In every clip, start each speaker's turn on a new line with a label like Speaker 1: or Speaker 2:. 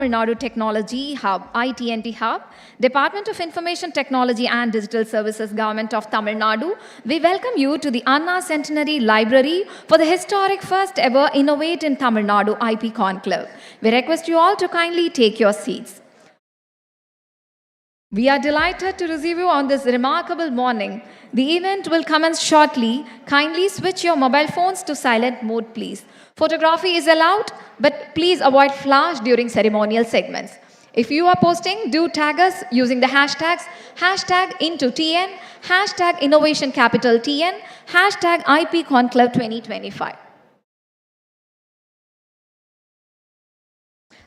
Speaker 1: Tamil Nadu Technology Hub, ITNT Hub, Department of Information Technology and Digital Services, Government of Tamil Nadu. We welcome you to the Anna Centenary Library for the historic first ever Innovate in Tamil Nadu IP Conclave. We request you all to kindly take your seats. We are delighted to receive you on this remarkable morning. The event will commence shortly. Kindly switch your mobile phones to silent mode, please. Photography is allowed, but please avoid flash during ceremonial segments. If you are posting, do tag us using the hashtags #IN2TN, #InnovationCapitalTN, #IP Conclave 2025.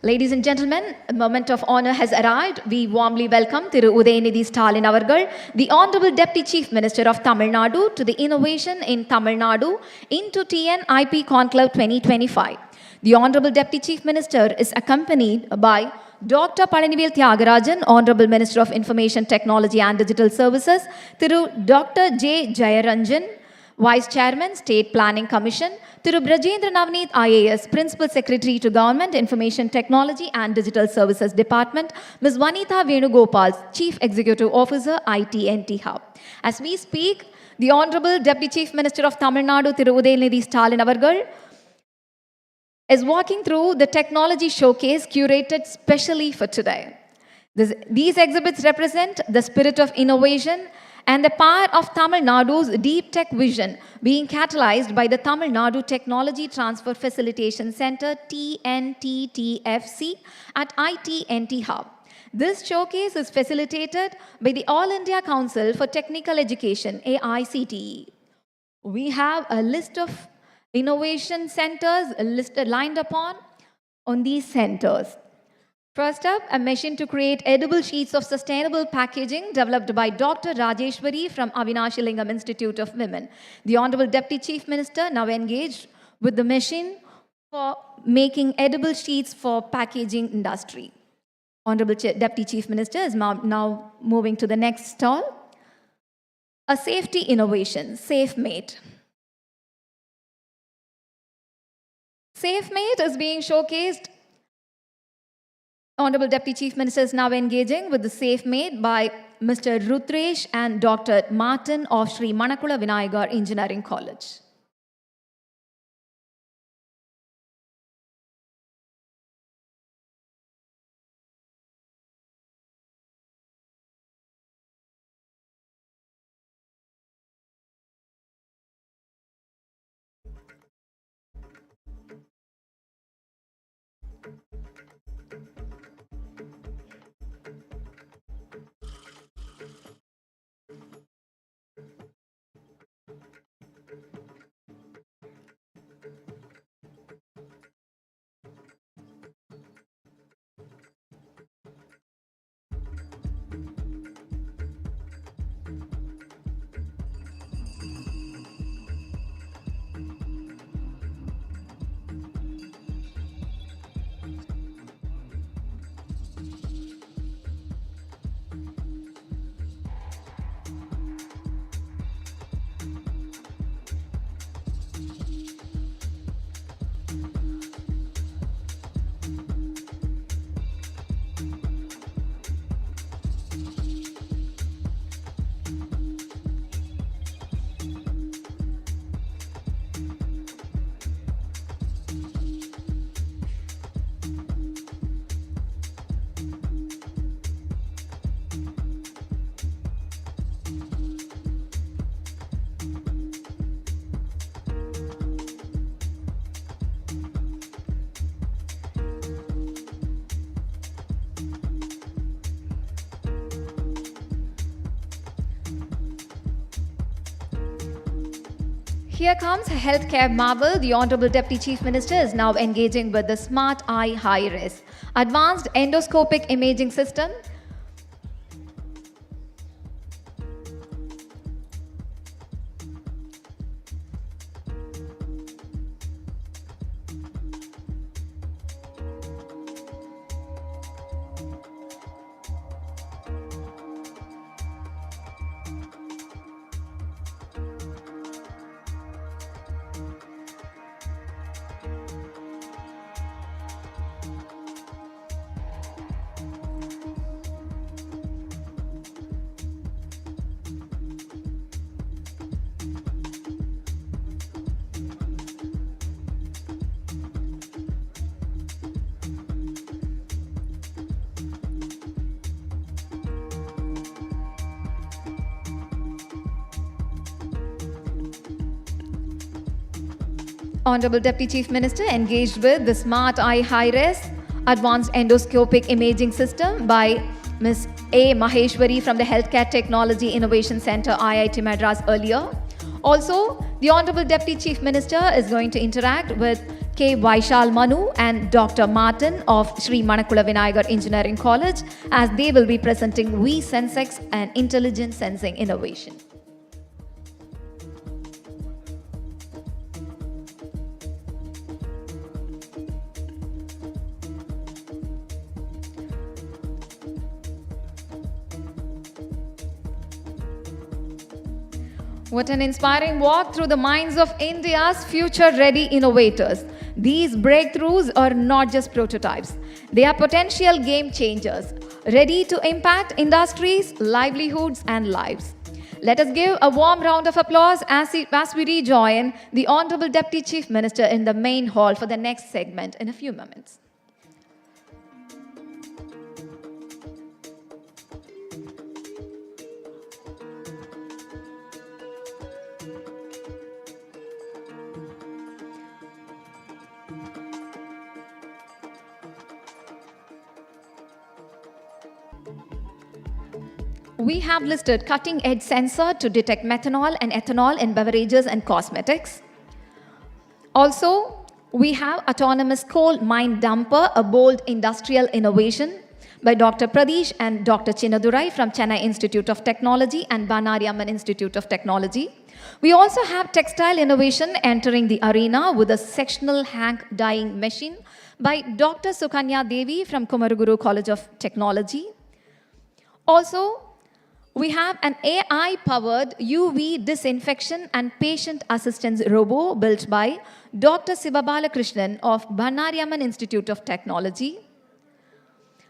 Speaker 1: Ladies and gentlemen, a moment of honor has arrived. We warmly welcome Thiru Udhayanidhi Stalin Avargal, the Honorable Deputy Chief Minister of Tamil Nadu, to the Innovation in Tamil Nadu IN2TN IP Conclave 2025. The Honorable Deputy Chief Minister is accompanied by Dr. Palanivel Thiagarajan, Honorable Minister of Information Technology and Digital Services, Thiru Dr. J. Jayaranjan, Vice Chairman, State Planning Commission, Thiru Brajendra Navneet IAS, Principal Secretary to Government Information Technology and Digital Services Department, Ms. Vanitha Venugopal, Chief Executive Officer, IT&T Hub. As we speak, the Honorable Deputy Chief Minister of Tamil Nadu, Thiru Udhayanidhi Stalin Avargal, is walking through the technology showcase curated specially for today. These exhibits represent the spirit of innovation and the power of Tamil Nadu's deep tech vision being catalyzed by the Tamil Nadu Technology Transfer Facilitation Center TNTTFC at ITNT Hub. This showcase is facilitated by the All India Council for Technical Education, AICTE. We have a list of innovation centers lined upon on these centers. First up, a machine to create edible sheets of sustainable packaging developed by Dr. Rajeshwari from Avinashi Lingam Institute of Women. The Honorable Deputy Chief Minister now engaged with the machine for making edible sheets for packaging industry. Honorable Deputy Chief Minister is now moving to the next stall. A safety innovation, SafeMate. SafeMate is being showcased. Honorable Deputy Chief Minister is now engaging with the SafeMate by Mr. Rutresh and Dr. Martin of Sri Manakula Vinayagar Engineering College. Here comes healthcare marvel. The Honorable Deputy Chief Minister is now engaging with the Smart Eye High-Res Advanced Endoscopic Imaging System. Honorable Deputy Chief Minister engaged with the Smart Eye High-Res Advanced Endoscopic Imaging System by Ms. A. Maheshwari from the Healthcare Technology Innovation Center, IIT Madras earlier. Also, the Honorable Deputy Chief Minister is going to interact with K. Vaishal Manu and Dr. Martin of Sri Manakula Vinayagar Engineering College as they will be presenting vSensex and Intelligent Sensing Innovation. What an inspiring walk through the minds of India's future-ready innovators. These breakthroughs are not just prototypes. They are potential game changers, ready to impact industries, livelihoods, and lives. Let us give a warm round of applause as we rejoin the Honorable Deputy Chief Minister in the main hall for the next segment in a few moments. We have listed cutting-edge sensor to detect methanol and ethanol in beverages and cosmetics. Also, we have autonomous coal mine dumper, a bold industrial innovation by Dr. Pradesh and Dr. Chinadurai from Chennai Institute of Technology and Banariamman Institute of Technology. We also have textile innovation entering the arena with a sectional hank dyeing machine by Dr. Sukanya Devi from Kumaraguru College of Technology. Also, we have an AI-powered UV disinfection and patient assistance robo built by Dr. Sivabalakrishnan of Banariamman Institute of Technology.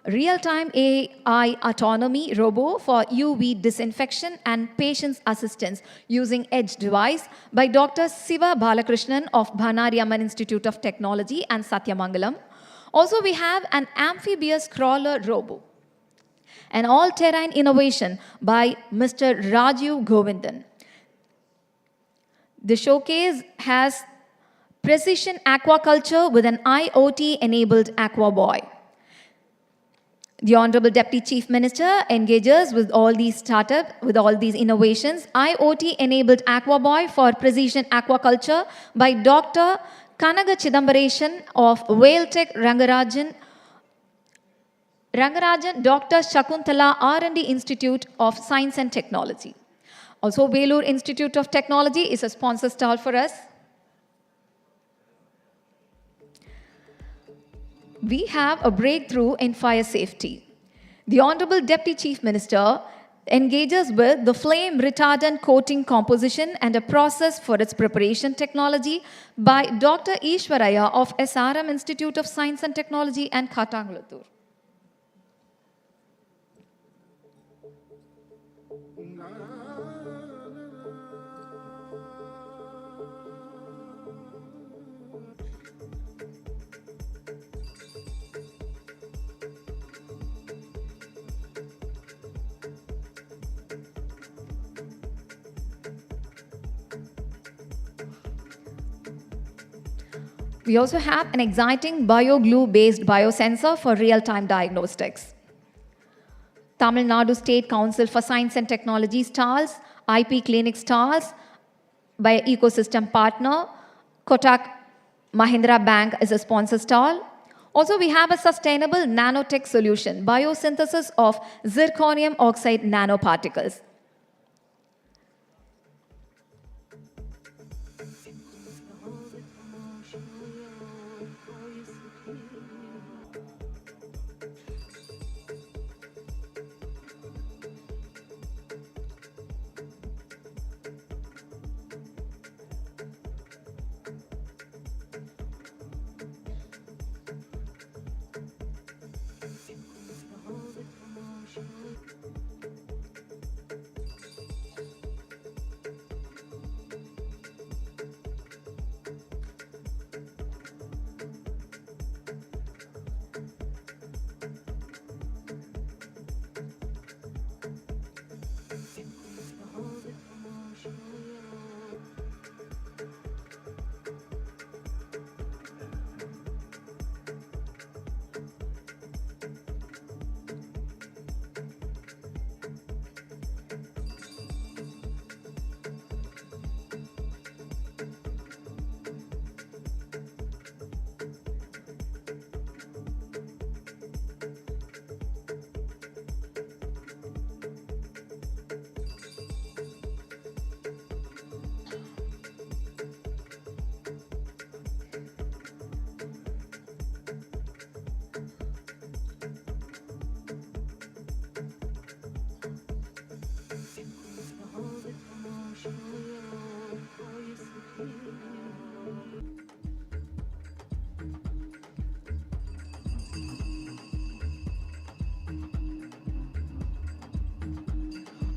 Speaker 1: Real-time AI autonomy robo for UV disinfection and patient assistance using edge device by Dr. Siva Balakrishnan of Banariamman Institute of Technology and Satyamangalam. Also, we have an amphibious crawler robo. An all-terrain innovation by Mr. Rajiv Govindan. The showcase has precision aquaculture with an IoT-enabled aqua boy. The Honorable Deputy Chief Minister engages with all these startups, with all these innovations. IoT-enabled aqua boy for precision aquaculture by Dr. Kanaga Chidambareshan of Whaletech Rangarajan, Dr. Shakuntala R&D Institute of Science and Technology. Also, Velur Institute of Technology is a sponsor stall for us. We have a breakthrough in fire safety. The Honorable Deputy Chief Minister engages with the flame retardant coating composition and a process for its preparation technology by Dr. Ishwaraya of SRM Institute of Science and Technology and Katangalatur. We also have an exciting bioglue-based biosensor for real-time diagnostics. Tamil Nadu State Council for Science and Technology stalls, IP Clinic stalls by ecosystem partner, Kotak Mahindra Bank is a sponsor stall. Also, we have a sustainable nanotech solution, biosynthesis of zirconium oxide nanoparticles.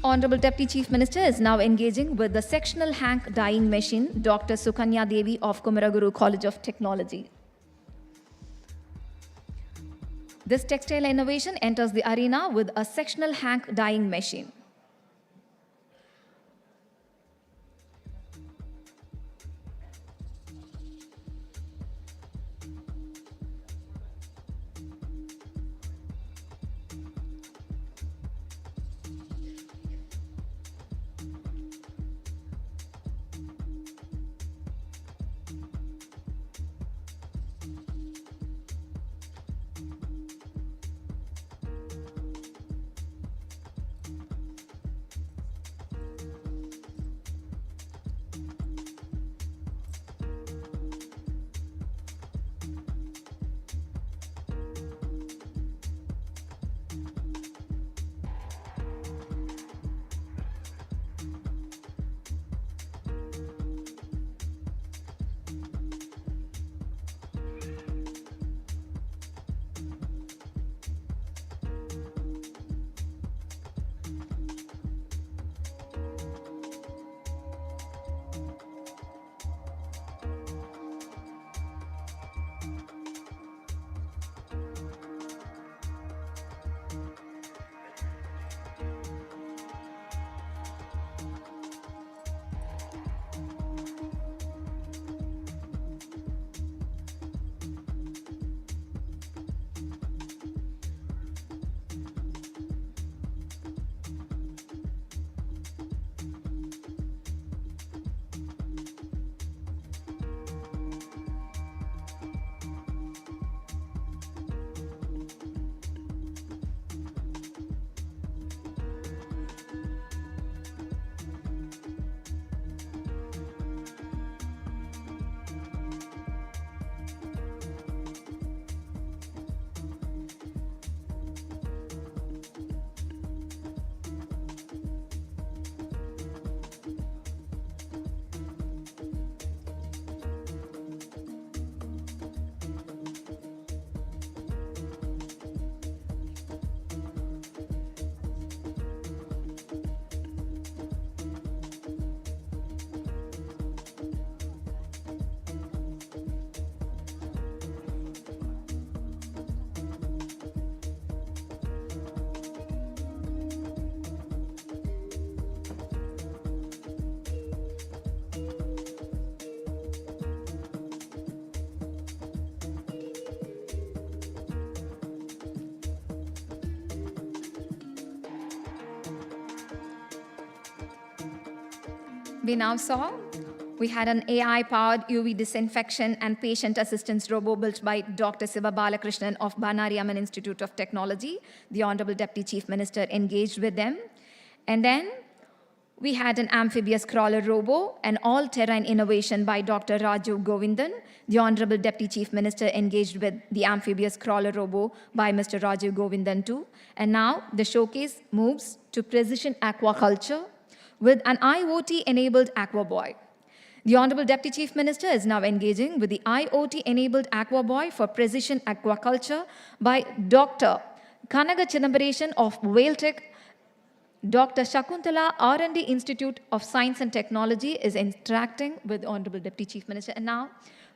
Speaker 1: Honorable Deputy Chief Minister is now engaging with the sectional hank dyeing machine, Dr. Sukanya Devi of Kumaraguru College of Technology. This textile innovation enters the arena with a sectional hank dyeing machine. We now saw we had an AI-powered UV disinfection and patient assistance robot built by Dr. Siva Balakrishnan of Banari Amman Institute of Technology. The Honorable Deputy Chief Minister engaged with them. And then we had an amphibious crawler robo, an all-terrain innovation by Dr. Raju Govindan. The Honorable Deputy Chief Minister engaged with the amphibious crawler robo by Mr. Raju Govindan too. And now the showcase moves to precision aquaculture with an IoT-enabled aqua boy. The Honorable Deputy Chief Minister is now engaging with the IoT-enabled aqua boy for precision aquaculture by Dr. Kanaga Chidambaresan of Whaletech. Dr. Shakuntala R&D Institute of Science and Technology is interacting with the Honorable Deputy Chief Minister. And now,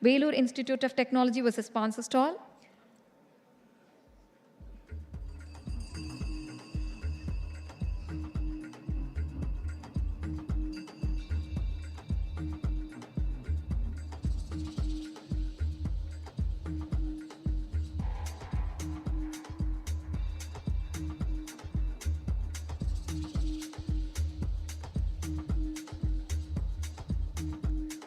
Speaker 1: Vellore Institute of Technology was a sponsor stall.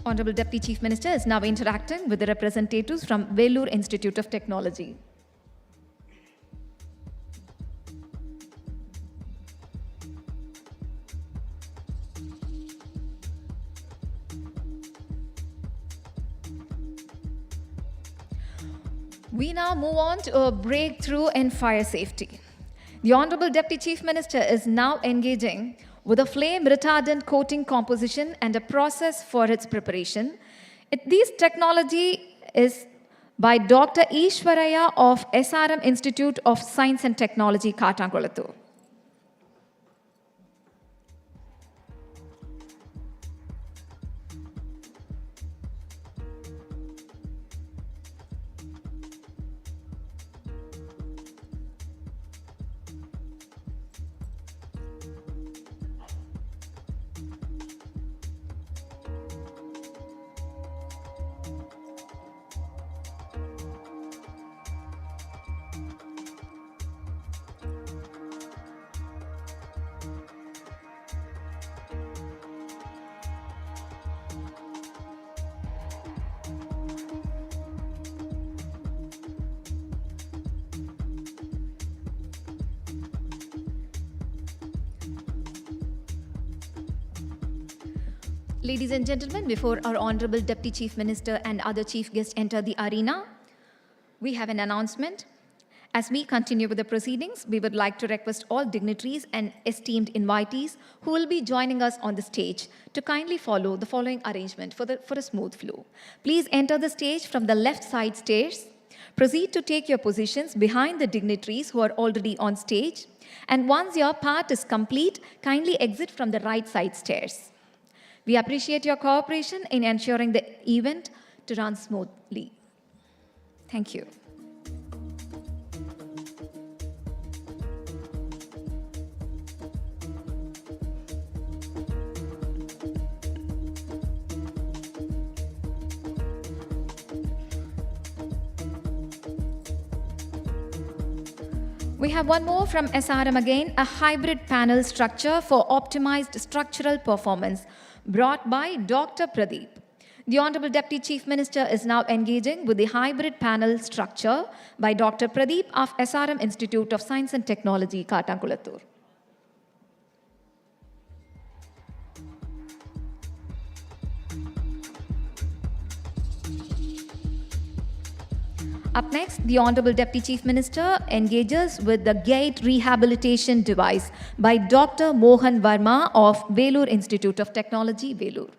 Speaker 1: Honorable Deputy Chief Minister is now interacting with the representatives from Vellore Institute of Technology. We now move on to a breakthrough in fire safety. The Honorable Deputy Chief Minister is now engaging with a flame retardant coating composition and a process for its preparation. This technology is by Dr. Ishwaraya of SRM Institute of Science and Technology, Katankulattur. Ladies and gentlemen, before our Honorable Deputy Chief Minister and other chief guests enter the arena, we have an announcement. As we continue with the proceedings, we would like to request all dignitaries and esteemed invitees who will be joining us on the stage to kindly follow the following arrangement for a smooth flow. Please enter the stage from the left side stairs. Proceed to take your positions behind the dignitaries who are already on stage. And once your part is complete, kindly exit from the right side stairs. We appreciate your cooperation in ensuring the event to run smoothly. Thank you. We have one more from SRM again, a hybrid panel structure for optimized structural performance, brought by Dr. Pradeep. The Honorable Deputy Chief Minister is now engaging with the hybrid panel structure by Dr. Pradeep of SRM Institute of Science and Technology, Kattankulattur. Up next, the Honorable Deputy Chief Minister engages with the gait rehabilitation device by Dr. Mohan Verma of Vellore Institute of Technology, Vellore.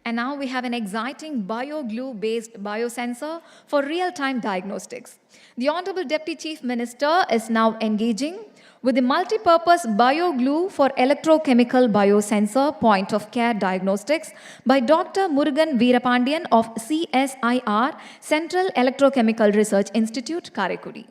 Speaker 1: And now we have an exciting bioglue-based biosensor for real-time diagnostics. The Honorable Deputy Chief Minister is now engaging with the multi-purpose bioglue for electrochemical biosensor point-of-care diagnostics by Dr. Murugan Veerapandiyan of CSIR, Central Electrochemical Research Institute, Karaikudi.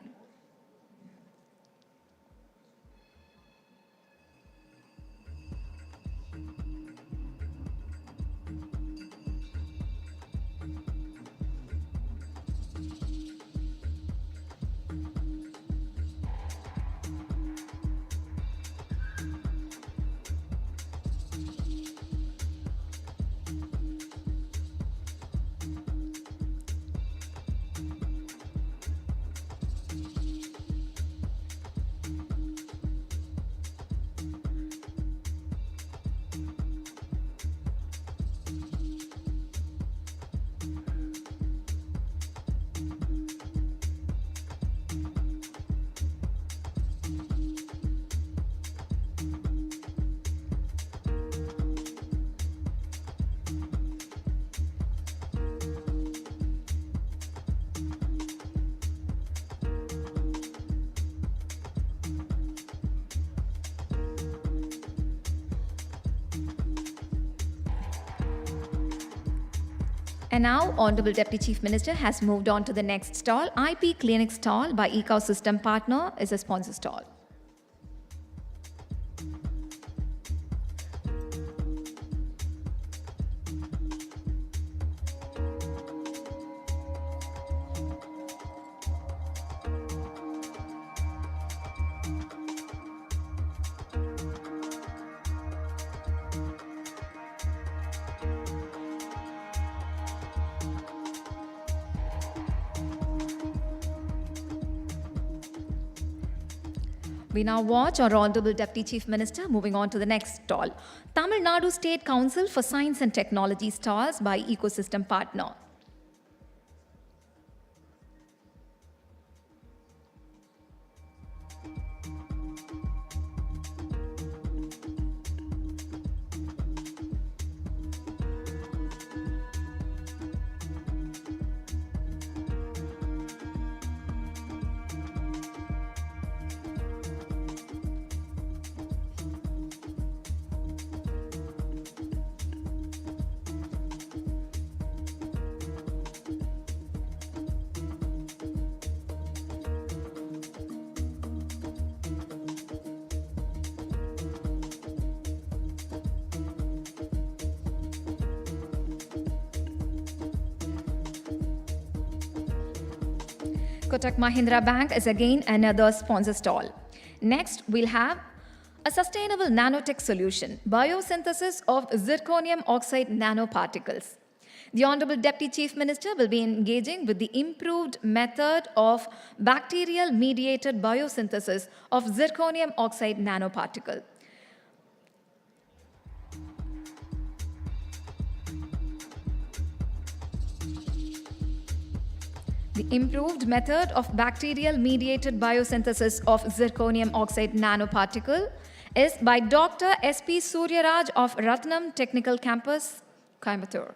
Speaker 1: And now, Honorable Deputy Chief Minister has moved on to the next stall. IP Clinic stall by Ecosystem Partner is a sponsor stall. We now watch our Honorable Deputy Chief Minister moving on to the next stall. Tamil Nadu State Council for Science and Technology stalls by Ecosystem Partner. Kotak Mahindra Bank is again another sponsor stall. Next, we'll have a sustainable nanotech solution, biosynthesis of zirconium oxide nanoparticles. The Honorable Deputy Chief Minister will be engaging with the improved method of bacterial-mediated biosynthesis of zirconium oxide nanoparticle. The improved method of bacterial-mediated biosynthesis of zirconium oxide nanoparticle is by Dr. S.P. Suryaraj of Ratnam Technical Campus, Coimbatore.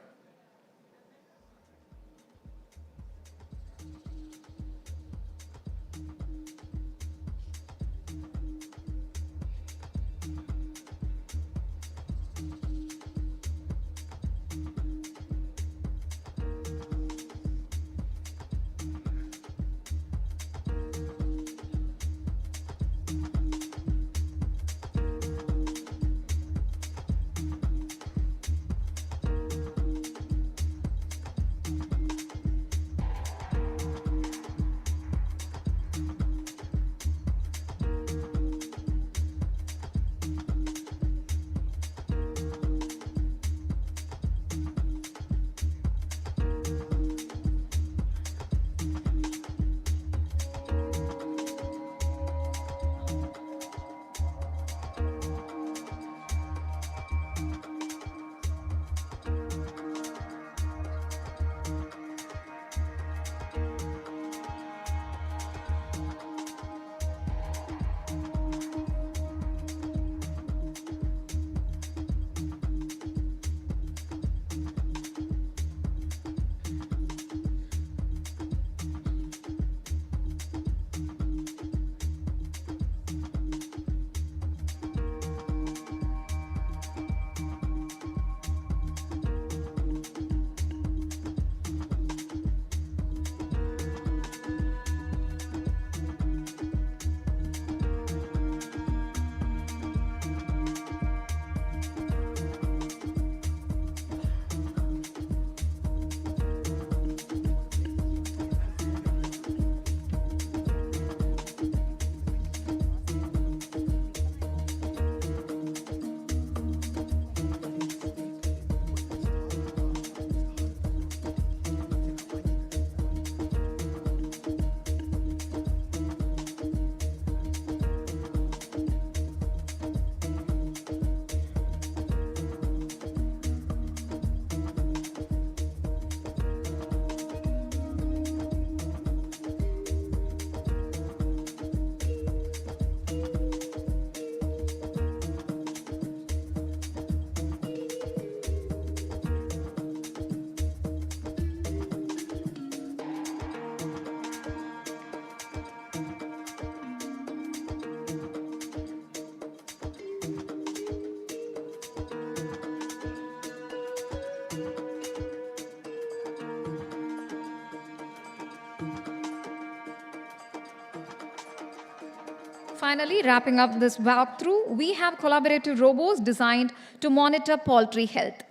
Speaker 1: Finally, wrapping up this walkthrough, we have collaborative robots designed to monitor poultry health.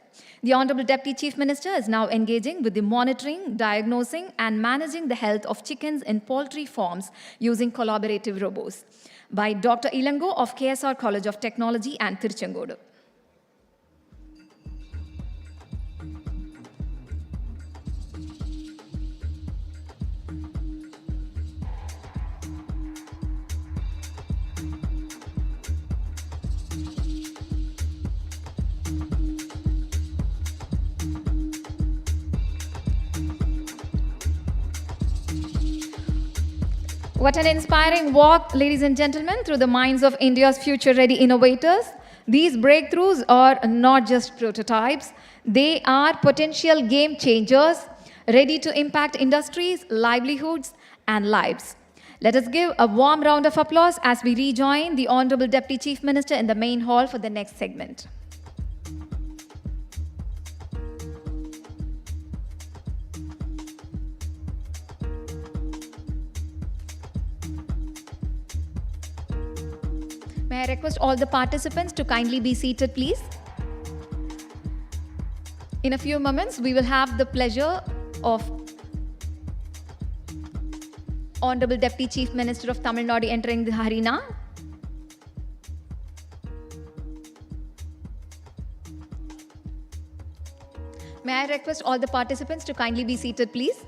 Speaker 1: The Honorable Deputy Chief Minister is now engaging with the monitoring, diagnosing, and managing the health of chickens in poultry farms using collaborative robots by Dr. Ilango of KSR College of Technology and Tiruchengodu. What an inspiring walk, ladies and gentlemen, through the minds of India's future-ready innovators. These breakthroughs are not just prototypes. They are potential game changers, ready to impact industries, livelihoods, and lives. Let us give a warm round of applause as we rejoin the Honorable Deputy Chief Minister in the main hall for the next segment. May I request all the participants to kindly be seated, please? In a few moments, we will have the pleasure of Honorable Deputy Chief Minister of Tamil Nadu entering the arena. May I request all the participants to kindly be seated, please?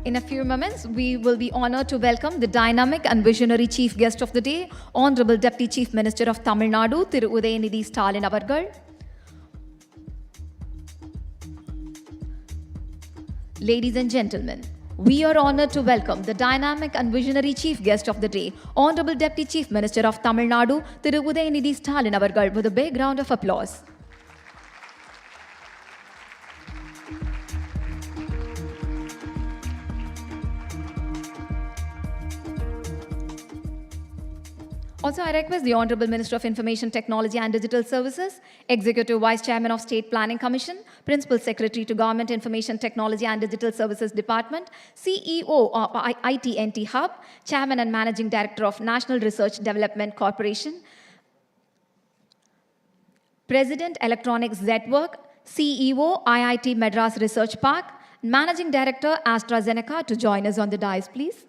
Speaker 1: In a few moments, we will be honored to welcome the dynamic and visionary chief guest of the day, Honorable Deputy Chief Minister of Tamil Nadu, Thiru Udhayanidhi Stalin avargal. Ladies and gentlemen, we are honored to welcome the dynamic and visionary chief guest of the day, Honorable Deputy Chief Minister of Tamil Nadu, Thiru Udhayanidhi Stalin avargal, with a big round of applause. Also, I request the Honorable Minister of Information Technology and Digital Services, Executive Vice Chairman of State Planning Commission, Principal Secretary to Government Information Technology and Digital Services Department, CEO of IT&T Hub, Chairman and Managing Director of National Research Development Corporation, President Electronics Network, CEO IIT Madras Research Park, Managing Director AstraZeneca to join us on the dais, please.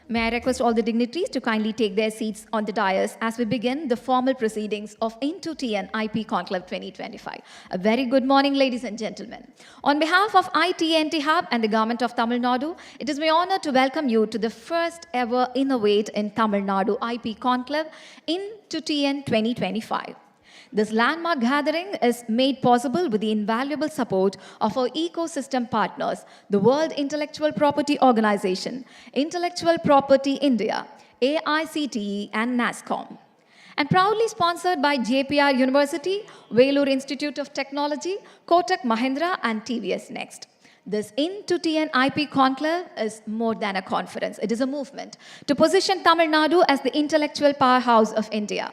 Speaker 1: May I request all the dignitaries to kindly take their seats on the dais as we begin the formal proceedings of IN2TN IP Conclave 2025. A very good morning, ladies and gentlemen. On behalf of iTNT Hub and the Government of Tamil Nadu, it is my honor to welcome you to the first ever Innovate in Tamil Nadu IP Conclave IN2TN 2025. This landmark gathering is made possible with the invaluable support of our ecosystem partners, the World Intellectual Property Organization, Intellectual Property India, AICTE, and NASSCOM. And proudly sponsored by JPR University, Vellore Institute of Technology, Kotak Mahindra, and TVS Next. This IN2TN IP Conclave is more than a conference. It is a movement to position Tamil Nadu as the intellectual powerhouse of India.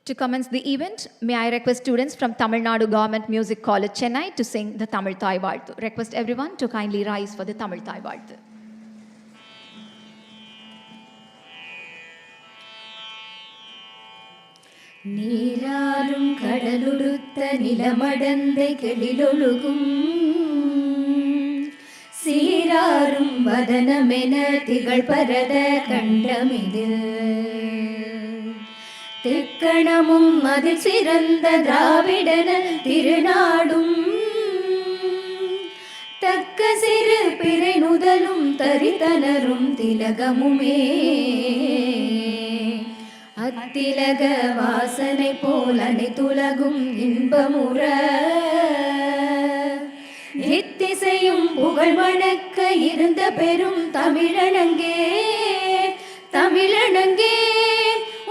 Speaker 1: To commence the event, may I request students from Tamil Nadu Government Music College, Chennai to sing the Tamil Thai Vaalthu. Request everyone to kindly rise for the Tamil Thai Vaalthu.
Speaker 2: நீராறும் கடலுடுத்த நிலமடந்தை கெளிலொழுகும் சீராறும் வதனமென திகழ் பரத கண்டமிதில் தெக்கணமும் அதில் சிறந்த திராவிடனல் திருநாடும் தக்க சிறு பிறை நுதலும் தரித்தனரும் திலகமுமே அத்திலக வாசனை போல் அனைத்துலகும் இன்பமுற எத்திசையும் புகழ் வணக்க இருந்த பெரும் தமிழனங்கே தமிழனங்கே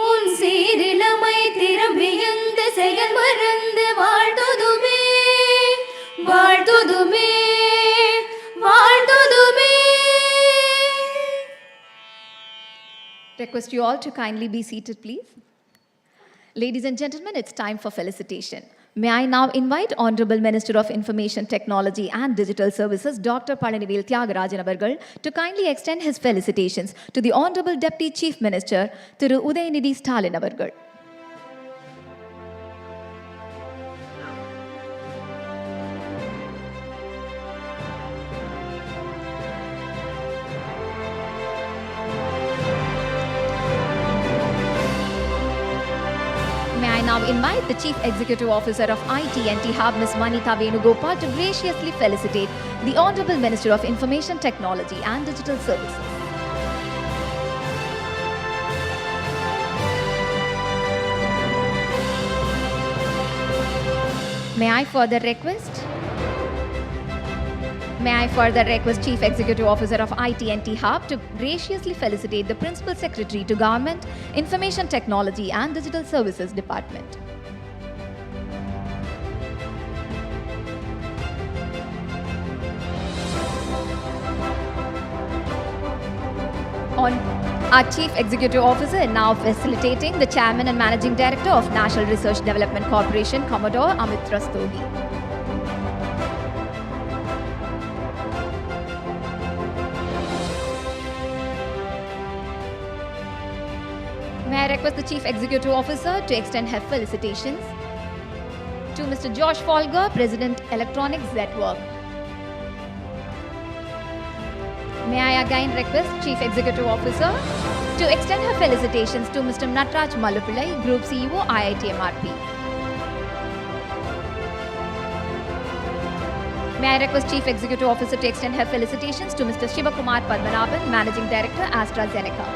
Speaker 2: உன் சீரிழமை திறம்பியந்த செயல் மறந்து வாழ்த்துதுமே வாழ்த்துதுமே வாழ்த்துதுமே.
Speaker 1: Request you all to kindly be seated, please. Ladies and gentlemen, it's time for felicitation. May I now invite Honorable Minister of Information Technology and Digital Services, Dr. Palanivel Thiagarajan avargal, to kindly extend his felicitations to the Honorable Deputy Chief Minister, Thiru Udhayanidhi Stalin avargal. Now invite the Chief Executive Officer of IT&T Hub, Ms. Vanitha Venugopal, to graciously felicitate the Honorable Minister of Information Technology and Digital Services. May I further request Chief Executive Officer of IT&T Hub to graciously felicitate the Principal Secretary to Government, Information Technology and Digital Services Department. Our Chief Executive Officer now facilitating the Chairman and Managing Director of National Research Development Corporation, Commodore Amit Rastogi. request the Chief Executive Officer to extend her felicitations to Mr. Josh Folger, President, Electronics Network. May I again request Chief Executive Officer to extend her felicitations to Mr. Natraj Malupillai, Group CEO, IIT-MRP. May I request Chief Executive Officer to extend her felicitations to Mr. Shivakumar Padmanabhan, Managing Director, AstraZeneca.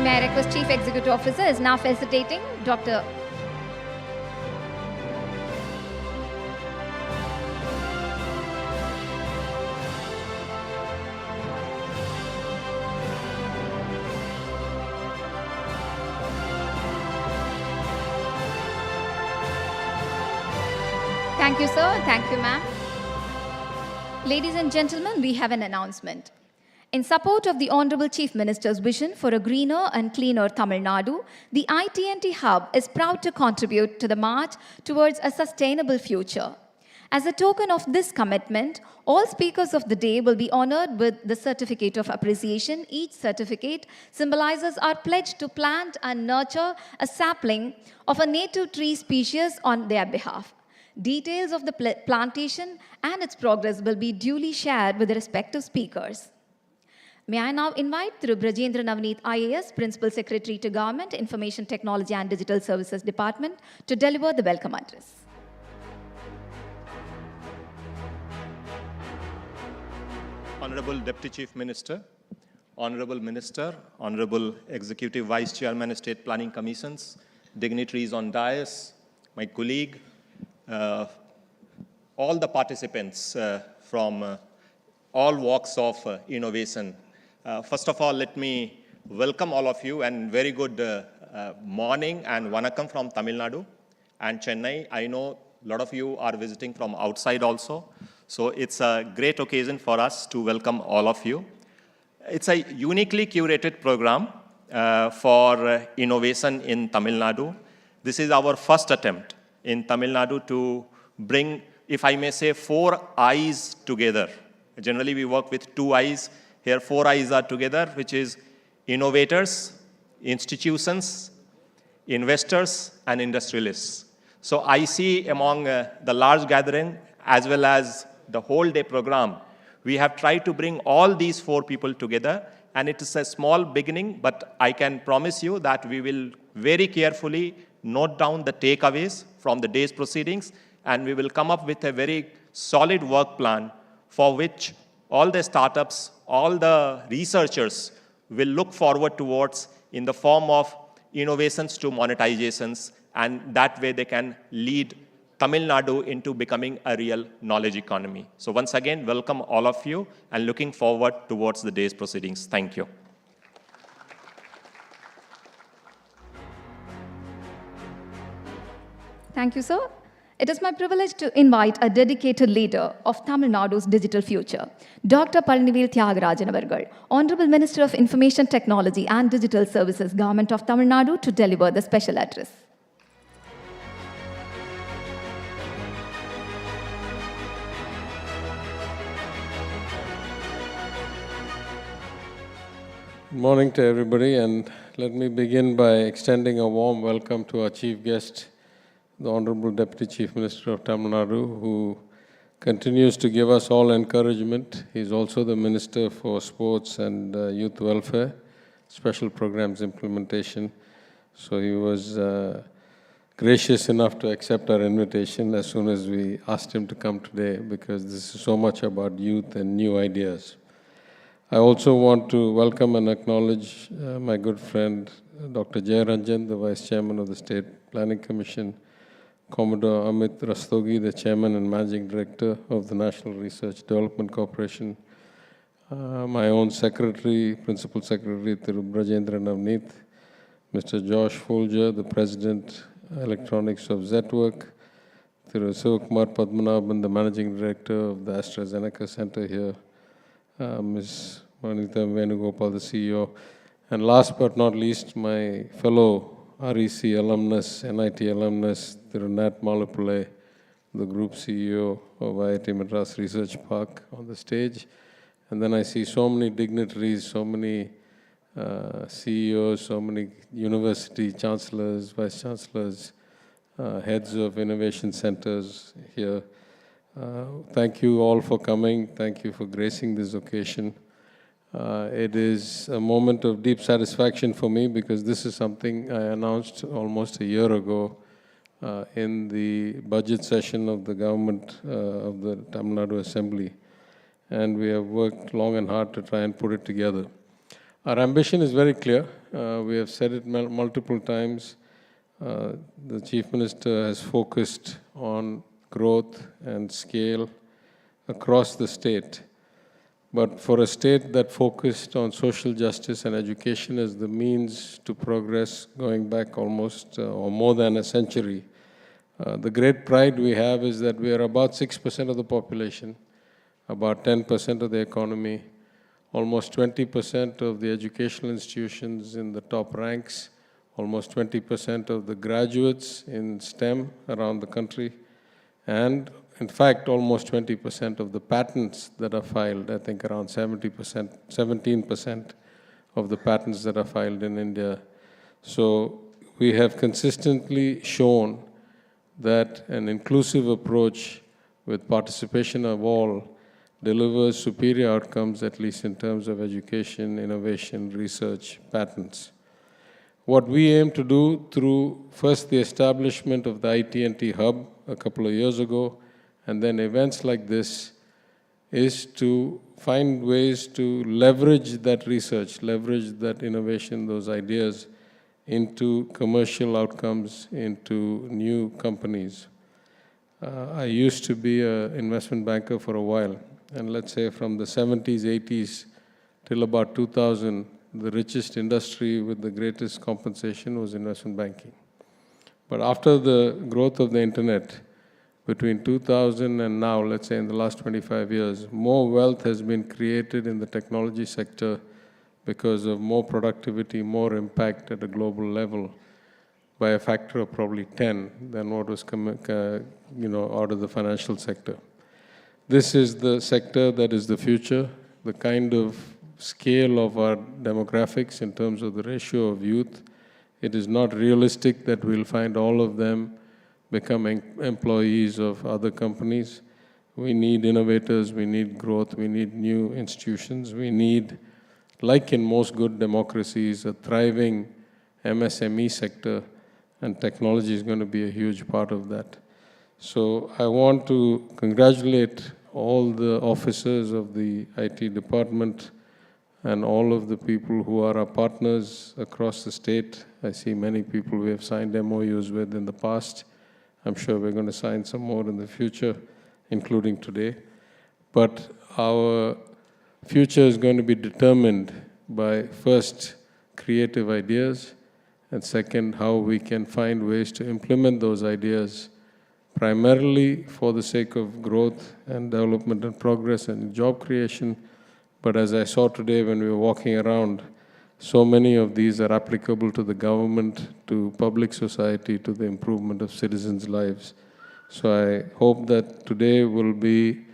Speaker 1: May I request Chief Executive Officer is now felicitating Dr. Thank you, sir. Thank you, ma'am. Ladies and gentlemen, we have an announcement. In support of the Honorable Chief Minister's vision for a greener and cleaner Tamil Nadu, the IT&T Hub is proud to contribute to the march towards a sustainable future. As a token of this commitment, all speakers of the day will be honored with the Certificate of Appreciation. Each certificate symbolizes our pledge to plant and nurture a sapling of a native tree species on their behalf. Details of the plantation and its progress will be duly shared with the respective speakers. May I now invite Thiru Brajendra Navneet IAS, Principal Secretary to Government, Information Technology and Digital Services Department, to deliver the welcome address.
Speaker 3: Honorable Deputy Chief Minister, Honorable Minister, Honorable Executive Vice Chairman, State Planning Commissions, dignitaries on dais, my colleague, all the participants from all walks of innovation. First of all, let me welcome all of you and very good morning and vanakkam from Tamil Nadu and Chennai. I know a lot of you are visiting from outside also. So it's a great occasion for us to welcome all of you. It's a uniquely curated program for innovation in Tamil Nadu. This is our first attempt in Tamil Nadu to bring, if I may say, 4 eyes together. Generally, we work with 2 eyes. Here, 4 eyes are together, which is innovators, institutions, investors, and industrialists. So I see among the large gathering, as well as the whole day program, we have tried to bring all these 4 people together. And it is a small beginning, but I can promise you that we will very carefully note down the takeaways from the day's proceedings, and we will come up with a very solid work plan for which all the startups, all the researchers will look forward towards in the form of innovations to monetizations, and that way they can lead Tamil Nadu into becoming a real knowledge economy. So once again, welcome all of you and looking forward towards the day's proceedings. Thank you.
Speaker 1: Thank you, sir. It is my privilege to invite a dedicated leader of Tamil Nadu's digital future, Dr. Palanivel Thiagarajan Avargal, Honorable Minister of Information Technology and Digital Services, Government of Tamil Nadu, to deliver the special address.
Speaker 4: Good morning to everybody, and let me begin by extending a warm welcome to our chief guest, the Honorable Deputy Chief Minister of Tamil Nadu, who continues to give us all encouragement. He's also the Minister for Sports and Youth Welfare, Special Programs Implementation. So he was gracious enough to accept our invitation as soon as we asked him to come today, because this is so much about youth and new ideas. I also want to welcome and acknowledge my good friend, Dr. Jayaranjan, the Vice Chairman of the State Planning Commission, Commodore Amit Rastogi, the Chairman and Managing Director of the National Research Development Corporation, my own Secretary, Principal Secretary, Thiru Brajendra Navneet, Mr. Josh Folger, the President, Electronics of Zetwork, Thiru Sivakumar Padmanabhan, the Managing Director of the AstraZeneca Center here, Ms. Manita Venugopal, the CEO, And last but not least, my fellow REC alumnus, NIT alumnus, Thiru Malapule, the group CEO of IIT Madras Research Park on the stage. And then I see so many dignitaries, so many CEOs, so many university chancellors, vice chancellors, heads of innovation centers here. Thank you all for coming. Thank you for gracing this occasion. It is a moment of deep satisfaction for me because this is something I announced almost a year ago in the budget session of the government of the Tamil Nadu Assembly. And we have worked long and hard to try and put it together. Our ambition is very clear. We have said it multiple times. The Chief Minister has focused on growth and scale across the state. But for a state that focused on social justice and education as the means to progress going back almost or more than a century, the great pride we have is that we are about 6% of the population, about 10% of the economy, almost 20% of the educational institutions in the top ranks, almost 20% of the graduates in STEM around the country, and in fact, almost 20% of the patents that are filed, I think around 17% of the patents that are filed in India. So we have consistently shown that an inclusive approach with participation of all delivers superior outcomes, at least in terms of education, innovation, research, patents. What we aim to do through first the establishment of the IT&T hub a couple of years ago, and then events like this, is to find ways to leverage that research, leverage that innovation, those ideas, into commercial outcomes, into new companies. I used to be an investment banker for a while, and let's say from the 70s, 80s till about 2000, the richest industry with the greatest compensation was investment banking. But after the growth of the internet, between 2000 and now, let's say in the last 25 years, more wealth has been created in the technology sector because of more productivity, more impact at a global level by a factor of probably 10 than what was out of the financial sector. This is the sector that is the future, the kind of scale of our demographics in terms of the ratio of youth. It is not realistic that we'll find all of them becoming employees of other companies. We need innovators, we need growth, we need new institutions, we need, like in most good democracies, a thriving MSME sector, and technology is going to be a huge part of that. So I want to congratulate all the officers of the IT department and all of the people who are our partners across the state. I see many people we have signed MOUs with in the past. I'm sure we're going to sign some more in the future, including today. But our future is going to be determined by, first, creative ideas, and second, how we can find ways to implement those ideas, primarily for the sake of growth and development and progress and job creation. But as I saw today when we were walking around, so many of these are applicable to the government, to public society, to the improvement of citizens' lives. So I hope that today will be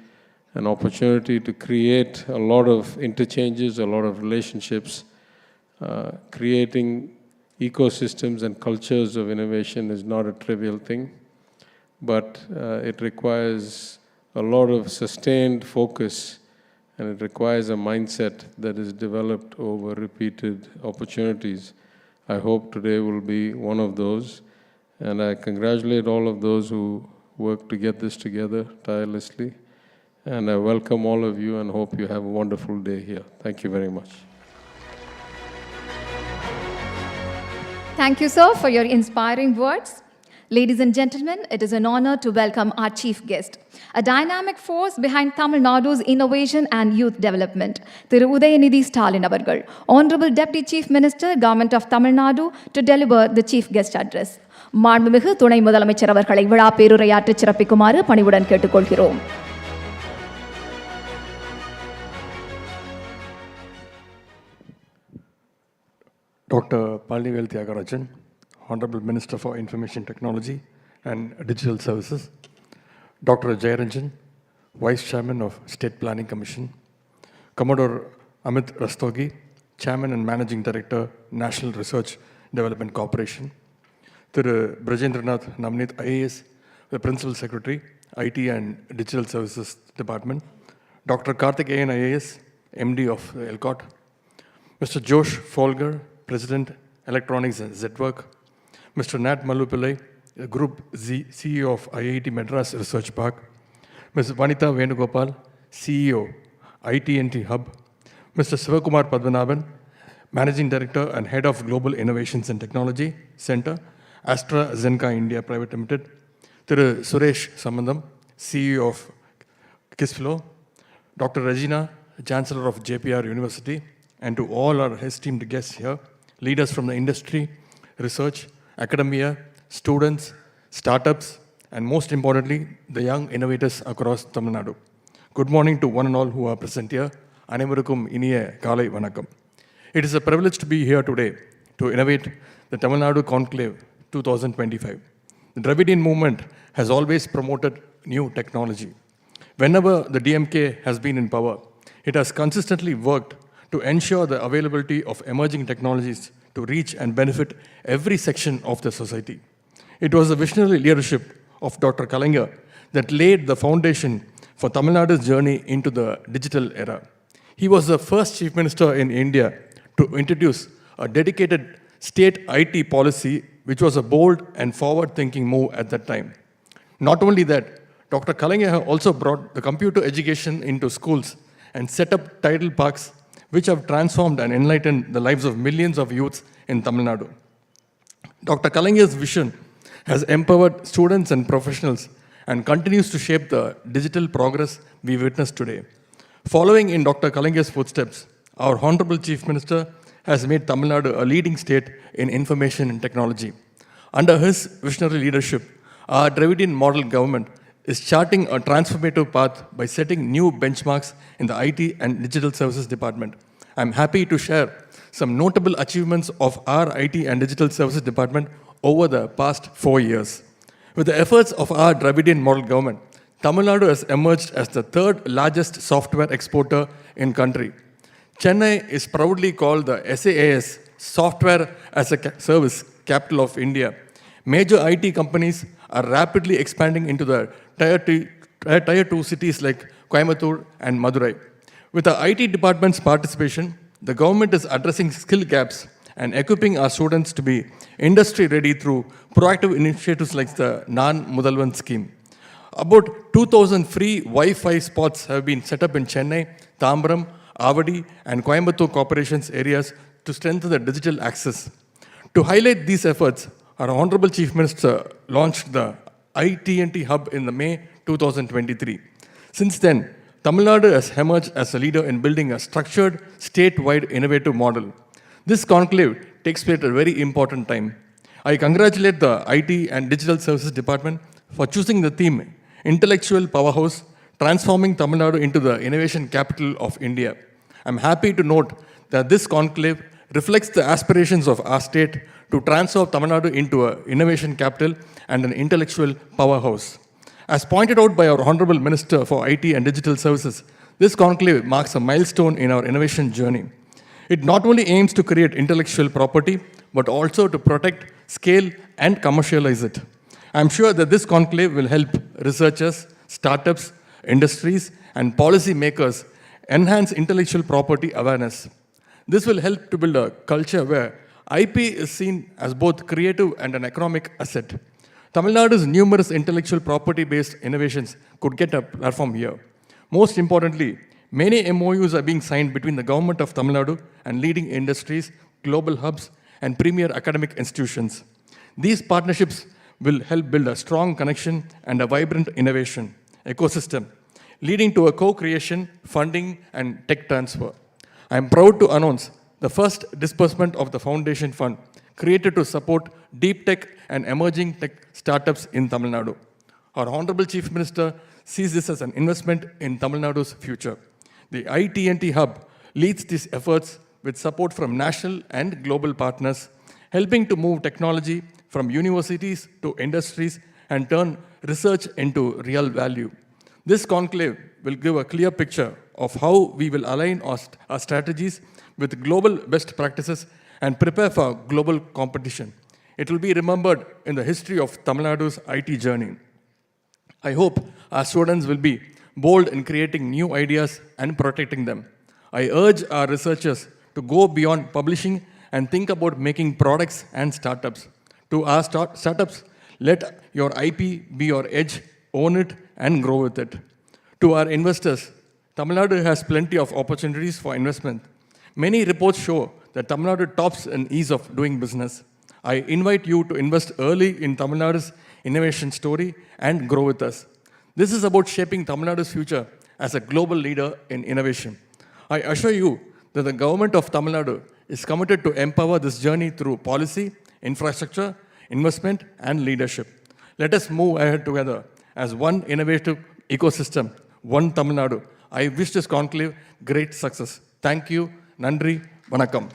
Speaker 4: an opportunity to create a lot of interchanges, a lot of relationships. Creating ecosystems and cultures of innovation is not a trivial thing, but it requires a lot of sustained focus, and it requires a mindset that is developed over repeated opportunities. I hope today will be one of those, and I congratulate all of those who work to get this together tirelessly, and I welcome all of you and hope you have a wonderful day here. Thank you very much.
Speaker 1: Thank you, sir, for your inspiring words. Ladies and gentlemen, it is an honor to welcome our chief guest, a dynamic force behind Tamil Nadu's innovation and youth development, Thiru Udhayanidhi Stalin avargal, Honorable Deputy Chief Minister, Government of Tamil Nadu, to deliver the chief guest address. மாண்புமிகு துணை முதலமைச்சர் அவர்களை விழா பேருரையாற்றி சிறப்பிக்குமாறு பணிவுடன் கேட்டுக்கொள்கிறோம்.
Speaker 5: Dr. Palnivel Thiagarajan, Honorable Minister for Information Technology and Digital Services, Dr. Jayaranjan, Vice Chairman of State Planning Commission, Commodore Amit Rastogi, Chairman and Managing Director, National Research Development Corporation, Thiru Brajendranath Namnit IAS, the Principal Secretary, IT and Digital Services Department, Dr. Karthik AN IAS, MD of ELCOT, Mr. Josh Folger, President, Electronics and Zetwork, Mr. Nat Mallupillai, Group CEO of IIT Madras Research Park, Ms. Vanitha Venugopal, CEO, iTNT Hub, Mr. Sivakumar Padmanabhan, Managing Director and Head of Global Innovations and Technology Center, AstraZeneca India Private Limited, Thiru Suresh Samandam, CEO of KISFLO, Dr. Regina, Chancellor of JPR University, and to all our esteemed guests here, leaders from the industry, research, academia, students, startups, and most importantly, the young innovators across Tamil Nadu. Good morning to one and all who are present here. Anevarukkum iniya kaalai vanakkam. It is a privilege to be here today to innovate the Tamil Nadu Conclave 2025. The Dravidian movement has always promoted new technology. Whenever the DMK has been in power, it has consistently worked to ensure the availability of emerging technologies to reach and benefit every section of the society. It was the visionary leadership of Dr. Kalaignar that laid the foundation for Tamil Nadu's journey into the digital era. He was the first Chief Minister in India to introduce a dedicated state IT policy, which was a bold and forward-thinking move at that time. Not only that, Dr. Kalaignar also brought the computer education into schools and set up tidal parks, which have transformed and enlightened the lives of millions of youths in Tamil Nadu. Dr. Kalaignar's vision has empowered students and professionals and continues to shape the digital progress we witness today. Following in Dr. Kalaignar's footsteps, our Honorable Chief Minister has made Tamil Nadu a leading state in information and technology. Under his visionary leadership, our Dravidian model government is charting a transformative path by setting new benchmarks in the IT and Digital Services Department. I'm happy to share some notable achievements of our IT and Digital Services Department over the past 4 years. With the efforts of our Dravidian model government, Tamil Nadu has emerged as the third largest software exporter in country. Chennai is proudly called the SaaS, Software as a Service Capital of India. Major IT companies are rapidly expanding into the Tier 2 cities like Coimbatore and Madurai. With the IT department's participation, the government is addressing skill gaps and equipping our students to be industry-ready through proactive initiatives like the Nan Mudalvan scheme. About 2,000 free Wi-Fi spots have been set up in Chennai, Tambaram, Avadi, and Coimbatore corporations areas to strengthen the digital access. To highlight these efforts, our Honorable Chief Minister launched the iTNT Hub in May 2023. Since then, Tamil Nadu has emerged as a leader in building a structured, statewide innovative model. This conclave takes place at a very important time. I congratulate the IT and Digital Services Department for choosing the theme Intellectual Powerhouse, transforming Tamil Nadu into the innovation capital of India. I'm happy to note that this conclave reflects the aspirations of our state to transform Tamil Nadu into an innovation capital and an intellectual powerhouse. As pointed out by our Honorable Minister for IT and Digital Services, this conclave marks a milestone in our innovation journey. It not only aims to create intellectual property, but also to protect, scale, and commercialize it. I'm sure that this conclave will help researchers, startups, industries, and policy makers enhance intellectual property awareness. This will help to build a culture where IP is seen as both creative and an economic asset. Tamil Nadu's numerous intellectual property-based innovations could get a platform here. Most importantly, many MOUs are being signed between the government of Tamil Nadu and leading industries, global hubs, and premier academic institutions. These partnerships will help build a strong connection and a vibrant innovation ecosystem, leading to a co-creation, funding, and tech transfer. I am proud to announce the first disbursement of the Foundation Fund created to support deep tech and emerging tech startups in Tamil Nadu. Our Honorable Chief Minister sees this as an investment in Tamil Nadu's future. The iTNT Hub leads these efforts with support from national and global partners, helping to move technology from universities to industries and turn research into real value. This conclave will give a clear picture of how we will align our strategies with global best practices and prepare for global competition. It will be remembered in the history of Tamil Nadu's IT journey. I hope our students will be bold in creating new ideas and protecting them. I urge our researchers to go beyond publishing and think about making products and startups. To our startups, let your IP be your edge, own it, and grow with it. To our investors, Tamil Nadu has plenty of opportunities for investment. Many reports show that Tamil Nadu tops in ease of doing business. I invite you to invest early in Tamil Nadu's innovation story and grow with us. This is about shaping Tamil Nadu's future as a global leader in innovation. I assure you that the government of Tamil Nadu is committed to empower this journey through policy, infrastructure, investment, and leadership. Let us move ahead together as one innovative ecosystem, one Tamil Nadu. I wish this conclave great success. Thank you. Nandri. Vanakkam.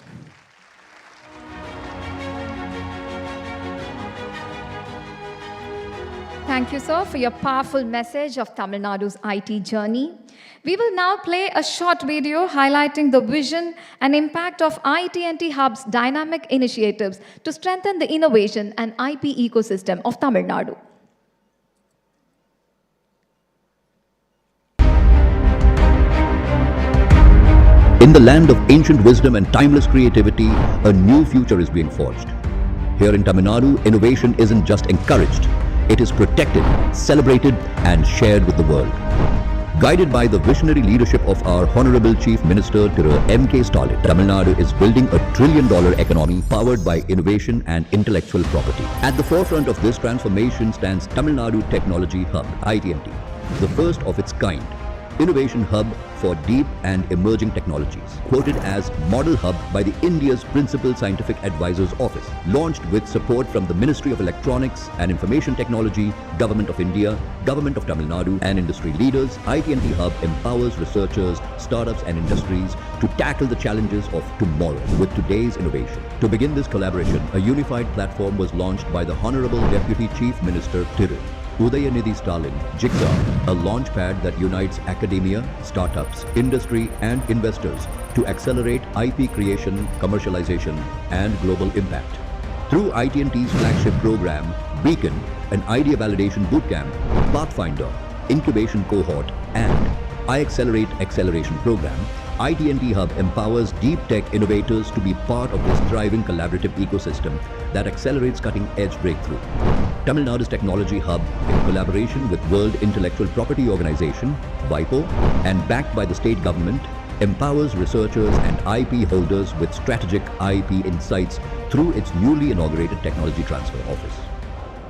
Speaker 1: Thank you, sir, for your powerful message of Tamil Nadu's IT journey. We will now play a short video highlighting the vision and impact of IT&T Hub's dynamic initiatives to strengthen the innovation and IP ecosystem of Tamil Nadu.
Speaker 6: In the land of ancient wisdom and timeless creativity, a new future is being forged. Here in Tamil Nadu, innovation isn't just encouraged, it is protected, celebrated, and shared with the world. Guided by the visionary leadership of our Honorable Chief Minister Thiru M.K. Stalin, Tamil Nadu is building a $1 trillion economy powered by innovation and intellectual property. At the forefront of this transformation stands Tamil Nadu Technology Hub, iTNT, the first of its kind. Innovation hub for deep and emerging technologies, quoted as Model Hub by the India's Principal Scientific Advisor's Office, launched with support from the Ministry of Electronics and Information Technology, Government of India, Government of Tamil Nadu, and industry leaders. iTNT Hub empowers researchers, startups, and industries to tackle the challenges of tomorrow with today's innovation. To begin this collaboration, a unified platform was launched by the Honorable Deputy Chief Minister Thiru Udhayanidhi Stalin, Jigsaw, a launchpad that unites academia, startups, industry, and investors to accelerate IP creation, commercialization, and global impact. Through iTNT's flagship program, Beacon, an idea validation bootcamp, Pathfinder, incubation cohort, and iAccelerate acceleration program, iTNT Hub empowers deep tech innovators to be part of this thriving collaborative ecosystem that accelerates cutting-edge breakthrough. Tamil Nadu's Technology Hub, in collaboration with World Intellectual Property Organization, WIPO, and backed by the state government, empowers researchers and IP holders with strategic IP insights through its newly inaugurated Technology Transfer Office.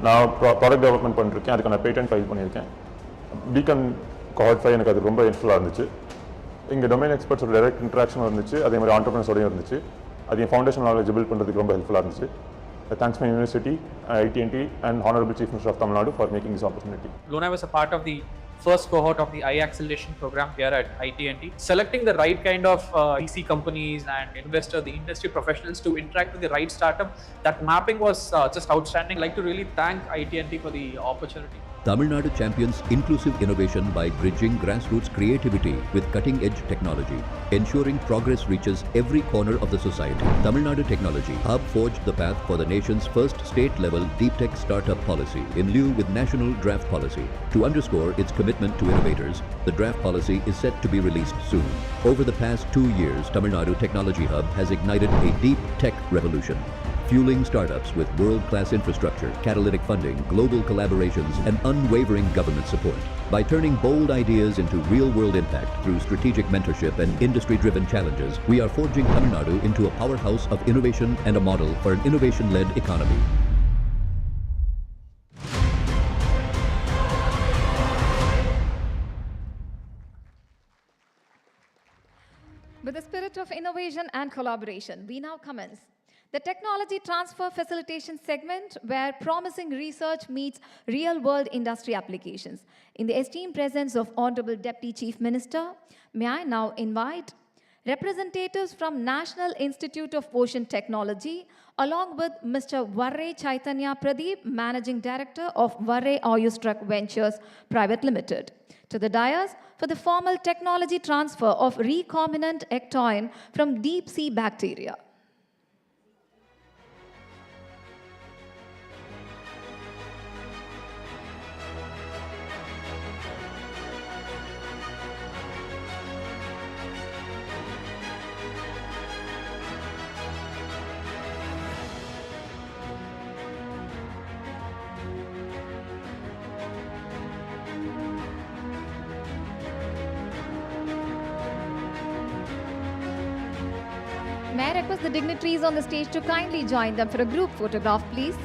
Speaker 7: நான் product development பண்ணிருக்கேன், அதுக்கான patent file பண்ணியிருக்கேன். Beacon cohort 5 எனக்கு அது ரொம்ப ஹெல்ப்ஃபுல்லாக இருந்துச்சு. இங்கே டொமைன் எக்ஸ்பர்ட்ஸோட டைரக்ட் இன்ட்ராக்ஷன் இருந்துச்சு, அதே மாதிரி ஆண்டர்பிரினர்ஸோடையும் இருந்துச்சு. அது என் ஃபவுண்டேஷன் நாலேஜ் பில்ட் பண்ணுறதுக்கு ரொம்ப ஹெல்ப்ஃபுல்லாக இருந்துச்சு. Thanks my university, IT&T, and Honorable Chief Minister of Tamil Nadu for making this opportunity.
Speaker 8: Lona was a part of the first cohort of the iAcceleration program here at IT&T. Selecting the right kind of VC companies and investors, the industry professionals to interact with the right startup, that mapping was just outstanding. I'd like to really thank IT&T for the opportunity.
Speaker 6: Tamil Nadu champions inclusive innovation by bridging grassroots creativity with cutting-edge technology, ensuring progress reaches every corner of the society. Tamil Nadu Technology Hub forged the path for the nation's first state-level deep tech startup policy in lieu with national draft policy. To underscore its commitment to innovators, the draft policy is set to be released soon. Over the past 2 years, Tamil Nadu Technology Hub has ignited a deep tech revolution, fueling startups with world-class infrastructure, catalytic funding, global collaborations, and unwavering government support. By turning bold ideas into real-world impact through strategic mentorship and industry-driven challenges, we are forging Tamil Nadu into a powerhouse of innovation and a model for an innovation-led economy.
Speaker 1: With the spirit of innovation and collaboration, we now commence the Technology Transfer Facilitation segment, where promising research meets real-world industry applications. In the esteemed presence of Honorable Deputy Chief Minister, may I now invite Representatives from National Institute of Ocean Technology, along with Mr. Varre Chaitanya Pradeep, Managing Director of Varre Oyustruck Ventures Private Limited. To the dais for the formal technology transfer of recombinant ectoin from deep sea bacteria. May I request the dignitaries on the stage to kindly join them for a group photograph, please?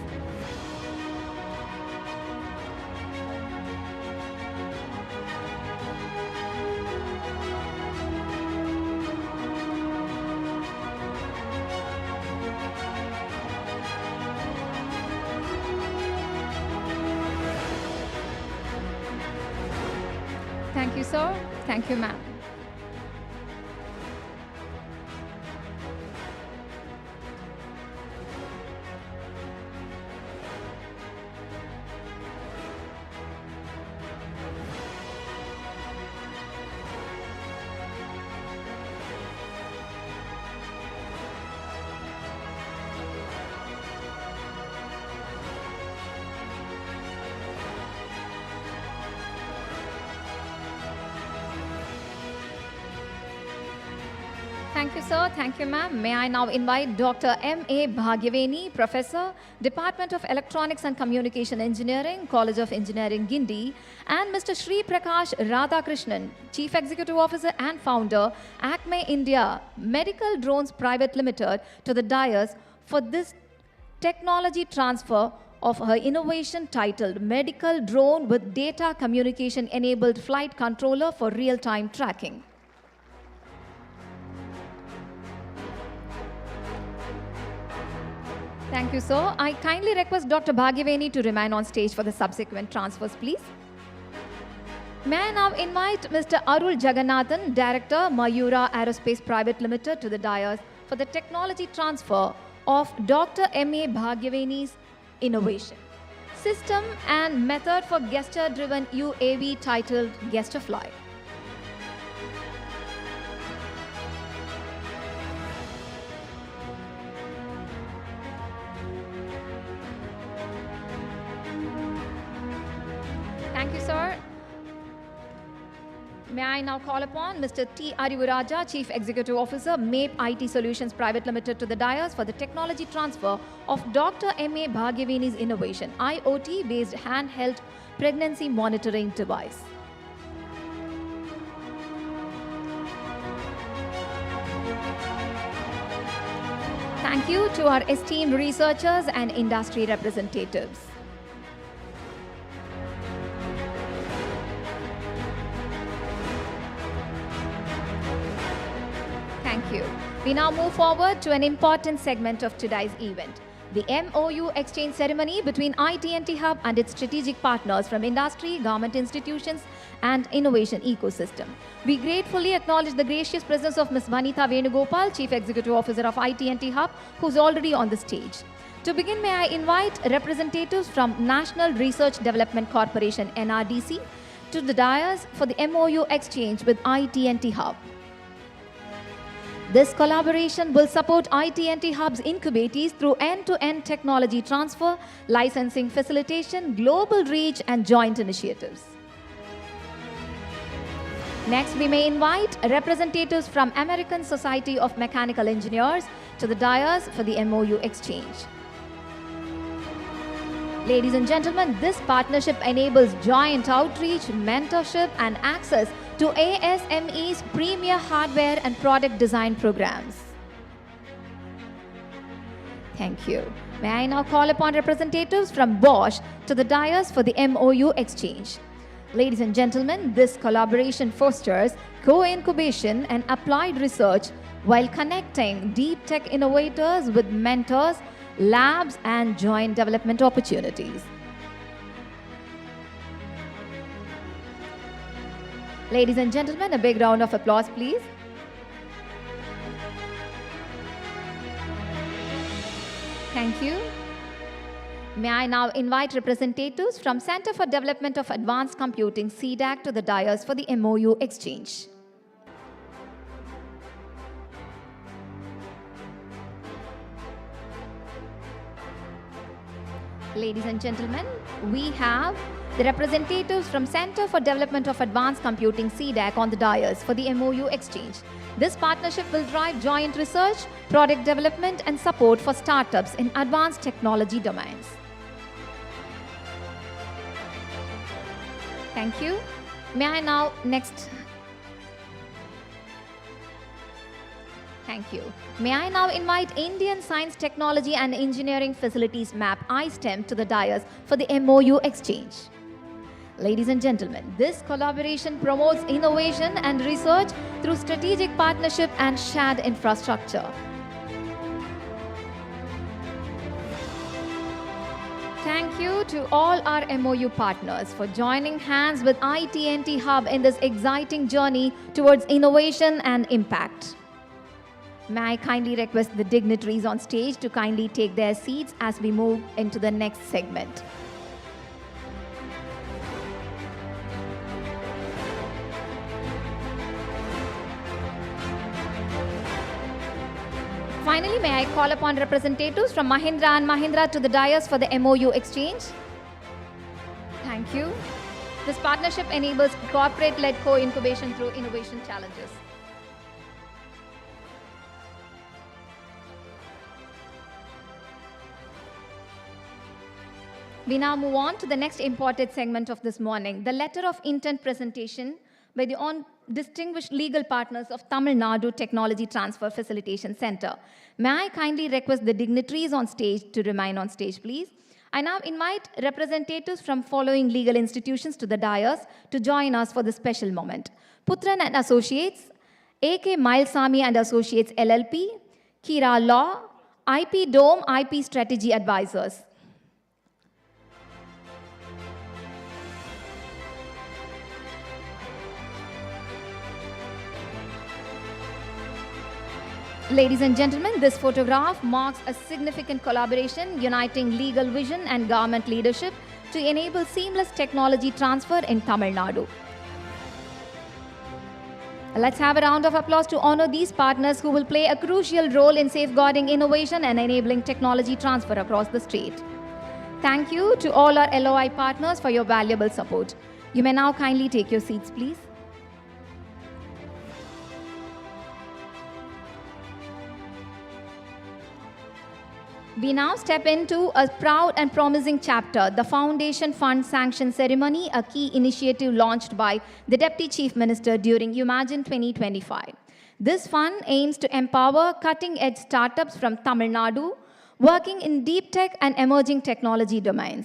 Speaker 1: Thank you, sir. Thank you, ma'am. Thank you, sir. Thank you, ma'am. May I now invite Dr. M.A. Bhagyaveni, Professor, Department of Electronics and Communication Engineering, College of Engineering, Guindy, and Mr. Sri Prakash Radhakrishnan, Chief Executive Officer and Founder, Acme India Medical Drones Private Limited, to the dais for this technology transfer of her innovation titled Medical Drone with Data Communication Enabled Flight Controller for Real-Time Tracking. Thank you, sir. I kindly request Dr. Bhagyaveni to remain on stage for the subsequent transfers, please. May I now invite Mr. Arul Jagannathan, Director, Mayura Aerospace Private Limited, to the dais for the technology transfer of Dr. M.A. Bhagyaveni's innovation, system and method for gesture-driven UAV titled Gesturefly. Thank you, sir. May I now call upon Mr. T. Arivuraja, Chief Executive Officer, MAPE IT Solutions Private Limited, to the dais for the technology transfer of Dr. M.A. Bhagyaveni's innovation, IoT-based handheld pregnancy monitoring device. Thank you to our esteemed researchers and industry representatives. Thank you. We now move forward to an important segment of today's event, the MOU exchange ceremony between IT&T Hub and its strategic partners from industry, government institutions, and innovation ecosystem. We gratefully acknowledge the gracious presence of Ms. Vanitha Venugopal, Chief Executive Officer of IT&T Hub, who's already on the stage. To begin, may I invite representatives from National Research Development Corporation, NRDC, to the dais for the MOU exchange with IT&T Hub. This collaboration will support IT&T Hub's incubatees through end-to-end technology transfer, licensing facilitation, global reach, and joint initiatives. Next, we may invite representatives from American Society of Mechanical Engineers to the dais for the MOU exchange. Ladies and gentlemen, this partnership enables joint outreach, mentorship, and access to ASME's premier hardware and product design programs. Thank you. May I now call upon representatives from Bosch to the dais for the MOU exchange. Ladies and gentlemen, this collaboration fosters co-incubation and applied research while connecting deep tech innovators with mentors, labs, and joint development opportunities. Ladies and gentlemen, a big round of applause, please. Thank you. May I now invite representatives from Center for Development of Advanced Computing, CDAC, to the dais for the MOU exchange. Ladies and gentlemen, we have the representatives from Center for Development of Advanced Computing, CDAC, on the dais for the MOU exchange. This partnership will drive joint research, product development, and support for startups in advanced technology domains. Thank you. May I now next... Thank you. May I now invite Indian Science, Technology and Engineering Facilities Map, ISTEM, to the dais for the MOU exchange. Ladies and gentlemen, this collaboration promotes innovation and research through strategic partnership and shared infrastructure. Thank you to all our MOU partners for joining hands with IT&T Hub in this exciting journey towards innovation and impact. May I kindly request the dignitaries on stage to kindly take their seats as we move into the next segment. Finally, may I call upon representatives from Mahindra & Mahindra to the dais for the MOU exchange. Thank you. This partnership enables corporate-led co-incubation through innovation challenges. We now move on to the next important segment of this morning, the letter of intent presentation by the distinguished legal partners of Tamil Nadu Technology Transfer Facilitation Center. May I kindly request the dignitaries on stage to remain on stage, please. I now invite representatives from following legal institutions to the dais to join us for this special moment. Putran and Associates, A.K. Milesamy and Associates LLP, Kira Law, IP Dome IP Strategy Advisors. Ladies and gentlemen, this photograph marks a significant collaboration uniting legal vision and government leadership to enable seamless technology transfer in Tamil Nadu. Let's have a round of applause to honor these partners who will play a crucial role in safeguarding innovation and enabling technology transfer across the state. Thank you to all our LOI partners for your valuable support. You may now kindly take your seats, please. We now step into a proud and promising chapter, the Foundation Fund Sanction Ceremony, a key initiative launched by the Deputy Chief Minister during Imagine 2025. This fund aims to empower cutting-edge startups from Tamil Nadu, working in deep tech and emerging technology domains.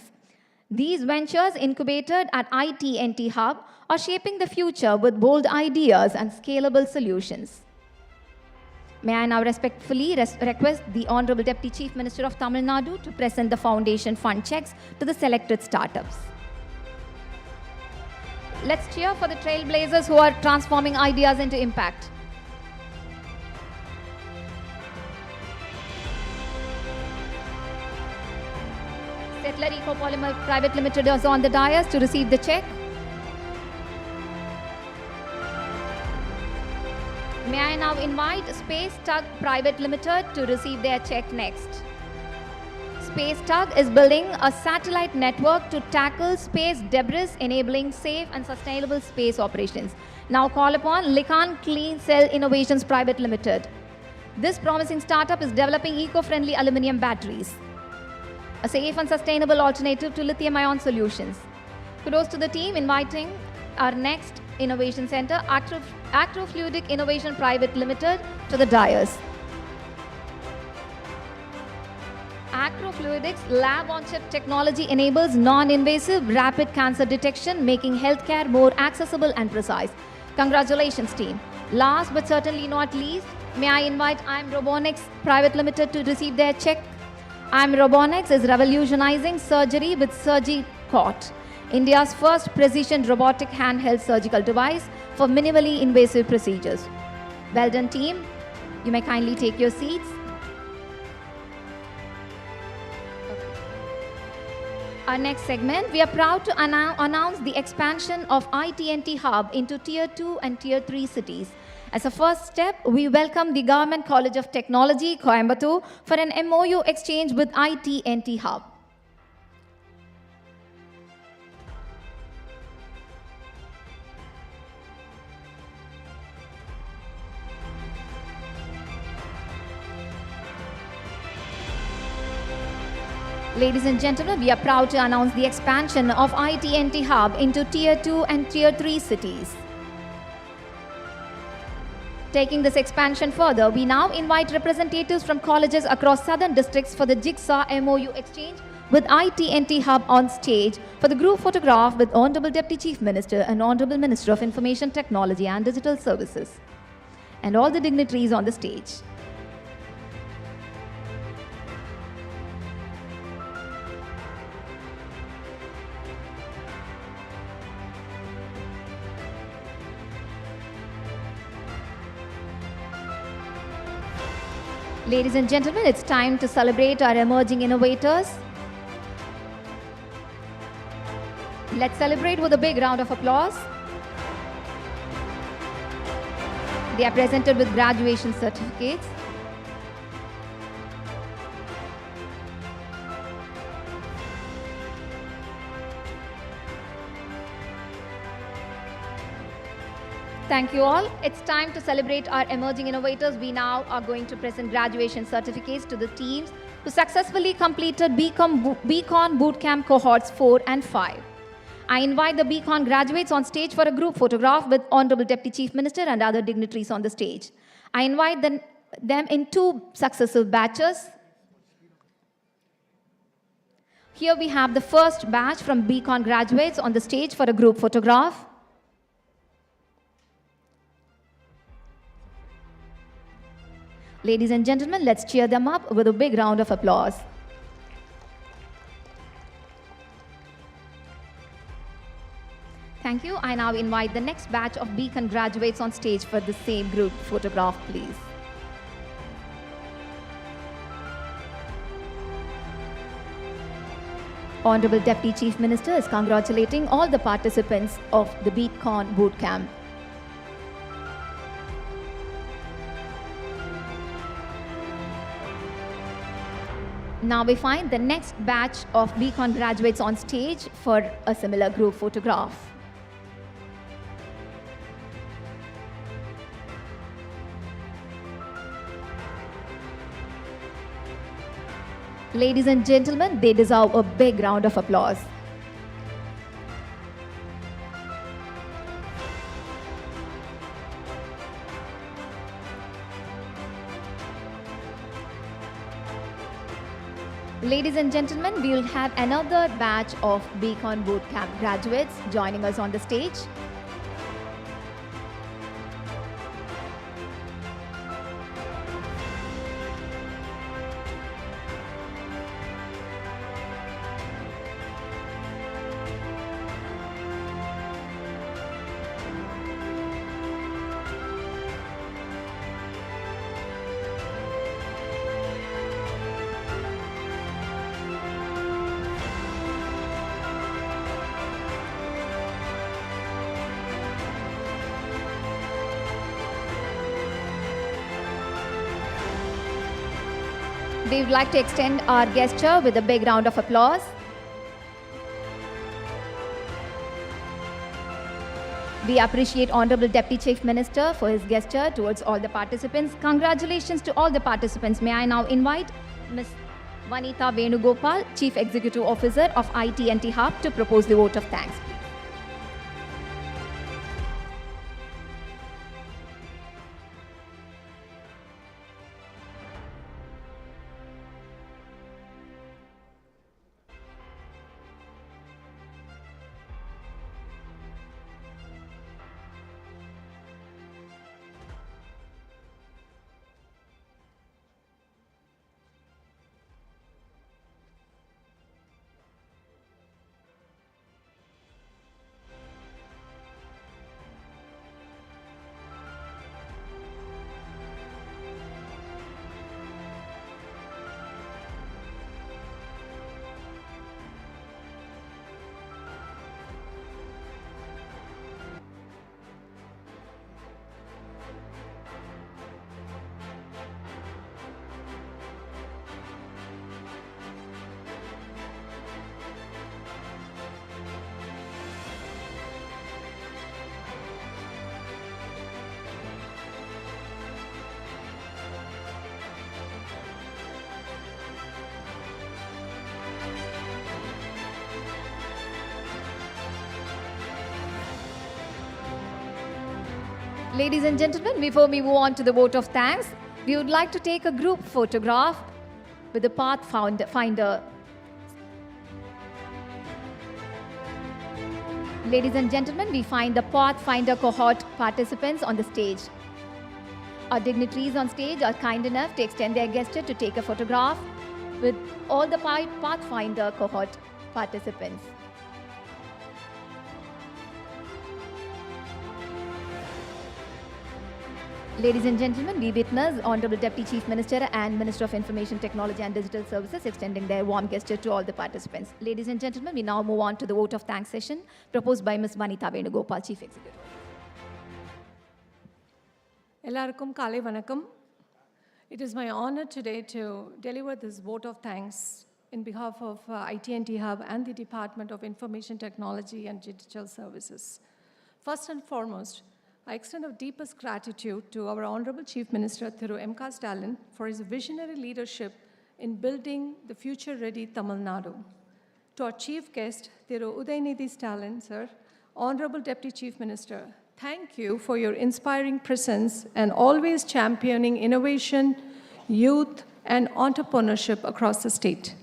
Speaker 1: These ventures, incubated at IT&T Hub, are shaping the future with bold ideas and scalable solutions. May I now respectfully request the Honorable Deputy Chief Minister of Tamil Nadu to present the foundation fund checks to the selected startups. Let's cheer for the trailblazers who are transforming ideas into impact. Settler Ecopolymer Private Limited is on the dais to receive the check. May I now invite Space Tug Private Limited to receive their check next. Space Tug is building a satellite network to tackle space debris, enabling safe and sustainable space operations. Now call upon Likhan Clean Cell Innovations Private Limited. This promising startup is developing eco-friendly aluminium batteries, a safe and sustainable alternative to lithium-ion solutions. Kudos to the team inviting our next innovation center, Acrofluidic Innovation Private Limited, to the dais. Acrofluidics lab-on-chip technology enables non-invasive rapid cancer detection, making healthcare more accessible and precise. Congratulations, team. Last but certainly not least, may I invite IM Robotics Private Limited to receive their check. IM Robotics is revolutionizing surgery with SurgiCort, India's first precision robotic handheld surgical device for minimally invasive procedures. Well done, team. You may kindly take your seats. our next segment, we are proud to announce the expansion of iTNT Hub into Tier 2 and Tier 3 cities. As a first step, we welcome the Government College of Technology, Coimbatore, for an MOU exchange with iTNT Hub. Ladies and gentlemen, we are proud to announce the expansion of iTNT Hub into Tier 2 and Tier 3 cities. Taking this expansion further, we now invite representatives from colleges across southern districts for the Jigsaw MOU exchange with iTNT Hub on stage for the group photograph with Honorable Deputy Chief Minister and Honorable Minister of Information Technology and Digital Services, and all the dignitaries on the stage. Ladies and gentlemen, it's time to celebrate our emerging innovators. Let's celebrate with a big round of applause. They are presented with graduation certificates. Thank you all. It's time to celebrate our emerging innovators. We now are going to present graduation certificates to the teams who successfully completed Beacon Bootcamp cohorts 4 and 5. I invite the Beacon graduates on stage for a group photograph with Honorable Deputy Chief Minister and other dignitaries on the stage. I invite them in 2 successive batches. Here we have the first batch from Beacon graduates on the stage for a group photograph. Ladies and gentlemen, let's cheer them up with a big round of applause. Thank you. I now invite the next batch of Beacon graduates on stage for the same group photograph, please. Honorable Deputy Chief Minister is congratulating all the participants of the Beacon Bootcamp. Now we find the next batch of Beacon graduates on stage for a similar group photograph. Ladies and gentlemen, they deserve a big round of applause. Ladies and gentlemen, we will have another batch of Beacon Bootcamp graduates joining us on the stage. We would like to extend our gesture with a big round of applause. We appreciate Honorable Deputy Chief Minister for his gesture towards all the participants. Congratulations to all the participants. May I now invite Ms. Vanitha Venugopal, Chief Executive Officer of iTNT Hub, to propose the vote of thanks. Ladies and gentlemen, before we move on to the vote of thanks, we would like to take a group photograph with the Pathfinder. Ladies and gentlemen, we find the Pathfinder cohort participants on the stage. Our dignitaries on stage are kind enough to extend their gesture to take a photograph with all the Pathfinder cohort participants. Ladies and gentlemen, we witness Honorable Deputy Chief Minister and Minister of Information Technology and Digital Services extending their warm gesture to all the participants. Ladies and gentlemen, we now move on to the vote of thanks session proposed by Ms. Vanitha Venugopal, Chief Executive.
Speaker 9: Ellarukkum Kale Vanakkam. It is my honor today to deliver this vote of thanks in behalf of IT&T Hub and the Department of Information Technology and Digital Services. First and foremost, I extend our deepest gratitude to our Honorable Chief Minister Thiru Stalin for his visionary leadership in building the future-ready Tamil Nadu. To our chief guest, Thiru Udhayanidhi Stalin, sir, Honorable Deputy Chief Minister, thank you for your inspiring presence and always championing innovation, youth, and entrepreneurship across the state.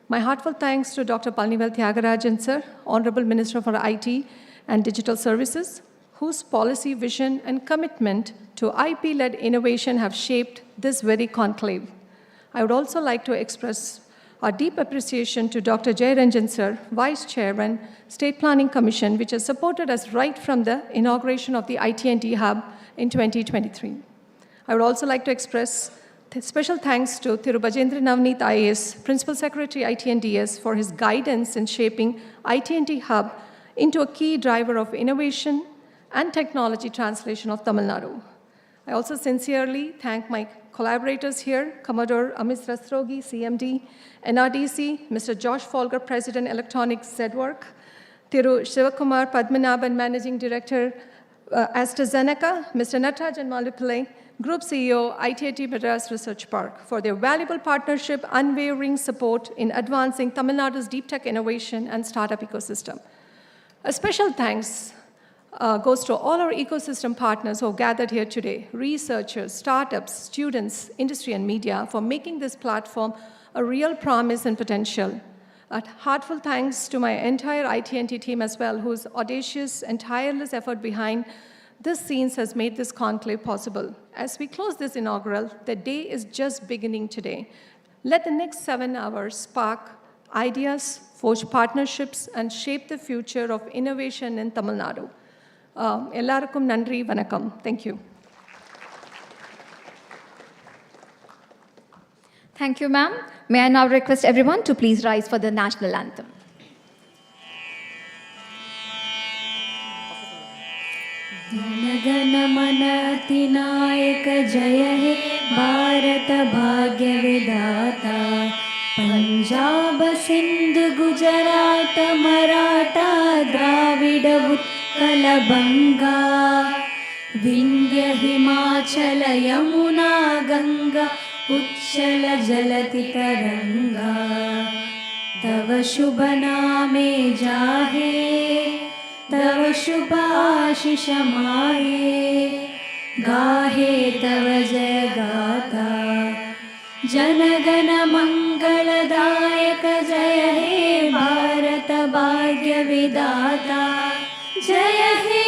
Speaker 9: My heartfelt thanks to Dr. Palnivel Thiagarajan, sir, Honorable Minister for IT and Digital Services, whose policy vision and commitment to IP-led innovation have shaped this very conclave. I would also like to express our deep appreciation to Dr. Jayaranjan sir, Vice Chairman, State Planning Commission, which has supported us right from the inauguration of the IT&T Hub in 2023. I would also like to express special thanks to Thiru Bajendra Navneet IAS, Principal Secretary IT&DS, for his guidance in shaping IT&T Hub into a key driver of innovation and technology translation of Tamil Nadu. I also sincerely thank my collaborators here, Commodore Amit Rastrogi, CMD, NRDC, Mr. Josh Folger, President, Electronics ZWork, Thiru Shivakumar Padmanabhan, Managing Director, AstraZeneca, Mr. Natarajan Malupillai, Group CEO, IIT Madras Research Park, for their valuable partnership, unwavering support in advancing Tamil Nadu's deep tech innovation and startup ecosystem. A special thanks goes to all our ecosystem partners who have gathered here today, researchers, startups, students, industry, and media, for making this platform a real promise and potential. A heartfelt thanks to my entire IT&T team as well, whose audacious and tireless effort behind this scenes has made this conclave possible. As we close this inaugural, the day is just beginning today. Let the next 7 hours spark ideas, forge partnerships, and shape the future of innovation in Tamil Nadu. Ellarukkum Nandri Vanakkam. Thank you.
Speaker 1: Thank you, ma'am. May I now request everyone to please rise for the national anthem.
Speaker 2: जनगण मन अतिनायक जय हे भारत भाग्य विधाता पंजाब सिंध गुजरात मराठा द्राविड उत्कल बंगा विंध्य हिमाचल यमुना गंगा उच्चल जलति तरंगा तव शुभ नामे जाहे तव शुभ आशीष माहे गाहे तव जय गाथा जनगण मंगलदायक जय हे भारत भाग्य विधाता जय हे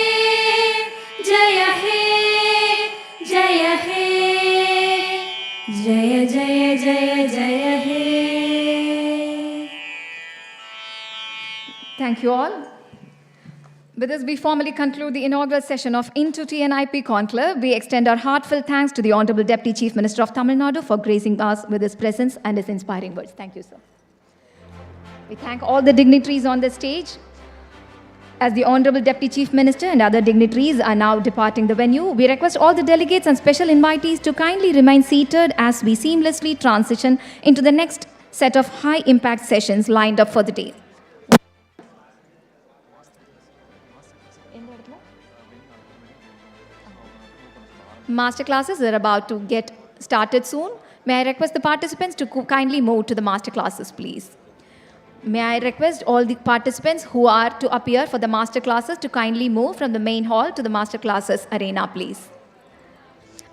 Speaker 2: जय हे जय हे जय जय जय जय हे.
Speaker 1: Thank you all. With this, we formally conclude the inaugural session of IN2TN IP Conclave. We extend our heartfelt thanks to the Honorable Deputy Chief Minister of Tamil Nadu for gracing us with his presence and his inspiring words. Thank you, sir. We thank all the dignitaries on the stage. As the Honorable Deputy Chief Minister and other dignitaries are now departing the venue, we request all the delegates and special invitees to kindly remain seated as we seamlessly transition into the next set of high-impact sessions lined up for the day. Masterclasses are about to get started soon. May I request the participants to kindly move to the masterclasses, please. May I request all the participants who are to appear for the master classes to kindly move from the main hall to the master classes arena, please.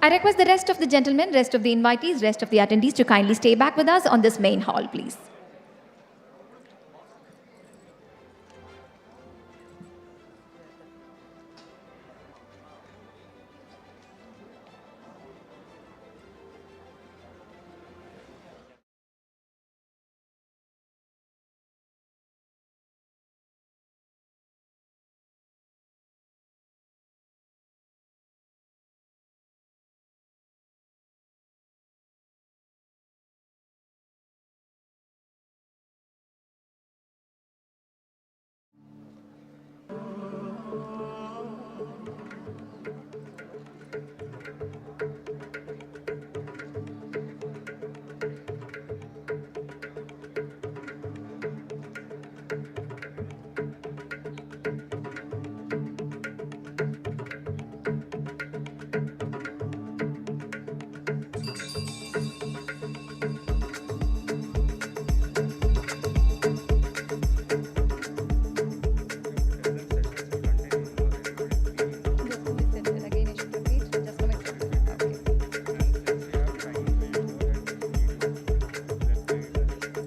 Speaker 1: I request the rest of the gentlemen, rest of the invitees, rest of the attendees to kindly stay back with us on this main hall, please.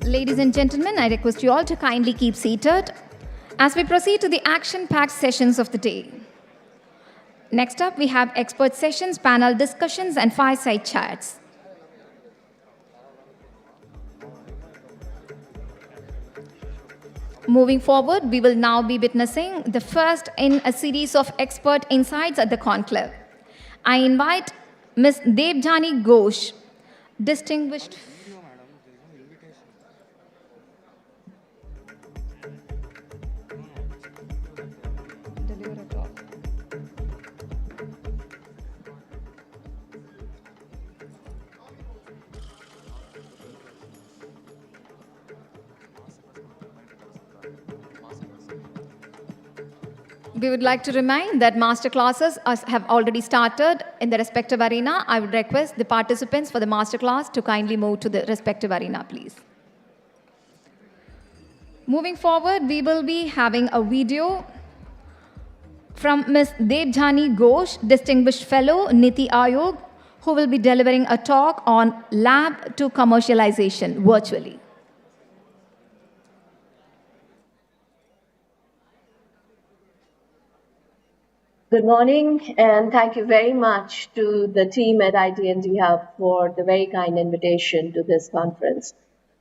Speaker 1: Ladies and gentlemen, I request you all to kindly keep seated as we proceed to the action-packed sessions of the day. Next up, we have expert sessions, panel discussions, and fireside chats. Moving forward, we will now be witnessing the first in a series of expert insights at the conclave. I invite Ms. Debjani Ghosh, distinguished We would like to remind that master classes have already started in the respective arena. I would request the participants for the master class to kindly move to the respective arena, please. Moving forward, we will be having a video from Ms. Debjani Ghosh, Distinguished Fellow, Niti Aayog, who will be delivering a talk on lab to commercialization virtually.
Speaker 10: Good morning, and thank you very much to the team at IT&T Hub for the very kind invitation to this conference.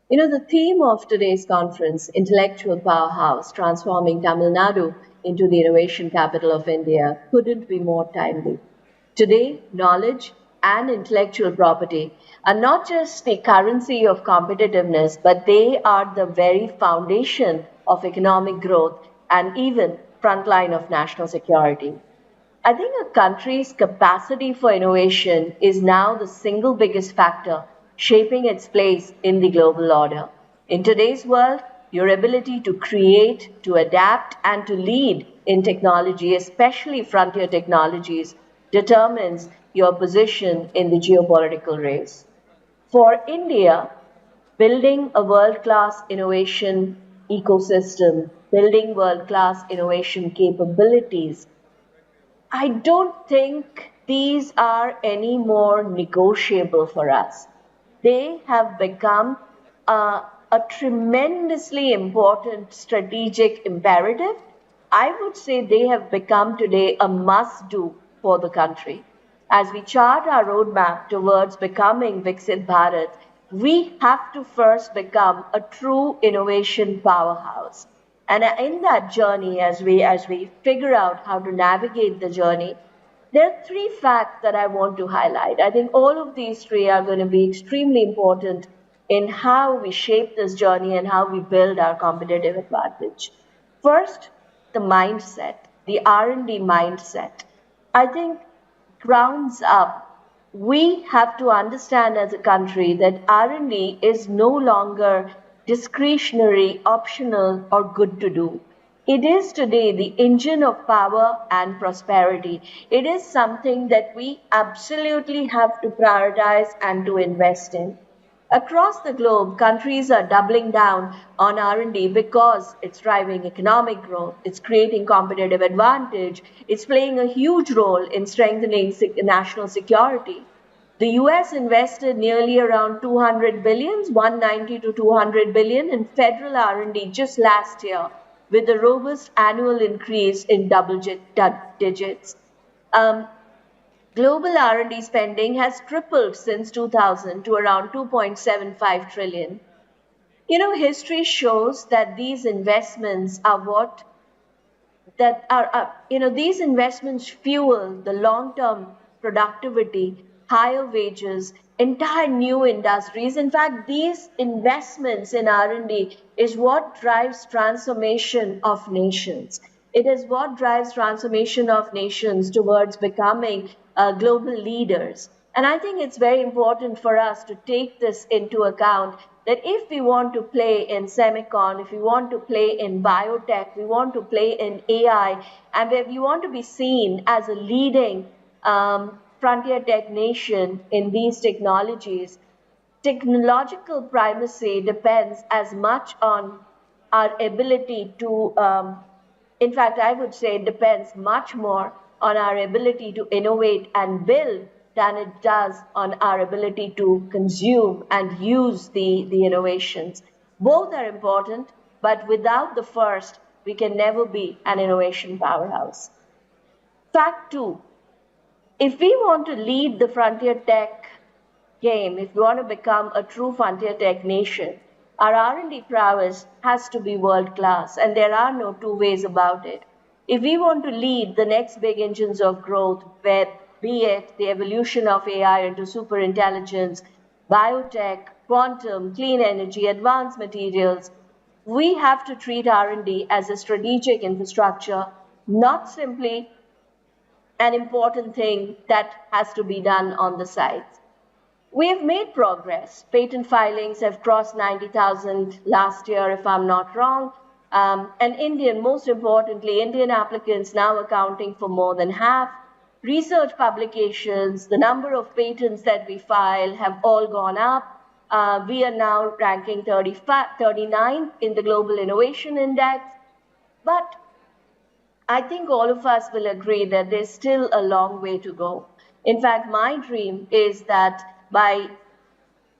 Speaker 10: You know, the theme of today's conference, Intellectual Powerhouse, Transforming Tamil Nadu into the Innovation Capital of India, couldn't be more timely. Today, knowledge and intellectual property are not just the currency of competitiveness, but they are the very foundation of economic growth and even frontline of national security. I think a country's capacity for innovation is now the single biggest factor shaping its place in the global order. In today's world, your ability to create, to adapt, and to lead in technology, especially frontier technologies, determines your position in the geopolitical race. For India, building a world-class innovation ecosystem, building world-class innovation capabilities, I don't think these are any more negotiable for us. They have become a tremendously important strategic imperative. I would say they have become today a must-do for the country. As we chart our roadmap towards becoming Viksit Bharat, we have to first become a true innovation powerhouse. And in that journey, as we figure out how to navigate the journey, there are three facts that I want to highlight. I think all of these three are going to be extremely important in how we shape this journey and how we build our competitive advantage. First, the mindset, the R&D mindset. I think grounds up, we have to understand as a country that R&D is no longer discretionary, optional, or good to do. It is today the engine of power and prosperity. It is something that we absolutely have to prioritize and to invest in. Across the globe, countries are doubling down on R&D because it's driving economic growth, it's creating competitive advantage, it's playing a huge role in strengthening national security. The US invested nearly around 200 billion, 190 to 200 billion in federal R&D just last year, with a robust annual increase in double digits. Global R&D spending has tripled since 2000 to around 2.75 trillion. History shows that these investments are these investments fuel the long-term productivity, higher wages, entire new industries. In fact, these investments in R&D is what drives transformation of nations. It is what drives transformation of nations towards becoming global leaders. And I think it's very important for us to take this into account that if we want to play in semicon, if we want to play in biotech, we want to play in AI, and if we want to be seen as a leading frontier tech nation in these technologies, technological primacy depends as much on our ability to, in fact, I would say it depends much more on our ability to innovate and build than it does on our ability to consume and use the innovations. Both are important, but without the first, we can never be an innovation powerhouse. Fact two, if we want to lead the frontier tech game, if we want to become a true frontier tech nation, our R&D prowess has to be world class, and there are no two ways about it. If we want to lead the next big engines of growth, be it the evolution of AI into superintelligence, biotech, quantum, clean energy, advanced materials, we have to treat R&D as a strategic infrastructure, not simply an important thing that has to be done on the sides. We have made progress. Patent filings have crossed 90,000 last year, if I'm not wrong. And most importantly, Indian applicants now accounting for more than half. Research publications, the number of patents that we file have all gone up. We are now ranking 39 in the Global Innovation Index. But I think all of us will agree that there's still a long way to go. In fact, my dream is that by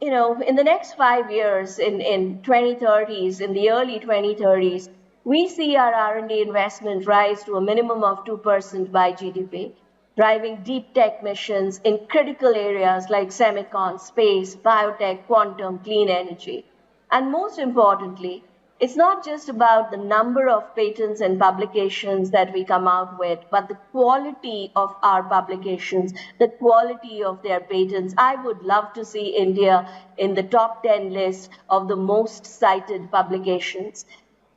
Speaker 10: in the next 5 years, in 2030s, in the early 2030s, we see our R&D investment rise to a minimum of 2% by GDP, driving deep tech missions in critical areas like semicon, space, biotech, quantum, clean energy. And most importantly, it's not just about the number of patents and publications that we come out with, but the quality of our publications, the quality of their patents. I would love to see India in the top 10 list of the most cited publications.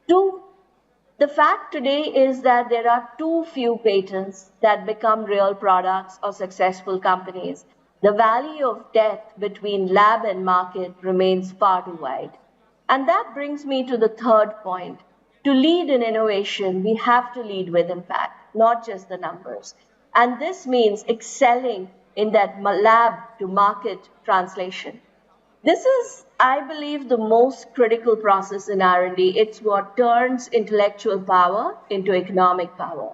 Speaker 10: The fact today is that there are too few patents that become real products or successful companies. The valley of death between lab and market remains far too wide. And that brings me to the third point. To lead in innovation, we have to lead with impact, not just the numbers. And this means excelling in that lab to market translation. This is, I believe, the most critical process in R&D. It's what turns intellectual power into economic power.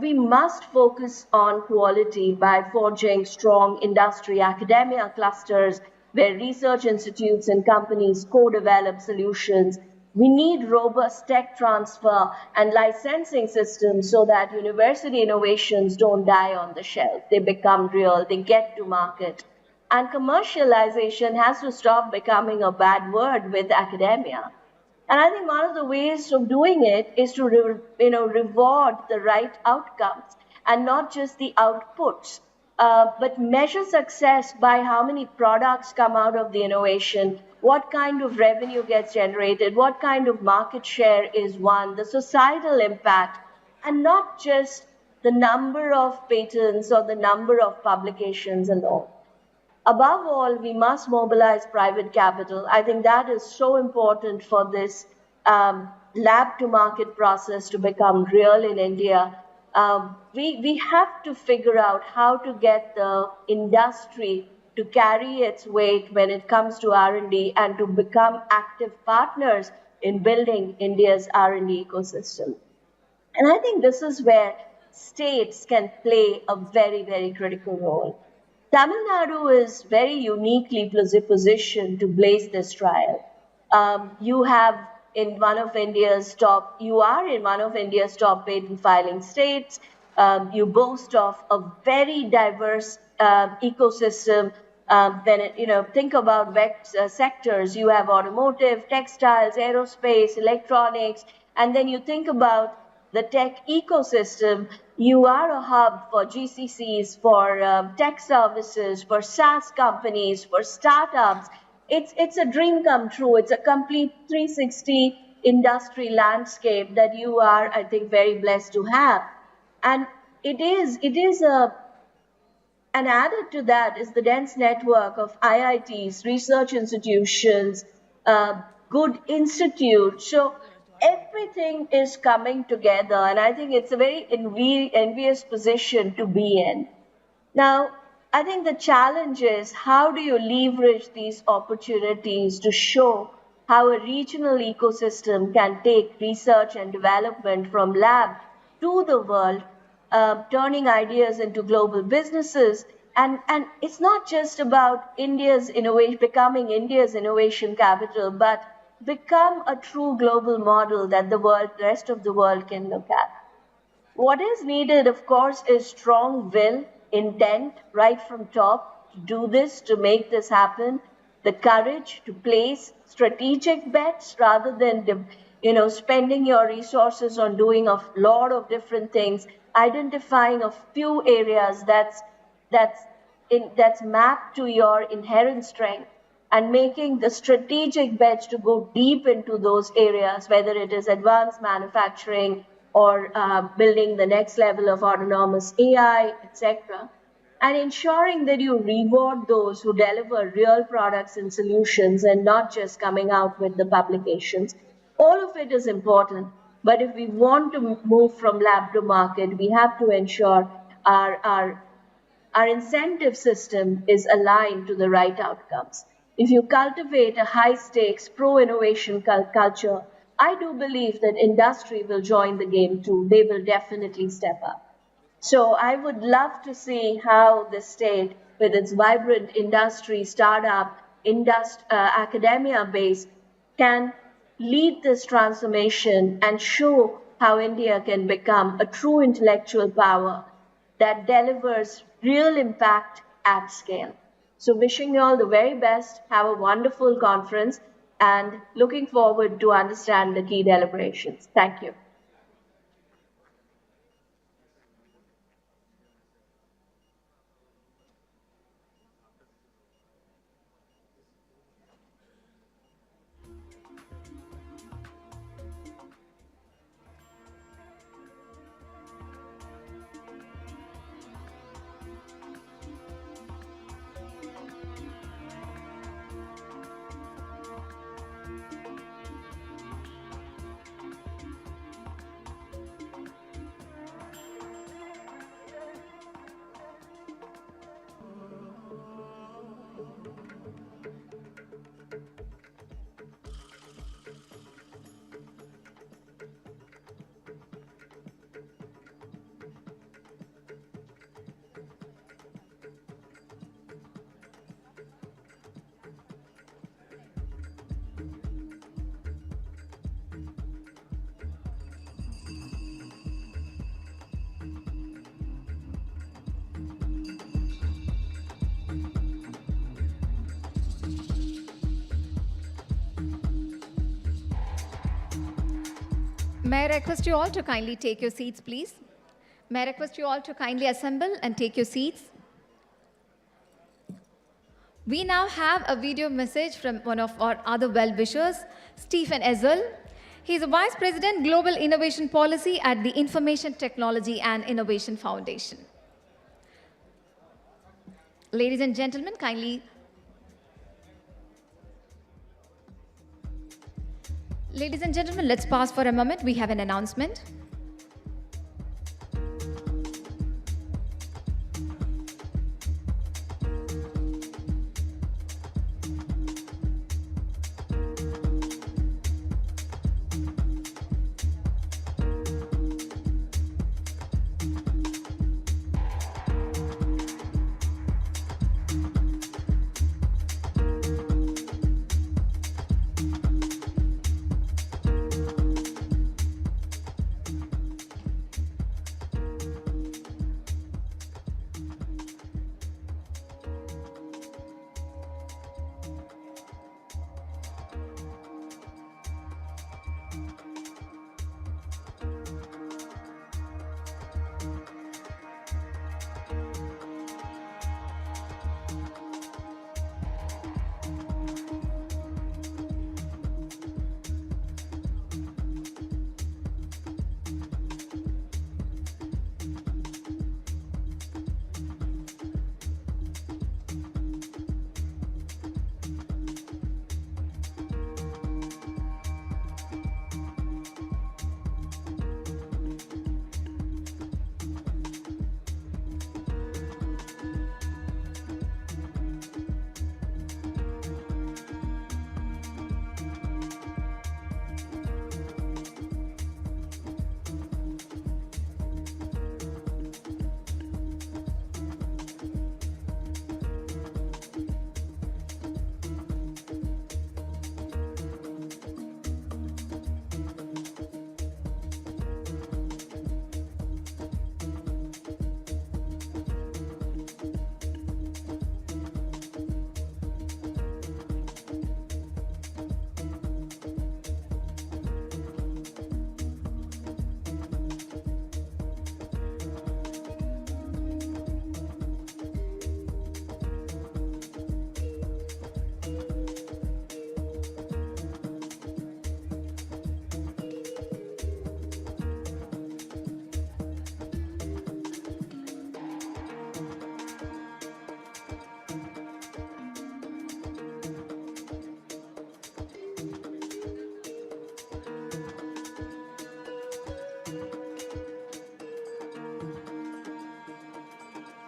Speaker 10: We must focus on quality by forging strong industry academia clusters where research institutes and companies co-develop solutions. We need robust tech transfer and licensing systems so that university innovations don't die on the shelf. They become real, they get to market. And commercialization has to stop becoming a bad word with academia. And I think one of the ways of doing it is to reward the right outcomes and not just the outputs. But measure success by how many products come out of the innovation, what kind of revenue gets generated, what kind of market share is won, the societal impact, and not just the number of patents or the number of publications alone. Above all, we must mobilize private capital. I think that is so important for this lab to market process to become real in India. We have to figure out how to get the industry to carry its weight when it comes to R&D and to become active partners in building India's R&D ecosystem. And I think this is where states can play a very, very critical role. Tamil Nadu is very uniquely positioned to blaze this trail. You are in one of India's top patent filing states. You boast of a very diverse ecosystem. Think about sectors. You have automotive, textiles, aerospace, electronics, and then you think about the tech ecosystem. You are a hub for GCCs, for tech services, for SaaS companies, for startups. It's a dream come true. It's a complete 360 industry landscape that you are, I think, very blessed to have. And and added to that is the dense network of IITs, research institutions, good institutes. So everything is coming together, and I think it's a very envious position to be in. Now, I think the challenge is, how do you leverage these opportunities to show how a regional ecosystem can take research and development from lab to the world, turning ideas into global businesses. And it's not just about becoming India's innovation capital, but become a true global model that the rest of the world can look at. What is needed, of course, is strong will, intent, right from top, to do this, to make this happen, the courage to place strategic bets rather than spending your resources on doing a lot of different things, identifying a few areas that's mapped to your inherent strength, and making the strategic bets to go deep into those areas, whether it is advanced manufacturing or building the next level of autonomous AI, etc., and ensuring that you reward those who deliver real products and solutions and not just coming out with the publications. All of it is important, but if we want to move from lab to market, we have to ensure our incentive system is aligned to the right outcomes. If you cultivate a high-stakes, pro-innovation culture, I do believe that industry will join the game too. They will definitely step up. So I would love to see how the state, with its vibrant industry, startup, academia base, can lead this transformation and show how India can become a true intellectual power that delivers real impact at scale. So wishing you all the very best, have a wonderful conference, and looking forward to understand the key deliberations. Thank you.
Speaker 1: May I request you all to kindly take your seats, please? May I request you all to kindly assemble and take your seats? We now have a video message from one of our other well-wishers, Stephen Ezel. He is a Vice President, Global Innovation Policy at the Information Technology and Innovation Foundation. Ladies and gentlemen, kindly. Ladies and gentlemen, let's pause for a moment. We have an announcement.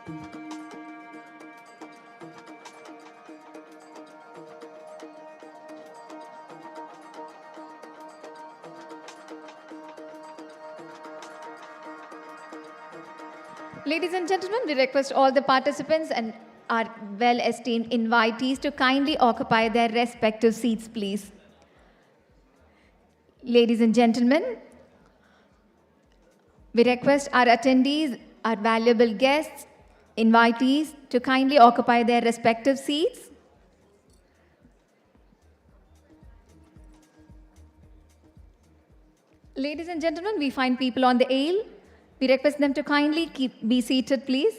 Speaker 1: Ladies and gentlemen, we request all the participants and our well-esteemed invitees to kindly occupy their respective seats, please. Ladies and gentlemen, we request our attendees, our valuable guests, invitees to kindly occupy their respective seats. Ladies and gentlemen, we find people on the aisle. We request them to kindly be seated, please.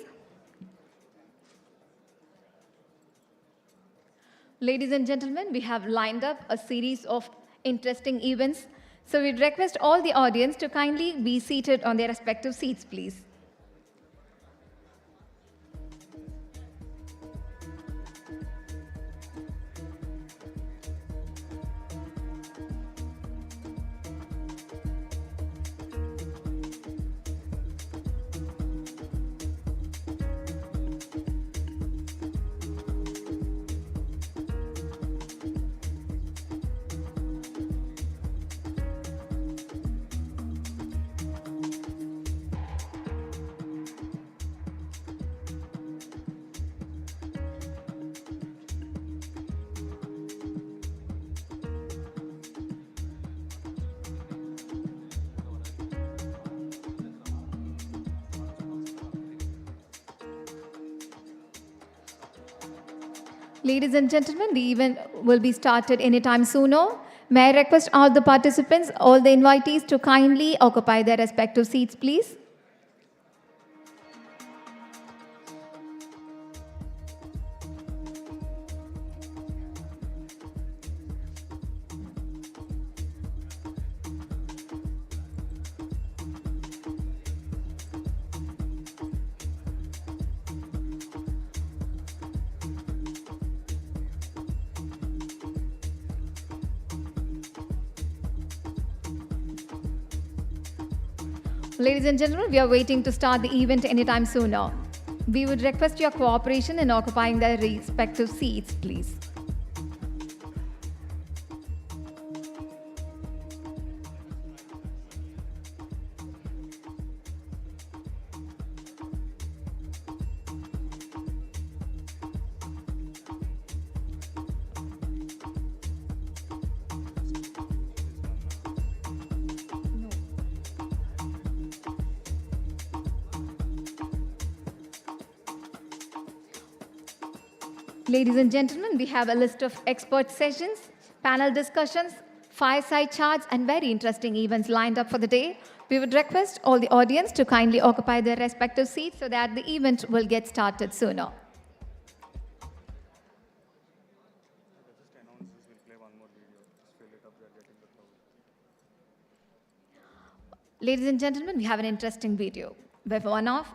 Speaker 1: Ladies and gentlemen, we have lined up a series of interesting events. So we request all the audience to kindly be seated on their respective seats, please. Ladies and gentlemen, the event will be started anytime sooner. May I request all the participants, all the invitees to kindly occupy their respective seats, please. Ladies and gentlemen, we are waiting to start the event anytime sooner. We would request your cooperation in occupying their respective seats, please. Ladies and gentlemen, we have a list of expert sessions, panel discussions, fireside chats, and very interesting events lined up for the day. We would request all the audience to kindly occupy their respective seats so that the event will get started sooner. Ladies and gentlemen, we have an interesting video with one of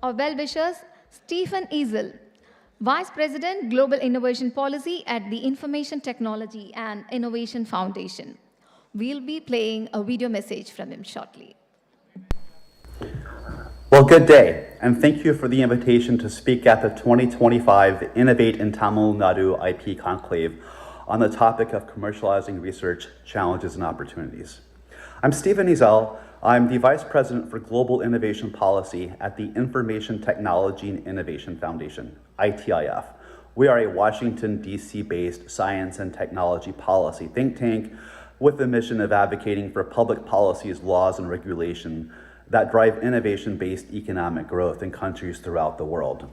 Speaker 1: our well-wishers, Stephen Easel, Vice President, Global Innovation Policy at the Information Technology and Innovation Foundation. We'll be playing a video message from him shortly.
Speaker 11: Well, good day, and thank you for the invitation to speak at the 2025 Innovate in Tamil Nadu IP Conclave on the topic of commercializing research, challenges, and opportunities. I'm Stephen Easel. I'm the Vice President for Global Innovation Policy at the Information Technology and Innovation Foundation, ITIF. We are a Washington, D.C.-based science and technology policy think tank with the mission of advocating for public policies, laws, and regulation that drive innovation-based economic growth in countries throughout the world.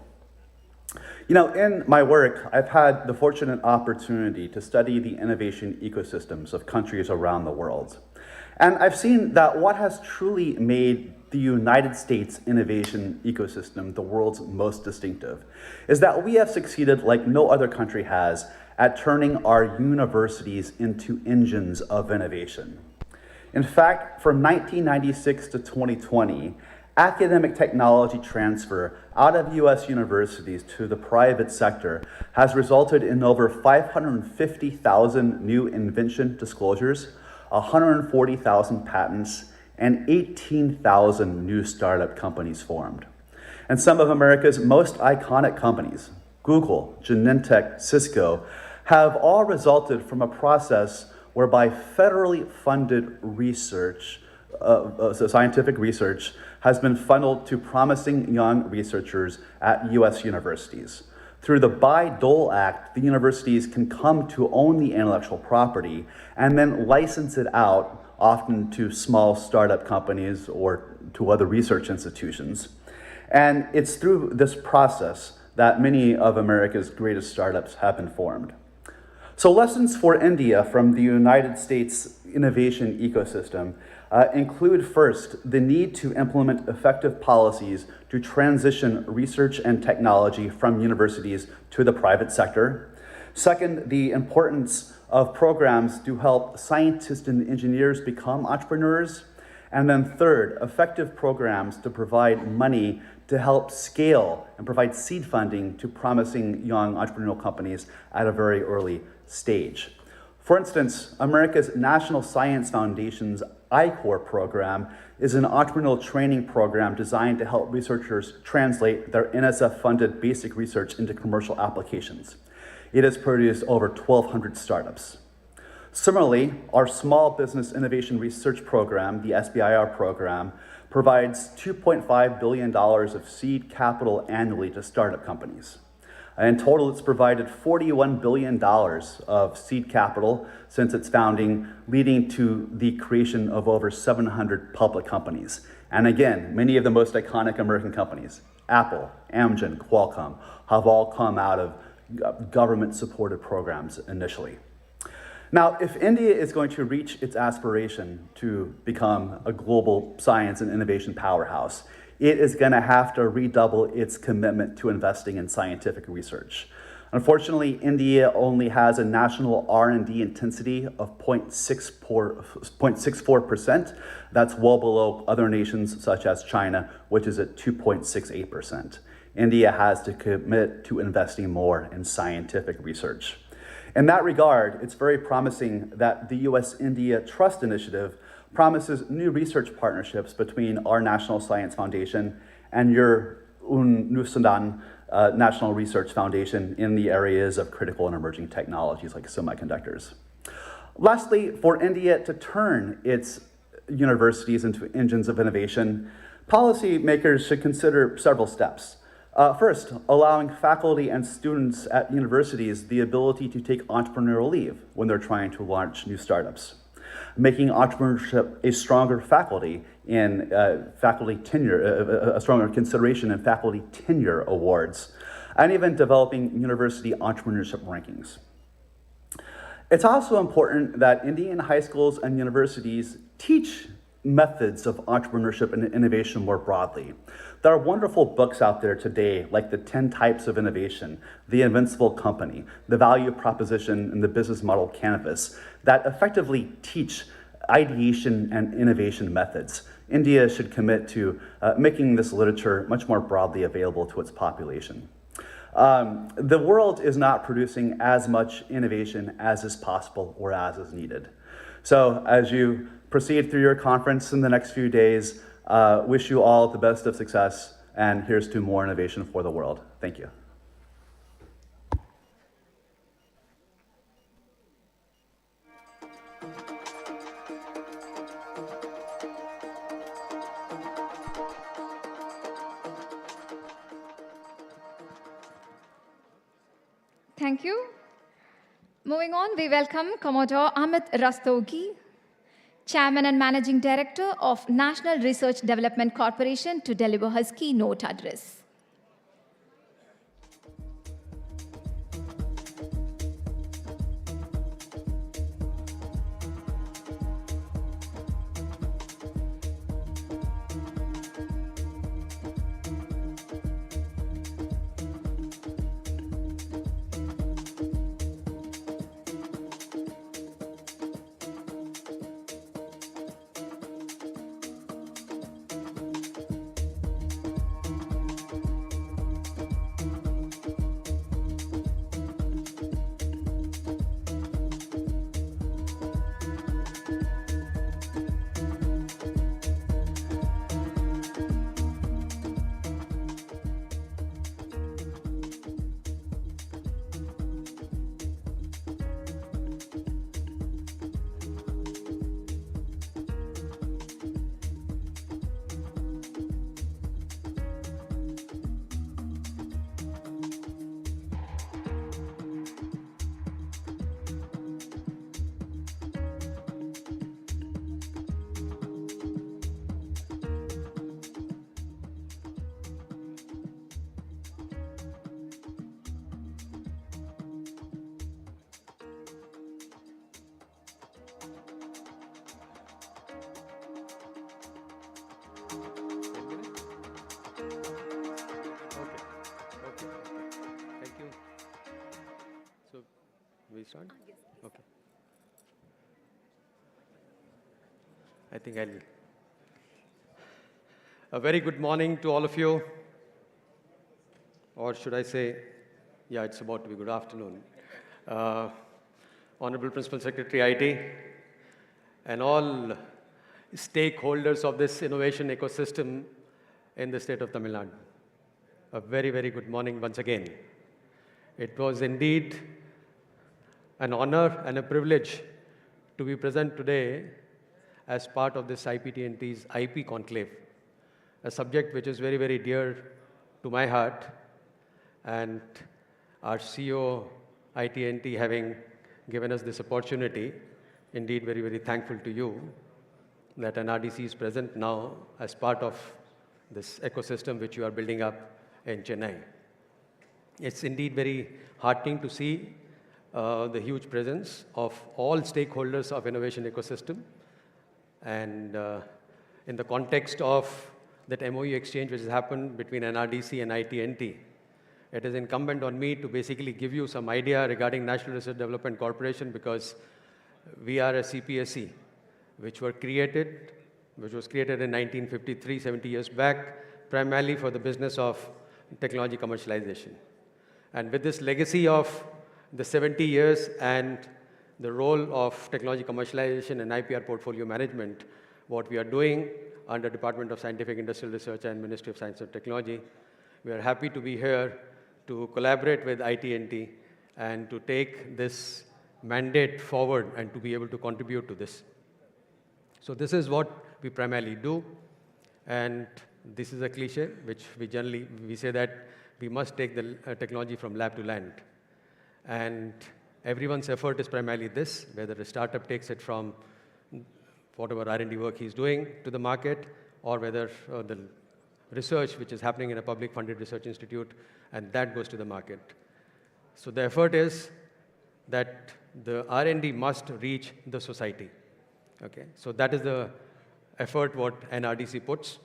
Speaker 11: You know, in my work, I've had the fortunate opportunity to study the innovation ecosystems of countries around the world. And I've seen that what has truly made the United States innovation ecosystem the world's most distinctive is that we have succeeded like no other country has at turning our universities into engines of innovation. In fact, from 1996 to 2020, academic technology transfer out of US universities to the private sector has resulted in over 550,000 new invention disclosures, 140,000 patents, and 18,000 new startup companies formed. And some of America's most iconic companies, Google, Genentech, Cisco, have all resulted from a process whereby federally funded research, scientific research, has been funneled to promising young researchers at US universities. Through the Bayh-Dole Act, the universities can come to own the intellectual property and then license it out, often to small startup companies or to other research institutions. And it's through this process that many of America's greatest startups have been formed. So lessons for India from the United States innovation ecosystem include first, the need to implement effective policies to transition research and technology from universities to the private sector. Second, the importance of programs to help scientists and engineers become entrepreneurs. And then third, effective programs to provide money to help scale and provide seed funding to promising young entrepreneurial companies at a very early stage. For instance, America's National Science Foundation's I-Corps program is an entrepreneurial training program designed to help researchers translate their NSF-funded basic research into commercial applications. It has produced over 1,200 startups. Similarly, our Small Business Innovation Research Program, the SBIR program, provides $2.5 billion of seed capital annually to startup companies. In total, it's provided $41 billion of seed capital since its founding, leading to the creation of over 700 public companies. And again, many of the most iconic American companies, Apple, Amgen, Qualcomm, have all come out of government-supported programs initially. Now, if India is going to reach its aspiration to become a global science and innovation powerhouse, it is going to have to redouble its commitment to investing in scientific research. Unfortunately, India only has a national R&D intensity of 0.64%. That's well below other nations such as China, which is at 2.68%. India has to commit to investing more in scientific research. In that regard, it's very promising that the US-India Trust Initiative promises new research partnerships between our National Science Foundation and your UNUSANDAN National Research Foundation in the areas of critical and emerging technologies like semiconductors. Lastly, for India to turn its universities into engines of innovation, policymakers should consider several steps. First, allowing faculty and students at universities the ability to take entrepreneurial leave when they're trying to launch new startups. Making entrepreneurship a stronger faculty in faculty tenure, a stronger consideration in faculty tenure awards, and even developing university entrepreneurship rankings. It's also important that Indian high schools and universities teach methods of entrepreneurship and innovation more broadly. There are wonderful books out there today, like the 10 Types of Innovation, The Invincible Company, The Value Proposition, and the Business Model Canvas, that effectively teach ideation and innovation methods. India should commit to making this literature much more broadly available to its population. The world is not producing as much innovation as is possible or as is needed. So as you proceed through your conference in the next few days, wish you all the best of success, and here's to more innovation for the world. Thank you.
Speaker 1: Thank you. Moving on, we welcome Commodore Amit Rastogi, Chairman and Managing Director of National Research Development Corporation, to deliver his keynote address.
Speaker 12: We start? Okay. I think I'll... A very good morning to all of you. Or should I say, yeah, it's about to be good afternoon. Honorable Principal Secretary IT and all stakeholders of this innovation ecosystem in the state of Tamil Nadu. A very, very good morning once again. It was indeed an honor and a privilege to be present today as part of this IPT&T's IP Conclave, a subject which is very, very dear to my heart, and our CEO, IT&T, having given us this opportunity, indeed very, very thankful to you that NRDC is present now as part of this ecosystem which you are building up in Chennai. It's indeed very heartening to see the huge presence of all stakeholders of innovation ecosystem. And in the context of that MOU exchange which has happened between NRDC and IT&T, it is incumbent on me to basically give you some idea regarding National Research Development Corporation, because we are a CPSE which was created in 1953, 70 years back, primarily for the business of technology commercialization. And with this legacy of the 70 years and the role of technology commercialization and IPR portfolio management, what we are doing under Department of Scientific Industrial Research and Ministry of Science and Technology, we are happy to be here to collaborate with IT&T and to take this mandate forward and to be able to contribute to this. So this is what we primarily do, and this is a cliche which we say that we must take the technology from lab to land. And everyone's effort is primarily this, whether a startup takes it from whatever R&D work he's doing to the market, or whether the research which is happening in a public funded research institute, and that goes to the market. So the effort is that the R&D must reach the society. Okay? So that is the effort what NRDC puts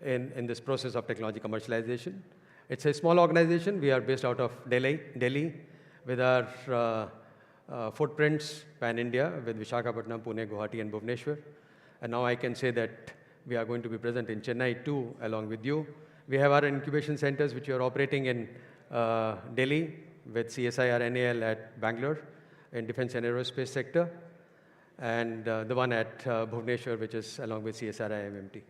Speaker 12: in this process of technology commercialization. It's a small organization. We are based out of Delhi with our footprints pan-India with Visakhapatnam, Pune, Guwahati, and Bhubaneswar. And now I can say that we are going to be present in Chennai too, along with you. We have our incubation centers which are operating in Delhi with CSIR NAL at Bangalore in defense and aerospace sector, and the one at Bhubaneswar, which is along with CSIR IMMT.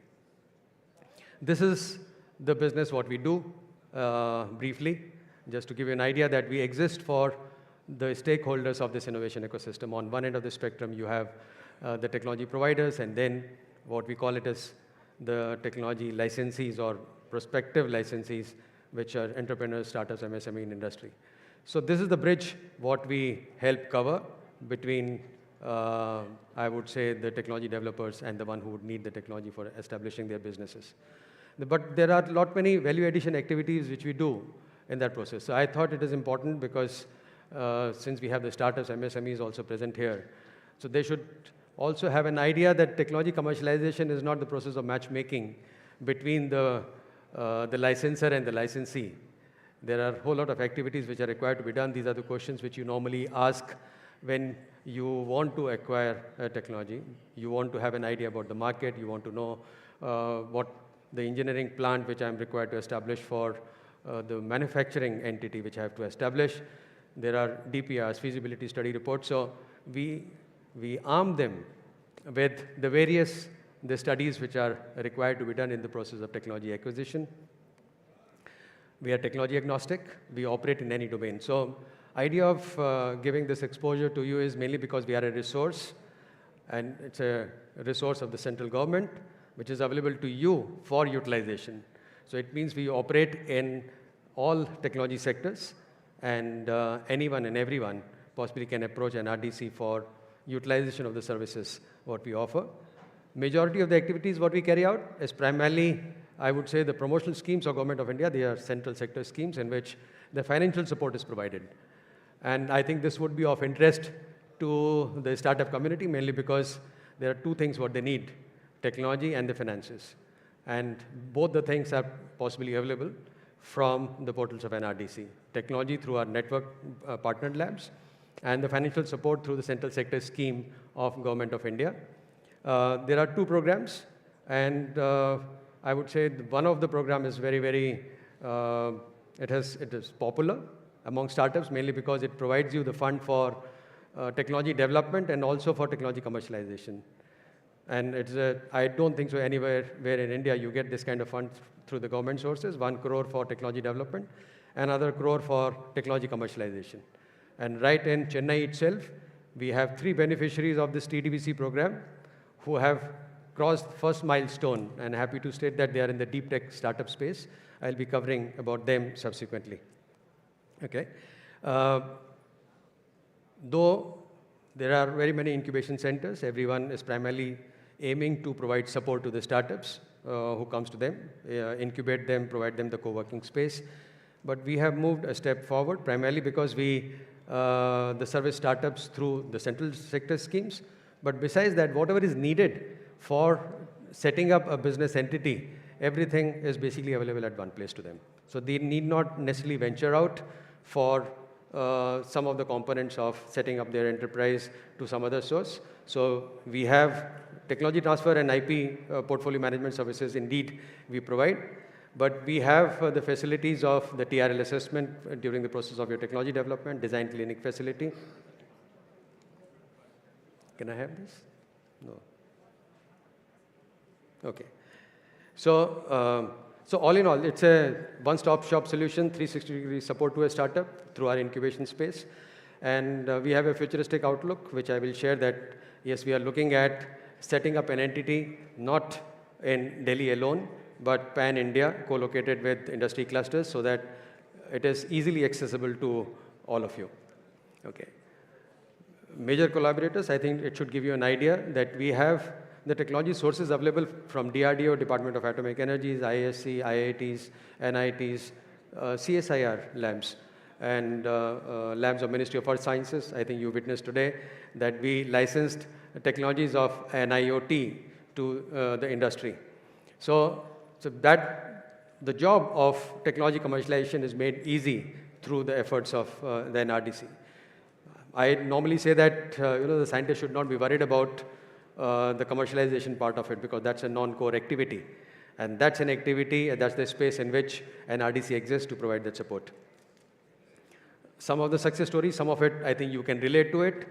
Speaker 12: This is the business what we do, briefly, just to give you an idea that we exist for the stakeholders of this innovation ecosystem. On one end of the spectrum, you have the technology providers, and then what we call it as the technology licensees or prospective licensees, which are entrepreneurs, startups, MSME in industry. So this is the bridge what we help cover between, I would say, the technology developers and the one who would need the technology for establishing their businesses. But there are many value addition activities which we do in that process. So I thought it is important because since we have the startups, MSMEs also present here, so they should also have an idea that technology commercialization is not the process of matchmaking between the licensor and the licensee. There are a whole lot of activities which are required to be done. These are the questions which you normally ask when you want to acquire technology. You want to have an idea about the market. You want to know what the engineering plant which I'm required to establish for the manufacturing entity which I have to establish. There are DPRs, feasibility study reports. So we arm them with the studies which are required to be done in the process of technology acquisition. We are technology agnostic. We operate in any domain. So idea of giving this exposure to you is mainly because we are a resource, and it's a resource of the central government, which is available to you for utilization. So it means we operate in all technology sectors, and anyone and everyone possibly can approach NRDC for utilization of the services what we offer. Majority of the activities what we carry out is primarily, I would say, the promotional schemes of Government of India. They are central sector schemes in which the financial support is provided. And I think this would be of interest to the startup community, mainly because there are two things what they need: technology and the finances. And both the things are possibly available from the portals of NRDC. Technology through our network partnered labs, and the financial support through the central sector scheme of Government of India. There are 2 programs, and I would say one of the program is very, it is popular among startups, mainly because it provides you the fund for technology development and also for technology commercialization. And I don't think so anywhere where in India you get this kind of funds through the government sources, 1 crore for technology development, another crore for technology commercialization. And right in Chennai itself, we have 3 beneficiaries of this TDVC program who have crossed first milestone, and happy to state that they are in the deep tech startup space. I'll be covering about them subsequently. Okay. Though there are very many incubation centers, everyone is primarily aiming to provide support to the startups who comes to them, incubate them, provide them the co-working space. But we have moved a step forward, primarily because we the service startups through the central sector schemes. But besides that, whatever is needed for setting up a business entity, everything is basically available at one place to them. So they need not necessarily venture out for some of the components of setting up their enterprise to some other source. So we have technology transfer and IP portfolio management services, indeed, we provide. But we have the facilities of the TRL assessment during the process of your technology development, design clinic facility. Can I have this? No. Okay. So, so all in all, it's a one-stop shop solution, 360-degree support to a startup through our incubation space. And we have a futuristic outlook, which I will share that, yes, we are looking at setting up an entity, not in Delhi alone, but pan-India, co-located with industry clusters so that it is easily accessible to all of you. Okay. Major collaborators, I think it should give you an idea that we have the technology sources available from DRDO, Department of Atomic Energies, ISC, IITs, NITs, CSIR labs, and labs of Ministry of Earth Sciences. I think you witnessed today that we licensed technologies of an IoT to the industry. So that the job of technology commercialization is made easy through the efforts of the NRDC. I normally say that the scientists should not be worried about the commercialization part of it, because that's a non-core activity. And that's an activity, that's the space in which an RDC exists to provide that support. Some of the success stories, some of it, I think you can relate to it.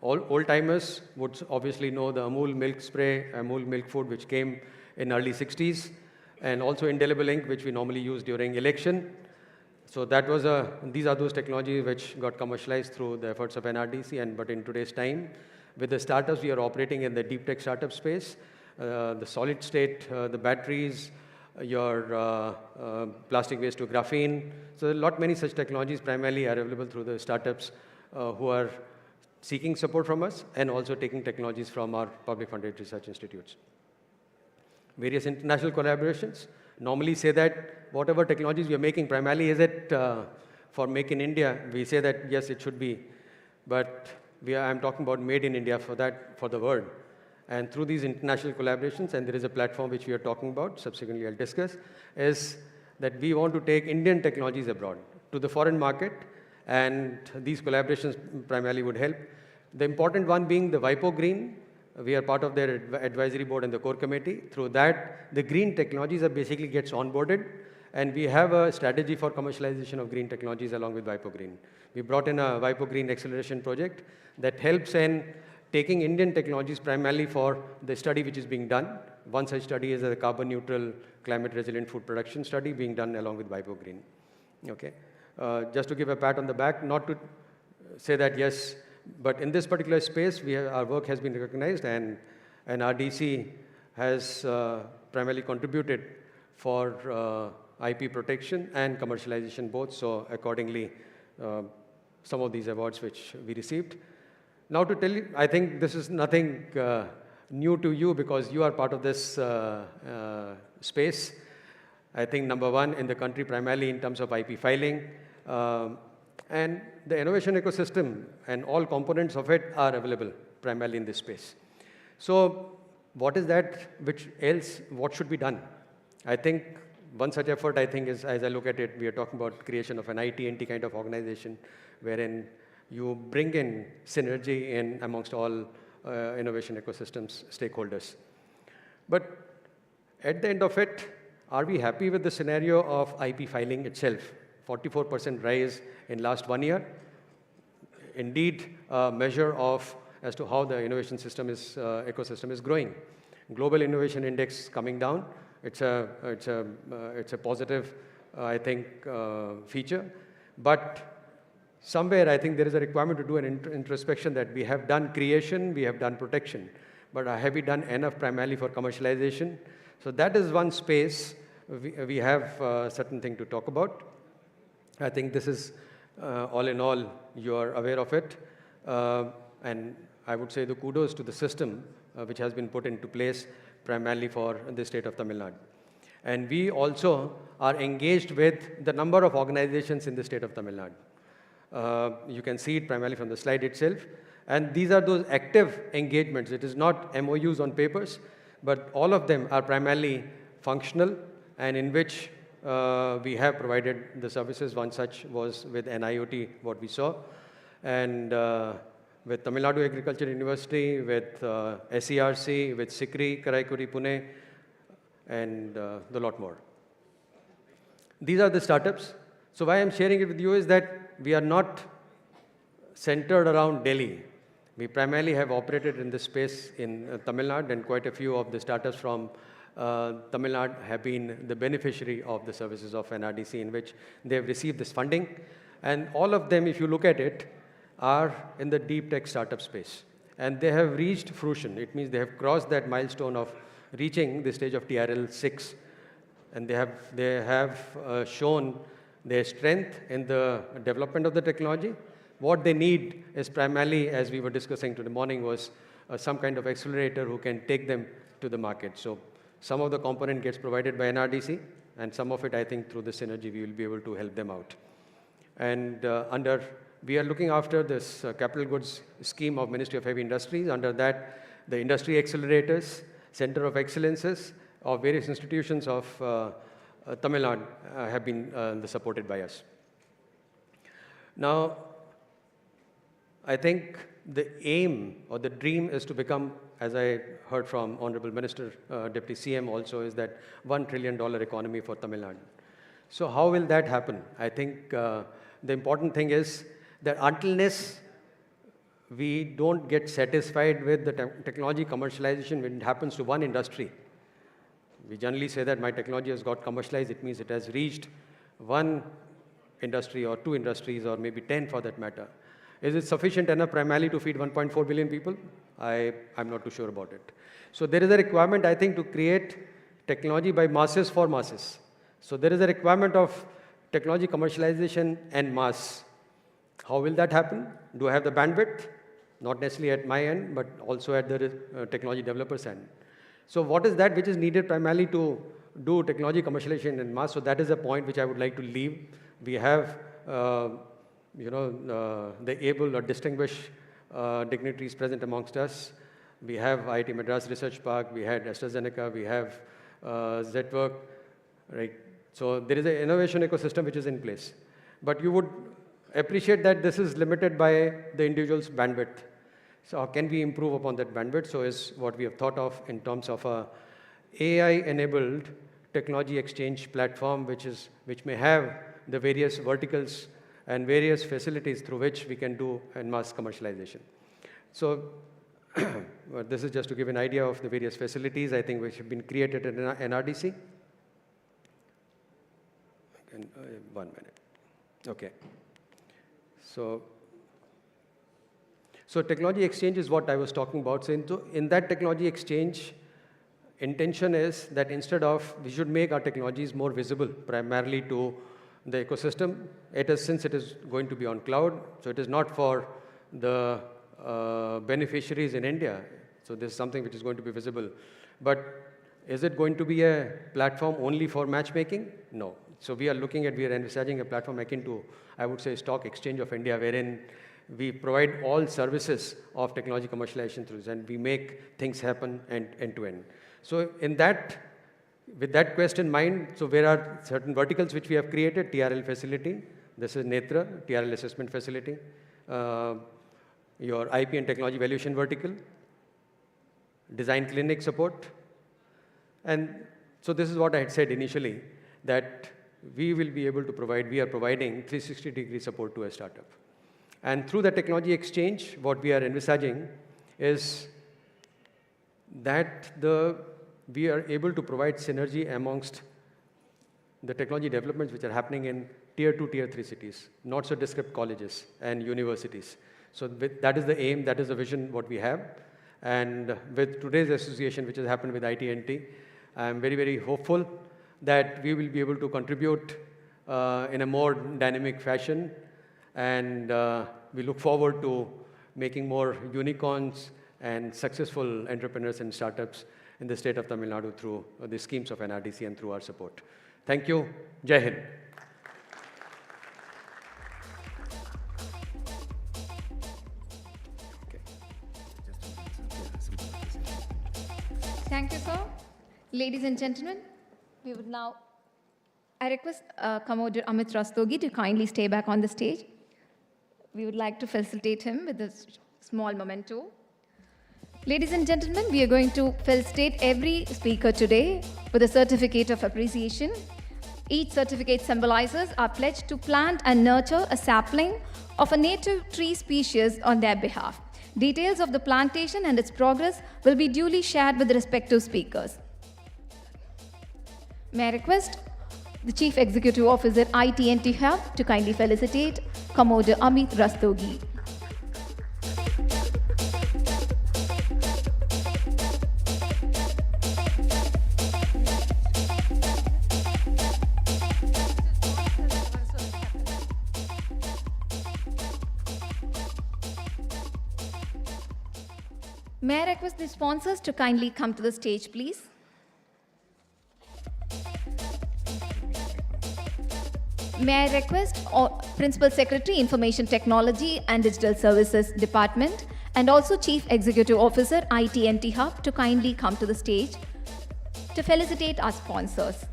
Speaker 12: All old-timers would obviously know the Amul milk spray, Amul milk food, which came in early 60s, and also indelible ink, which we normally use during election. So that was these are those technologies which got commercialized through the efforts of NRDC, but in today's time, with the startups, we are operating in the deep tech startup space, the solid state, the batteries, your plastic waste to graphene. So many such technologies primarily are available through the startups who are seeking support from us and also taking technologies from our public funded research institutes. Various international collaborations. Normally say that whatever technologies we are making, primarily is it for Make in India, we say that yes, it should be, but I'm talking about made in India for the world. And through these international collaborations, and there is a platform which we are talking about, subsequently I'll discuss, is that we want to take Indian technologies abroad to the foreign market, and these collaborations primarily would help. The important one being the WIPO Green. We are part of their advisory board and the core committee. Through that, the green technologies are basically gets onboarded, and we have a strategy for commercialization of green technologies along with WIPO Green. We brought in a WIPO Green acceleration project that helps in taking Indian technologies primarily for the study which is being done. One such study is a carbon neutral, climate resilient food production study being done along with WIPO Green. Okay. Just to give a pat on the back, not to say that yes, but in this particular space, our work has been recognized, and RDC has primarily contributed for IP protection and commercialization both. So accordingly, some of these awards which we received. Now to tell you, I think this is nothing new to you because you are part of this space. I think number one in the country primarily in terms of IP filing. And the innovation ecosystem and all components of it are available primarily in this space. So what is that what should be done? I think one such effort, I think, is, as I look at it, we are talking about creation of an IT&T kind of organization, wherein you bring in synergy in amongst all innovation ecosystems stakeholders. But at the end of it, are we happy with the scenario of IP filing itself? 44% rise in last 1 year. Indeed, a measure of as to how the innovation system is ecosystem is growing. Global Innovation Index coming down. It's a positive, I think, feature. But somewhere, I think there is a requirement to do an introspection that we have done creation, we have done protection, but have we done enough primarily for commercialization? So that is one space we have certain thing to talk about. I think this is, all in all, you are aware of it. And I would say the kudos to the system which has been put into place primarily for the state of Tamil Nadu. And we also are engaged with the number of organizations in the state of Tamil Nadu. You can see it primarily from the slide itself. And these are those active engagements. It is not MOUs on papers, but all of them are primarily functional and in which we have provided the services. One such was with NIOT, what we saw. And with Tamil Nadu Agriculture University, with SERC, with SICRI, Karaikuri, Pune, and a lot more. These are the startups. So why I'm sharing it with you is that we are not centered around Delhi. We primarily have operated in this space in Tamil Nadu, and quite a few of the startups from Tamil Nadu have been the beneficiary of the services of NRDC, in which they have received this funding. And all of them, if you look at it, are in the deep tech startup space. And they have reached fruition. It means they have crossed that milestone of reaching the stage of TRL 6. And they have shown their strength in the development of the technology. What they need is primarily, as we were discussing today morning, was some kind of accelerator who can take them to the market. So some of the component gets provided by NRDC, and some of it, I think, through the synergy, we will be able to help them out. And we are looking after this capital goods scheme of Ministry of Heavy Industries. Under that, the industry accelerators, center of excellences of various institutions of Tamil Nadu have been supported by us. Now, I think the aim or the dream is to become, as I heard from Honorable Minister, Deputy CM also, is that $1 trillion economy for Tamil Nadu. So how will that happen? I think the important thing is that untilness we don't get satisfied with the technology commercialization when it happens to one industry. We generally say that my technology has got commercialized. It means it has reached one industry or two industries or maybe 10 for that matter. Is it sufficient enough primarily to feed 1.4 billion people? I'm not too sure about it. So there is a requirement, I think, to create technology by masses for masses. So there is a requirement of technology commercialization and mass. How will that happen? Do I have the bandwidth? Not necessarily at my end, but also at the technology developer's end. So what is that which is needed primarily to do technology commercialization and mass? So that is a point which I would like to leave. We have the able or distinguished dignitaries present amongst us. We have IIT Madras Research Park, we had AstraZeneca, we have ZWork, right? So there is an innovation ecosystem which is in place. But you would appreciate that this is limited by the individual's bandwidth. So how can we improve upon that bandwidth? So is what we have thought of in terms of a AI-enabled technology exchange platform, which may have the various verticals and various facilities through which we can do en masse commercialization. So this is just to give an idea of the various facilities, I think, which have been created in NRDC. 1 minute. Okay. So technology exchange is what I was talking about. So in that technology exchange, intention is that instead of, we should make our technologies more visible, primarily to the ecosystem. Since it is going to be on cloud, so it is not for the beneficiaries in India. So this is something which is going to be visible. But is it going to be a platform only for matchmaking? No. So we are envisaging a platform akin to, I would say, Stock Exchange of India, wherein we provide all services of technology commercialization through this, and we make things happen end to end. So with that quest in mind, so there are certain verticals which we have created. TRL facility, this is Netra, TRL assessment facility. your IP and technology valuation vertical, design clinic support. And so this is what I had said initially, that we will be able to provide, we are providing 360-degree support to a startup. And through the technology exchange, what we are envisaging is that we are able to provide synergy amongst the technology developments which are happening in tier 2, tier 3 cities, not so discrete colleges and universities. So that is the aim, that is the vision what we have. And with today's association, which has happened with IT&T, I'm very, very hopeful that we will be able to contribute in a more dynamic fashion. And we look forward to making more unicorns and successful entrepreneurs and startups in the state of Tamil Nadu through the schemes of NRDC and through our support. Thank you. Jai Hind.
Speaker 1: Thank you, sir. Ladies and gentlemen, we would now, I request Commodore Amit Rastogi to kindly stay back on the stage. We would like to facilitate him with a small memento. Ladies and gentlemen, we are going to felicitate every speaker today with a certificate of appreciation. Each certificate symbolizes our pledge to plant and nurture a sapling of a native tree species on their behalf. Details of the plantation and its progress will be duly shared with the respective speakers. May I request the Chief Executive Officer, IT&T Hub, to kindly felicitate Commodore Amit Rastogi. May I request the sponsors to kindly come to the stage, please? May I request Principal Secretary, Information Technology and Digital Services Department, and also Chief Executive Officer, IT&T Hub, to kindly come to the stage to felicitate our sponsors.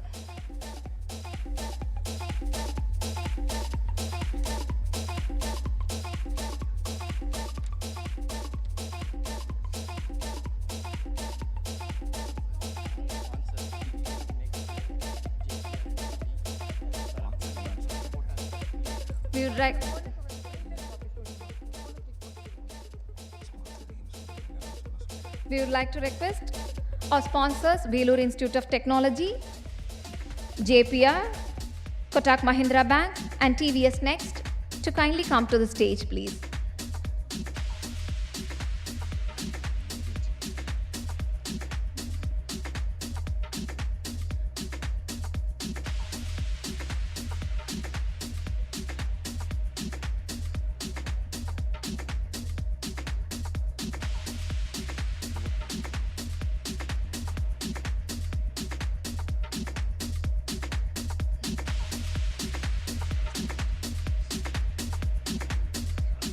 Speaker 1: We would like to request our sponsors, Velur Institute of Technology, JPR, Kotak Mahindra Bank, and TVS Next, to kindly come to the stage, please.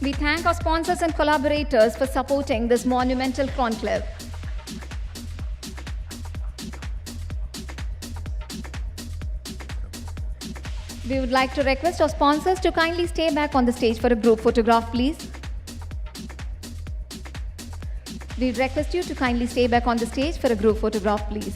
Speaker 1: We thank our sponsors and collaborators for supporting this monumental conclave. We would like to request our sponsors to kindly stay back on the stage for a group photograph, please. We request you to kindly stay back on the stage for a group photograph, please.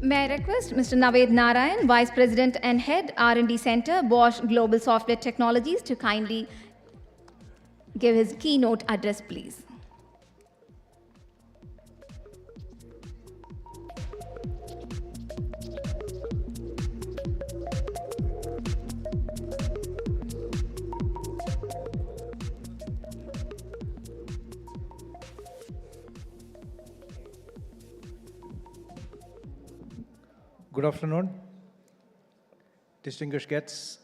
Speaker 1: May I request Mr. Naved Narayan, Vice President and Head R&D Center, Bosch Global Software Technologies, to kindly give his keynote address, please.
Speaker 13: Good afternoon, distinguished guests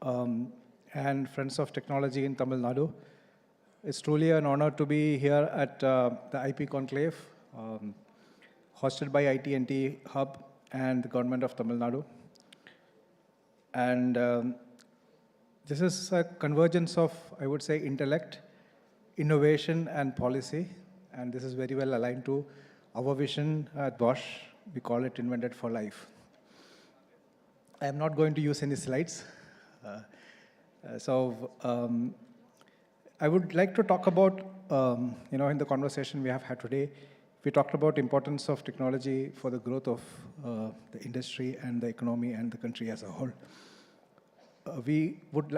Speaker 13: and friends of technology in Tamil Nadu. It's truly an honor to be here at the IP Conclave, hosted by IT&T Hub and the government of Tamil Nadu. And this is a convergence of, I would say, intellect, innovation, and policy. And this is very well aligned to our vision at Bosch. We call it Invented for Life. I am not going to use any slides. I would like to talk about, in the conversation we have had today, we talked about importance of technology for the growth of the industry and the economy and the country as a whole. I would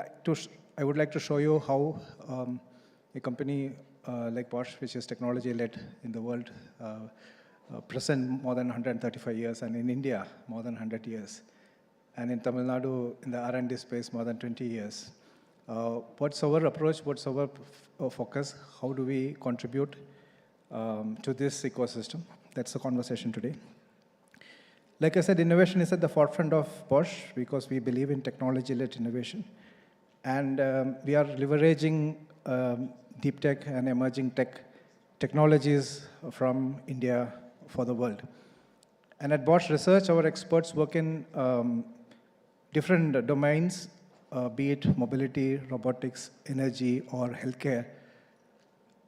Speaker 13: like to show you how a company like Bosch, which is technology-led in the world, present more than 135 years, and in India, more than 100 years. And in Tamil Nadu, in the R&D space, more than 20 years. What's our approach? What's our focus? How do we contribute to this ecosystem? That's the conversation today. Like I said, innovation is at the forefront of Bosch because we believe in technology-led innovation. And we are leveraging deep tech and emerging technologies from India for the world. And at Bosch Research, our experts work in different domains, be it mobility, robotics, energy, or healthcare,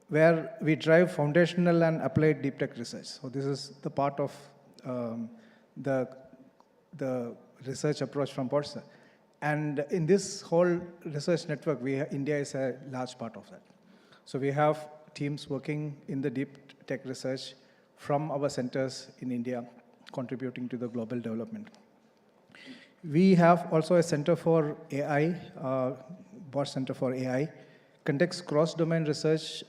Speaker 13: where we drive foundational and applied deep tech research. So this is the part of the research approach from Bosch. And in this whole research network, India is a large part of that. So we have teams working in the deep tech research from our centers in India, contributing to the global development. We have also a center for AI, Bosch Center for AI, conducts cross-domain research,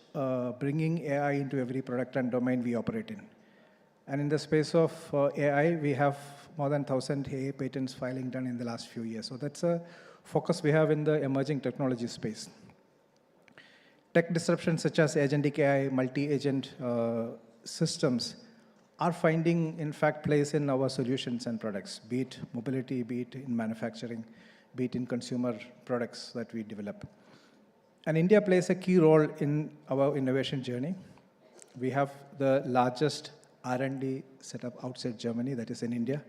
Speaker 13: bringing AI into every product and domain we operate in. And in the space of AI, we have more than 1,000 AI patents filing done in the last few years. So that's a focus we have in the emerging technology space. Tech disruptions such as agentic AI, multi-agent systems are finding, in fact, place in our solutions and products, be it mobility, be it in manufacturing, be it in consumer products that we develop. And India plays a key role in our innovation journey. We have the largest R&D setup outside Germany, that is in India.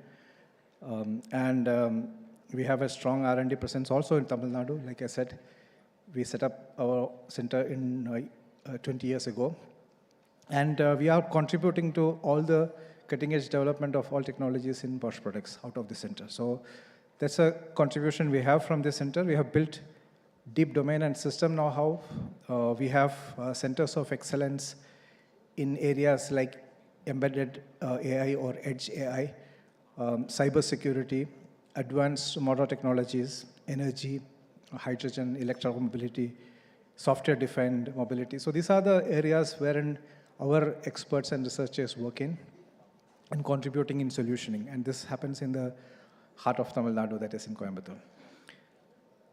Speaker 13: We have a strong R&D presence also in Tamil Nadu. Like I said, we set up our center in 20 years ago. And we are contributing to all the cutting-edge development of all technologies in Bosch products out of the center. So that's a contribution we have from this center. We have built deep domain and system know-how. We have centers of excellence in areas like embedded AI or edge AI, cybersecurity, advanced motor technologies, energy, hydrogen, electromobility, software-defined mobility. So these are the areas wherein our experts and researchers work in and contributing in solutioning. And this happens in the heart of Tamil Nadu, that is in Coimbatore.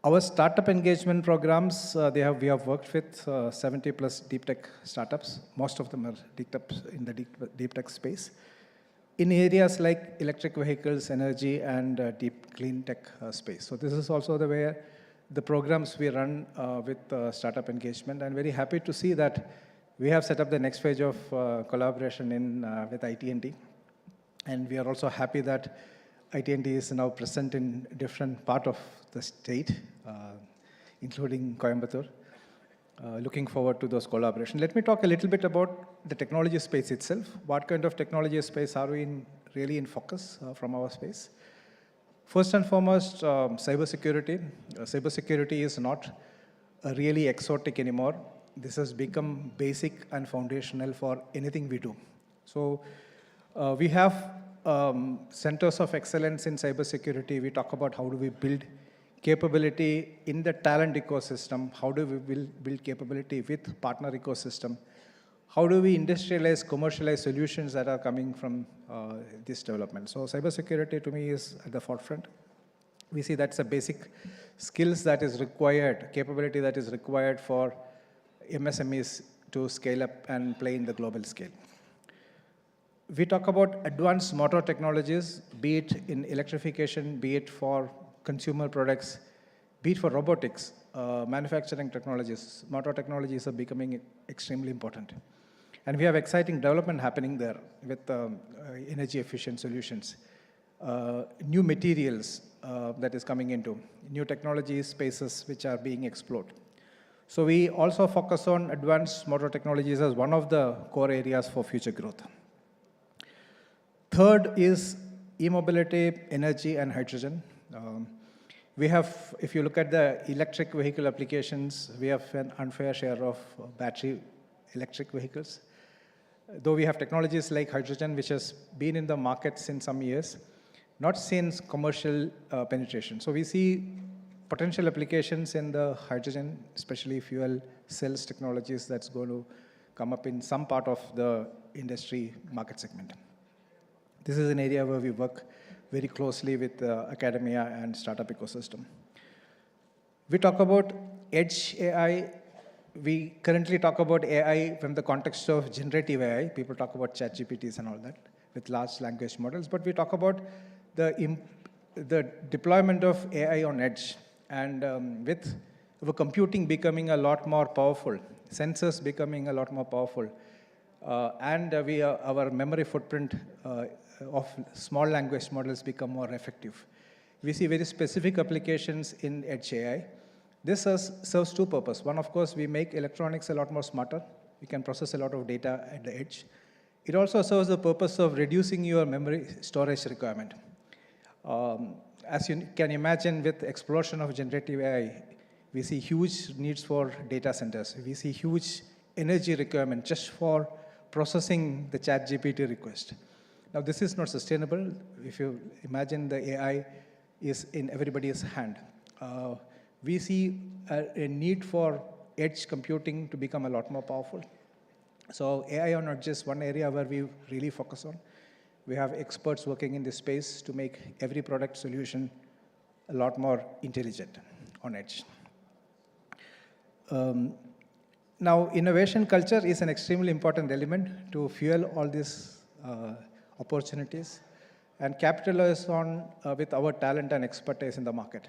Speaker 13: Our startup engagement programs, we have worked with 70 plus deep tech startups. Most of them are in the deep tech space. In areas like electric vehicles, energy, and deep clean tech space. So this is also the way the programs we run with startup engagement. I'm very happy to see that we have set up the next phase of collaboration with IT&T. And we are also happy that IT&T is now present in different part of the state, including Coimbatore. Looking forward to those collaborations. Let me talk a little bit about the technology space itself. What kind of technology space are we really in focus from our space? First and foremost, cybersecurity. Cybersecurity is not really exotic anymore. This has become basic and foundational for anything we do. So we have centers of excellence in cybersecurity. We talk about how do we build capability in the talent ecosystem, how do we build capability with partner ecosystem, how do we industrialize, commercialize solutions that are coming from this development. So cybersecurity to me is at the forefront. We see that's a basic skills that is required, capability that is required for MSMEs to scale up and play in the global scale. We talk about advanced motor technologies, be it in electrification, be it for consumer products, be it for robotics, manufacturing technologies. Motor technologies are becoming extremely important. And we have exciting development happening there with energy efficient solutions, new materials that is coming into, new technology spaces which are being explored. So we also focus on advanced motor technologies as one of the core areas for future growth. Third is e-mobility, energy, and hydrogen. We have, if you look at the electric vehicle applications, we have an unfair share of battery electric vehicles. Though we have technologies like hydrogen, which has been in the market since some years, not since commercial penetration. So we see potential applications in the hydrogen, especially fuel cells technologies that's going to come up in some part of the industry market segment. This is an area where we work very closely with academia and startup ecosystem. We talk about edge AI. We currently talk about AI from the context of generative AI. People talk about ChatGPTs and all that with large language models, but we talk about the deployment of AI on edge, and with computing becoming a lot more powerful, sensors becoming a lot more powerful, and our memory footprint of small language models become more effective. We see very specific applications in edge AI. This serves two purposes. One, of course, we make electronics a lot more smarter. We can process a lot of data at the edge. It also serves the purpose of reducing your memory storage requirement. As you can imagine, with explosion of generative AI, we see huge needs for data centers. We see huge energy requirement just for processing the ChatGPT request. Now, this is not sustainable. If you imagine the AI is in everybody's hand. We see a need for edge computing to become a lot more powerful. So AI are not just one area where we really focus on. We have experts working in this space to make every product solution a lot more intelligent on edge. Now, innovation culture is an extremely important element to fuel all these opportunities and capitalize on with our talent and expertise in the market.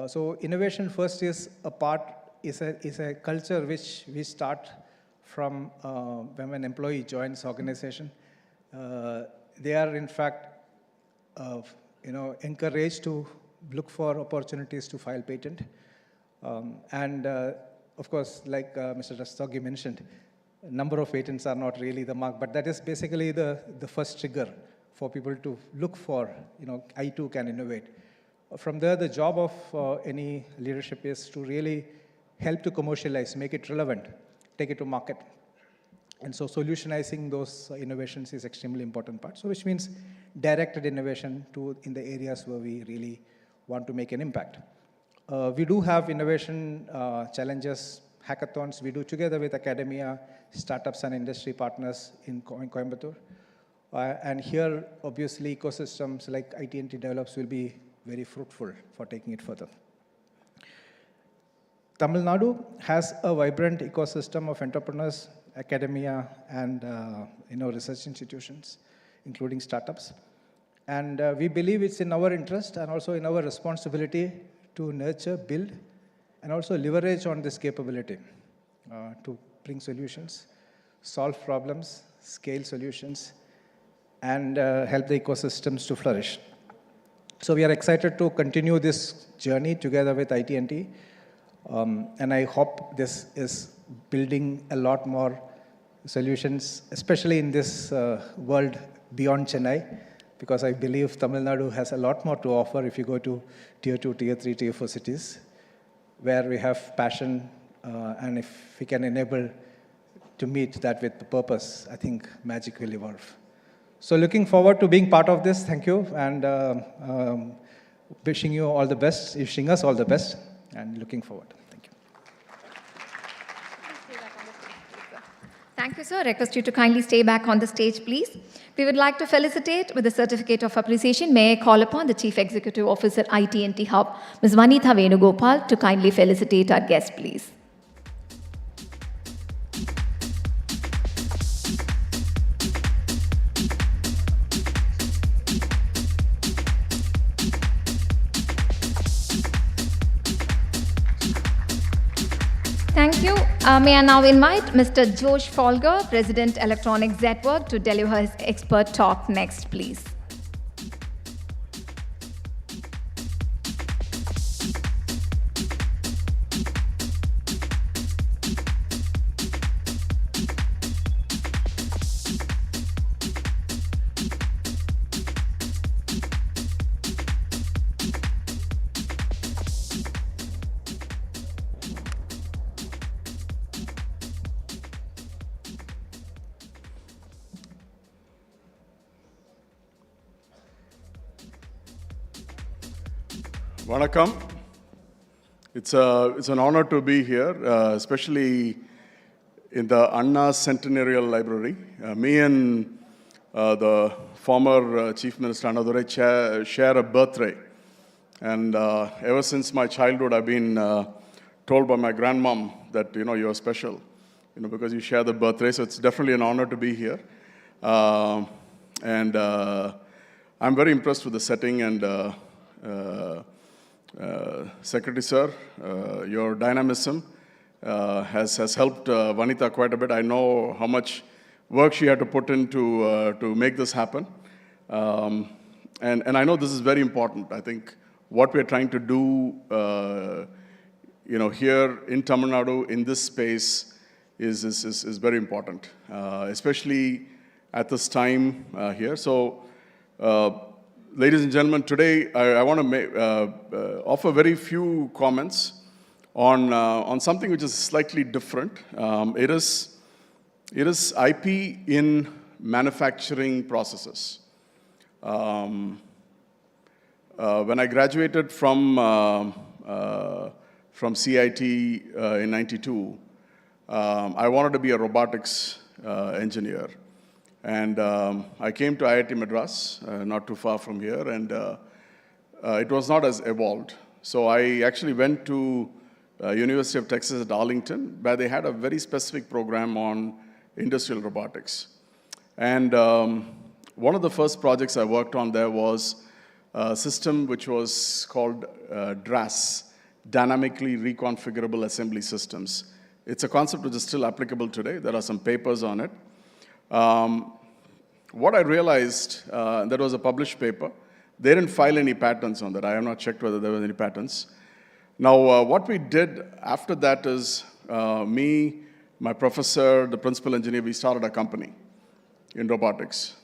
Speaker 13: So innovation first is a culture which we start from when an employee joins organization. They are in fact encouraged to look for opportunities to file patent. Of course, like Mr. Rastogi mentioned, number of patents are not really the mark, but that is basically the first trigger for people to look for, I too can innovate. From there, the job of any leadership is to really help to commercialize, make it relevant, take it to market. And so solutionizing those innovations is extremely important part. So which means directed innovation in the areas where we really want to make an impact. We do have innovation challenges, hackathons we do together with academia, startups and industry partners in Coimbatore. And here, obviously, ecosystems like IT&T develops will be very fruitful for taking it further. Tamil Nadu has a vibrant ecosystem of entrepreneurs, academia, and research institutions, including startups. And we believe it's in our interest and also in our responsibility to nurture, build, and also leverage on this capability to bring solutions, solve problems, scale solutions, and help the ecosystems to flourish. So we are excited to continue this journey together with IT&T. And I hope this is building a lot more solutions, especially in this world beyond Chennai, because I believe Tamil Nadu has a lot more to offer if you go to tier 2, tier 3, tier 4 cities, where we have passion, and if we can enable to meet that with the purpose, I think magic will evolve. So looking forward to being part of this. Thank you, and wishing you all the best, wishing us all the best, and looking forward. Thank you.
Speaker 1: Thank you, sir. Request you to kindly stay back on the stage, please. We would like to felicitate with the certificate of appreciation. May I call upon the Chief Executive Officer, IT&T Hub, Ms. Vanitha Venugopal, to kindly felicitate our guest, please. Thank you. May I now invite Mr. Josh Folger, President Electronic Network, to deliver his expert talk next, please.
Speaker 14: Vanakkam. It's an honor to be here, especially in the Anna Centenary Library. Me and the former Chief Minister Nadu share a birthday. And ever since my childhood, I've been told by my grandmom that, you're special, because you share the birthday. So it's definitely an honor to be here. And I'm very impressed with the setting and Secretary Sir, your dynamism has helped Vanitha quite a bit. I know how much work she had to put in to make this happen. And I know this is very important. I think what we're trying to do here in Tamil Nadu, in this space, is very important, especially at this time here. So, ladies and gentlemen, today I want to offer very few comments on something which is slightly different. It is IP in manufacturing processes. When I graduated from CIT in '92, I wanted to be a robotics engineer. And I came to IIT Madras, not too far from here, and it was not as evolved. So I actually went to University of Texas at Arlington, where they had a very specific program on industrial robotics. And one of the first projects I worked on there was a system which was called DRAS, Dynamically Reconfigurable Assembly Systems. It's a concept which is still applicable today. There are some papers on it. What I realized, that was a published paper, they didn't file any patents on that. I have not checked whether there were any patents. Now, what we did after that is me, my professor, the principal engineer, we started a company in robotics.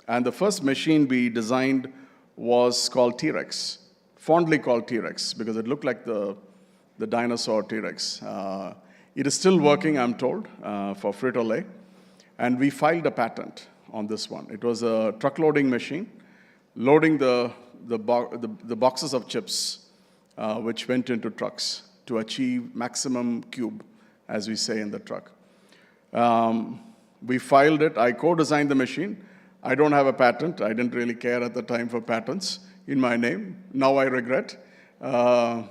Speaker 14: And the first machine we designed was called T-Rex, fondly called T-Rex, because it looked like the dinosaur T-Rex. It is still working, I'm told, for Frito-Lay. And we filed a patent on this one. It was a truck loading machine, loading the boxes of chips, which went into trucks to achieve maximum cube, as we say in the truck. We filed it. I co-designed the machine. I don't have a patent. I didn't really care at the time for patents in my name. Now I regret, but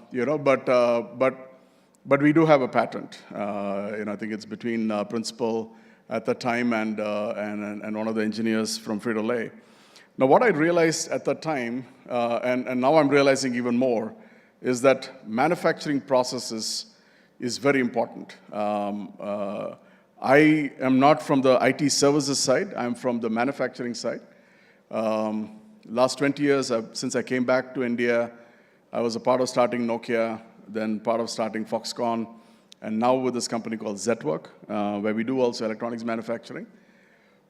Speaker 14: we do have a patent. I think it's between principal at the time and one of the engineers from Frito-Lay. Now, what I realized at that time, and now I'm realizing even more, is that manufacturing processes is very important. I am not from the IT services side. I'm from the manufacturing side. Last 20 years, since I came back to India, I was a part of starting Nokia, then part of starting Foxconn, and now with this company called Zetwork, where we do also electronics manufacturing.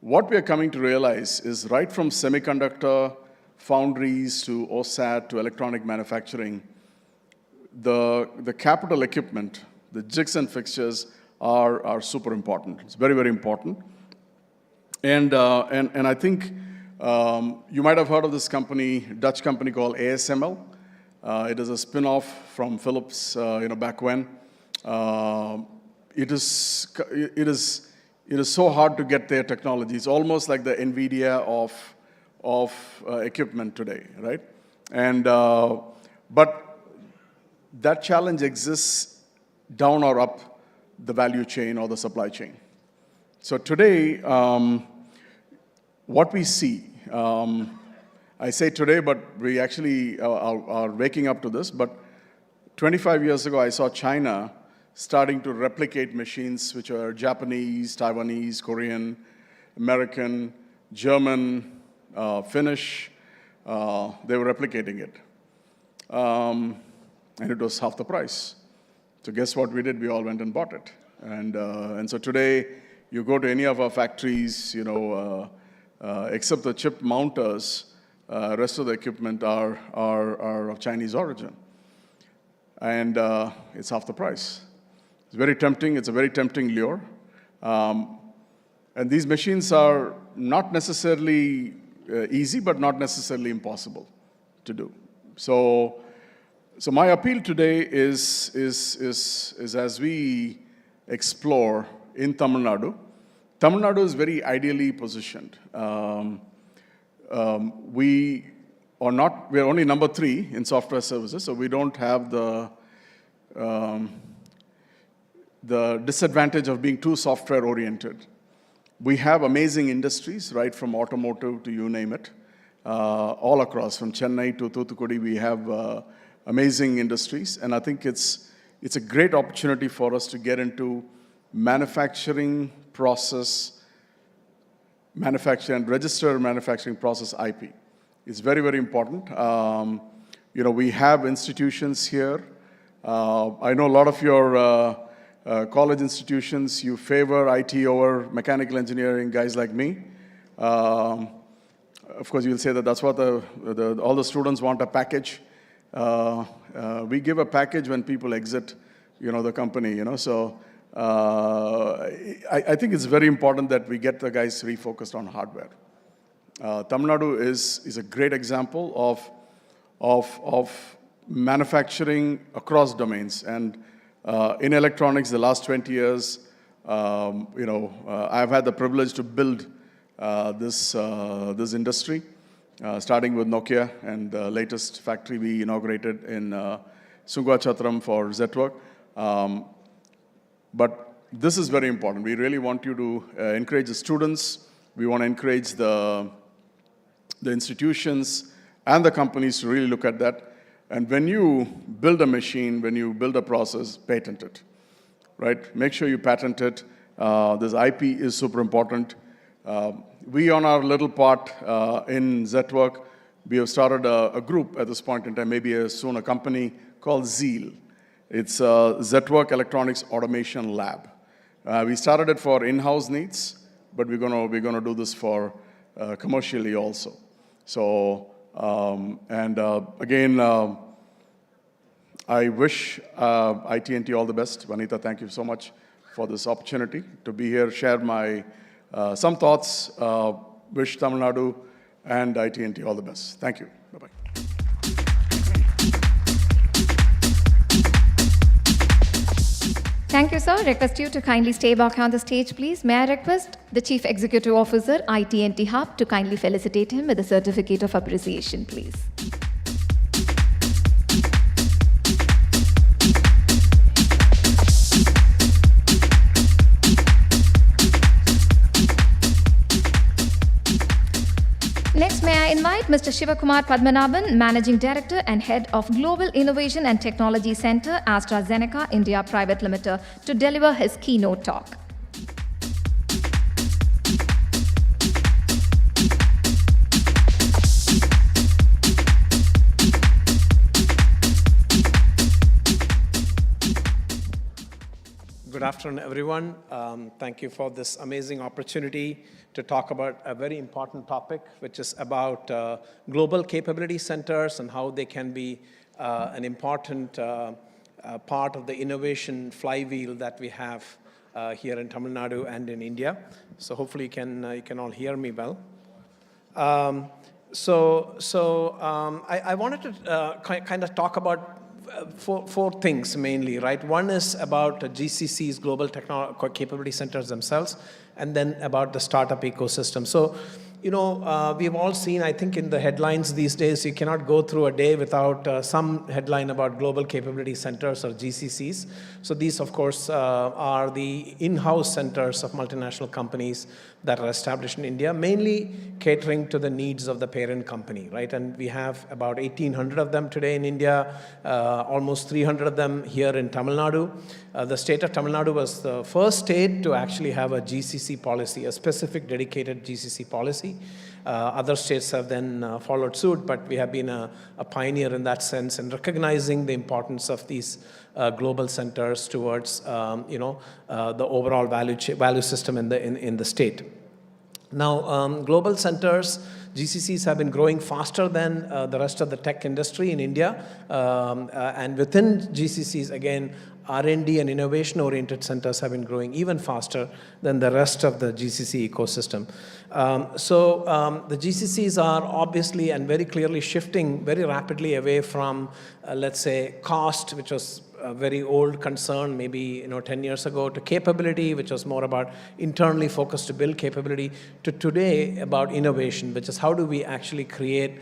Speaker 14: What we are coming to realize is right from semiconductor foundries to OSAT to electronic manufacturing, the capital equipment, the jigs and fixtures are super important. It's very, very important. And I think You might have heard of this company, Dutch company called ASML. It is a spin-off from Philips, back when. It is so hard to get their technology. It's almost like the NVIDIA of equipment today, right? And but that challenge exists down or up the value chain or the supply chain. So today, what we see, I say today, but we actually are waking up to this, but 25 years ago, I saw China starting to replicate machines which are Japanese, Taiwanese, Korean, American, German, Finnish. They were replicating it. And it was half the price. So guess what we did? We all went and bought it. And so today, you go to any of our factories, except the chip mounters, rest of the equipment are of Chinese origin. And it's half the price. It's very tempting. It's a very tempting lure. And these machines are not necessarily easy, but not necessarily impossible to do. So my appeal today is as we explore in Tamil Nadu. Tamil Nadu is very ideally positioned. We are only number 3 in software services, so we don't have the disadvantage of being too software oriented. We have amazing industries, right, from automotive to you name it, all across, from Chennai to Thoothukudi, we have amazing industries, and I think it's a great opportunity for us to get into manufacturing process, and register manufacturing process IP. It's very, very important. We have institutions here. I know a lot of your college institutions, you favor IT over mechanical engineering, guys like me. Of course, you'll say that that's what all the students want, a package. We give a package when people exit, the company, So I think it's very important that we get the guys refocused on hardware. Tamil Nadu is a great example of manufacturing across domains. And in electronics, the last 20 years, I've had the privilege to build this industry, starting with Nokia and the latest factory we inaugurated in Sungachatram for Zetwork. But this is very important. We really want you to encourage the students. We want to encourage the institutions and the companies to really look at that. And when you build a machine, when you build a process, patent it, right? Make sure you patent it. This IP is super important. We, on our little part in Zetwork, we have started a group at this point in time, maybe soon a company called ZEAL. It's Zetwork Electronics Automation Lab. We started it for in-house needs, but we're gonna do this for commercially also. So, again, I wish IT&T all the best. Vanita, thank you so much for this opportunity to be here, share my some thoughts. Wish Tamil Nadu and IT&T all the best. Thank you. Bye-bye.
Speaker 1: Thank you, sir. Request you to kindly stay back on the stage, please. May I request the Chief Executive Officer, IT&T Hub, to kindly felicitate him with a certificate of appreciation, please. Next, may I invite Mr. Shivakumar Padmanabhan, Managing Director and Head of Global Innovation and Technology Center, AstraZeneca India Private Limited, to deliver his keynote talk.
Speaker 15: Good afternoon, everyone. Thank you for this amazing opportunity to talk about a very important topic, which is about global capability centers and how they can be an important part of the innovation flywheel that we have here in Tamil Nadu and in India. So hopefully you can all hear me well. I wanted to kind of talk about four things mainly, right? One is about GCC's global capability centers themselves, and then about the startup ecosystem. So, we've all seen, I think, in the headlines these days, you cannot go through a day without some headline about global capability centers or GCCs. So these, of course, are the in-house centers of multinational companies that are established in India, mainly catering to the needs of the parent company, right? And we have about 1,800 of them today in India, almost 300 of them here in Tamil Nadu. The state of Tamil Nadu was the first state to actually have a GCC policy, a specific dedicated GCC policy. Other states have then followed suit, but we have been a pioneer in that sense and recognizing the importance of these global centers towards the overall value system in the state. Now, global centers, GCCs have been growing faster than the rest of the tech industry in India, and within GCCs, again, R&D and innovation-oriented centers have been growing even faster than the rest of the GCC ecosystem. The GCCs are obviously and very clearly shifting very rapidly away from, let's say, cost, which was a very old concern, maybe 10 years ago, to capability, which was more about internally focused to build capability, to today about innovation, which is how do we actually create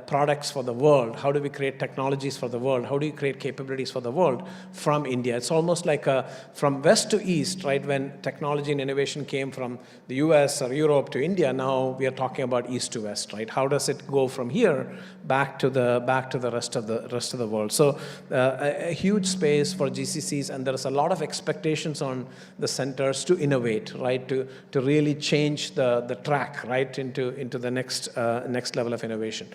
Speaker 15: products for the world? How do we create technologies for the world? How do you create capabilities for the world from India? It's almost like from west to east, right? When technology and innovation came from the US or Europe to India, now we are talking about east to west, right? How does it go from here back to the rest of the world? So a huge space for GCCs, and there's a lot of expectations on the centers to innovate, right? To really change the track, right, into the next level of innovation.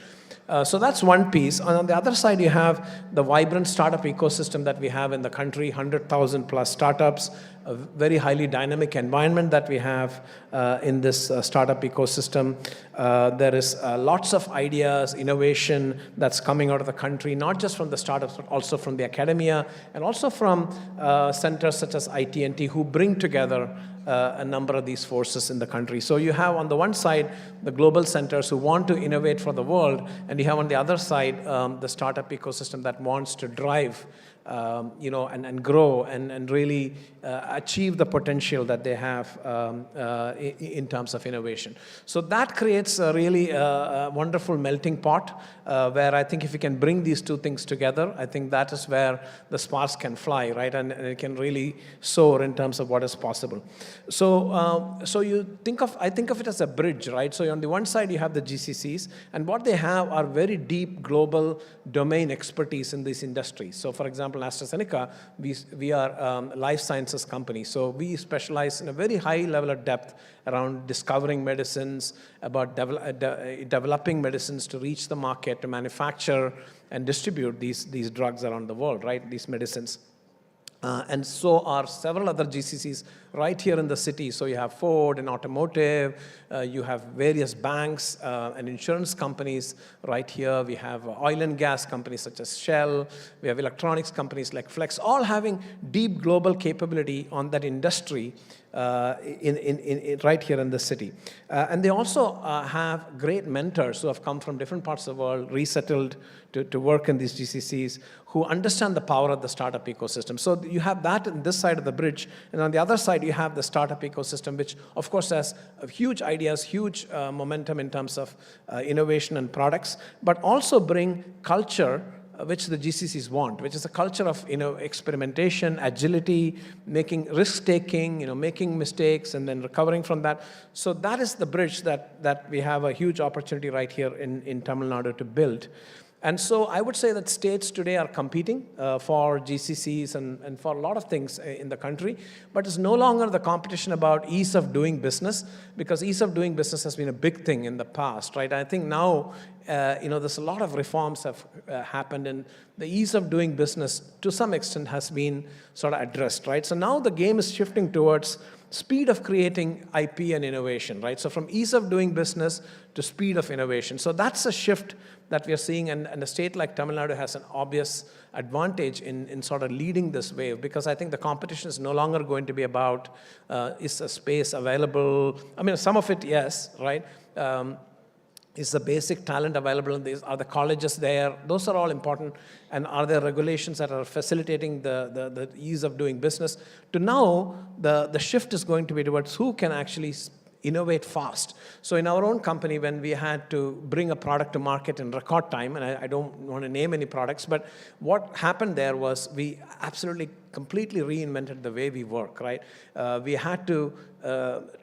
Speaker 15: So that's one piece. And on the other side, you have the vibrant startup ecosystem that we have in the country, 100,000 plus startups, a very highly dynamic environment that we have in this startup ecosystem. There is lots of ideas, innovation that's coming out of the country, not just from the startups, but also from the academia, and also from centers such as IT&T, who bring together a number of these forces in the country. So you have on the one side the global centers who want to innovate for the world, and you have on the other side the startup ecosystem that wants to drive and grow and really achieve the potential that they have in terms of innovation. So that creates a really wonderful melting pot where I think if you can bring these two things together, I think that is where the sparks can fly, right? And it can really soar in terms of what is possible. So I think of it as a bridge, right? So on the one side, you have the GCCs, and what they have are very deep global domain expertise in this industry. So for example, AstraZeneca, we are life sciences company. So we specialize in a very high level of depth around discovering medicines, about developing medicines to reach the market, to manufacture and distribute these drugs around the world, right? These medicines. And so are several other GCCs right here in the city. So you have Ford in automotive, you have various banks and insurance companies right here. We have oil and gas companies such as Shell. We have electronics companies like Flex, all having deep global capability on that industry right here in the city. And they also have great mentors who have come from different parts of the world, resettled to work in these GCCs, who understand the power of the startup ecosystem. So you have that on this side of the bridge, and on the other side you have the startup ecosystem, which of course has huge ideas, huge momentum in terms of innovation and products, but also bring culture which the GCCs want, which is a culture of experimentation, agility, making risk-taking, making mistakes, and then recovering from that. So that is the bridge that we have a huge opportunity right here in Tamil Nadu to build. And so I would say that states today are competing for GCCs and for a lot of things in the country, but it's no longer the competition about ease of doing business, because ease of doing business has been a big thing in the past, right? I think now, there's a lot of reforms have happened, and the ease of doing business to some extent has been sort of addressed, right? So now the game is shifting towards speed of creating IP and innovation, right? So from ease of doing business to speed of innovation. So that's a shift that we are seeing, and a state like Tamil Nadu has an obvious advantage in sort of leading this wave, because I think the competition is no longer going to be about is a space available. I mean, some of it, yes, right? Is the basic talent available? Are the colleges there? Those are all important. And are there regulations that are facilitating the ease of doing business? To now, the shift is going to be towards who can actually innovate fast. So in our own company, when we had to bring a product to market in record time, and I don't want to name any products, but what happened there was we absolutely completely reinvented the way we work, right? We had to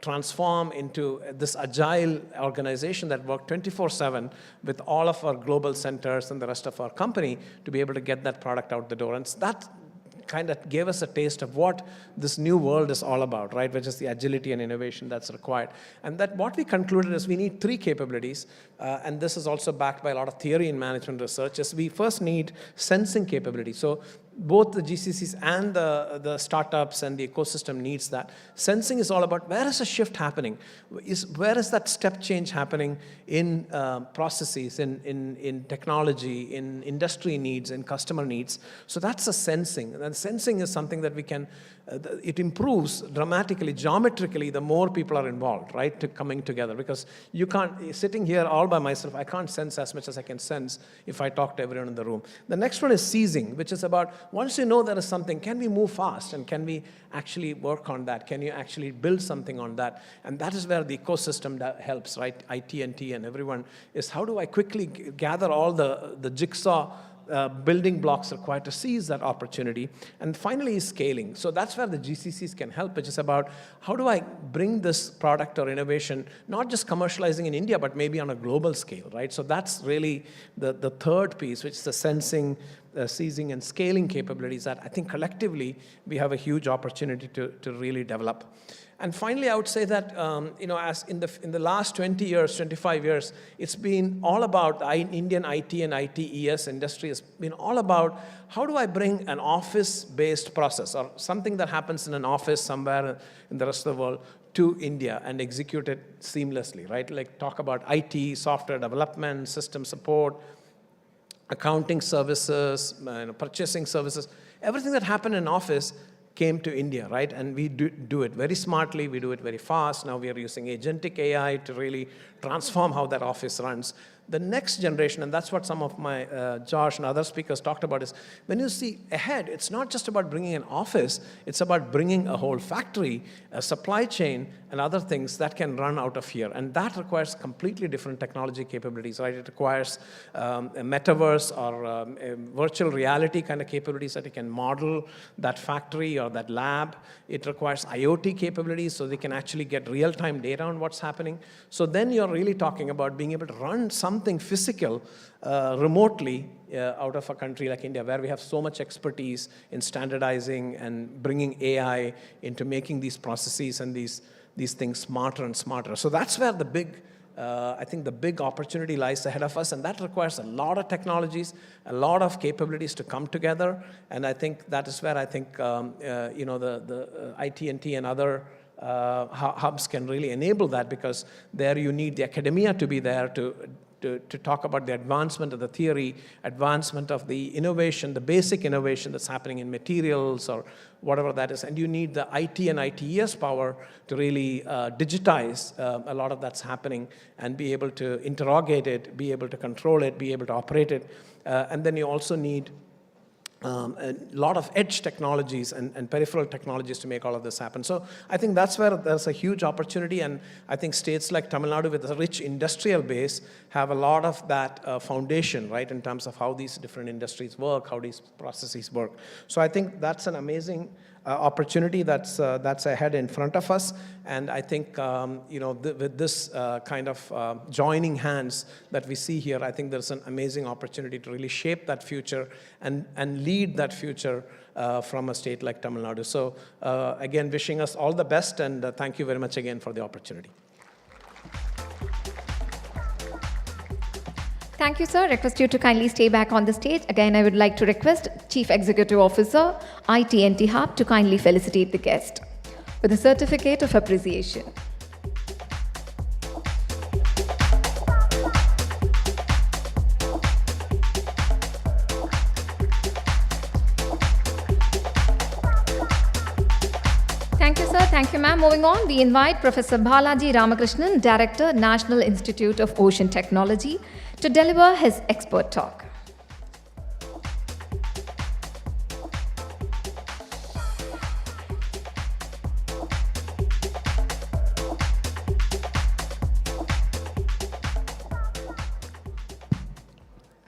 Speaker 15: transform into this agile organization that worked 24/7 with all of our global centers and the rest of our company to be able to get that product out the door. And that kind of gave us a taste of what this new world is all about, right? Which is the agility and innovation that's required. And that what we concluded is we need 3 capabilities, and this is also backed by a lot of theory in management research, is we first need sensing capability. So both the GCCs and the startups and the ecosystem needs that. Sensing is all about where is the shift happening? Where is that step change happening in processes, in technology, in industry needs, in customer needs? So that's a sensing. And sensing is something that we can, it improves dramatically, geometrically, the more people are involved, right, to coming together. Because you can't, sitting here all by myself, I can't sense as much as I can sense if I talk to everyone in the room. The next one is seizing, which is about once you know there is something, can we move fast and can we actually work on that? Can you actually build something on that? And that is where the ecosystem that helps, right? ITNT and everyone is how do I quickly gather all the jigsaw building blocks required to seize that opportunity. And finally is scaling. So that's where the GCCs can help, which is about how do I bring this product or innovation, not just commercializing in India, but maybe on a global scale, right? So that's really the third piece, which is the sensing, seizing, and scaling capabilities that I think collectively we have a huge opportunity to really develop. And finally, I would say that, as in the last 20 years, 25 years, it's been all about the Indian IT and ITES industry has been all about how do I bring an office-based process or something that happens in an office somewhere in the rest of the world to India and execute it seamlessly, right? Like talk about IT, software development, system support, accounting services, purchasing services, everything that happened in office came to India, right? And we do it very smartly, we do it very fast. Now we are using agentic AI to really transform how that office runs. The next generation, and that's what some of my Josh and other speakers talked about, is when you see ahead, it's not just about bringing an office, it's about bringing a whole factory, a supply chain, and other things that can run out of here. And that requires completely different technology capabilities, right? It requires a metaverse or virtual reality kind of capabilities that you can model that factory or that lab. It requires IoT capabilities so they can actually get real-time data on what's happening. So then you're really talking about being able to run something physical remotely out of a country like India, where we have so much expertise in standardizing and bringing AI into making these processes and these things smarter and smarter. So that's where the big, I think the big opportunity lies ahead of us, and that requires a lot of technologies, a lot of capabilities to come together, and I think that is where I think the ITNT and other hubs can really enable that, because there you need the academia to be there to talk about the advancement of the theory, advancement of the innovation, the basic innovation that's happening in materials or whatever that is. And you need the IT and ITES power to really digitize a lot of that's happening and be able to interrogate it, be able to control it, be able to operate it. And then you also need a lot of edge technologies and peripheral technologies to make all of this happen. So I think that's where there's a huge opportunity, and I think states like Tamil Nadu with a rich industrial base have a lot of that foundation, right, in terms of how these different industries work, how these processes work. So I think that's an amazing opportunity that's ahead in front of us, and I think with this kind of joining hands that we see here, I think there's an amazing opportunity to really shape that future and lead that future from a state like Tamil Nadu. So again, wishing us all the best, and thank you very much again for the opportunity.
Speaker 1: Thank you, sir. Request you to kindly stay back on the stage. Again, I would like to request Chief Executive Officer, IT&T Hub, to kindly felicitate the guest with a certificate of appreciation. Thank you, ma'am. Moving on, we invite Professor Balaji Ramakrishnan, Director, National Institute of Ocean Technology, to deliver his expert talk.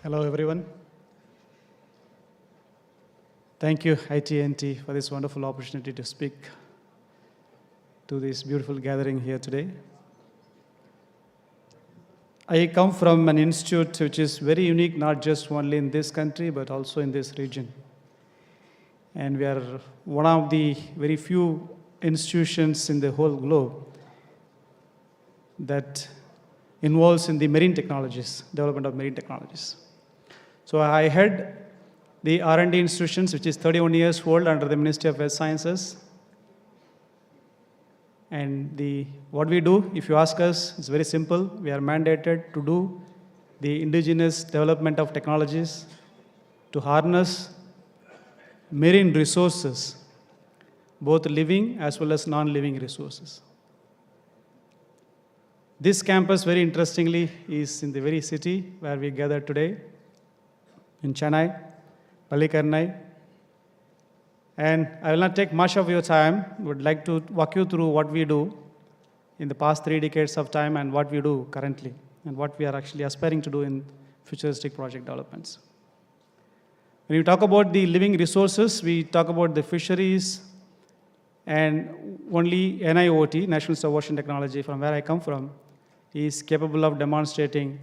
Speaker 16: Hello, everyone. Thank you, IT&T, for this wonderful opportunity to speak to this beautiful gathering here today. I come from an institute which is very unique, not just only in this country, but also in this region. And we are one of the very few institutions in the whole globe that involves in the marine technologies, development of marine technologies. So I head the R&D institutions, which is 31 years old under the Ministry of Earth Sciences. And what we do, if you ask us, is very simple. We are mandated to do the indigenous development of technologies to harness marine resources, both living as well as non-living resources. This campus, very interestingly, is in the very city where we gathered today, in Chennai, Palikarnai. And I will not take much of your time. I would like to walk you through what we do in the past 3 decades of time and what we do currently and what we are actually aspiring to do in futuristic project developments. When you talk about the living resources, we talk about the fisheries and only NIOT, National Institute of Ocean Technology, from where I come from, is capable of demonstrating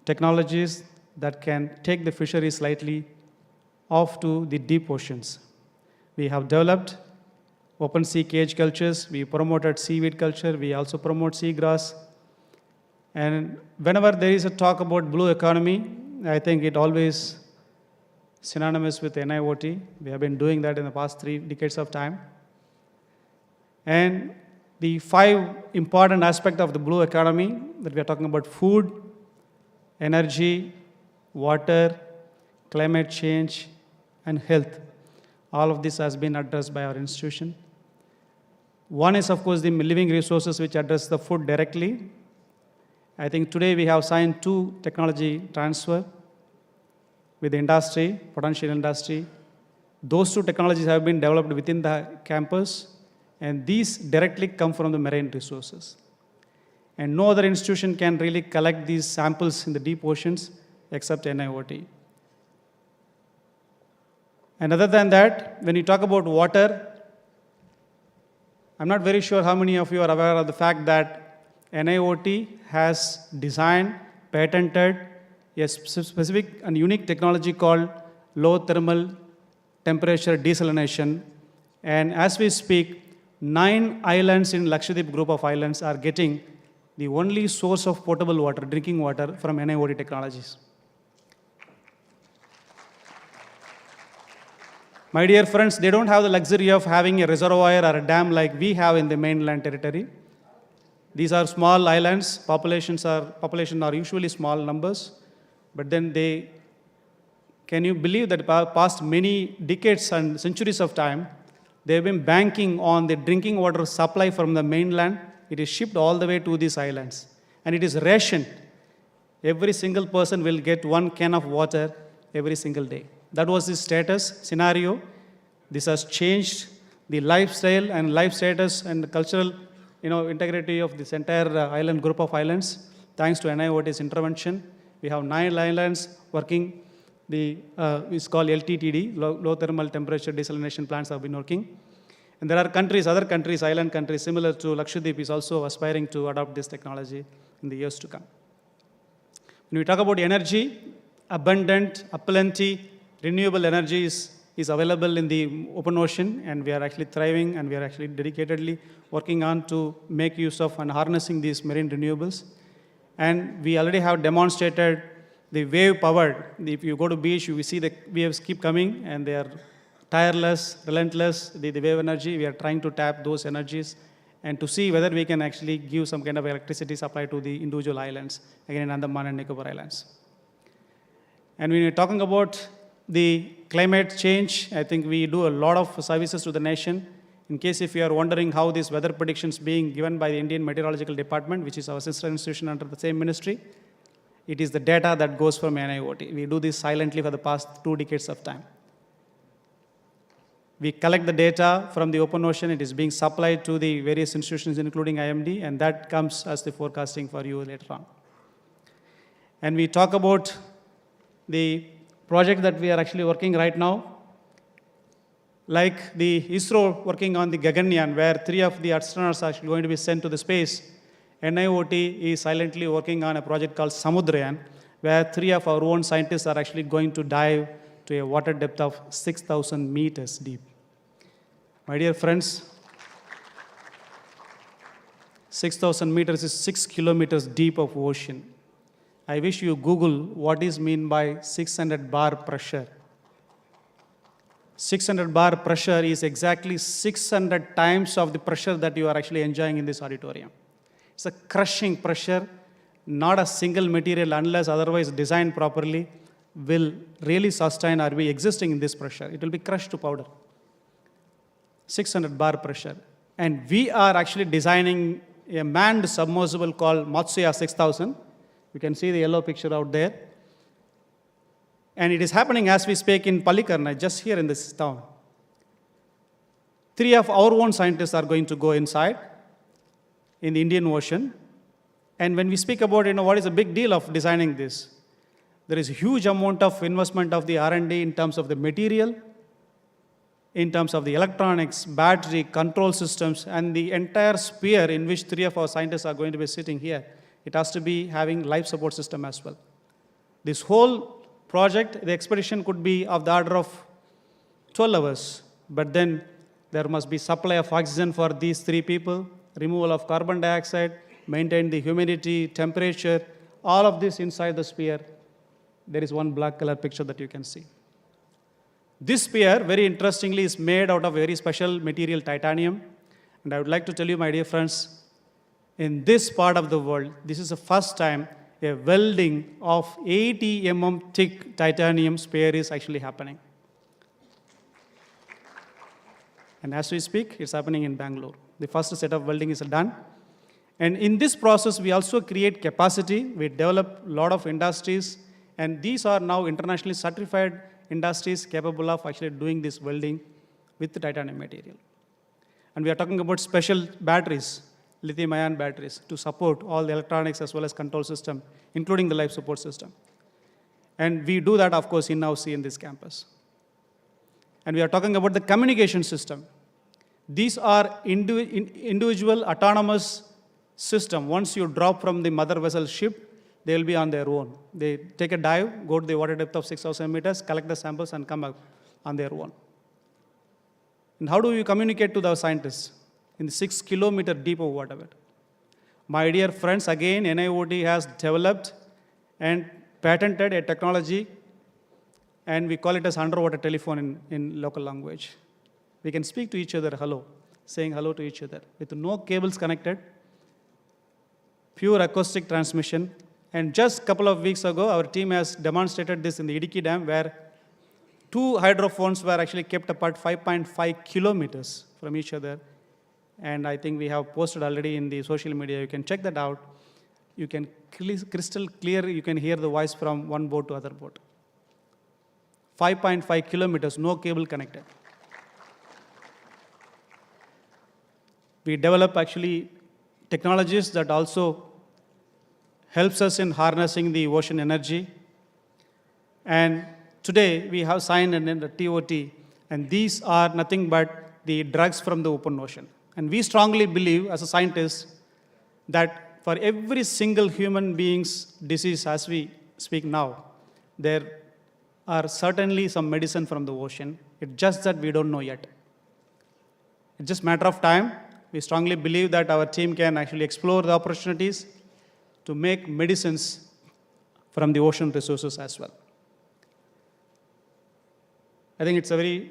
Speaker 16: technologies that can take the fisheries slightly off to the deep oceans. We have developed open sea cage cultures. We promoted seaweed culture. We also promote seagrass. And whenever there is a talk about blue economy, I think it always synonymous with NIOT. We have been doing that in the past 3 decades of time. And the 5 important aspects of the blue economy that we are talking about: food, energy, water, climate change, and health. All of this has been addressed by our institution. One is, of course, the living resources, which address the food directly. I think today we have signed 2 technology transfer with the industry, potential industry. Those 2 technologies have been developed within the campus, and these directly come from the marine resources. And no other institution can really collect these samples in the deep oceans except NIOT. And other than that, when you talk about water, I'm not very sure how many of you are aware of the fact that NIOT has designed, patented a specific and unique technology called low thermal temperature desalination. And as we speak, 9 islands in Lakshadweep group of islands are getting the only source of potable water, drinking water, from NIOT technologies. My dear friends, they don't have the luxury of having a reservoir or a dam like we have in the mainland territory. These are small islands. Population are usually small numbers, but then can you believe that past many decades and centuries of time, they've been banking on the drinking water supply from the mainland. It is shipped all the way to these islands, and it is rationed. Every single person will get 1 can of water every single day. That was the status scenario. This has changed the lifestyle and life status and the cultural integrity of this entire island group of islands. Thanks to NIOT's intervention, we have 9 islands working. It's called LTTD, low thermal temperature desalination plants have been working. And there are other countries, island countries similar to Lakshadweep is also aspiring to adopt this technology in the years to come. When we talk about energy, abundant, aplenty, renewable energy is available in the open ocean, and we are actually thriving, and we are actually dedicatedly working on to make use of and harnessing these marine renewables. And we already have demonstrated the wave powered. If you go to beach, you will see the waves keep coming, and they are tireless, relentless, the wave energy. We are trying to tap those energies and to see whether we can actually give some kind of electricity supply to the individual islands, again in Andaman and Nicobar Islands. And when we're talking about the climate change, I think we do a lot of services to the nation In case if you are wondering how these weather predictions being given by the Indian Meteorological Department, which is our sister institution under the same ministry, it is the data that goes from NIOT. We do this silently for the past 2 decades of time. We collect the data from the open ocean. It is being supplied to the various institutions, including IMD, and that comes as the forecasting for you later on. And we talk about the project that we are actually working right now, like the ISRO working on the Gaganyaan, where 3 of the astronauts are actually going to be sent to the space. NIOT is silently working on a project called Samudrayan, where 3 of our own scientists are actually going to dive to a water depth of 6,000 meters deep. My dear friends, 6,000 meters is 6 kilometers deep of ocean. I wish you Google what is meant by 600 bar pressure. 600 bar pressure is exactly 600 times of the pressure that you are actually enjoying in this auditorium. It's a crushing pressure. Not a single material, unless otherwise designed properly, will really sustain or be existing in this pressure. It will be crushed to powder. 600 bar pressure. And we are actually designing a manned submersible called Matsuya 6000. You can see the yellow picture out there. And it is happening as we speak in Palikarna, just here in this town. 3 of our own scientists are going to go inside in the Indian Ocean. And when we speak about, what is the big deal of designing this? There is a huge amount of investment of the R&D in terms of the material, in terms of the electronics, battery, control systems, and the entire sphere in which 3 of our scientists are going to be sitting here. It has to be having life support system as well. This whole project, the expedition could be of the order of 12 hours, but then there must be supply of oxygen for these 3 people, removal of carbon dioxide, maintain the humidity, temperature, all of this inside the sphere. There is one black color picture that you can see. This sphere, very interestingly, is made out of very special material, titanium. And I would like to tell you, my dear friends, in this part of the world, this is the first time a welding of 80 mm thick titanium sphere is actually happening. And as we speak, it's happening in Bangalore. The first set of welding is done. And in this process, we also create capacity. We develop a lot of industries. And these are now internationally certified industries capable of actually doing this welding with the titanium material. And we are talking about special batteries, lithium-ion batteries, to support all the electronics as well as control system, including the life support system. And we do that, of course, in-house in this campus. And we are talking about the communication system. These are individual autonomous system. Once you drop from the mother vessel ship, they will be on their own. They take a dive, go to the water depth of 6,000 meters, collect the samples, and come up on their own. And how do you communicate to the scientists in the 6 kilometer deep of water? My dear friends, again, NIOT has developed and patented a technology, and we call it as underwater telephone in local language. We can speak to each other hello, saying hello to each other, with no cables connected, pure acoustic transmission. And just a couple of weeks ago, our team has demonstrated this in the Idiki Dam, where 2 hydrophones were actually kept apart 5.5 kilometers from each other. And I think we have posted already in the social media. You can check that out. You can crystal clear, you can hear the voice from one boat to other boat. 5.5 kilometers, no cable connected. We develop actually technologies that also helps us in harnessing the ocean energy. And today we have signed a TOT, and these are nothing but the drugs from the open ocean. And we strongly believe as a scientist that for every single human being's disease as we speak now, there are certainly some medicine from the ocean. It's just that we don't know yet. It's just a matter of time. We strongly believe that our team can actually explore the opportunities to make medicines from the ocean resources as well. I think it's a very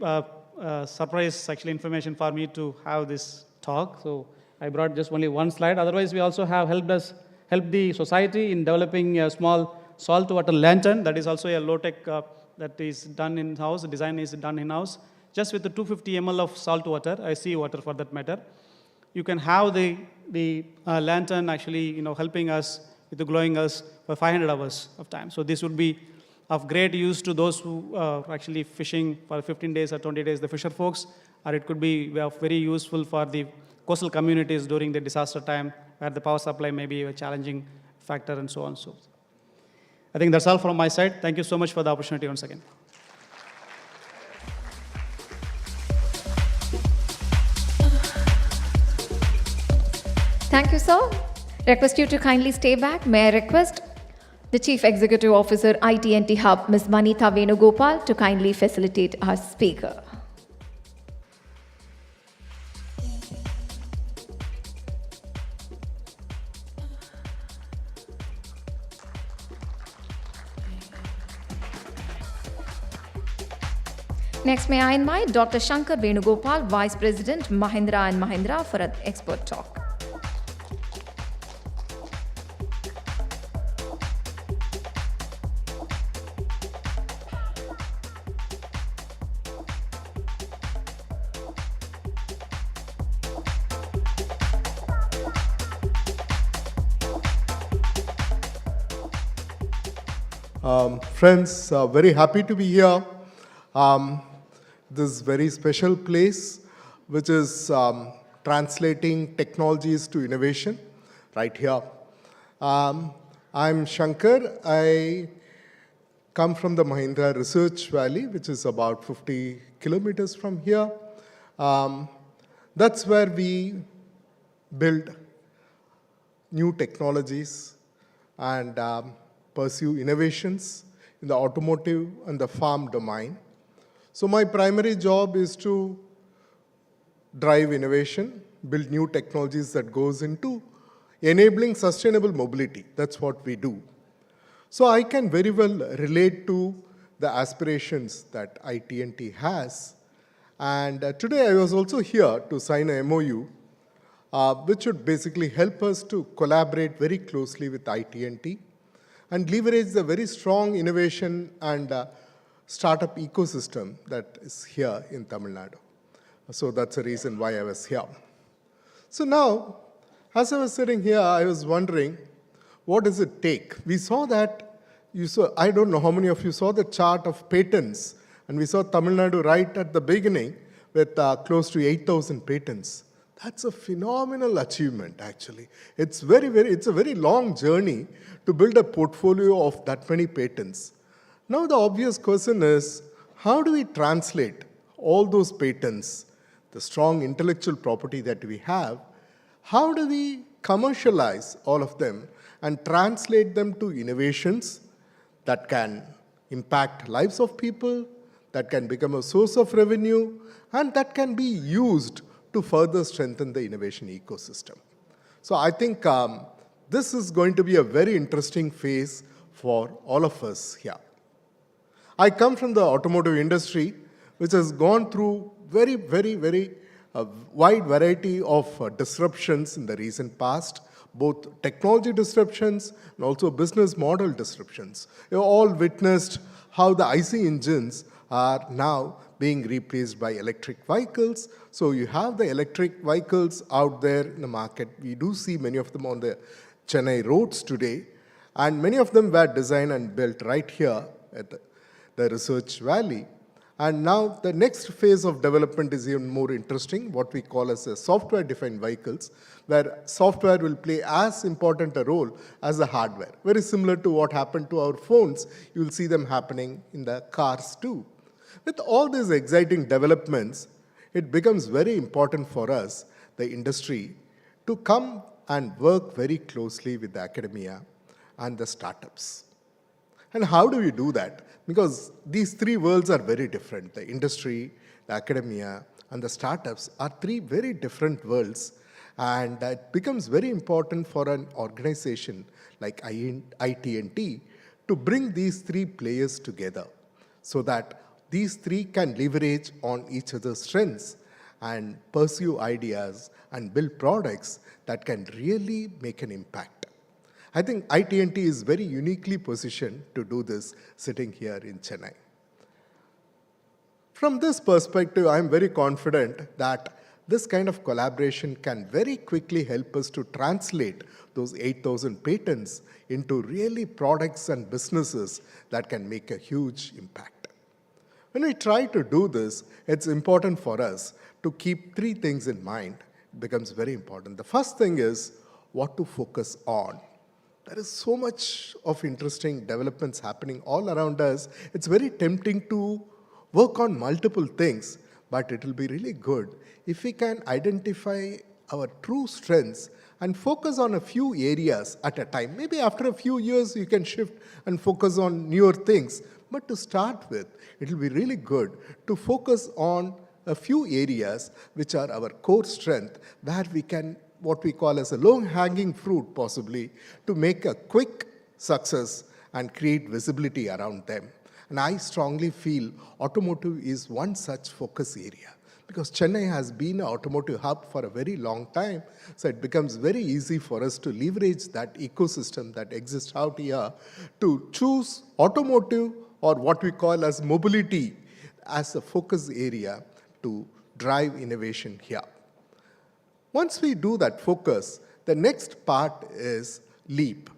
Speaker 16: surprise actually information for me to have this talk. So I brought just only one slide. Otherwise, we also have helped the society in developing a small saltwater lantern that is also a low-tech that is done in-house. The design is done in-house. just with the 250 ml of salt water, sea water for that matter, you can have the lantern actually helping us with the glowing us for 500 hours of time. So this would be of great use to those who are actually fishing for 15 days or 20 days, the fisher folks, or it could be very useful for the coastal communities during the disaster time where the power supply may be a challenging factor and so on. So I think that's all from my side. Thank you so much for the opportunity once again.
Speaker 1: Thank you, sir. Request you to kindly stay back. May I request the Chief Executive Officer, IT&T Hub, Ms. Manitha Venugopal, to kindly facilitate our speaker. Next, may I invite Dr. Shankar Venugopal, Vice President, Mahindra & Mahindra, for an expert talk.
Speaker 17: Friends, very happy to be here. This very special place, which is translating technologies to innovation, right here. I'm Shankar. I come from the Mahindra Research Valley, which is about 50 kilometers from here. That's where we build new technologies and pursue innovations in the automotive and the farm domain. So my primary job is to drive innovation, build new technologies that goes into enabling sustainable mobility. That's what we do. So I can very well relate to the aspirations that IT&T has. And today I was also here to sign a MOU, which would basically help us to collaborate very closely with IT&T and leverage the very strong innovation and startup ecosystem that is here in Tamil Nadu. So that's the reason why I was here. So now, as I was sitting here, I was wondering, what does it take? We saw that, I don't know how many of you saw the chart of patents, and we saw Tamil Nadu right at the beginning with close to 8,000 patents. That's a phenomenal achievement, actually. It's a very long journey to build a portfolio of that many patents. Now the obvious question is, how do we translate all those patents, the strong intellectual property that we have, how do we commercialize all of them and translate them to innovations that can impact lives of people, that can become a source of revenue, and that can be used to further strengthen the innovation ecosystem. So I think this is going to be a very interesting phase for all of us here. I come from the automotive industry, which has gone through very wide variety of disruptions in the recent past, both technology disruptions and also business model disruptions. You all witnessed how the IC engines are now being replaced by electric vehicles. So you have the electric vehicles out there in the market. We do see many of them on the Chennai roads today, and many of them were designed and built right here at the Research Valley. And now the next phase of development is even more interesting, what we call as a software-defined vehicles, where software will play as important a role as the hardware. Very similar to what happened to our phones, you will see them happening in the cars too. With all these exciting developments, it becomes very important for us, the industry, to come and work very closely with the academia and the startups. And how do we do that? Because these three worlds are very different. The industry, the academia, and the startups are three very different worlds. And it becomes very important for an organization like IT&T to bring these three players together so that these three can leverage on each other's strengths and pursue ideas and build products that can really make an impact. I think IT&T is very uniquely positioned to do this sitting here in Chennai. From this perspective, I'm very confident that this kind of collaboration can very quickly help us to translate those 8,000 patents into really products and businesses that can make a huge impact. When we try to do this, it's important for us to keep three things in mind. It becomes very important. The first thing is what to focus on. There is so much of interesting developments happening all around us. It's very tempting to work on multiple things, but it will be really good if we can identify our true strengths and focus on a few areas at a time. Maybe after a few years, you can shift and focus on newer things. But to start with, it will be really good to focus on a few areas which are our core strength, where we can, what we call as a low-hanging fruit possibly, to make a quick success and create visibility around them. And I strongly feel automotive is one such focus area, because Chennai has been an automotive hub for a very long time. So it becomes very easy for us to leverage that ecosystem that exists out here to choose automotive, or what we call as mobility, as a focus area to drive innovation here. Once we do that focus, the next part is leap.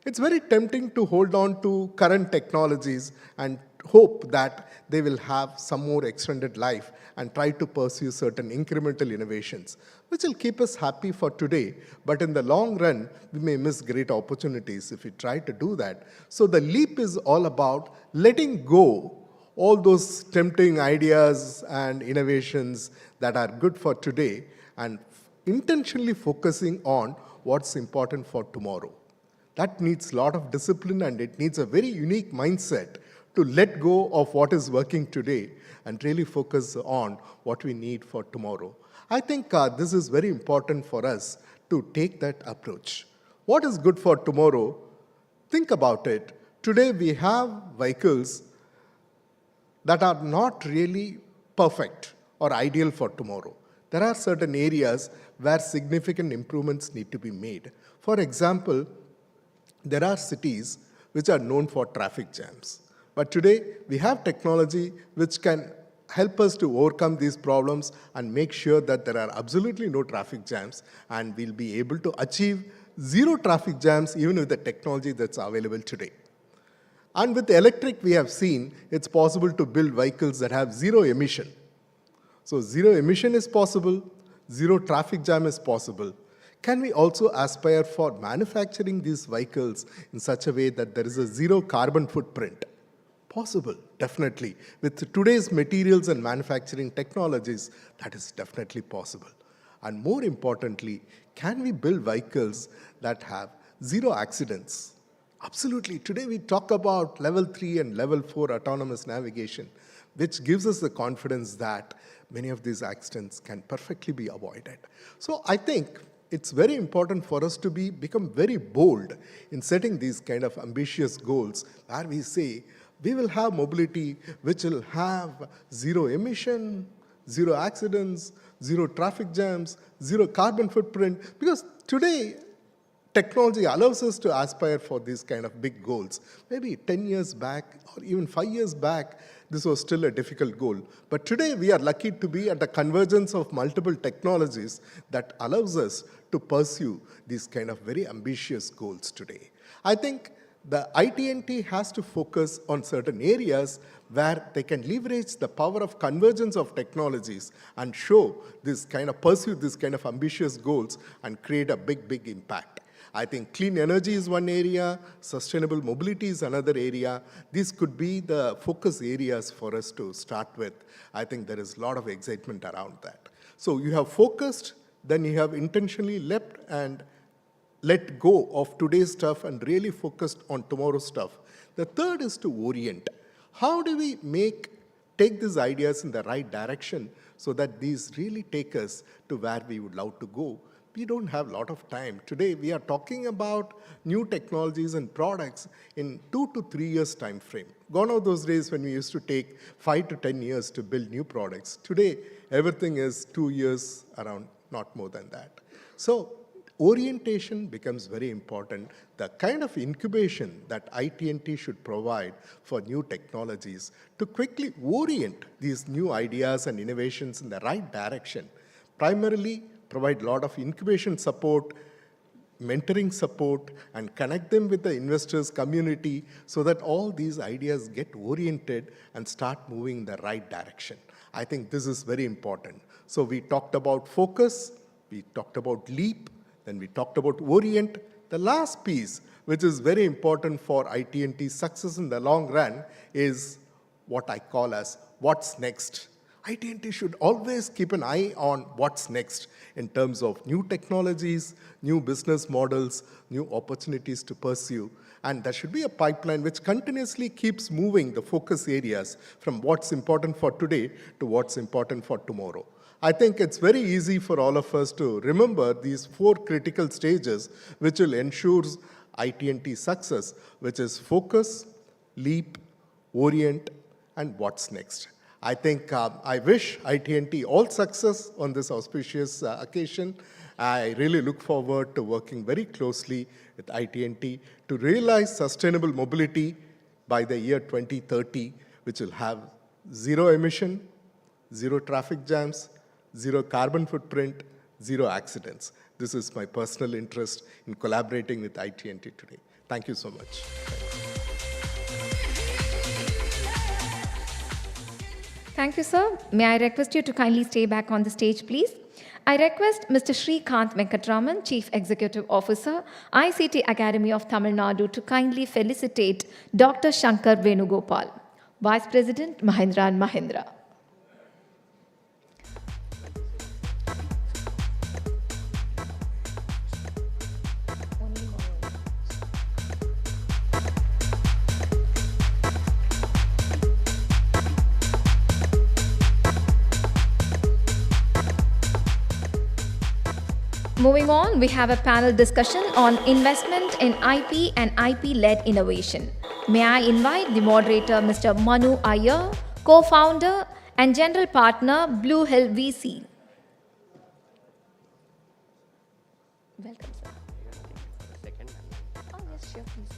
Speaker 17: It's very tempting to hold on to current technologies and hope that they will have some more extended life and try to pursue certain incremental innovations, which will keep us happy for today, but in the long run, we may miss great opportunities if we try to do that. So the leap is all about letting go all those tempting ideas and innovations that are good for today and intentionally focusing on what's important for tomorrow. That needs a lot of discipline, and it needs a very unique mindset to let go of what is working today and really focus on what we need for tomorrow. I think this is very important for us to take that approach. What is good for tomorrow? Think about it. Today we have vehicles that are not really perfect or ideal for tomorrow. There are certain areas where significant improvements need to be made. For example, there are cities which are known for traffic jams. But today, we have technology which can help us to overcome these problems and make sure that there are absolutely no traffic jams, and we'll be able to achieve zero traffic jams even with the technology that's available today. And with electric, we have seen it's possible to build vehicles that have zero emission. So zero emission is possible, zero traffic jam is possible. Can we also aspire for manufacturing these vehicles in such a way that there is a zero carbon footprint? Possible, definitely. With today's materials and manufacturing technologies, that is definitely possible. And more importantly, can we build vehicles that have zero accidents? Absolutely. Today we talk about level 3 and level 4 autonomous navigation, which gives us the confidence that many of these accidents can perfectly be avoided. So I think it's very important for us to become very bold in setting these kind of ambitious goals, where we say we will have mobility which will have zero emission, zero accidents, zero traffic jams, zero carbon footprint, because today technology allows us to aspire for these kind of big goals. Maybe 10 years back or even 5 years back, this was still a difficult goal. But today we are lucky to be at the convergence of multiple technologies that allows us to pursue these kind of very ambitious goals today. I think the IT&T has to focus on certain areas where they can leverage the power of convergence of technologies and pursue this kind of ambitious goals and create a big impact. I think clean energy is one area, sustainable mobility is another area. These could be the focus areas for us to start with. I think there is a lot of excitement around that. So you have focused, then you have intentionally leapt and let go of today's stuff and really focused on tomorrow's stuff. The third is to orient. How do we take these ideas in the right direction so that these really take us to where we would love to go? We don't have a lot of time. Today, we are talking about new technologies and products in 2 to 3 years time frame. Gone are those days when we used to take 5 to 10 years to build new products. Today, everything is 2 years around, not more than that. So orientation becomes very important. The kind of incubation that IT&T should provide for new technologies to quickly orient these new ideas and innovations in the right direction. Primarily, provide a lot of incubation support, mentoring support, and connect them with the investors community so that all these ideas get oriented and start moving in the right direction. I think this is very important. So we talked about focus, we talked about leap, then we talked about orient. The last piece, which is very important for IT&T's success in the long run, is what I call as what's next. IT&T should always keep an eye on what's next in terms of new technologies, new business models, new opportunities to pursue. And there should be a pipeline which continuously keeps moving the focus areas from what's important for today to what's important for tomorrow. I think it's very easy for all of us to remember these 4 critical stages which will ensure IT&T's success, which is focus, leap, orient, and what's next. I think I wish IT&T all success on this auspicious occasion. I really look forward to working very closely with IT&T to realize sustainable mobility by the year 2030, which will have zero emission, zero traffic jams, zero carbon footprint, zero accidents. This is my personal interest in collaborating with IT&T today. Thank you so much.
Speaker 1: Thank you, sir. May I request you to kindly stay back on the stage, please? I request Mr. Srikanth Venkatraman, Chief Executive Officer, ICT Academy of Tamil Nadu, to kindly felicitate Dr. Shankar Venugopal, Vice President, Mahindra & Mahindra. Moving on, we have a panel discussion on investment in IP and IP-led innovation. May I invite the moderator, Mr. Manu Iyer, co-founder and general partner, Blue Hill VC. Welcome, sir. Oh, yes, sure, please.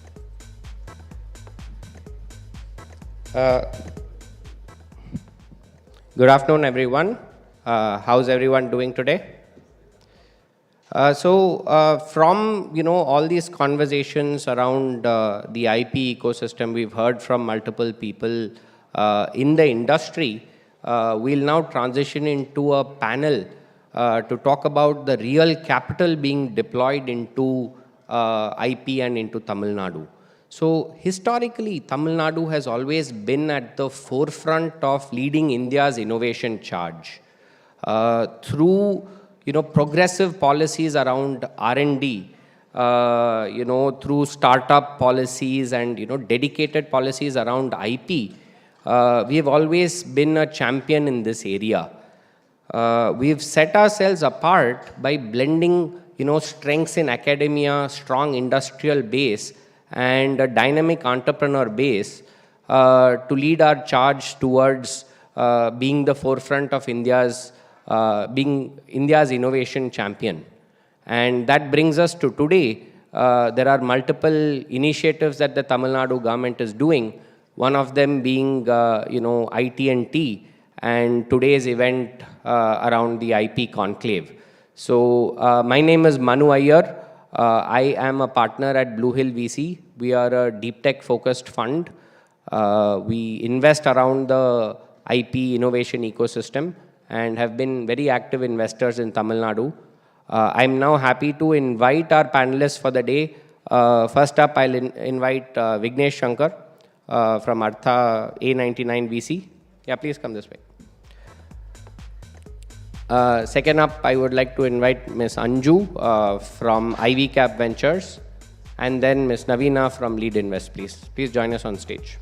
Speaker 18: Good afternoon, everyone. How's everyone doing today? From all these conversations around the IP ecosystem, we've heard from multiple people in the industry. We'll now transition into a panel to talk about the real capital being deployed into IP and into Tamil Nadu. So historically, Tamil Nadu has always been at the forefront of leading India's innovation charge through progressive policies around R&D, through startup policies and, dedicated policies around IP. We have always been a champion in this area. We've set ourselves apart by blending, strengths in academia, strong industrial base, and a dynamic entrepreneur base to lead our charge towards being the forefront of being India's innovation champion. And that brings us to today. There are multiple initiatives that the Tamil Nadu government is doing, one of them being, IT&T, and today's event around the IP Conclave. So my name is Manu Iyer. I am a partner at Blue Hill VC. We are a deep tech focused fund. We invest around the IP innovation ecosystem and have been very active investors in Tamil Nadu. I'm now happy to invite our panelists for the day. First up, I'll invite Vignesh Shankar from Artha A99 VC. Yeah, please come this way. Second up, I would like to invite Ms. Anju from Ivy Cap Ventures, and then Ms. Navina from Lead Invest, please. Please join us on stage.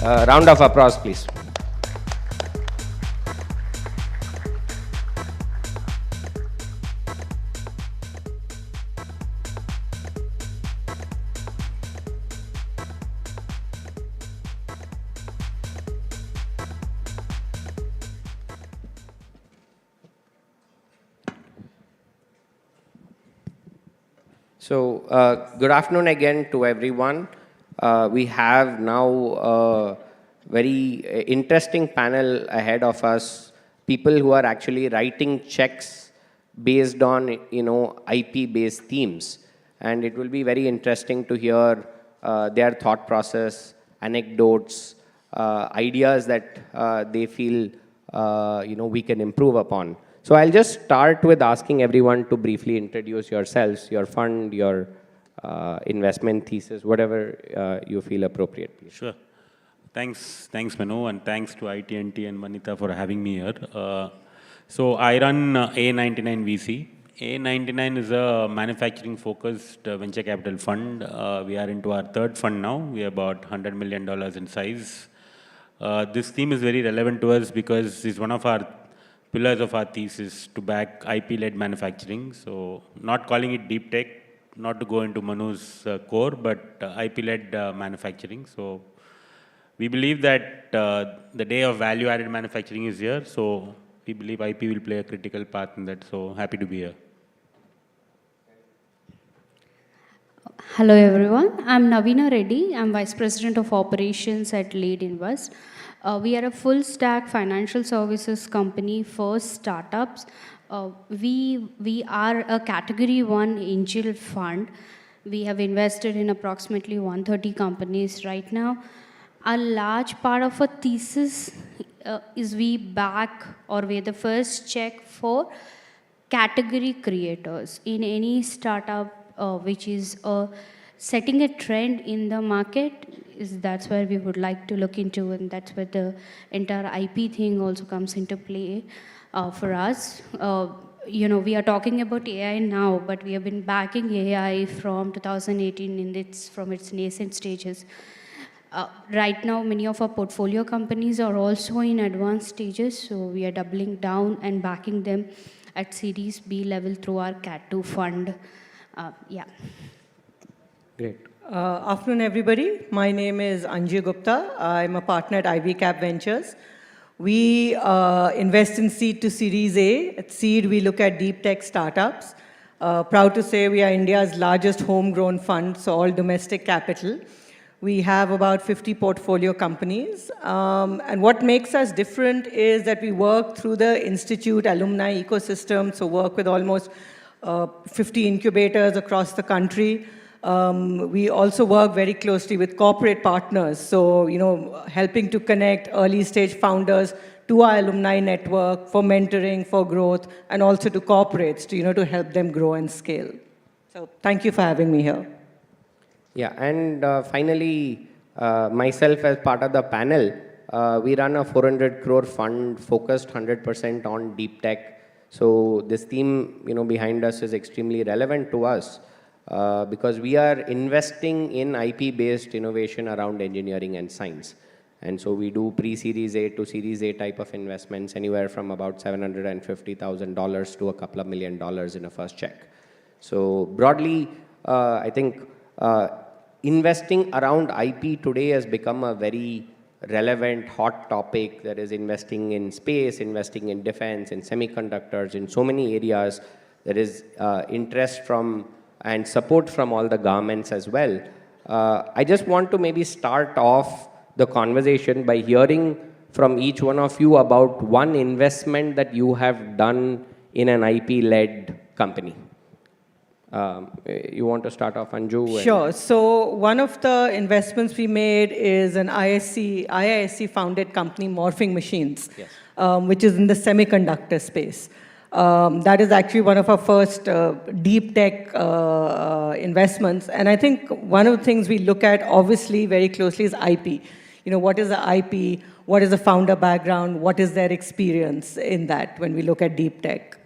Speaker 18: Round of applause, please. So, good afternoon again to everyone. We have now a very interesting panel ahead of us. People who are actually writing checks based on, IP-based themes. And it will be very interesting to hear their thought process, anecdotes, ideas that they feel, we can improve upon. So I'll just start with asking everyone to briefly introduce yourselves, your fund, your investment thesis, whatever you feel appropriate, please.
Speaker 19: Sure. Thanks, Manu, and thanks to IT&T and Manita for having me here. So I run A99 VC. A99 is a manufacturing-focused venture capital fund. We are into our third fund now. We are about $100 million in size. This theme is very relevant to us because it's one of our pillars of our thesis to back IP-led manufacturing. So not calling it deep tech, not to go into Manu's core, but IP-led manufacturing. So we believe that the day of value-added manufacturing is here. So we believe IP will play a critical part in that. So happy to be here.
Speaker 2: Hello everyone, I'm Navina Reddy. I'm Vice President of Operations at Lead Invest. We are a full stack financial services company for startups. We are a category 1 angel fund. We have invested in approximately 130 companies right now. A large part of our thesis is we back or we're the first check for category creators in any startup which is setting a trend in the market. That's where we would like to look into, and that's where the entire IP thing also comes into play for us. We are talking about AI now, but we have been backing AI from 2018 from its nascent stages. Right now, many of our portfolio companies are also in advanced stages, so we are doubling down and backing them at Series B level through our Cat2 fund. Yeah.
Speaker 18: Great.
Speaker 20: Afternoon, everybody. My name is Anju Gupta. I'm a partner at Ivy Cap Ventures. We invest in seed to Series A. At seed, we look at deep tech startups. Proud to say we are India's largest homegrown fund, so all domestic capital. We have about 50 portfolio companies. And what makes us different is that we work through the institute alumni ecosystem, so work with almost 50 incubators across the country. We also work very closely with corporate partners, so helping to connect early stage founders to our alumni network for mentoring, for growth, and also to corporates to help them grow and scale. So thank you for having me here.
Speaker 18: Yeah, and finally, myself as part of the panel, we run a 400 crore fund focused 100% on deep tech. So this theme, behind us is extremely relevant to us because we are investing in IP-based innovation around engineering and science. And so we do pre-Series A to Series A type of investments, anywhere from about $750,000 to a couple of $1 million in a first check. So broadly, I think investing around IP today has become a very relevant, hot topic. There is investing in space, investing in defense, in semiconductors, in so many areas. There is interest from and support from all the governments as well. I just want to maybe start off the conversation by hearing from each one of you about one investment that you have done in an IP-led company. You want to start off, Anju?
Speaker 20: Sure. So one of the investments we made is an IISc-founded company, Morphing Machines, yes. Which is in the semiconductor space. That is actually one of our first deep tech investments. And I think one of the things we look at, obviously, very closely is IP. What is the IP? What is the founder background? What is their experience in that when we look at deep tech?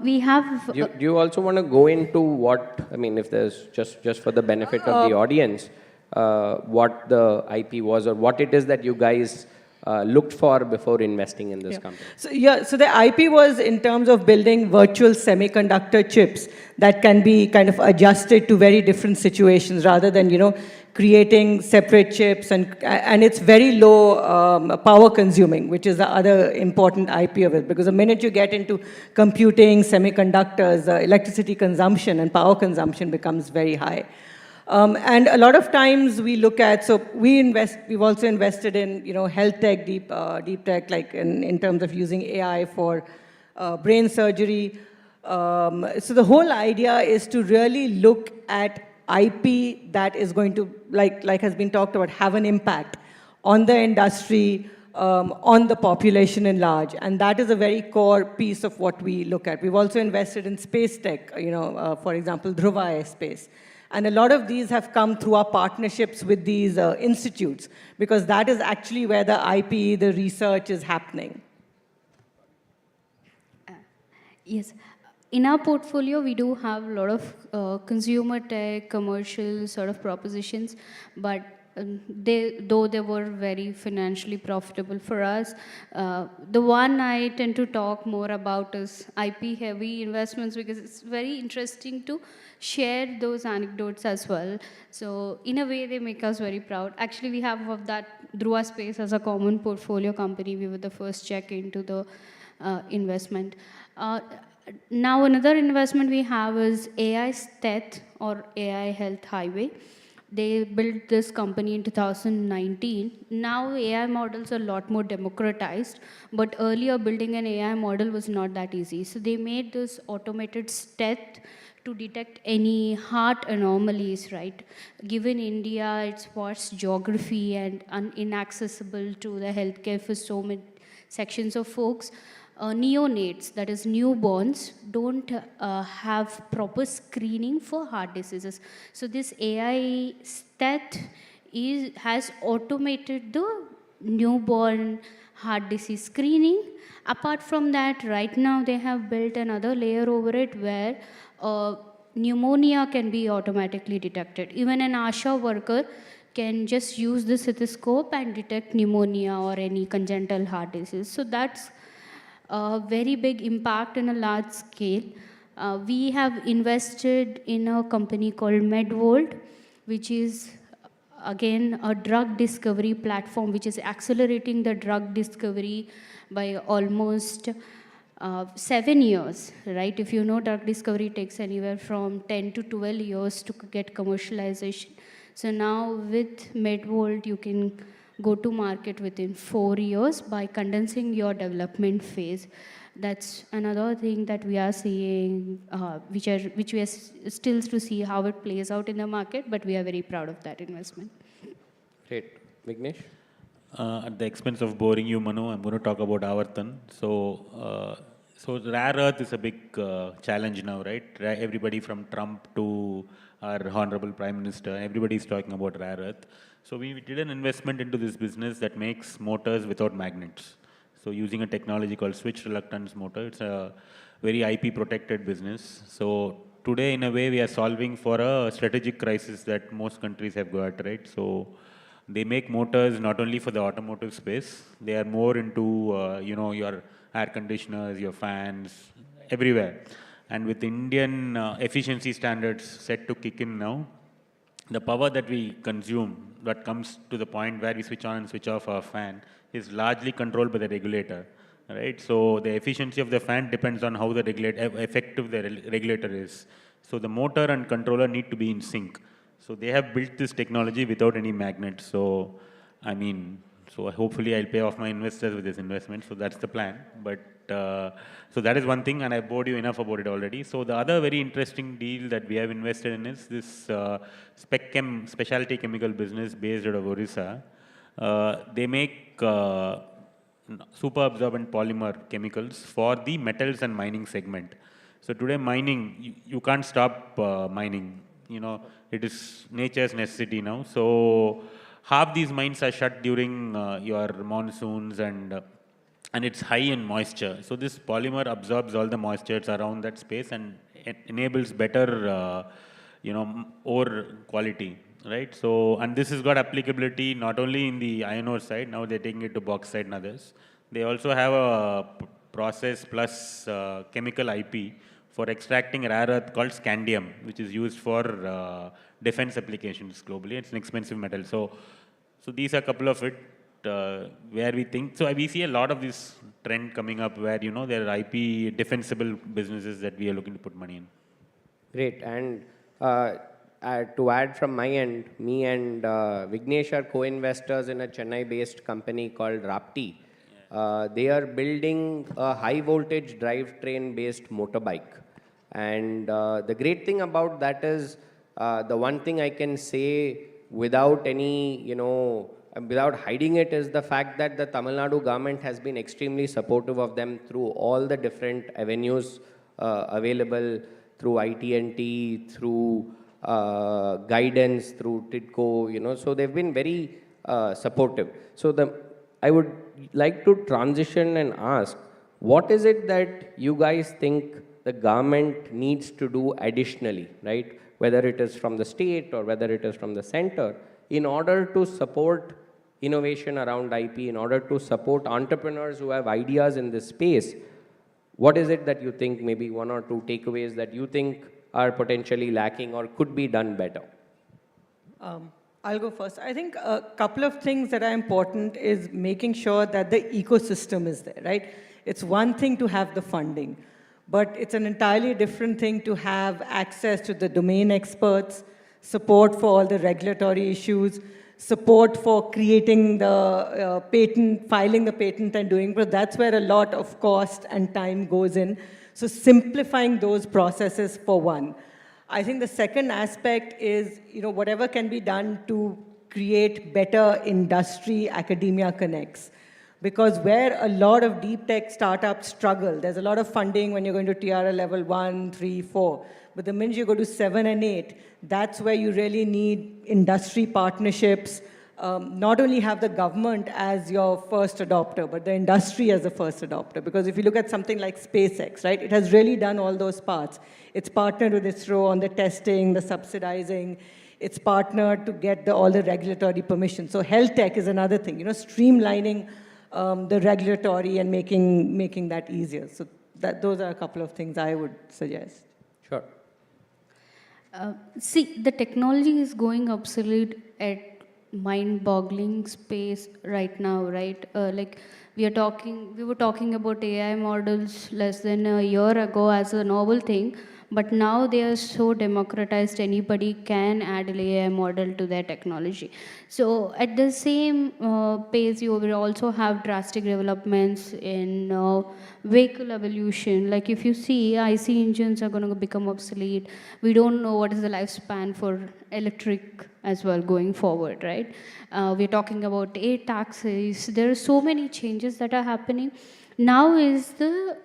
Speaker 2: We have...
Speaker 18: Do you also want to go into what, if there's just for the benefit of the audience, what the IP was or what it is that you guys looked for before investing in this company?
Speaker 20: So the IP was in terms of building virtual semiconductor chips that can be kind of adjusted to very different situations rather than, creating separate chips, and it's very low power consuming, which is the other important IP of it, because the minute you get into computing, semiconductors, electricity consumption and power consumption becomes very high. And a lot of times we look at, so we've also invested in, health tech, deep tech, like in terms of using AI for brain surgery. So the whole idea is to really look at IP that is going to, like has been talked about, have an impact on the industry, on the population in large. And that is a very core piece of what we look at. We've also invested in space tech, for example, Dhruva Space. And a lot of these have come through our partnerships with these institutes, because that is actually where the IP, the research is happening.
Speaker 2: Yes. In our portfolio, we do have a lot of consumer tech, commercial sort of propositions, but though they were very financially profitable for us, the one I tend to talk more about is IP-heavy investments, because it's very interesting to share those anecdotes as well. So in a way, they make us very proud. Actually, we have of that Dhruva Space as a common portfolio company. We were the first check into the investment. Now, another investment we have is AI STET, or AI Health Highway. They built this company in 2019. Now AI models are a lot more democratized, but earlier building an AI model was not that easy. So they made this automated STET to detect any heart anomalies, right? Given India, its vast geography and inaccessible to the healthcare for so many sections of folks, neonates, that is newborns, don't have proper screening for heart diseases. So this AI STET has automated the newborn heart disease screening. Apart from that, right now they have built another layer over it where pneumonia can be automatically detected. Even an ASHA worker can just use the stethoscope and detect pneumonia or any congenital heart disease. So that's a very big impact in a large scale. We have invested in a company called MedVolt, which is again a drug discovery platform, which is accelerating the drug discovery by almost 7 years, right? If you know, drug discovery takes anywhere from 10 to 12 years to get commercialization. So now with MedVolt, you can go to market within 4 years by condensing your development phase. That's another thing that we are seeing, which we are still to see how it plays out in the market, but we are very proud of that investment.
Speaker 18: Great. Vignesh?
Speaker 19: At the expense of boring you, Manu, I'm going to talk about Avartan. So rare earth is a big challenge now, right? Everybody from Trump to our Honorable Prime Minister, everybody is talking about rare earth. So we did an investment into this business that makes motors without magnets. So using a technology called switch reluctance motor, it's a very IP protected business. So today, in a way, we are solving for a strategic crisis that most countries have got, right? So they make motors not only for the automotive space, they are more into, your air conditioners, your fans, everywhere. And with Indian efficiency standards set to kick in now, the power that we consume, that comes to the point where we switch on and switch off our fan, is largely controlled by the regulator, right? So the efficiency of the fan depends on how effective the regulator is. So the motor and controller need to be in sync. So they have built this technology without any magnets. So, so hopefully I'll pay off my investors with this investment. So that's the plan. But so that is one thing, and I bored you enough about it already. So the other very interesting deal that we have invested in is this specialty chemical business based out of Orissa. They make super absorbent polymer chemicals for the metals and mining segment. So today mining, you can't stop mining. It is nature's necessity now. So half these mines are shut during your monsoons, and it's high in moisture. So this polymer absorbs all the moistures around that space and it enables better, ore quality. right? So, and this has got applicability not only in the iron ore side, now they're taking it to bauxite and others. They also have a process plus chemical IP for extracting rare earth called scandium, which is used for defense applications globally. It's an expensive metal. So these are a couple of it where we think. So we see a lot of this trend coming up where, you know, there are IP defensible businesses that we are looking to put money in.
Speaker 18: Great. And to add from my end, me and Vignesh are co-investors in a Chennai-based company called Rapti. They are building a high-voltage drivetrain-based motorbike. And the great thing about that is, the one thing I can say without any, you know, without hiding it, is the fact that the Tamil Nadu government has been extremely supportive of them through all the different avenues available, through ITNT, through guidance, through TIDCO, you know, so they've been very supportive. So I would like to transition and ask, what is it that you guys think the government needs to do additionally, right? Whether it is from the state or whether it is from the center, in order to support innovation around IP, in order to support entrepreneurs who have ideas in this space. What is it that you think, maybe one or two takeaways that you think are potentially lacking or could be done better?
Speaker 20: I'll go first. I think a couple of things that are important is making sure that the ecosystem is there, right? It's one thing to have the funding, but it's an entirely different thing to have access to the domain experts, support for all the regulatory issues, support for creating the patent, filing the patent and doing, but that's where a lot of cost and time goes in. So simplifying those processes for one. I think the second aspect is, you know, whatever can be done to create better industry-academia connects. Because where a lot of deep tech startups struggle, there's a lot of funding when you're going to TRL level 1, 3, 4. But the minute you go to 7 and 8, that's where you really need industry partnerships, not only have the government as your first adopter, but the industry as the first adopter. Because if you look at something like SpaceX, right, it has really done all those parts. It's partnered with ISRO on the testing, the subsidizing. It's partnered to get all the regulatory permission. So health tech is another thing, you know, streamlining the regulatory and making that easier. So those are a couple of things I would suggest.
Speaker 18: Sure.
Speaker 2: See, the technology is going obsolete at mind-boggling space right now, right? Like we were talking about AI models less than a year ago as a novel thing, but now they are so democratized, anybody can add an AI model to their technology. So at the same pace, you will also have drastic developments in vehicle evolution. Like if you see, IC engines are going to become obsolete. We don't know what is the lifespan for electric as well going forward, right? We're talking about taxis. There are so many changes that are happening. Now is the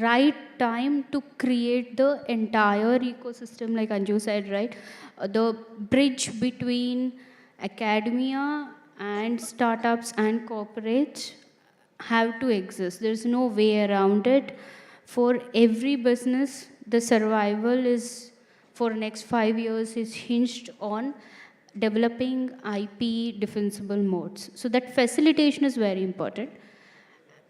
Speaker 2: right time to create the entire ecosystem, like Anju said, right? The bridge between academia and startups and corporates have to exist. There's no way around it. For every business, the survival is for next 5 years is hinged on developing IP defensible modes. So that facilitation is very important.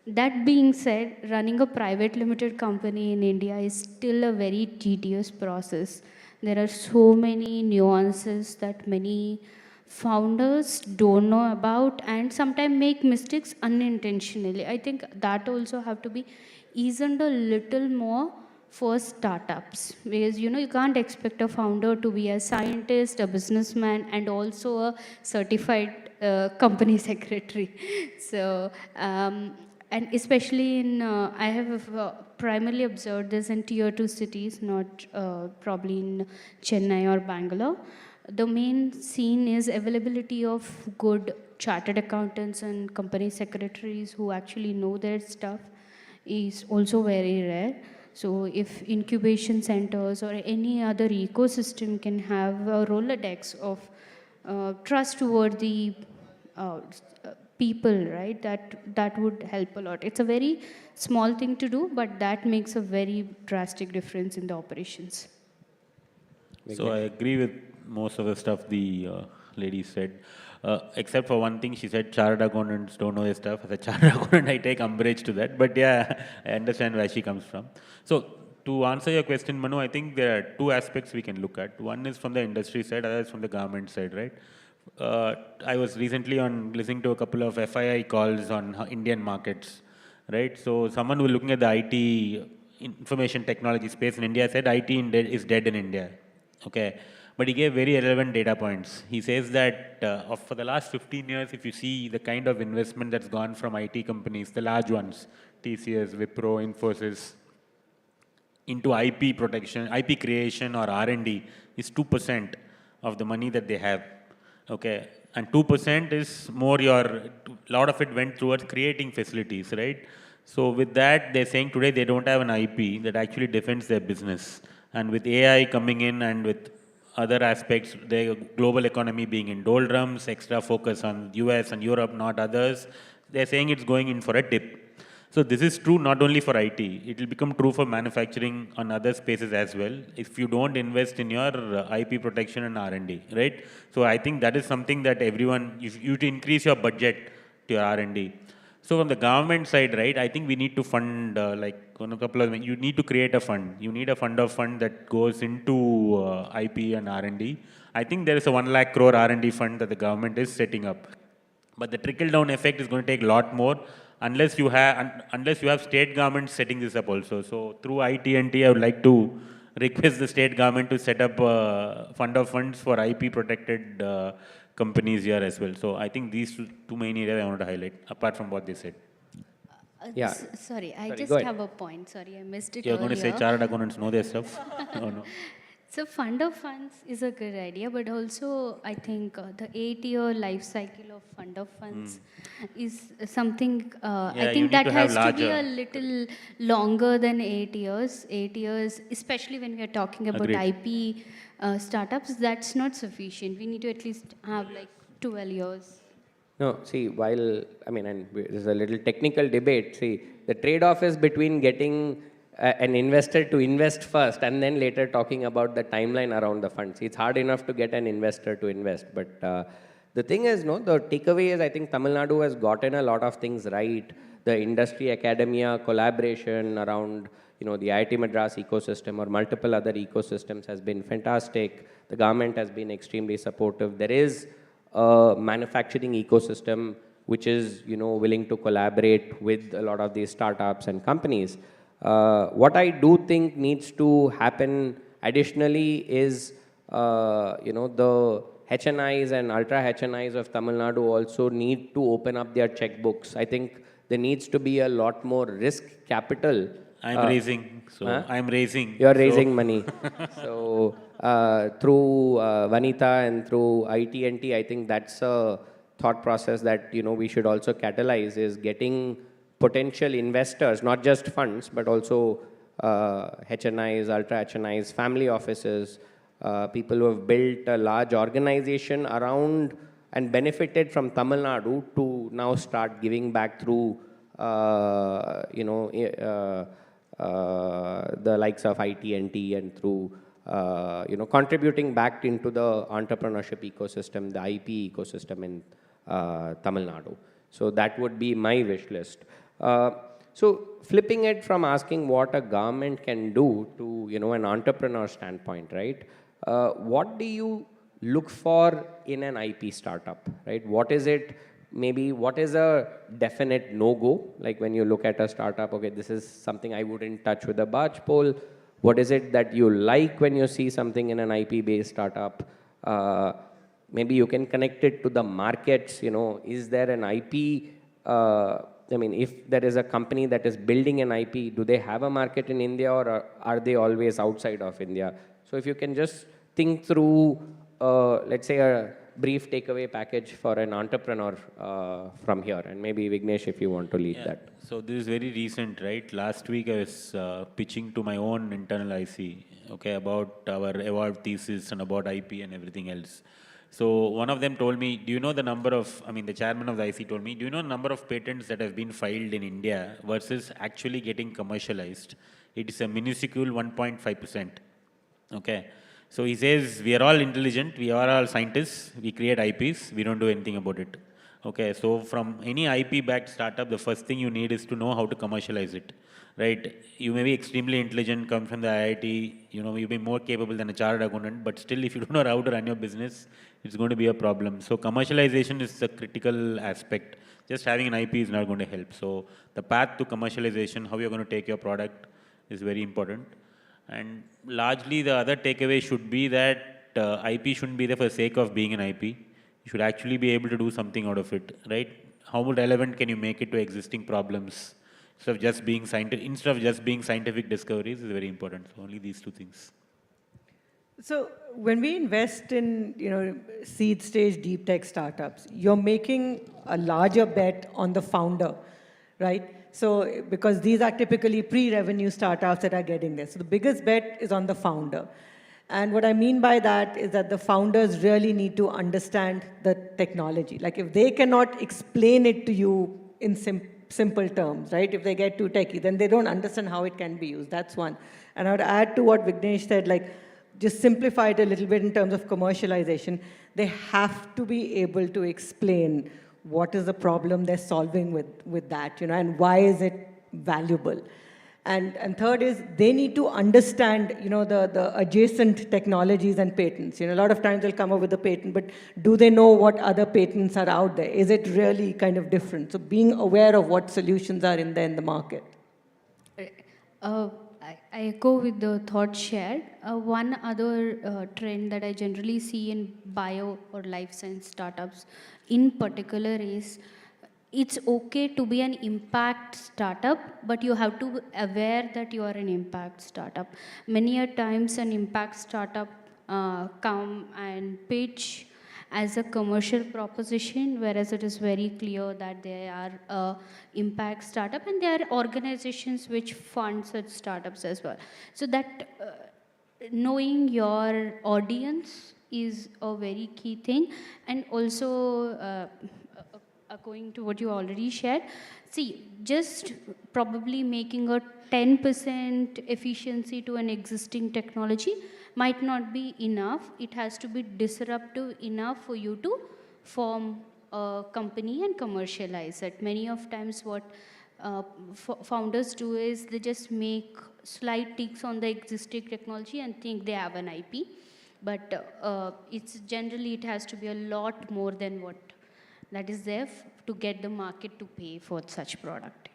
Speaker 2: That being said, running a private limited company in India is still a very tedious process. There are so many nuances that many founders don't know about and sometimes make mistakes unintentionally. I think that also have to be eased a little more for startups, because you can't expect a founder to be a scientist, a businessman, and also a certified company secretary. So, and especially in, I have primarily observed this in tier 2 cities, not probably in Chennai or Bangalore. The main scene is availability of good chartered accountants and company secretaries who actually know their stuff is also very rare. So if incubation centers or any other ecosystem can have a Rolodex of trustworthy people, right, that would help a lot. It's a very small thing to do, but that makes a very drastic difference in the operations.
Speaker 19: So I agree with most of the stuff the lady said. Except for one thing, she said chartered accountants don't know this stuff. As a chartered accountant, I take umbrage to that. But yeah, I understand where she comes from. So to answer your question, Manu, I think there are two aspects we can look at. One is from the industry side, other is from the government side, right? I was recently listening to a couple of FII calls on Indian markets, right? So someone who was looking at the IT, information technology space in India, said IT is dead in India, okay? But he gave very relevant data points. He says that for the last 15 years, if you see the kind of investment that's gone from IT companies, the large ones, TCS, Wipro, Infosys, into IP protection, IP creation or R&D is 2% of the money that they have, okay? And 2% is more a lot of it went towards creating facilities, right? So with that, they're saying today they don't have an IP that actually defends their business. And with AI coming in and with other aspects, the global economy being in doldrums, extra focus on US and Europe, not others, they're saying it's going in for a dip. So this is true not only for IT, it will become true for manufacturing on other spaces as well, if you don't invest in your IP protection and R&D, right? So I think that is something that everyone, you to increase your budget to your R&D. So from the government side, right, I think we need to fund, you need to create a fund. You need a fund that goes into IP and R&D. I think there is a 1 lakh crore R&D fund that the government is setting up. But the trickle-down effect is going to take a lot more unless you have state governments setting this up also. So through IT&T, I would like to request the state government to set up a fund of funds for IP-protected companies here as well. So I think these two main areas I wanted to highlight, apart from what they said.
Speaker 18: Yeah.
Speaker 2: Sorry, I just
Speaker 18: go
Speaker 2: have a point. Sorry, I missed it
Speaker 19: You're
Speaker 2: earlier.
Speaker 19: going to say chartered accountants know their stuff? Oh, no.
Speaker 2: So fund of funds is a good idea, but also I think the 8-year life cycle of fund of funds is something, I think that has to be a little longer than 8 years. 8 years, especially when we are talking about IP startups, that's not sufficient. We need to at least have like 12 years.
Speaker 18: No, see, and there's a little technical debate. See, the trade-off is between getting an investor to invest first and then later talking about the timeline around the funds. It's hard enough to get an investor to invest. But the thing is, the takeaway is I think Tamil Nadu has gotten a lot of things right. The industry academia collaboration around the IIT Madras ecosystem or multiple other ecosystems has been fantastic. The government has been extremely supportive. There is a manufacturing ecosystem which is willing to collaborate with a lot of these startups and companies. What I do think needs to happen additionally is, the HNIs and ultra HNIs of Tamil Nadu also need to open up their checkbooks. I think there needs to be a lot more risk capital.
Speaker 19: I'm raising.
Speaker 18: You're raising money. So through Vanita and through IT&T, I think that's a thought process that we should also catalyze, is getting potential investors, not just funds, but also HNIs, ultra HNIs, family offices, people who have built a large organization around and benefited from Tamil Nadu to now start giving back through, the likes of IT&T and through, contributing back into the entrepreneurship ecosystem, the IP ecosystem in Tamil Nadu. So that would be my wish list. So flipping it from asking what a government can do to, an entrepreneur standpoint, right? What do you look for in an IP startup, right? What is it, maybe what is a definite no-go? Like when you look at a startup, okay, this is something I wouldn't touch with a barge pole. What is it that you like when you see something in an IP-based startup? Maybe you can connect it to the markets, is there an IP, if there is a company that is building an IP, do they have a market in India or are they always outside of India? So if you can just think through, let's say a brief takeaway package for an entrepreneur from here, and maybe Vignesh, if you want to lead that.
Speaker 19: So this is very recent, right? Last week I was pitching to my own internal IC, okay, about our evolved thesis and about IP and everything else. So one of them told me, do you know the number of, the chairman of the IC told me, do you know the number of patents that have been filed in India versus actually getting commercialized? It is a minuscule 1.5%. Okay. So he says, we are all intelligent, we are all scientists, we create IPs, we don't do anything about it. Okay, so from any IP-backed startup, the first thing you need is to know how to commercialize it, right? You may be extremely intelligent, come from the IIT, you'll be more capable than a chartered accountant, but still if you don't know how to run your business, it's going to be a problem. So commercialization is a critical aspect. Just having an IP is not going to help. So the path to commercialization, how you're going to take your product is very important. And largely the other takeaway should be that IP shouldn't be there for the sake of being an IP. You should actually be able to do something out of it, right? How relevant can you make it to existing problems instead of just being scientific discoveries is very important. So only these two things.
Speaker 20: So when we invest in seed stage deep tech startups, you're making a larger bet on the founder, right? So because these are typically pre-revenue startups that are getting this. So the biggest bet is on the founder. And what I mean by that is that the founders really need to understand the technology. Like if they cannot explain it to you in simple terms, right? If they get too techy, then they don't understand how it can be used. That's one. And I would add to what Vignesh said, like just simplify it a little bit in terms of commercialization. They have to be able to explain what is the problem they're solving with that, and why is it valuable. And third is they need to understand, the adjacent technologies and patents. A lot of times they'll come up with a patent, but do they know what other patents are out there? Is it really kind of different? So being aware of what solutions are in the market.
Speaker 2: I echo with the thought shared. One other trend that I generally see in bio or life science startups in particular is it's okay to be an impact startup, but you have to be aware that you are an impact startup. Many a times an impact startup come and pitch as a commercial proposition, whereas it is very clear that they are a impact startup and there are organizations which fund such startups as well. So that knowing your audience is a very key thing. And also going to what you already shared, see, just probably making a 10% efficiency to an existing technology might not be enough. It has to be disruptive enough for you to form a company and commercialize it. Many of times what founders do is they just make slight tweaks on the existing technology and think they have an IP. But it's generally, it has to be a lot more than what that is there to get the market to pay for such product.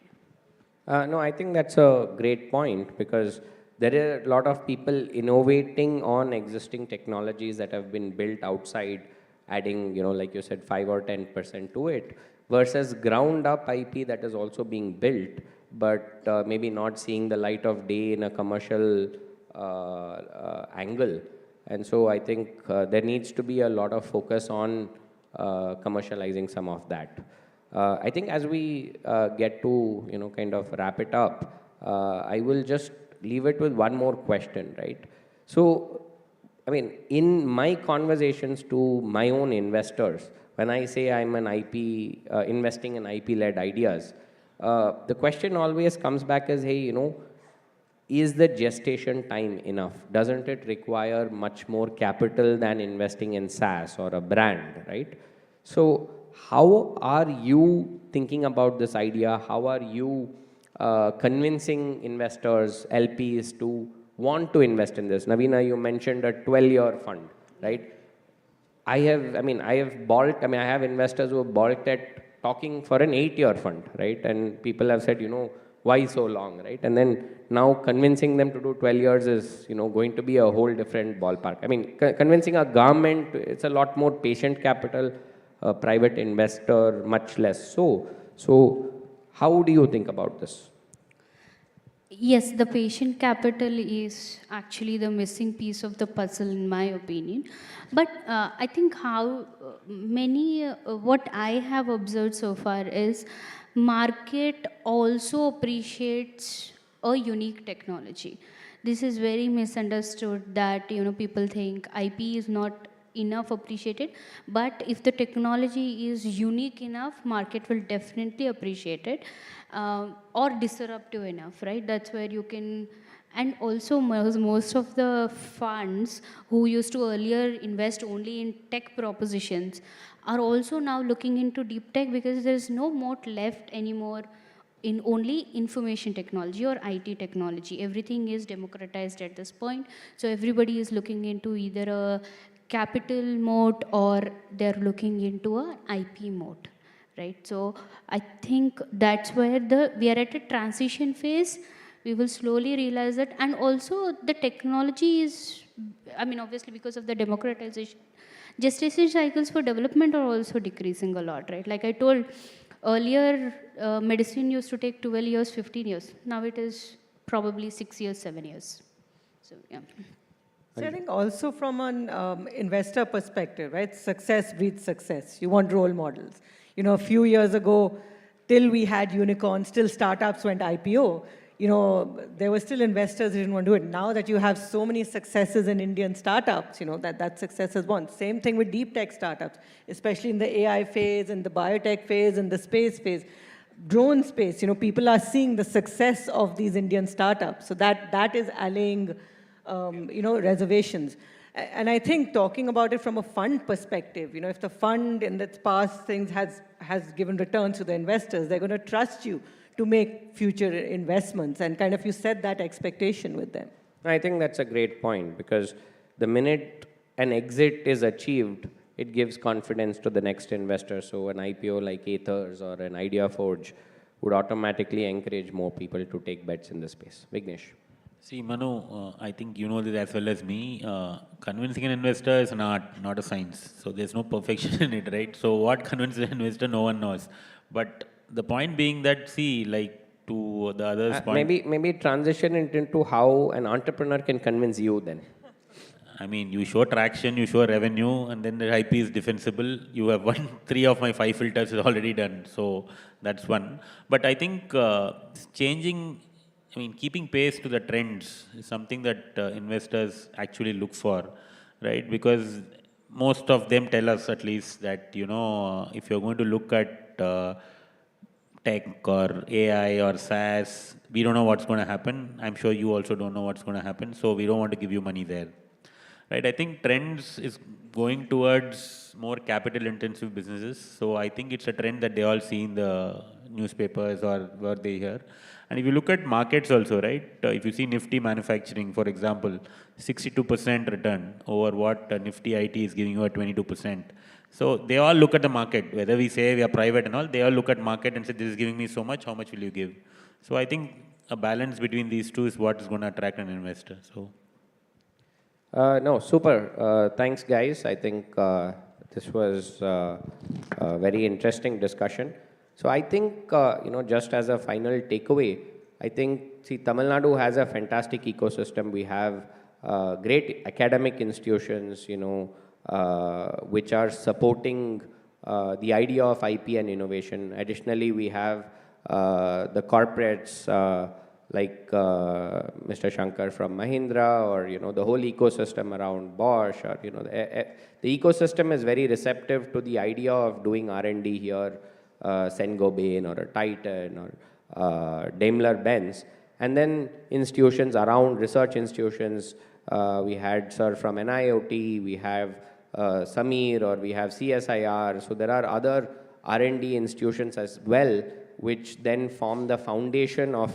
Speaker 18: No, I think that's a great point, because there are a lot of people innovating on existing technologies that have been built outside, adding, like you said, 5 or 10% to it, versus ground up IP that is also being built, but maybe not seeing the light of day in a commercial angle. And so I think there needs to be a lot of focus on commercializing some of that. I think as we get to, kind of wrap it up, I will just leave it with one more question, right? So, I mean, in my conversations to my own investors, when I say I'm an IP, investing in IP-led ideas, the question always comes back as, hey, is the gestation time enough? Doesn't it require much more capital than investing in SaaS or a brand, right? So how are you thinking about this idea? How are you convincing investors, LPs to want to invest in this? Navina, you mentioned a 12-year fund, right? I have investors who have balked at talking for an 8-year fund, right? And people have said, why so long, right? And then now convincing them to do 12 years is, going to be a whole different ballpark. I mean, convincing a government, it's a lot more patient capital, a private investor, much less so. So how do you think about this?
Speaker 2: Yes, the patient capital is actually the missing piece of the puzzle, in my opinion. But I think what I have observed so far is market also appreciates a unique technology. This is very misunderstood that, people think IP is not enough appreciated, but if the technology is unique enough, market will definitely appreciate it, or disruptive enough, right? That's where you can And also most of the funds who used to earlier invest only in tech propositions are also now looking into deep tech, because there is no moat left anymore in only information technology or IT technology. Everything is democratized at this point. So everybody is looking into either a capital moat or they're looking into a IP moat, right? So I think that's where we are at a transition phase. We will slowly realize that. And also the technology is, I mean, obviously because of the democratization, gestation cycles for development are also decreasing a lot, right? Like I told, earlier, medicine used to take 12 years, 15 years. Now it is probably 6 years, 7 years. So, yeah.
Speaker 20: So I think also from an investor perspective, right? Success breeds success. You want role models. You know, a few years ago, till we had unicorns, till startups went IPO, you know, there were still investors who didn't want to do it. Now that you have so many successes in Indian startups, you know, that success has won. Same thing with deep tech startups, especially in the AI phase, and the biotech phase, and the space phase. Drone space, you know, people are seeing the success of these Indian startups. So that is allaying, you know, reservations. And I think talking about it from a fund perspective, you know, if the fund in its past things has given returns to the investors, they're going to trust you to make future investments, and kind of you set that expectation with them.
Speaker 18: I think that's a great point, because the minute an exit is achieved, it gives confidence to the next investor. So an IPO like Aethers or an IdeaForge would automatically encourage more people to take bets in the space. Vignesh.
Speaker 19: See, Manu, I think you know this as well as me. Convincing an investor is an art, not a science. So there's no perfection in it, right? So what convinces an investor, no one knows. But the point being that, see, like to the others' point...
Speaker 18: Maybe transition it into how an entrepreneur can convince you then.
Speaker 19: I mean, you show traction, you show revenue, and then the IP is defensible. You have 3 of my 5 filters is already done. So that's one. But I think changing... I mean, keeping pace to the trends is something that investors actually look for, right? Because most of them tell us at least that, you know, if you're going to look at tech or AI or SaaS, we don't know what's going to happen. I'm sure you also don't know what's going to happen. So we don't want to give you money there, right? I think trends is going towards more capital intensive businesses. So I think it's a trend that they all see in the newspapers or where they hear. And if you look at markets also, right, if you see Nifty manufacturing, for example, 62% return over what Nifty IT is giving you at 22%. So they all look at the market, whether we say we are private and all, they all look at market and say, this is giving me so much, how much will you give? So I think a balance between these two is what is going to attract an investor. So.
Speaker 18: No, super. Thanks, guys. I think this was a very interesting discussion. So I think, you know, just as a final takeaway, I think, see, Tamil Nadu has a fantastic ecosystem. We have great academic institutions, you know, which are supporting the idea of IP and innovation. Additionally, we have the corporates like Mr. Shankar from Mahindra, or, you know, the whole ecosystem around Bosch, or, you know, the ecosystem is very receptive to the idea of doing R&D here. Saint-Gobain or a Titan or Daimler-Benz, and then institutions around, research institutions. We had Sir from NIOT, we have Samir, or we have CSIR. So there are other R&D institutions as well, which then form the foundation of,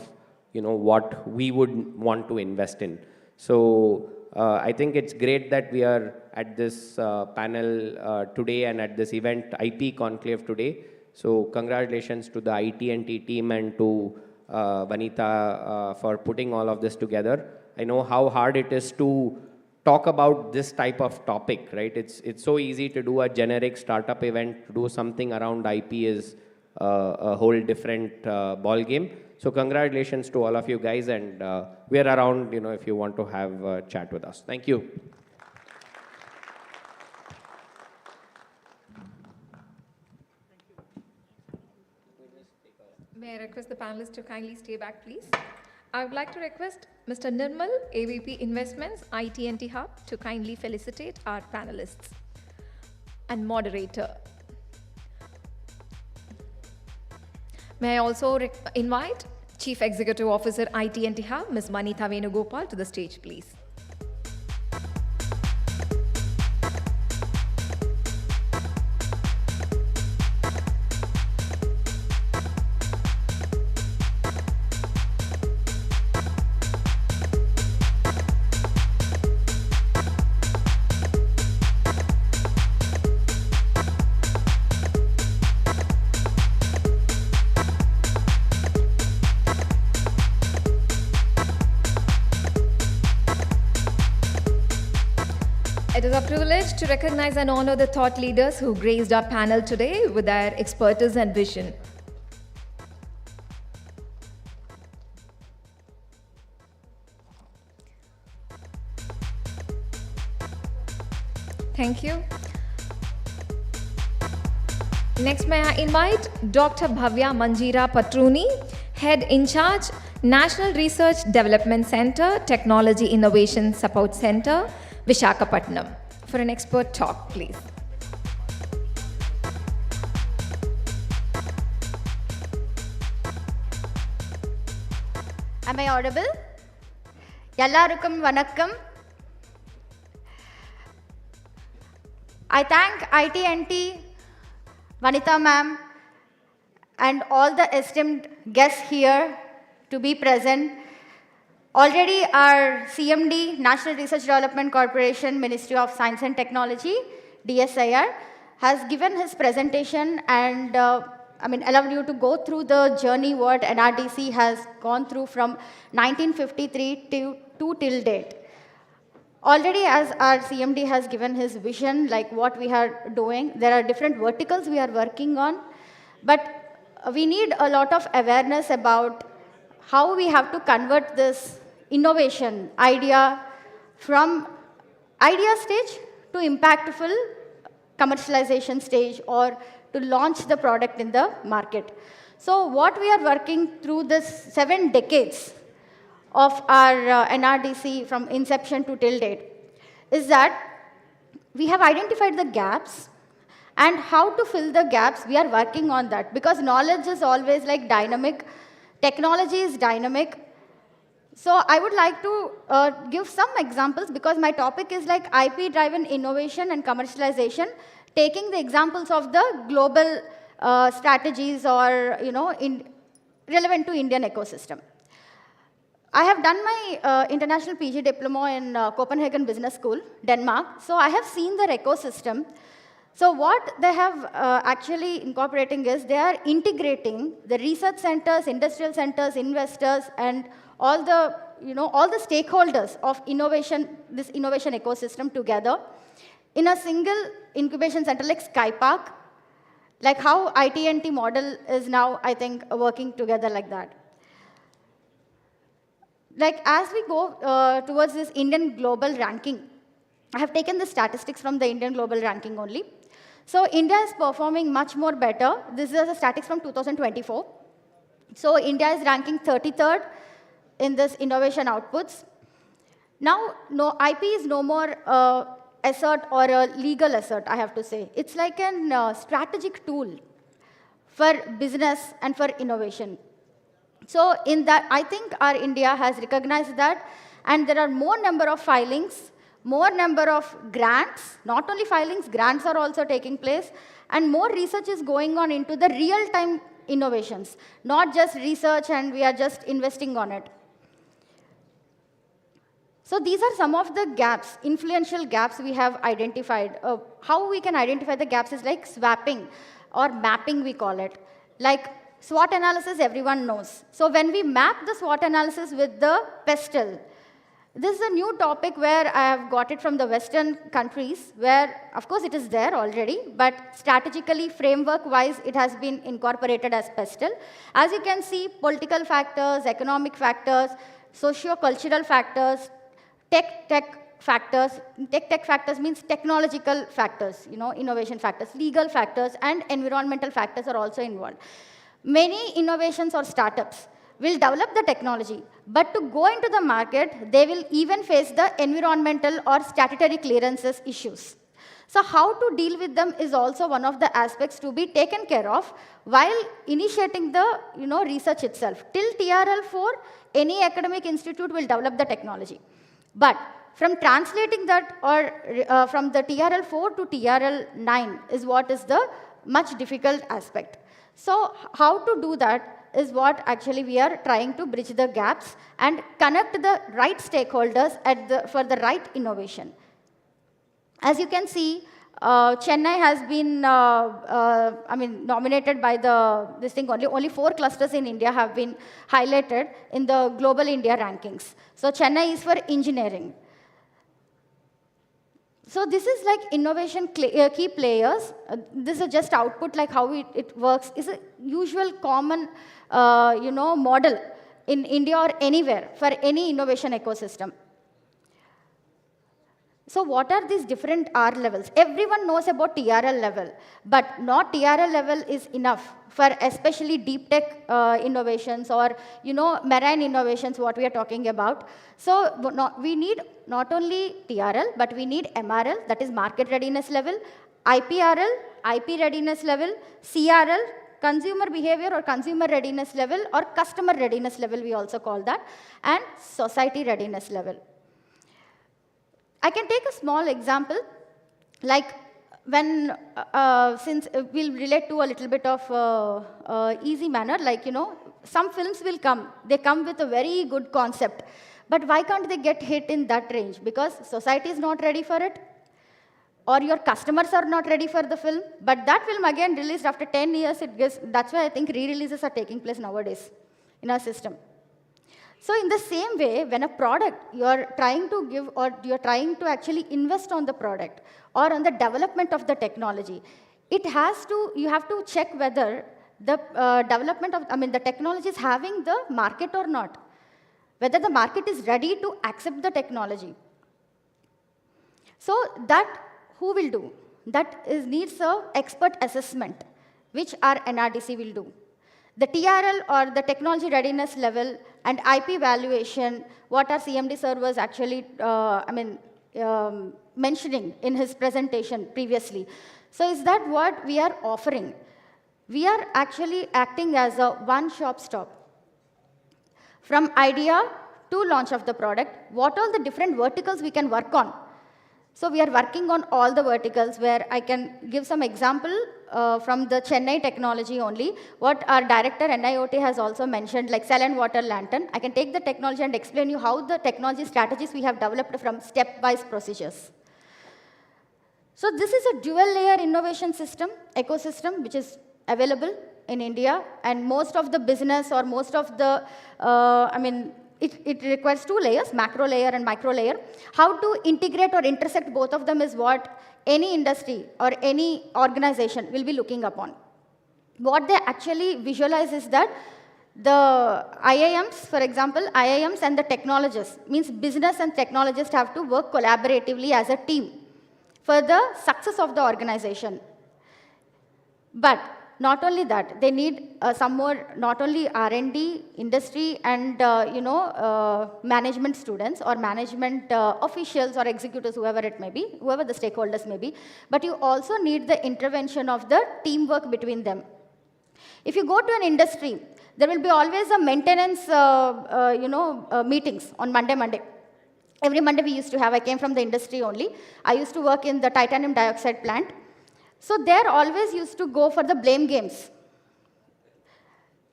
Speaker 18: you know, what we would want to invest in. So I think it's great that we are at this panel today and at this event, IP Conclave today. So congratulations to the IT&T team and to Vanita for putting all of this together. I know how hard it is to talk about this type of topic, right? It's so easy to do a generic startup event. To do something around IP is a whole different ball game. So congratulations to all of you guys, and we are around, you know, if you want to have a chat with us. Thank you.
Speaker 1: May I request the panelists to kindly stay back, please? I would like to request Mr. Nirmal, AVP Investments, IT&T Hub, to kindly felicitate our panelists and moderator. May I also invite Chief Executive Officer, IT&T Hub, Ms. Manitha Venugopal, to the stage, please. It is a privilege to recognize and honor the thought leaders who graced our panel today with their expertise and vision. Thank you. Next, may I invite Dr. Bhavya Manjeera Patruni, Head in Charge, National Research Development Center, Technology Innovation Support Center, Visakhapatnam, for an expert talk, please.
Speaker 21: Am I audible? Yallarukkum vanakkam. I thank IT&T, Vanitha ma'am, and all the esteemed guests here to be present. Already our CMD, National Research Development Corporation, Ministry of Science and Technology, DSIR, has given his presentation and allowed you to go through the journey what NRDC has gone through from 1953 to till date. Already as our CMD has given his vision, like what we are doing, there are different verticals we are working on, but we need a lot of awareness about how we have to convert this innovation idea from idea stage to impactful commercialization stage or to launch the product in the market. So what we are working through this 7 decades of our NRDC from inception to till date is that we have identified the gaps and how to fill the gaps. We are working on that because knowledge is always like dynamic, technology is dynamic. So I would like to give some examples because my topic is like IP-driven innovation and commercialization, taking the examples of the global strategies or relevant to Indian ecosystem. I have done my international PG diploma in Copenhagen Business School, Denmark. So I have seen their ecosystem. So what they have actually incorporating is they are integrating the research centers, industrial centers, investors, and all the stakeholders of innovation, this innovation ecosystem together in a single incubation center like Skypark, like how IT&T model is now, I think, working together like that. Like as we go towards this Indian global ranking, I have taken the statistics from the Indian global ranking only. So India is performing much more better. This is the statistics from 2024. So India is ranking 33rd in this innovation outputs. Now, IP is no more assert or a legal assert, I have to say. It's like a strategic tool for business and for innovation. So in that, I think our India has recognized that, and there are more number of filings, more number of grants, not only filings, grants are also taking place, and more research is going on into the real-time innovations, not just research and we are just investing on it. So these are some of the gaps, influential gaps we have identified. How we can identify the gaps is like swapping or mapping, we call it. Like SWOT analysis, everyone knows. So when we map the SWOT analysis with the pestle, this is a new topic where I have got it from the Western countries, where, of course, it is there already, but strategically, framework-wise, it has been incorporated as pestle. As you can see, political factors, economic factors, socio-cultural factors, tech factors. Tech factors means technological factors, innovation factors, legal factors, and environmental factors are also involved. Many innovations or startups will develop the technology, but to go into the market, they will even face the environmental or statutory clearances issues. So how to deal with them is also one of the aspects to be taken care of while initiating the research itself. Till TRL4, any academic institute will develop the technology. But from translating that or from the TRL4 to TRL9 is what is the much difficult aspect. So how to do that is what actually we are trying to bridge the gaps and connect the right stakeholders for the right innovation. As you can see, Chennai has been nominated by this thing. Only 4 clusters in India have been highlighted in the Global India rankings. So Chennai is for engineering. So this is like innovation key players. This is just output, like how it works. Is a usual common model in India or anywhere for any innovation ecosystem. So what are these different R levels? Everyone knows about TRL level, but not TRL level is enough for especially deep tech innovations or marine innovations, what we are talking about. So we need not only TRL, but we need MRL, that is market readiness level, IPRL, IP readiness level, CRL, consumer behavior or consumer readiness level, or customer readiness level, we also call that, and society readiness level. I can take a small example, like when, since we'll relate to a little bit of easy manner, like, some films will come. They come with a very good concept. But why can't they get hit in that range? Because society is not ready for it, or your customers are not ready for the film. But that film again released after 10 years, that's why I think re-releases are taking place nowadays in our system. So in the same way, when a product you're trying to give or you're trying to actually invest on the product or on the development of the technology, you have to check whether the the technology is having the market or not, whether the market is ready to accept the technology. So that who will do? That needs a expert assessment, which our NRDC will do. The TRL or the technology readiness level and IP valuation, what our CMD sir was actually mentioning in his presentation previously. So is that what we are offering? We are actually acting as a one-stop shop. From idea to launch of the product, what all the different verticals we can work on. So we are working on all the verticals, where I can give some example from the Chennai technology only, what our director NIOT has also mentioned, like cell and water lantern. I can take the technology and explain you how the technology strategies we have developed from stepwise procedures. So this is a dual layer innovation system, ecosystem, which is available in India, and most of the business or most of the, it requires 2 layers, macro layer and micro layer. How to integrate or intersect both of them is what any industry or any organization will be looking upon. What they actually visualize is that the IIMs, for example, IIMs and the technologists, means business and technologists have to work collaboratively as a team for the success of the organization. But not only that, they need some more, not only R&D, industry, and management students or management officials or executives, whoever it may be, whoever the stakeholders may be, but you also need the intervention of the teamwork between them. If you go to an industry, there will be always a maintenance meetings on Monday. Every Monday we used to have, I came from the industry only. I used to work in the titanium dioxide plant. So there always used to go for the blame games.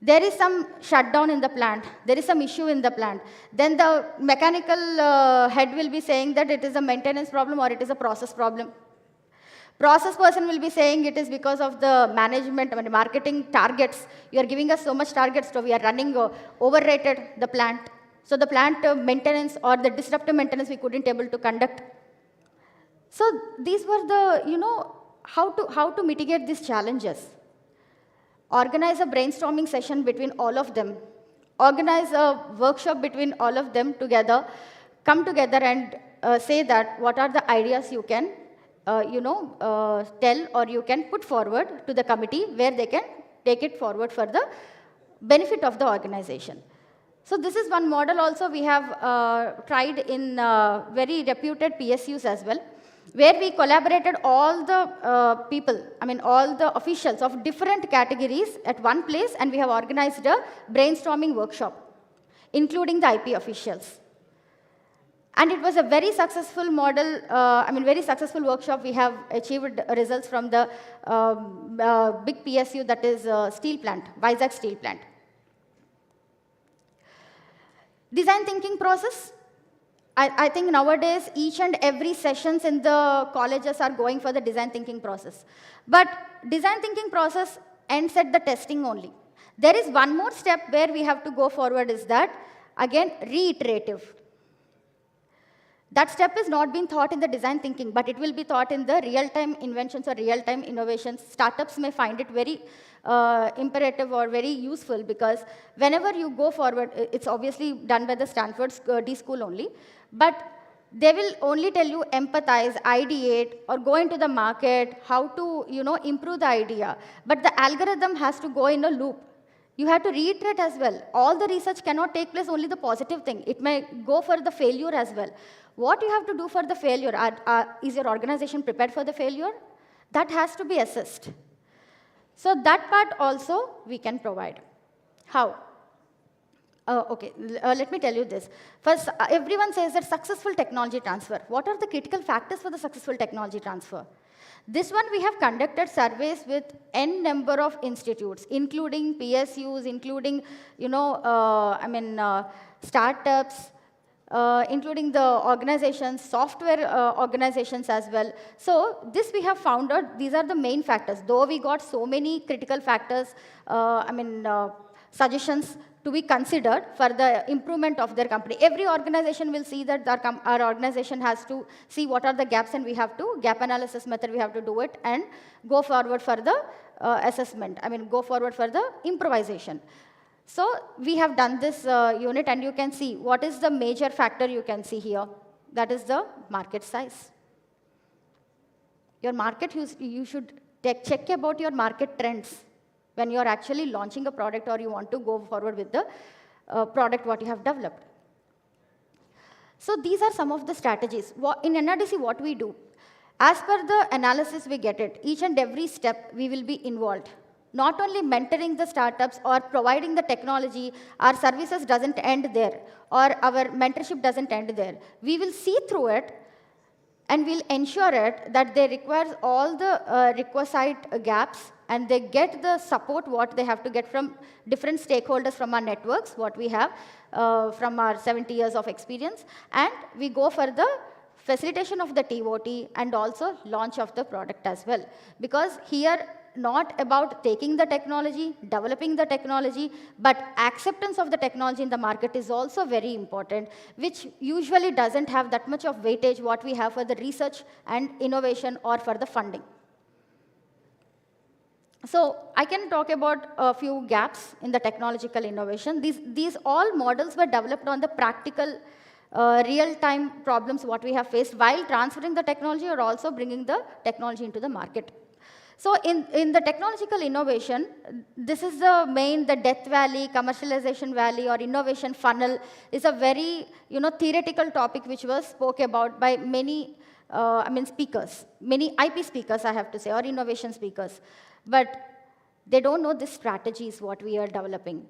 Speaker 21: There is some shutdown in the plant. There is some issue in the plant. Then the mechanical head will be saying that it is a maintenance problem or it is a process problem. Process person will be saying it is because of the management, marketing targets. You are giving us so much targets, so we are running overrated the plant. So the plant maintenance or the disruptive maintenance we couldn't able to conduct. So these were the, how to mitigate these challenges. Organize a brainstorming session between all of them. Organize a workshop between all of them together. Come together and say that what are the ideas you can, tell or you can put forward to the committee where they can take it forward for the benefit of the organization. So this is one model also we have tried in very reputed PSUs as well. where we collaborated all the people, all the officials of different categories at one place, and we have organized a brainstorming workshop, including the IP officials. And it was a very successful model, very successful workshop. We have achieved results from the big PSU, that is steel plant, Vizag steel plant. Design thinking process. I think nowadays each and every sessions in the colleges are going for the design thinking process. But design thinking process ends at the testing only. There is one more step where we have to go forward, is that, again, reiterative. That step is not being thought in the design thinking, but it will be thought in the real-time inventions or real-time innovations. Startups may find it very imperative or very useful, because whenever you go forward, it's obviously done by the Stanford D school only, but they will only tell you empathize, ideate, or go into the market, how to improve the idea. But the algorithm has to go in a loop. You have to reiterate as well. All the research cannot take place only the positive thing. It may go for the failure as well. What you have to do for the failure? Is your organization prepared for the failure? That has to be assessed. So that part also we can provide. How? Let me tell you this. First, everyone says that successful technology transfer. What are the critical factors for the successful technology transfer? This one, we have conducted surveys with n number of institutes, including PSUs, including startups, including the organizations, software organizations as well. So this we have found out, these are the main factors. Though we got so many critical factors, suggestions to be considered for the improvement of their company. Every organization will see that our organization has to see what are the gaps, and we have to, gap analysis method, we have to do it and go forward for the assessment. Go forward for the improvisation. So we have done this unit, and you can see what is the major factor you can see here. That is the market size. Your market, you should check about your market trends when you are actually launching a product or you want to go forward with the product what you have developed. So these are some of the strategies. In NRDC, what we do, as per the analysis we get it, each and every step we will be involved. Not only mentoring the startups or providing the technology, our services doesn't end there, or our mentorship doesn't end there. We will see through it, and we'll ensure it that they require all the requisite gaps, and they get the support what they have to get from different stakeholders from our networks, what we have from our 70 years of experience, and we go for the facilitation of the TOT and also launch of the product as well. Because here, not about taking the technology, developing the technology, but acceptance of the technology in the market is also very important, which usually doesn't have that much of weightage what we have for the research and innovation or for the funding. So I can talk about a few gaps in the technological innovation. These all models were developed on the practical, real-time problems what we have faced while transferring the technology or also bringing the technology into the market. So in the technological innovation, this is the death valley, commercialization valley, or innovation funnel is a very theoretical topic which was spoke about by many speakers, many IP speakers I have to say, or innovation speakers. But they don't know the strategies what we are developing.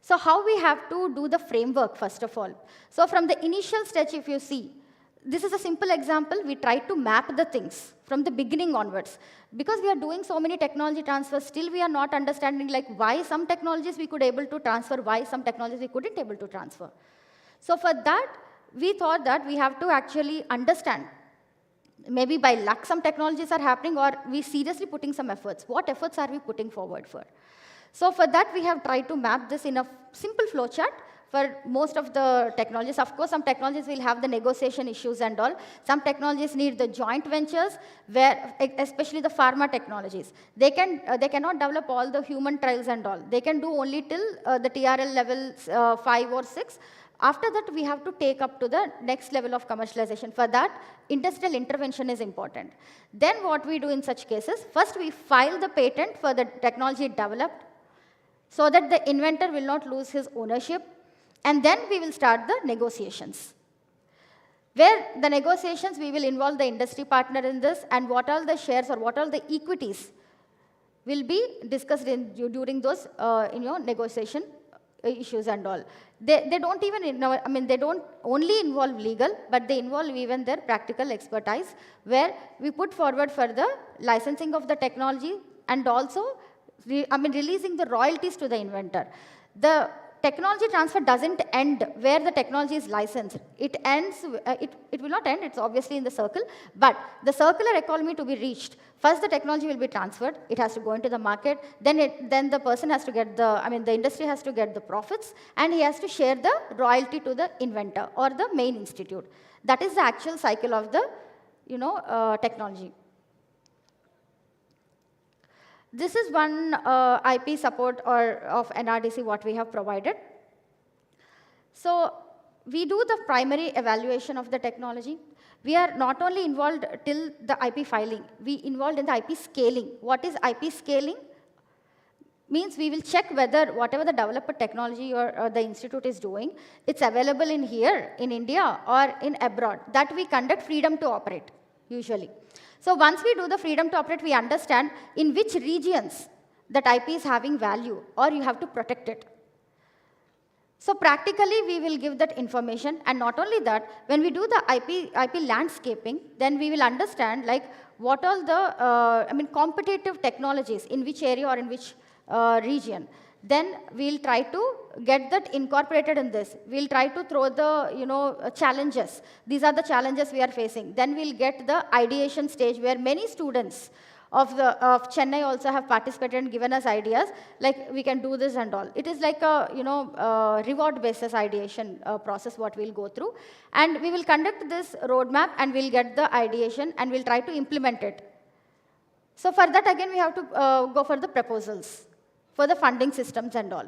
Speaker 21: So how we have to do the framework first of all. So from the initial stage, if you see, this is a simple example. We try to map the things from the beginning onwards. Because we are doing so many technology transfers, still we are not understanding why some technologies we could able to transfer, why some technologies we couldn't able to transfer. So for that, we thought that we have to actually understand. Maybe by luck some technologies are happening, or we seriously putting some efforts. What efforts are we putting forward for? So for that, we have tried to map this in a simple flowchart for most of the technologies. Of course, some technologies will have the negotiation issues and all. Some technologies need the joint ventures, where especially the pharma technologies. They cannot develop all the human trials and all. They can do only till the TRL levels 5 or 6. After that, we have to take up to the next level of commercialization. For that, industrial intervention is important. Then what we do in such cases, first we file the patent for the technology developed so that the inventor will not lose his ownership. And then we will start the negotiations. where the negotiations, we will involve the industry partner in this, and what all the shares or what all the equities will be discussed during those negotiation issues and all. They don't even, they don't only involve legal, but they involve even their practical expertise, where we put forward for the licensing of the technology and also releasing the royalties to the inventor. The technology transfer doesn't end where the technology is licensed. It ends, it will not end, it's obviously in the circle, but the circular economy to be reached, first the technology will be transferred, it has to go into the market, then the person has to get the industry has to get the profits, and he has to share the royalty to the inventor or the main institute. That is the actual cycle of the, technology. This is one IP support of NRDC what we have provided. So we do the primary evaluation of the technology. We are not only involved till the IP filing, we involved in the IP scaling. What is IP scaling? Means we will check whether whatever the developer technology or the institute is doing, it's available in here, in India, or in abroad. That we conduct freedom to operate, usually. So once we do the freedom to operate, we understand in which regions that IP is having value, or you have to protect it. So practically, we will give that information. And not only that, when we do the IP landscaping, then we will understand like what all the competitive technologies, in which area or in which region. Then we'll try to get that incorporated in this. We'll try to throw the challenges. These are the challenges we are facing. Then we'll get the ideation stage where many students of Chennai also have participated and given us ideas, like we can do this and all. It is like a reward basis ideation process what we'll go through. And we will conduct this roadmap and we'll get the ideation and we'll try to implement it. So for that again we have to go for the proposals, for the funding systems and all.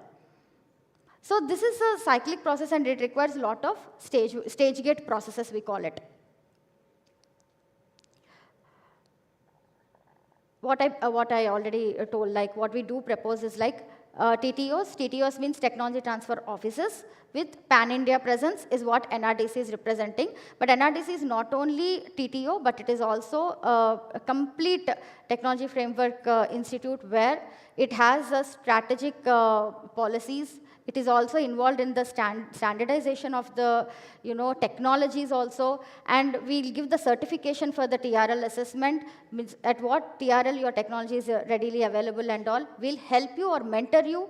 Speaker 21: So this is a cyclic process and it requires a lot of stage gate processes, we call it. What I already told, like what we do propose is like TTOs. TTOs means Technology Transfer Offices with pan-India presence is what NRDC is representing. But NRDC is not only TTO, but it is also a complete technology framework institute where it has a strategic policies. It is also involved in the standardization of the technologies also, and we'll give the certification for the TRL assessment, means at what TRL your technology is readily available and all. We'll help you or mentor you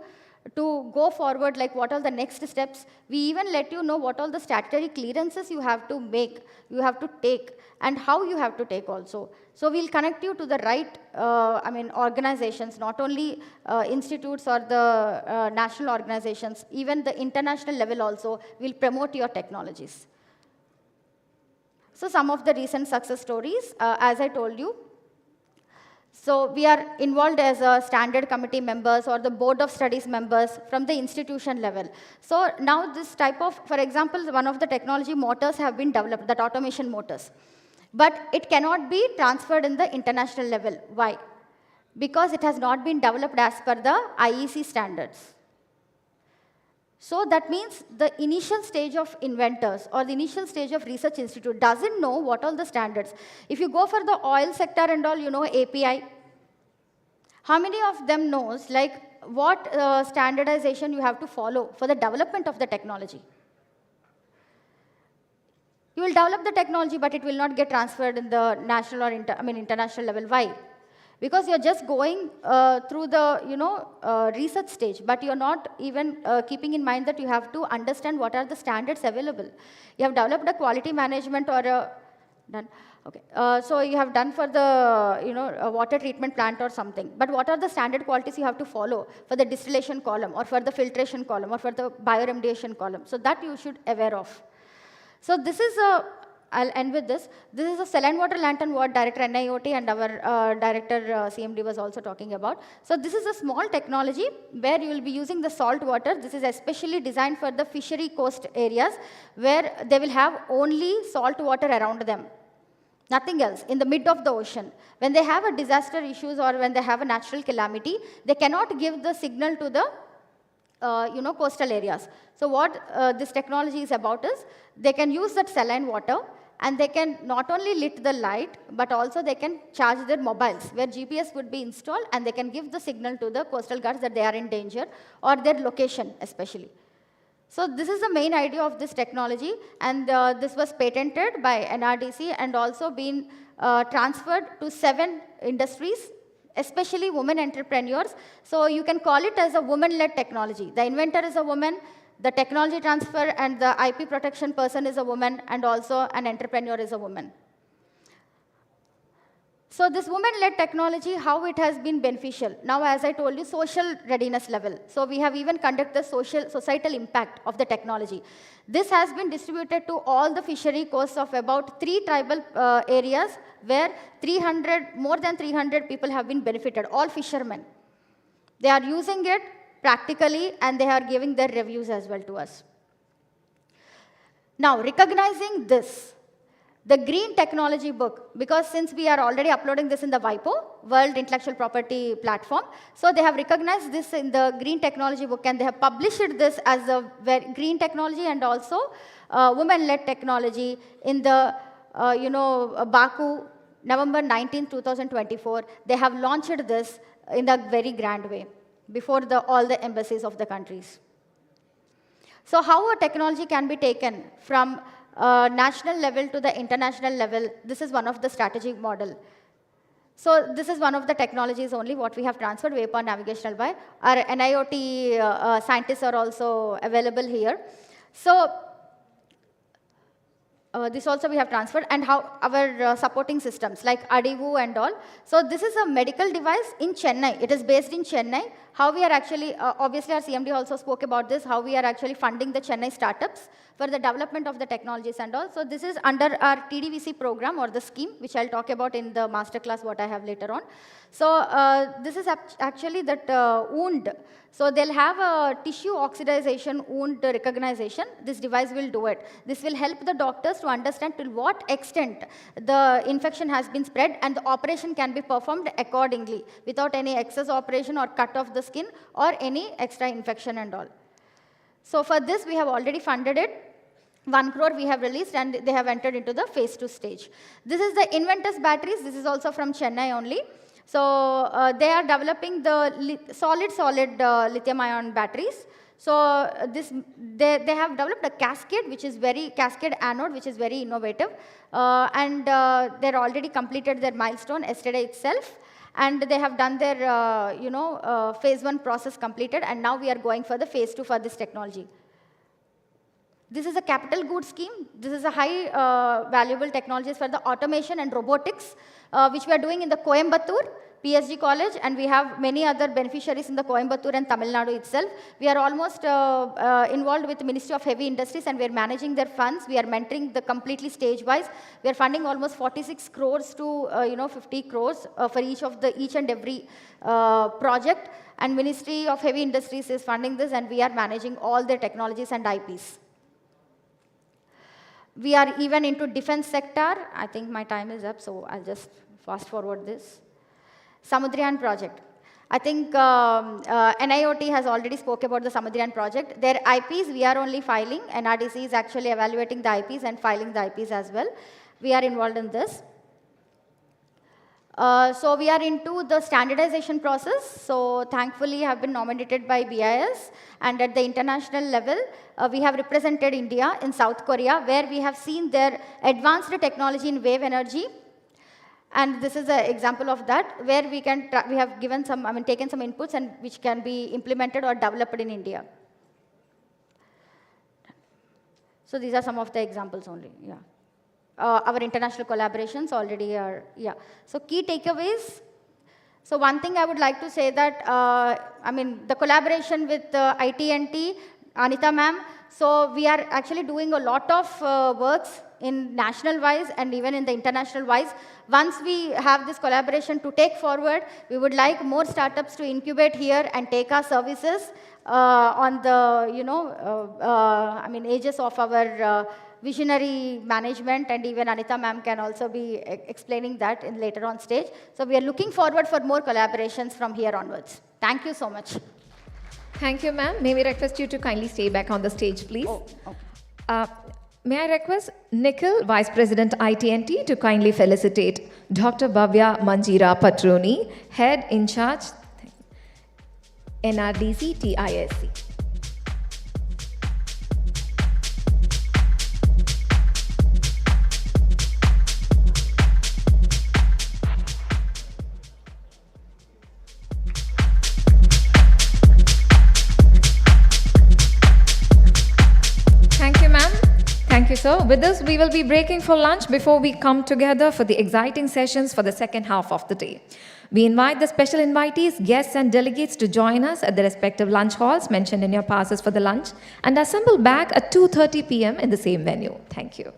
Speaker 21: to go forward, like what are the next steps. We even let you know what all the statutory clearances you have to make, you have to take, and how you have to take also. So we'll connect you to the right organizations, not only institutes or the national organizations, even the international level also will promote your technologies. So some of the recent success stories, as I told you. So we are involved as a standard committee members or the board of studies members from the institution level. So now this type of, for example, one of the technology motors have been developed, that automation motors. But it cannot be transferred in the international level. Why? Because it has not been developed as per the IEC standards. So that means the initial stage of inventors or the initial stage of research institute doesn't know what all the standards. If you go for the oil sector and all, API, how many of them knows like what standardization you have to follow for the development of the technology? You will develop the technology, but it will not get transferred in the national or international level. Why? Because you're just going through the research stage, but you're not even keeping in mind that you have to understand what are the standards available. You have developed a quality management or done. Okay. So you have done for the a water treatment plant or something. But what are the standard qualities you have to follow for the distillation column or for the filtration column or for the bioremediation column? So that you should aware of. So this is a, I'll end with this. This is a saline water lantern what Director NIOT and our Director CMD was also talking about. So this is a small technology where you will be using the salt water. This is especially designed for the fishery coast areas where they will have only salt water around them. Nothing else, in the mid of the ocean. When they have a disaster issues or when they have a natural calamity, they cannot give the signal to the coastal areas. So what this technology is about is, they can use that saline water and they can not only lit the light, but also they can charge their mobiles, where GPS would be installed, and they can give the signal to the coastal guards that they are in danger, or their location especially. So this is the main idea of this technology, and this was patented by NRDC and also been transferred to 7 industries, especially women entrepreneurs. So you can call it as a woman-led technology. The inventor is a woman, the technology transfer and the IP protection person is a woman, and also an entrepreneur is a woman. So this women-led technology, how it has been beneficial. Now, as I told you, social readiness level. So we have even conducted the societal impact of the technology. This has been distributed to all the fishery coasts of about 3 tribal areas, where more than 300 people have been benefited, all fishermen. They are using it practically, and they are giving their reviews as well to us. Now, recognizing this, the Green Technology Book, because since we are already uploading this in the WIPO, World Intellectual Property Platform, so they have recognized this in the Green Technology Book, and they have published this as a green technology and also women-led technology in the, Baku, November 19, 2024. They have launched this in a very grand way before all the embassies of the countries. So how a technology can be taken from national level to the international level, this is one of the strategic model. So this is one of the technologies only what we have transferred, Vapor Navigational by. Our NIoT scientists are also available here. So this also we have transferred, and how our supporting systems like Adivu and all. So this is a medical device in Chennai. It is based in Chennai. How we are actually, obviously our CMD also spoke about this, how we are actually funding the Chennai startups for the development of the technologies and all. So this is under our TDVC program or the scheme, which I'll talk about in the masterclass what I have later on. So this is actually that wound. So they'll have a tissue oxidization wound recognition. This device will do it. This will help the doctors to understand to what extent the infection has been spread, and the operation can be performed accordingly without any excess operation or cut of the skin or any extra infection and all. So for this, we have already funded it. 1 crore we have released, and they have entered into the phase 2 stage. This is the Inventus batteries. This is also from Chennai only. So they are developing the solid lithium-ion batteries. So they have developed a cascade, which is cascade anode, which is very innovative, and they're already completed their milestone yesterday itself, and they have done their phase 1 process completed, and now we are going for the phase 2 for this technology. This is a capital goods scheme. This is a high valuable technologies for the automation and robotics, which we are doing in the Coimbatore PSG College, and we have many other beneficiaries in the Coimbatore and Tamil Nadu itself. We are almost involved with the Ministry of Heavy Industries, and we are managing their funds. We are mentoring the completely stage-wise. We are funding almost 46 crores to 50 crores for each and every project. And Ministry of Heavy Industries is funding this, and we are managing all their technologies and IPs. We are even into defense sector. I think my time is up, so I'll just fast forward this. Samudriyan project. I think NIoT has already spoke about the Samudriyan project. Their IPs, we are only filing. NRDC is actually evaluating the IPs and filing the IPs as well. We are involved in this. So we are into the standardization process. So thankfully have been nominated by BIS, and at the international level, we have represented India in South Korea, where we have seen their advanced technology in wave energy. And this is an example of that, where we have given some, taken some inputs and which can be implemented or developed in India. So these are some of the examples only, yeah. Our international collaborations already are, yeah. So key takeaways. So one thing I would like to say that, the collaboration with IT&T, Anita ma'am, so we are actually doing a lot of works in national wise and even in the international wise. Once we have this collaboration to take forward, we would like more startups to incubate here and take our services on the, ages of our visionary management, and even Anita ma'am can also be explaining that in later on stage. So we are looking forward for more collaborations from here onwards. Thank you so much.
Speaker 1: Thank you, ma'am. May we request you to kindly stay back on the stage, please?
Speaker 21: Oh, okay.
Speaker 1: May I request Nikhil, Vice President IT&T, to kindly felicitate Dr. Bhavya Manjira Patroni, Head in Charge, NRDC TISC. Thank you, ma'am. Thank you, sir. With this, we will be breaking for lunch before we come together for the exciting sessions for the second half of the day. We invite the special invitees, guests, and delegates to join us at the respective lunch halls mentioned in your passes for the lunch and assemble back at 2:30 p.m. in the same venue. Thank you.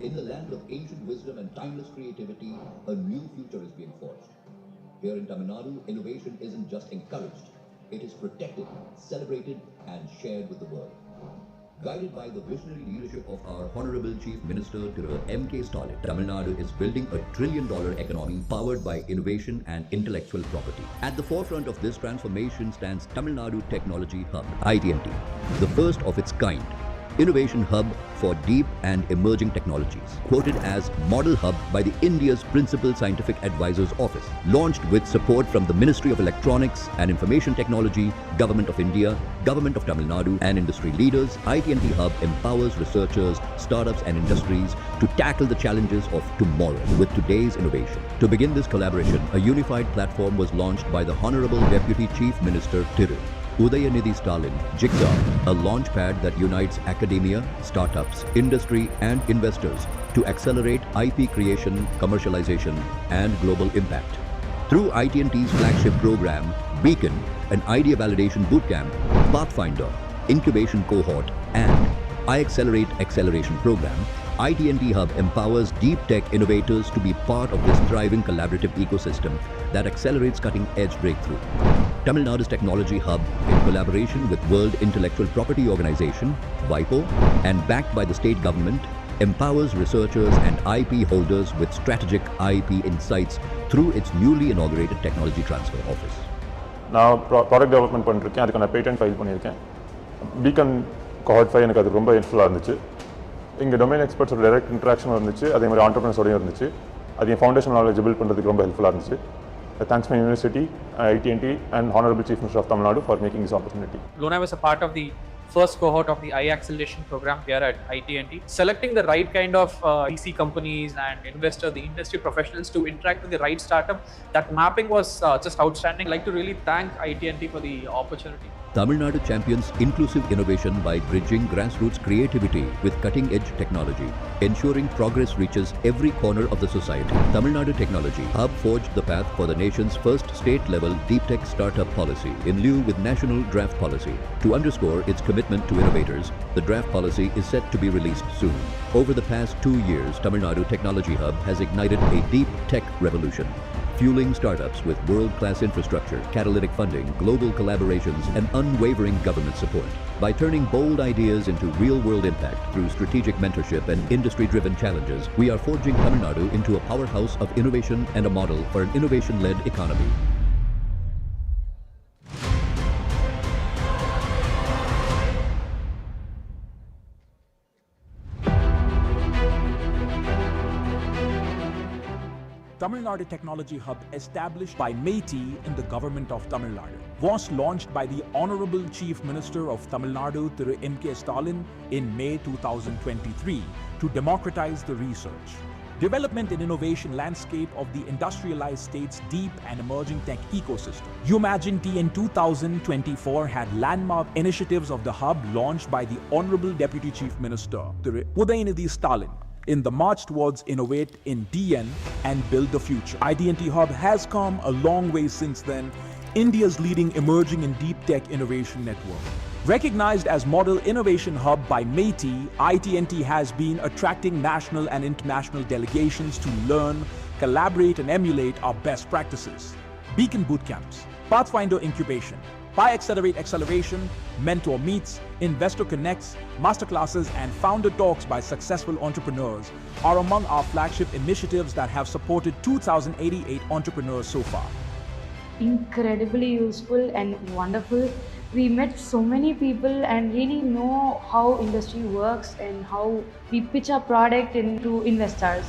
Speaker 6: In the land of ancient wisdom and timeless creativity, a new future is being forged. Here in Tamil Nadu, innovation isn't just encouraged, it is protected, celebrated, and shared with the world. Guided by the visionary leadership of our Honorable Chief Minister Thiru M.K. Stalin, Tamil Nadu is building a trillion-dollar economy powered by innovation and intellectual property. At the forefront of this transformation stands Tamil Nadu Technology Hub, iTNT, the first of its kind. Innovation hub for deep and emerging technologies, quoted as Model Hub by the India's Principal Scientific Advisor's Office. Launched with support from the Ministry of Electronics and Information Technology, Government of India, Government of Tamil Nadu and industry leaders, iTNT Hub empowers researchers, startups and industries to tackle the challenges of tomorrow with today's innovation. To begin this collaboration, a unified platform was launched by the Honorable Deputy Chief Minister Thiru Udhayanidhi Stalin, Jigsaw, a launchpad that unites academia, startups, industry and investors to accelerate IP creation, commercialization and global impact. Through iTNT's flagship program, Beacon, an idea validation bootcamp, Pathfinder, incubation cohort and iAccelerate acceleration program, iTNT Hub empowers deep tech innovators to be part of this thriving collaborative ecosystem that accelerates cutting-edge breakthrough. Tamil Nadu's Technology Hub, in collaboration with World Intellectual Property Organization, WIPO, and backed by the state government, empowers researchers and IP holders with strategic IP insights through its newly inaugurated Technology Transfer Office.
Speaker 7: நான் product development பண்ணிருக்கேன், அதுக்கான patent file பண்ணியிருக்கேன். Beacon cohort 5 எனக்கு அது ரொம்ப ஹெல்ப்ஃபுல்லாக இருந்துச்சு. இங்கே டொமைன் எக்ஸ்பர்ட்ஸோட டைரக்ட் இன்ட்ராக்ஷன் இருந்துச்சு, அதே மாதிரி ஆண்டர்பிரினர்ஸோடையும் இருந்துச்சு. அது என் ஃபவுண்டேஷன் நாலேஜ் பில்ட் பண்ணுறதுக்கு ரொம்ப ஹெல்ப்ஃபுல்லாக இருந்துச்சு. Thanks my university, IT&T and Honorable Chief Minister of Tamil Nadu for making this opportunity.
Speaker 8: Lona was a part of the first cohort of the iAcceleration program here at IT&T, selecting the right kind of VC companies and investors, the industry professionals to interact with the right startup. That mapping was just outstanding. I'd like to really thank IT&T for the opportunity.
Speaker 6: Tamil Nadu champions inclusive innovation by bridging grassroots creativity with cutting-edge technology, ensuring progress reaches every corner of the society. Tamil Nadu Technology Hub forged the path for the nation's first state-level deep tech startup policy in lieu with National Draft Policy. To underscore its commitment to innovators, the draft policy is set to be released soon. Over the past 2 years, Tamil Nadu Technology Hub has ignited a deep tech revolution, fueling startups with world-class infrastructure, catalytic funding, global collaborations, and unwavering government support. By turning bold ideas into real-world impact through strategic mentorship and industry-driven challenges, we are forging Tamil Nadu into a powerhouse of innovation and a model for an innovation-led economy.
Speaker 3: Tamil Nadu Technology Hub, established by MeitY in the government of Tamil Nadu, was launched by the Honorable Chief Minister of Tamil Nadu, Thiru M.K. Stalin, in May 2023 to democratize the research, development and innovation landscape of the industrialized state's deep and emerging tech ecosystem. IN2TN in 2024 had landmark initiatives of the hub launched by the Honorable Deputy Chief Minister, Thiru Udhayanidhi Stalin, in the march towards Innovate in DN and Build the Future. iTNT Hub has come a long way since then, India's leading emerging and deep tech innovation network. Recognized as Model Innovation Hub by MeitY, iTNT has been attracting national and international delegations to learn, collaborate and emulate our best practices. Beacon bootcamps, Pathfinder incubation, iAccelerate acceleration, mentor meets, investor connects, masterclasses and founder talks by successful entrepreneurs are among our flagship initiatives that have supported 2,088 entrepreneurs so far.
Speaker 22: Incredibly useful and wonderful. We met so many people and really know how industry works and how we pitch our product into investors.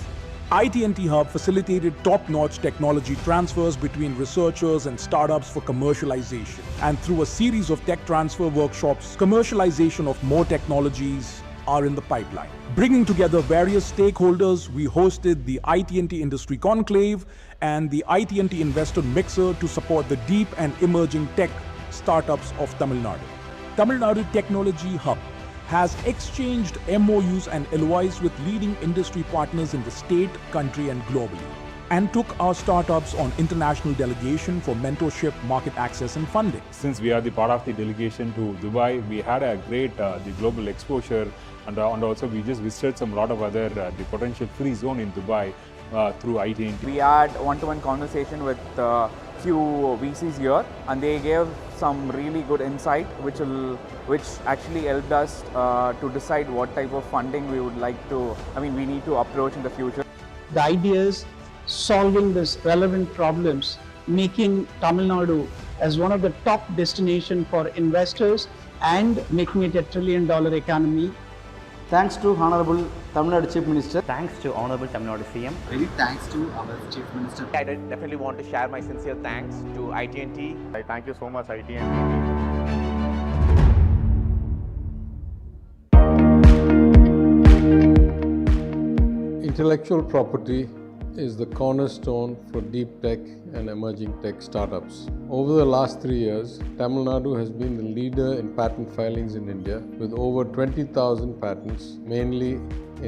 Speaker 3: iTNT Hub facilitated top-notch technology transfers between researchers and startups for commercialization. And through a series of tech transfer workshops, commercialization of more technologies are in the pipeline. Bringing together various stakeholders, we hosted the iTNT Industry Conclave and the iTNT Investor Mixer to support the deep and emerging tech startups of Tamil Nadu. Tamil Nadu Technology Hub has exchanged MOUs and LOIs with leading industry partners in the state, country and globally. and took our startups on international delegation for mentorship, market access and funding.
Speaker 4: Since we are the part of the delegation to Dubai, we had a great the global exposure, and also we just visited some lot of other the potential free zone in Dubai through IT&T.
Speaker 5: We had one-to-one conversation with few VCs here, and they gave some really good insight which actually helped us to decide what type of funding we would like to, we need to approach in the future.
Speaker 23: The idea is solving these relevant problems, making Tamil Nadu as one of the top destinations for investors and making it a $1 trillion economy.
Speaker 24: Thanks to Honorable Tamil Nadu Chief Minister.
Speaker 25: Thanks to Honorable Tamil Nadu CM.
Speaker 24: Very thanks to our Chief Minister.
Speaker 5: I definitely want to share my sincere thanks to IT&T.
Speaker 4: I thank you so much, IT&T.
Speaker 26: Intellectual property is the cornerstone for deep tech and emerging tech startups. Over the last 3 years, Tamil Nadu has been the leader in patent filings in India with over 20,000 patents, mainly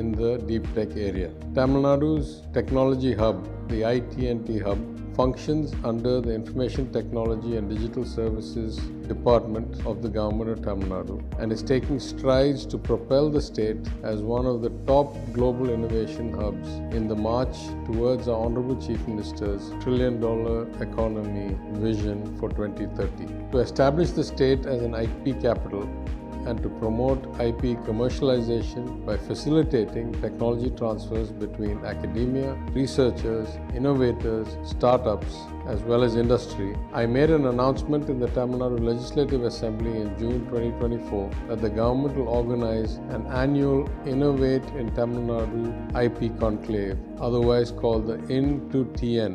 Speaker 26: in the deep tech area. Tamil Nadu's technology hub, the ITNT hub, functions under the Information Technology and Digital Services Department of the Government of Tamil Nadu and is taking strides to propel the state as one of the top global innovation hubs in the march towards our Honorable Chief Minister's $1 trillion economy vision for 2030. To establish the state as an IP capital and to promote IP commercialization by facilitating technology transfers between academia, researchers, innovators, startups, as well as industry, I made an announcement in the Tamil Nadu Legislative Assembly in June 2024 that the government will organize an annual Innovate in Tamil Nadu IP Conclave, otherwise called the IN2TN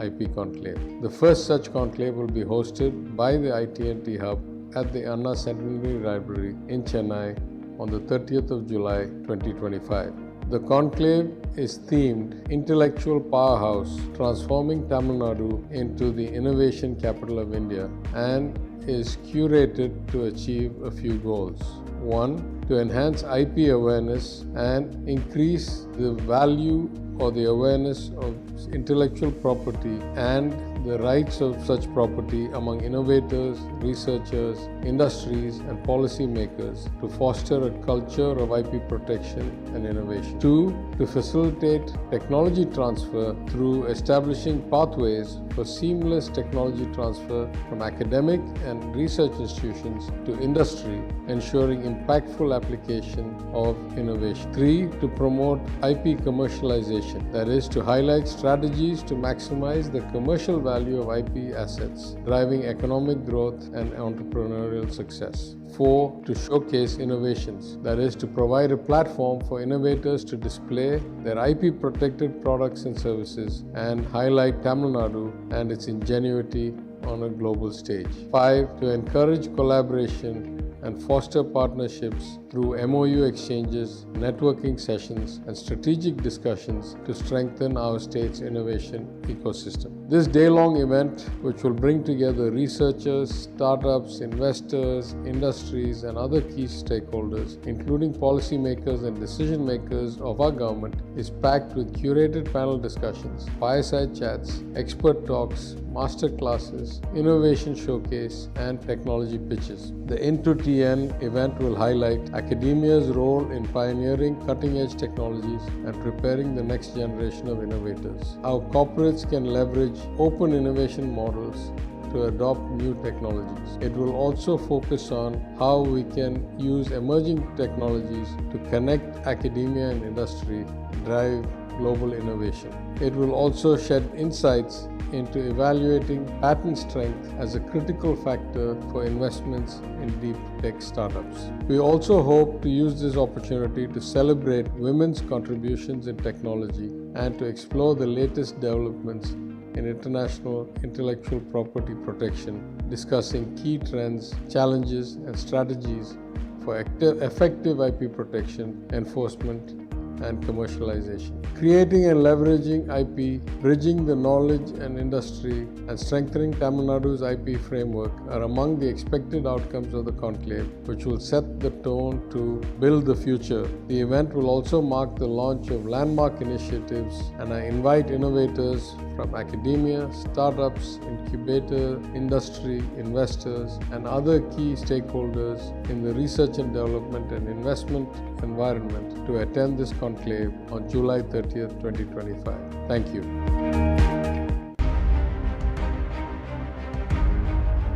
Speaker 26: IP Conclave. The first such conclave will be hosted by the ITNT Hub at the Anna Centenary Library in Chennai on the 30th of July 2025. The conclave is themed Intellectual Powerhouse, Transforming Tamil Nadu into the Innovation Capital of India, and is curated to achieve a few goals. 1. To enhance IP awareness and increase the value or the awareness of intellectual property and the rights of such property among innovators, researchers, industries, and policymakers to foster a culture of IP protection and innovation. 2. To facilitate technology transfer through establishing pathways for seamless technology transfer from academic and research institutions to industry, ensuring impactful application of innovation. 3. To promote IP commercialization, that is, to highlight strategies to maximize the commercial value of IP assets, driving economic growth and entrepreneurial success. 4. To showcase innovations, that is, to provide a platform for innovators to display their IP-protected products and services and highlight Tamil Nadu and its ingenuity on a global stage. 5. To encourage collaboration and foster partnerships through MOU exchanges, networking sessions, and strategic discussions to strengthen our state's innovation ecosystem. This day-long event, which will bring together researchers, startups, investors, industries, and other key stakeholders, including policymakers and decision makers of our government, is packed with curated panel discussions, fireside chats, expert talks, master classes, innovation showcase, and technology pitches. The IN2TN event will highlight academia's role in pioneering cutting-edge technologies and preparing the next generation of innovators. How corporates can leverage open innovation models to adopt new technologies. It will also focus on how we can use emerging technologies to connect academia and industry, drive global innovation. It will also shed insights into evaluating patent strength as a critical factor for investments in deep tech startups. We also hope to use this opportunity to celebrate women's contributions in technology and to explore the latest developments in international intellectual property protection, discussing key trends, challenges, and strategies for effective IP protection, enforcement, and commercialization. Creating and leveraging IP, bridging the knowledge and industry, and strengthening Tamil Nadu's IP framework are among the expected outcomes of the conclave, which will set the tone to build the future. The event will also mark the launch of landmark initiatives, and I invite innovators from academia, startups, incubator, industry, investors, and other key stakeholders in the research and development and investment environment to attend this conclave on July 30th, 2025. Thank you.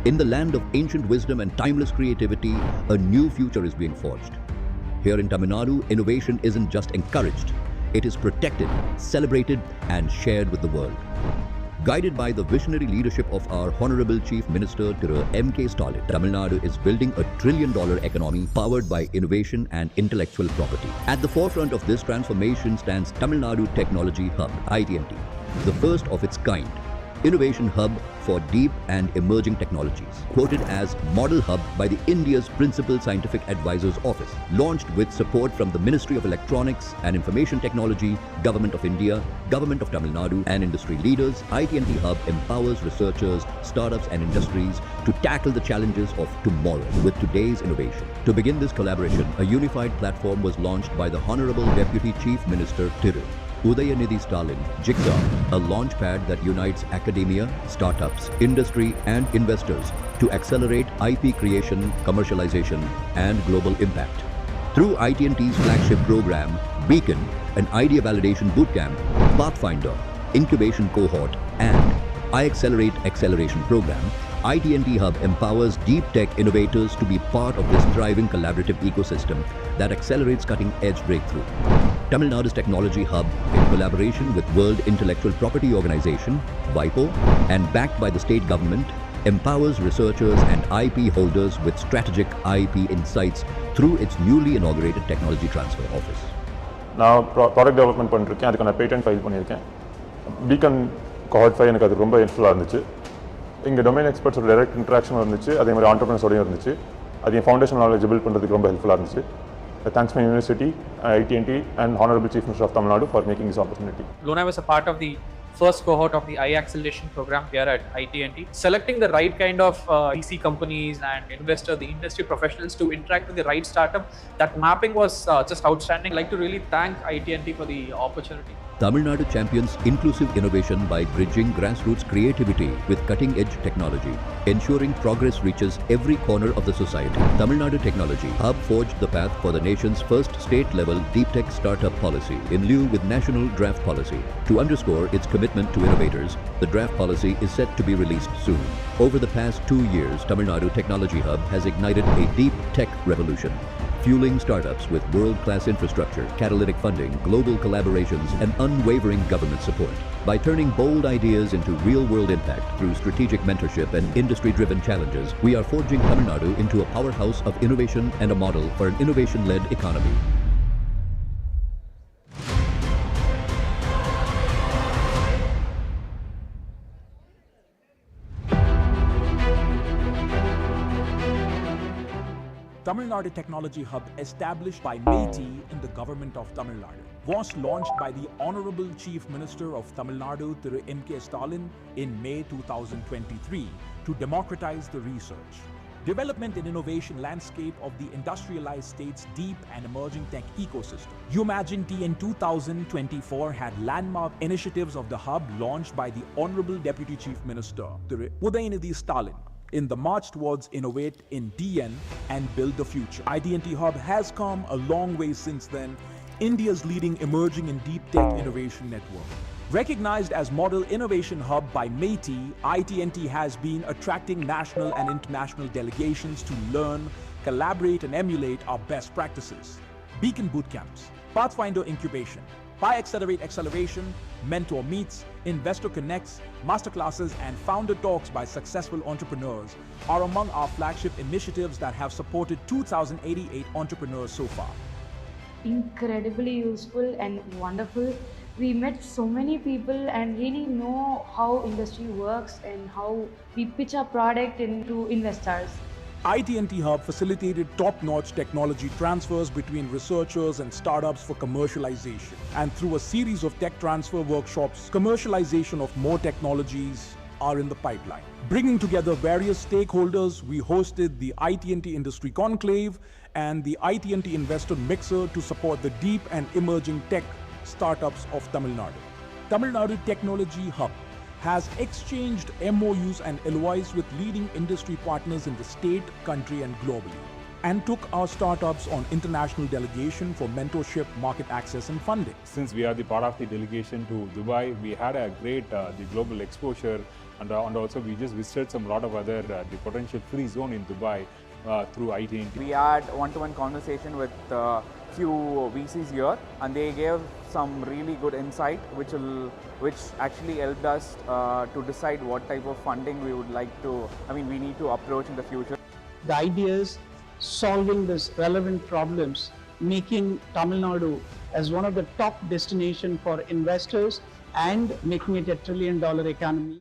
Speaker 6: In the land of ancient wisdom and timeless creativity, a new future is being forged. Here in Tamil Nadu, innovation isn't just encouraged, it is protected, celebrated, and shared with the world. Guided by the visionary leadership of our Honorable Chief Minister Thiru M.K. Stalin, Tamil Nadu is building a trillion-dollar economy powered by innovation and intellectual property. At the forefront of this transformation stands Tamil Nadu Technology Hub, iTNT, the first of its kind. Innovation hub for deep and emerging technologies, quoted as Model Hub by the India's Principal Scientific Advisor's Office, launched with support from the Ministry of Electronics and Information Technology, Government of India, Government of Tamil Nadu, and industry leaders. iTNT Hub empowers researchers, startups, and industries to tackle the challenges of tomorrow with today's innovation. To begin this collaboration, a unified platform was launched by the Honorable Deputy Chief Minister Thiru Udhayanidhi Stalin, Jigsaw, a launchpad that unites academia, startups, industry, and investors to accelerate IP creation, commercialization, and global impact. Through iTNT's flagship program, Beacon, an idea validation bootcamp, Pathfinder, incubation cohort, and iAccelerate acceleration program, iTNT Hub empowers deep tech innovators to be part of this thriving collaborative ecosystem that accelerates cutting-edge breakthrough. Tamil Nadu's Technology Hub, in collaboration with World Intellectual Property Organization, WIPO, and backed by the state government, empowers researchers and IP holders with strategic IP insights through its newly inaugurated Technology Transfer Office.
Speaker 7: நான் product development பண்ணிருக்கேன், அதுக்கான patent file பண்ணியிருக்கேன். Beacon cohort 5 எனக்கு அது ரொம்ப ஹெல்ப்ஃபுல்லாக இருந்துச்சு. இங்கே டொமைன் எக்ஸ்பர்ட்ஸோட டைரக்ட் இன்ட்ராக்ஷன் இருந்துச்சு, அதே மாதிரி ஆண்டர்பிரினர்ஸோடையும் இருந்துச்சு. அது என் ஃபவுண்டேஷன் நாலேஜ் பில்ட் பண்ணுறதுக்கு ரொம்ப ஹெல்ப்ஃபுல்லாக இருந்துச்சு. Thanks my university, IT&T, and Honorable Chief Minister of Tamil Nadu for making this opportunity.
Speaker 8: Lona was a part of the first cohort of the acceleration program here at IT&T, selecting the right kind of VC companies and investors, the industry professionals to interact with the right startup. That mapping was just outstanding. I'd like to really thank IT&T for the opportunity.
Speaker 6: Tamil Nadu champions inclusive innovation by bridging grassroots creativity with cutting-edge technology, ensuring progress reaches every corner of the society. Tamil Nadu Technology Hub forged the path for the nation's first state-level deep tech startup policy in lieu with national draft policy. To underscore its commitment to innovators, the draft policy is set to be released soon. Over the past 2 years, Tamil Nadu Technology Hub has ignited a deep tech revolution, fueling startups with world-class infrastructure, catalytic funding, global collaborations, and unwavering government support. By turning bold ideas into real-world impact through strategic mentorship and industry-driven challenges, we are forging Tamil Nadu into a powerhouse of innovation and a model for an innovation-led economy.
Speaker 3: Tamil Nadu Technology Hub, established by MeitY in the government of Tamil Nadu, was launched by the Honorable Chief Minister of Tamil Nadu, Thiru M.K. Stalin, in May 2023 to democratize the research, development and innovation landscape of the industrialized state's deep and emerging tech ecosystem. IN2TN in 2024 had landmark initiatives of the hub launched by the Honorable Deputy Chief Minister, Thiru Udhayanidhi Stalin, in the march towards Innovate in DN and build the future. iTNT Hub has come a long way since then, India's leading emerging and deep tech innovation network. Recognized as Model Innovation Hub by MeitY, iTNT has been attracting national and international delegations to learn, collaborate and emulate our best practices. Beacon bootcamps, Pathfinder incubation, iAccelerate acceleration, mentor meets, investor connects, masterclasses and founder talks by successful entrepreneurs are among our flagship initiatives that have supported 2,088 entrepreneurs so far.
Speaker 22: Incredibly useful and wonderful. We met so many people and really know how industry works and how we pitch our product into investors.
Speaker 3: IT&T Hub facilitated top-notch technology transfers between researchers and startups for commercialization. And through a series of tech transfer workshops, commercialization of more technologies are in the pipeline. Bringing together various stakeholders, we hosted the IT&T Industry Conclave and the IT&T Investor Mixer to support the deep and emerging tech startups of Tamil Nadu. Tamil Nadu Technology Hub has exchanged MOUs and LOIs with leading industry partners in the state, country, and globally, and took our startups on international delegation for mentorship, market access, and funding.
Speaker 4: Since we are the part of the delegation to Dubai, we had a great the global exposure, and also we just visited some lot of other the potential free zone in Dubai through IT&T.
Speaker 5: We had one-to-one conversation with few VCs here, and they gave some really good insight, which actually helped us to decide what type of funding we would like to, we need to approach in the future.
Speaker 23: The ideas solving these relevant problems, making Tamil Nadu as one of the top destination for investors and making it a $1 trillion economy.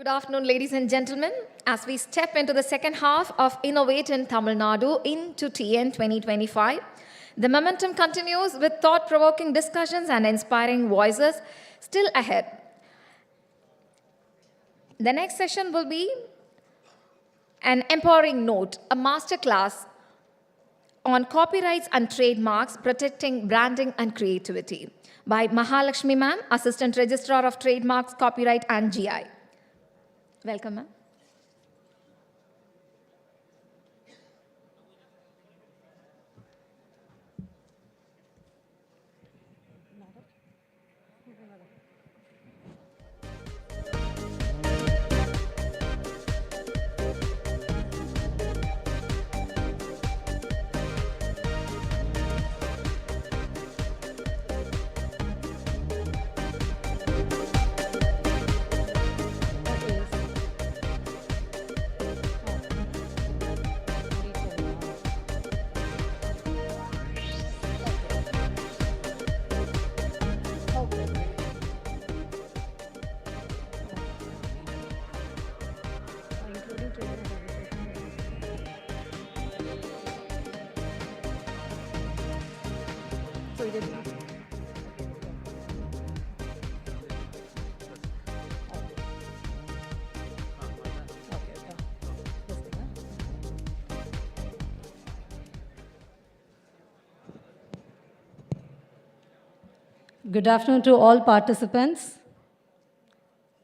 Speaker 1: Good afternoon, ladies and gentlemen. As we step into the second half of Innovate in Tamil Nadu IN2TN 2025, the momentum continues with thought-provoking discussions and inspiring voices still ahead. The next session will be an empowering note, a masterclass on copyrights and trademarks, protecting branding and creativity by Mahalakshmi ma'am, Assistant Registrar of Trademarks, Copyright and GI. Welcome, ma'am.
Speaker 9: Good afternoon to all participants.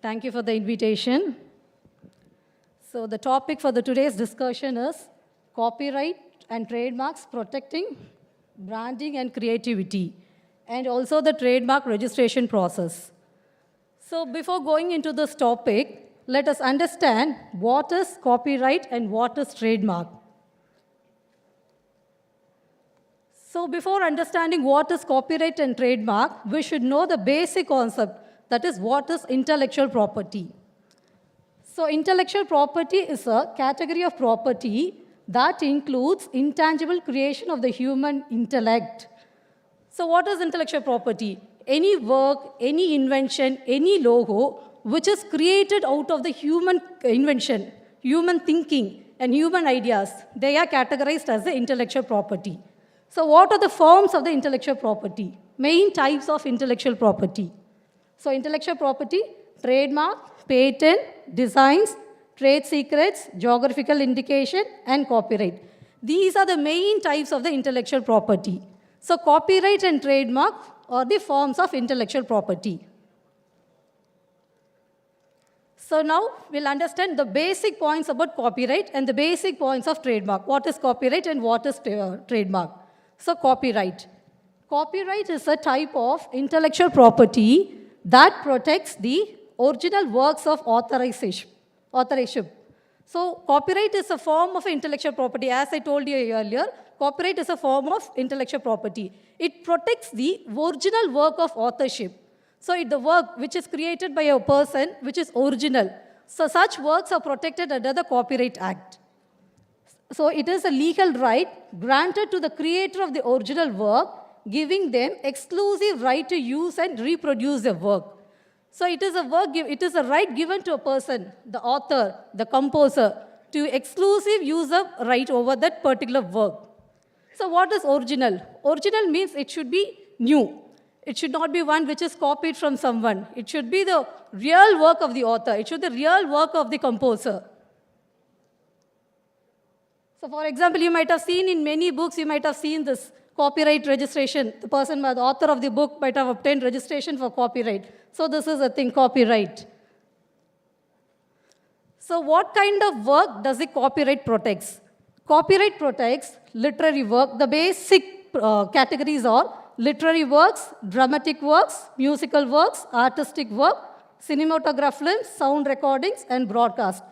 Speaker 9: Thank you for the invitation. So the topic for today's discussion is copyright and trademarks protecting branding and creativity, and also the trademark registration process. So before going into this topic, let us understand what is copyright and what is trademark. So before understanding what is copyright and trademark, we should know the basic concept, that is what is intellectual property. So intellectual property is a category of property that includes intangible creation of the human intellect. So what is intellectual property? Any work, any invention, any logo which is created out of the human invention, human thinking, and human ideas, they are categorized as the intellectual property. So what are the forms of the intellectual property? Main types of intellectual property. So intellectual property, trademark, patent, designs, trade secrets, geographical indication, and copyright. These are the main types of the intellectual property. So copyright and trademark are the forms of intellectual property. So now we'll understand the basic points about copyright and the basic points of trademark. What is copyright and what is trademark? So copyright. Copyright is a type of intellectual property that protects the original works of authorship. So copyright is a form of intellectual property. As I told you earlier, copyright is a form of intellectual property. It protects the original work of authorship. So the work which is created by a person which is original. So such works are protected under the Copyright Act. So it is a legal right granted to the creator of the original work, giving them exclusive right to use and reproduce the work. So it is a right given to a person, the author, the composer, to exclusive use of right over that particular work. So what is original? Original means it should be new. It should not be one which is copied from someone. It should be the real work of the author. It should be the real work of the composer. So for example, you might have seen in many books, you might have seen this copyright registration. The person, the author of the book might have obtained registration for copyright. So this is a thing, copyright. So what kind of work does the copyright protects? Copyright protects literary work. The basic categories are literary works, dramatic works, musical works, artistic work, cinematograph films, sound recordings, and broadcast.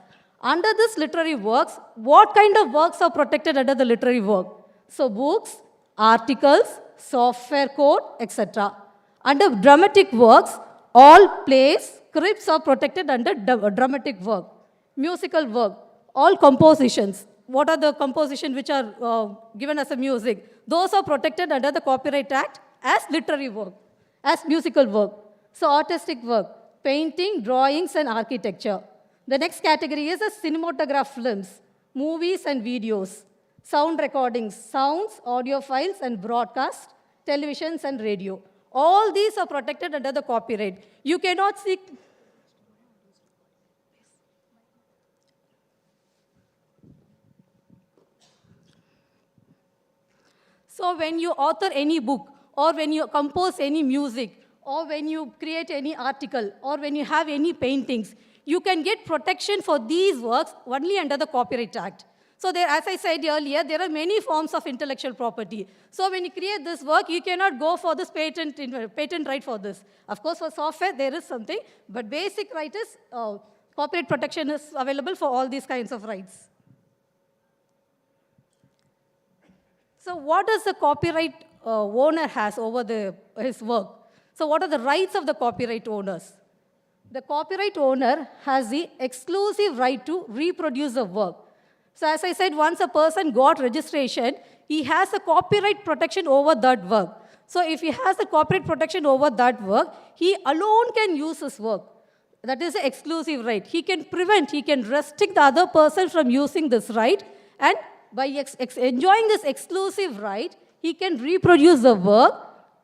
Speaker 9: Under this literary works, what kind of works are protected under the literary work? So books, articles, software code, etc. Under dramatic works, all plays, scripts are protected under dramatic work. Musical work, all compositions. What are the compositions which are given as a music? Those are protected under the Copyright Act as literary work, as musical work. So artistic work, painting, drawings, and architecture. The next category is the cinematograph films, movies and videos, sound recordings, sounds, audio files and broadcast, televisions and radio. All these are protected under the copyright. You cannot seek. So when you author any book, or when you compose any music, or when you create any article, or when you have any paintings, you can get protection for these works only under the Copyright Act. So there, as I said earlier, there are many forms of intellectual property. So when you create this work, you cannot go for this patent right for this. Of course, for software, there is something, but basic right is, copyright protection is available for all these kinds of rights. So what does the copyright owner has over his work? So what are the rights of the copyright owners? The copyright owner has the exclusive right to reproduce the work. So as I said, once a person got registration, he has a copyright protection over that work. So if he has a copyright protection over that work, he alone can use his work. That is the exclusive right. He can prevent, he can restrict the other person from using this right, and by enjoying this exclusive right, he can reproduce the work,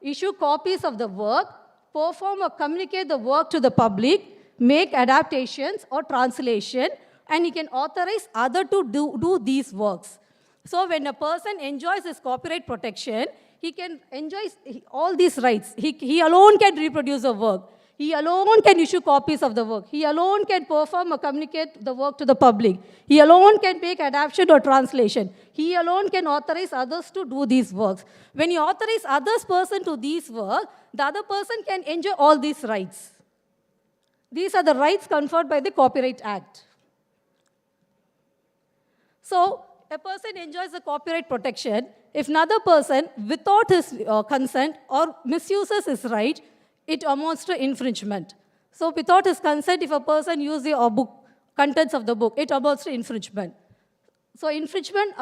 Speaker 9: issue copies of the work, perform or communicate the work to the public, make adaptations or translation, and he can authorize others to do these works. So when a person enjoys his copyright protection, he can enjoy all these rights. He alone can reproduce the work. He alone can issue copies of the work. He alone can perform or communicate the work to the public. He alone can make adaptation or translation. He alone can authorize others to do these works. When you authorize others person to these work, the other person can enjoy all these rights. These are the rights conferred by the Copyright Act. So a person enjoys the copyright protection if another person, without his consent or misuses his right, it amounts to infringement. So without his consent, if a person uses the book, contents of the book, it amounts to infringement. So infringement,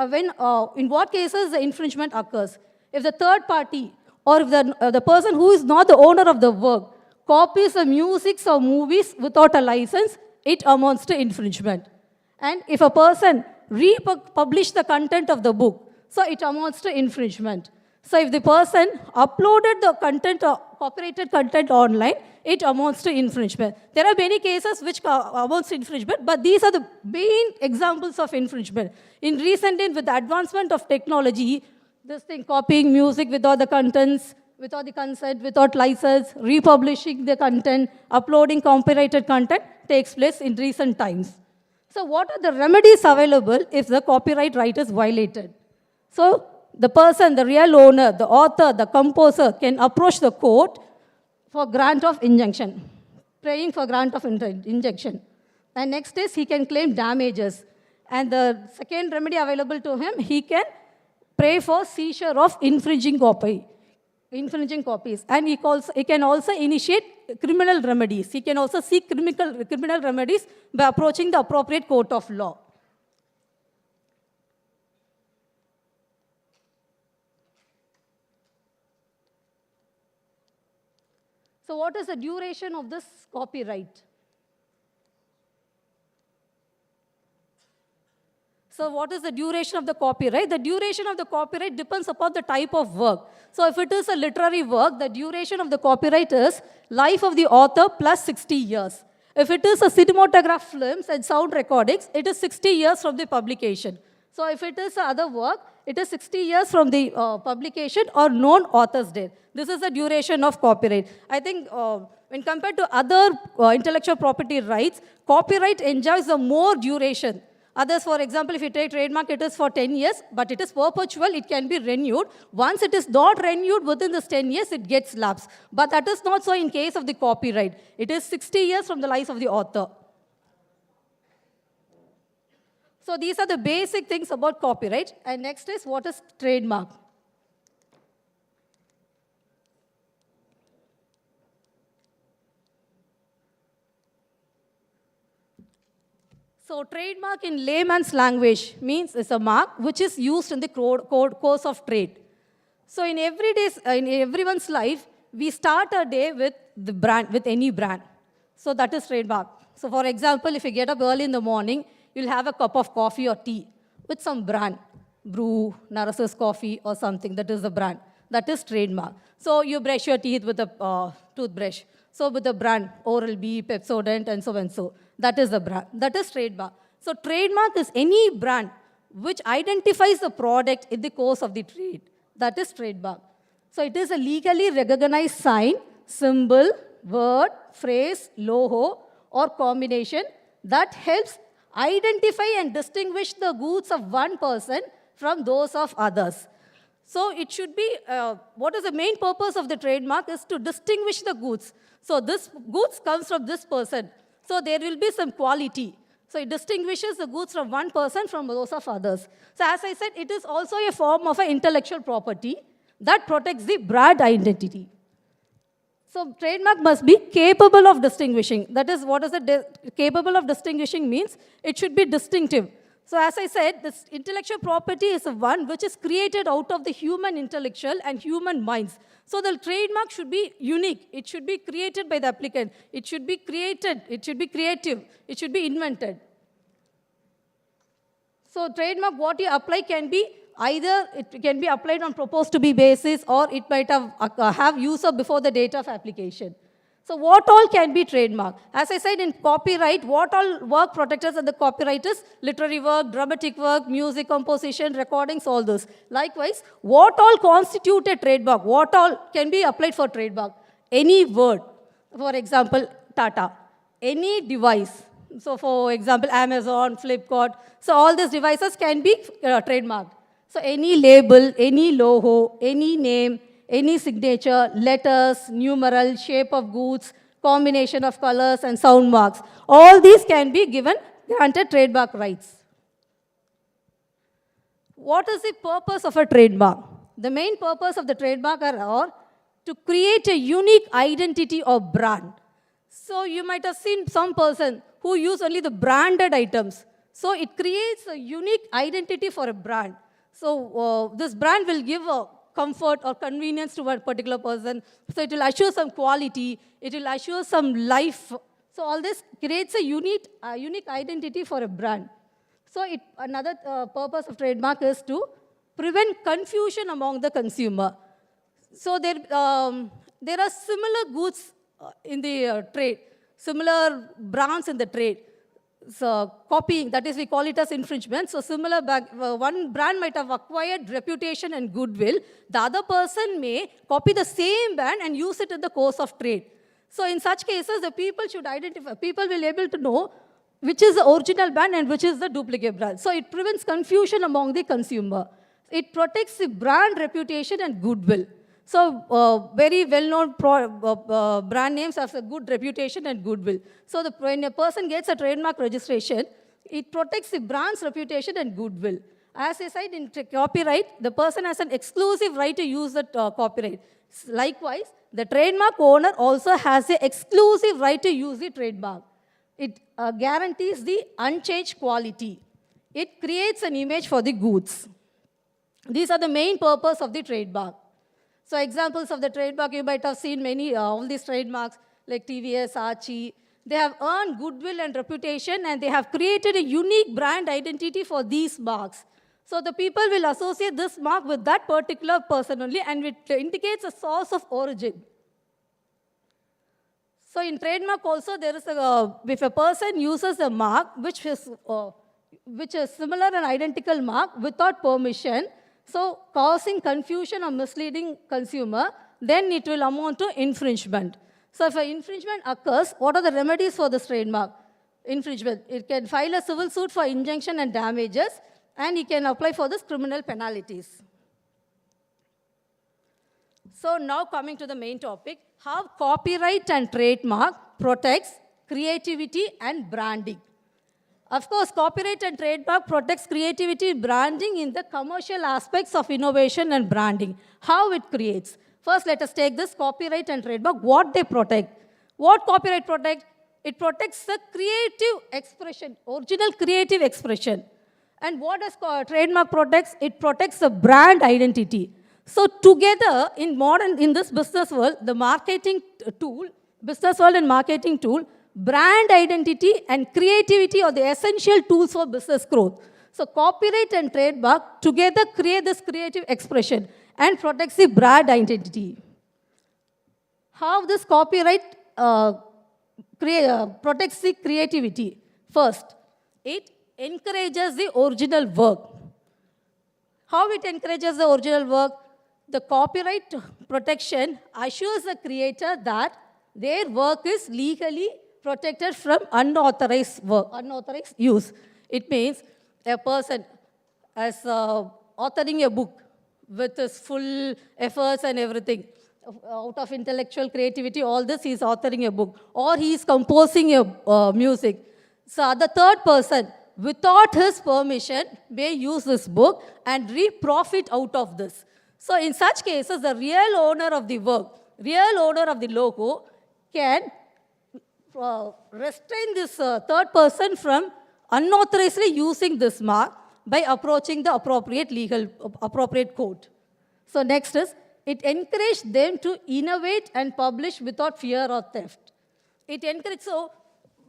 Speaker 9: in what cases the infringement occurs? If the third party or if the person who is not the owner of the work copies the music or movies without a license, it amounts to infringement. And if a person republish the content of the book, so it amounts to infringement. So if the person uploaded the content or copyrighted content online, it amounts to infringement. There are many cases which amounts to infringement, but these are the main examples of infringement. In recent days, with the advancement of technology, this thing, copying music without the contents, without the consent, without license, republishing the content, uploading copyrighted content takes place in recent times. So what are the remedies available if the copyright right is violated? So the person, the real owner, the author, the composer can approach the court for grant of injunction, praying for grant of injunction. And next is he can claim damages. And the second remedy available to him, he can pray for seizure of infringing copies. And he can also initiate criminal remedies. He can also seek criminal remedies by approaching the appropriate court of law. So what is the duration of this copyright? So what is the duration of the copyright? The duration of the copyright depends upon the type of work. So if it is a literary work, the duration of the copyright is life of the author plus 60 years. If it is a cinematograph films and sound recordings, it is 60 years from the publication. So if it is other work, it is 60 years from the publication or known author's date. This is the duration of copyright. I think when compared to other intellectual property rights, copyright enjoys the more duration. Others, for example, if you take trademark, it is for 10 years, but it is perpetual, it can be renewed. Once it is not renewed within this 10 years, it gets lapsed. But that is not so in case of the copyright. It is 60 years from the life of the author. So these are the basic things about copyright. And next is, what is trademark? So trademark in layman's language means it's a mark which is used in the course of trade. So in everyone's life, we start a day with the brand, with any brand. So that is trademark. So for example, if you get up early in the morning, you'll have a cup of coffee or tea with some brand, Brew, Narasus Coffee or something, that is the brand. That is trademark. So you brush your teeth with a toothbrush. So with the brand, Oral-B, Pepsodent, and so and so. That is the brand. That is trademark. So trademark is any brand which identifies the product in the course of the trade. That is trademark. So it is a legally recognized sign, symbol, word, phrase, logo, or combination that helps identify and distinguish the goods of one person from those of others. So it should be, what is the main purpose of the trademark is to distinguish the goods. So this goods comes from this person. So there will be some quality. So it distinguishes the goods from one person from those of others. So as I said, it is also a form of an intellectual property that protects the brand identity. So trademark must be capable of distinguishing. That is, what is it capable of distinguishing means? It should be distinctive. So as I said, this intellectual property is one which is created out of the human intellectual and human minds. So the trademark should be unique. It should be created by the applicant. It should be created. It should be creative. It should be invented. So trademark, what you apply can be either it can be applied on proposed to be basis or it might have user before the date of application. So what all can be trademark? As I said in copyright, what all work protectors of the copyright is literary work, dramatic work, music composition, recordings, all those. Likewise, what all constitute a trademark? What all can be applied for trademark? Any word, for example, Tata. Any device. So for example, Amazon, Flipkart. So all these devices can be trademarked. So any label, any logo, any name, any signature, letters, numeral, shape of goods, combination of colors, and sound marks. All these can be granted trademark rights. What is the purpose of a trademark? The main purpose of the trademark are to create a unique identity or brand. So you might have seen some person who use only the branded items. So it creates a unique identity for a brand. So this brand will give a comfort or convenience to one particular person. So it will assure some quality. It will assure some life. So all this creates a unique identity for a brand. So another purpose of trademark is to prevent confusion among the consumer. So there are similar goods in the trade, similar brands in the trade. So copying, that is, we call it as infringement. So similar, one brand might have acquired reputation and goodwill. The other person may copy the same brand and use it in the course of trade. So in such cases, the people should identify, people will be able to know which is the original brand and which is the duplicate brand. So it prevents confusion among the consumer. It protects the brand reputation and goodwill. So very well-known brand names have a good reputation and goodwill. So when a person gets a trademark registration, it protects the brand's reputation and goodwill. As I said in copyright, the person has an exclusive right to use that copyright. Likewise, the trademark owner also has the exclusive right to use the trademark. It guarantees the unchanged quality. It creates an image for the goods. These are the main purpose of the trademark. So examples of the trademark, you might have seen many, all these trademarks like TVS, Archie. They have earned goodwill and reputation, and they have created a unique brand identity for these marks. So the people will associate this mark with that particular person only, and it indicates a source of origin. So in trademark also, there is if a person uses a mark which is similar and identical mark without permission, so causing confusion or misleading consumer, then it will amount to infringement. So if an infringement occurs, what are the remedies for this trademark infringement? It can file a civil suit for injunction and damages, and it can apply for this criminal penalties. So now coming to the main topic, how copyright and trademark protects creativity and branding. Of course, copyright and trademark protects creativity and branding in the commercial aspects of innovation and branding. How it creates. First, let us take this copyright and trademark, what they protect. What copyright protect? It protects the creative expression, original creative expression. And what does trademark protects? It protects the brand identity. So together, in this business world, the marketing tool, business world and marketing tool, Brand identity and creativity are the essential tools for business growth. So copyright and trademark together create this creative expression and protects the brand identity. How this copyright protects the creativity? First, it encourages the original work. How it encourages the original work? The copyright protection assures the creator that their work is legally protected from unauthorized work, unauthorized use. It means a person is authoring a book with his full efforts and everything. Out of intellectual creativity, all this, he is authoring a book. Or he is composing a music. So the third person, without his permission, may use this book and reap profit out of this. So in such cases, the real owner of the work, real owner of the logo, can restrain this third person from unauthorizedly using this mark by approaching the appropriate court. So next is, it encouraged them to innovate and publish without fear or theft. It encouraged, so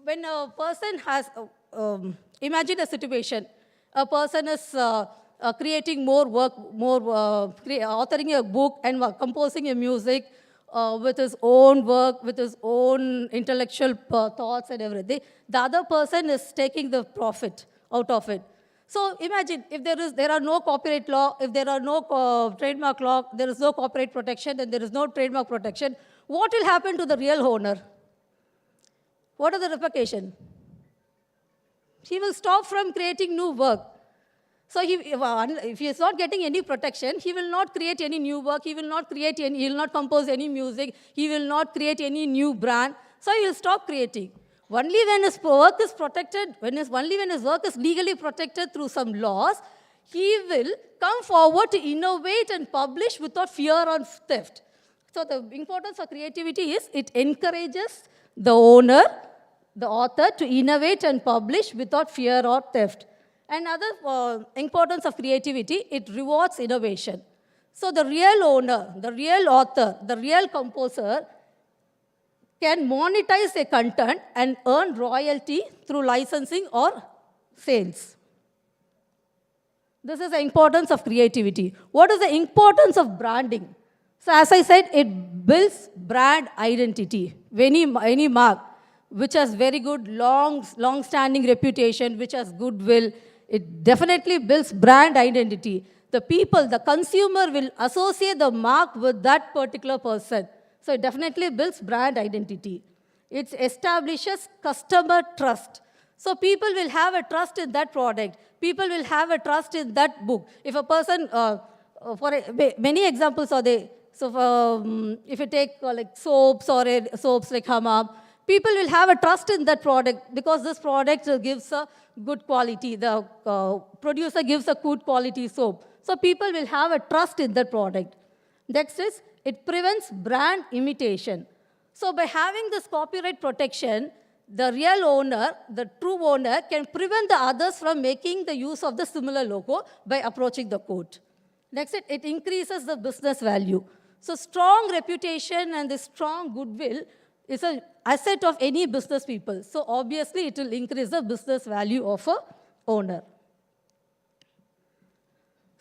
Speaker 9: when a person has, imagine a situation, a person is creating more work, authoring a book and composing a music with his own work, with his own intellectual thoughts and everything. The other person is taking the profit out of it. So imagine if there are no copyright law, if there are no trademark law, there is no copyright protection, and there is no trademark protection, what will happen to the real owner? What are the repercussions? He will stop from creating new work. So if he is not getting any protection, he will not create any new work, he will not compose any music, he will not create any new brand, so he will stop creating. Only when his work is protected, only when his work is legally protected through some laws, he will come forward to innovate and publish without fear or theft. So the importance of creativity is it encourages the owner, the author, to innovate and publish without fear or theft. Another importance of creativity, it rewards innovation. So the real owner, the real author, the real composer can monetize their content and earn royalty through licensing or sales. This is the importance of creativity. What is the importance of branding? So as I said, it builds brand identity. Any mark which has very good long-standing reputation, which has goodwill, it definitely builds brand identity. The people, the consumer will associate the mark with that particular person. So it definitely builds brand identity. It establishes customer trust. So people will have a trust in that product. People will have a trust in that book. If a person, many examples are there. So if you take like soaps or soaps like Hon'ble, people will have a trust in that product because this product gives a good quality. The producer gives a good quality soap. So people will have a trust in that product. Next is, it prevents brand imitation. So by having this copyright protection, the real owner, the true owner, can prevent the others from making the use of the similar logo by approaching the court. Next, it increases the business value. So strong reputation and the strong goodwill is an asset of any business people. So obviously, it will increase the business value of a owner.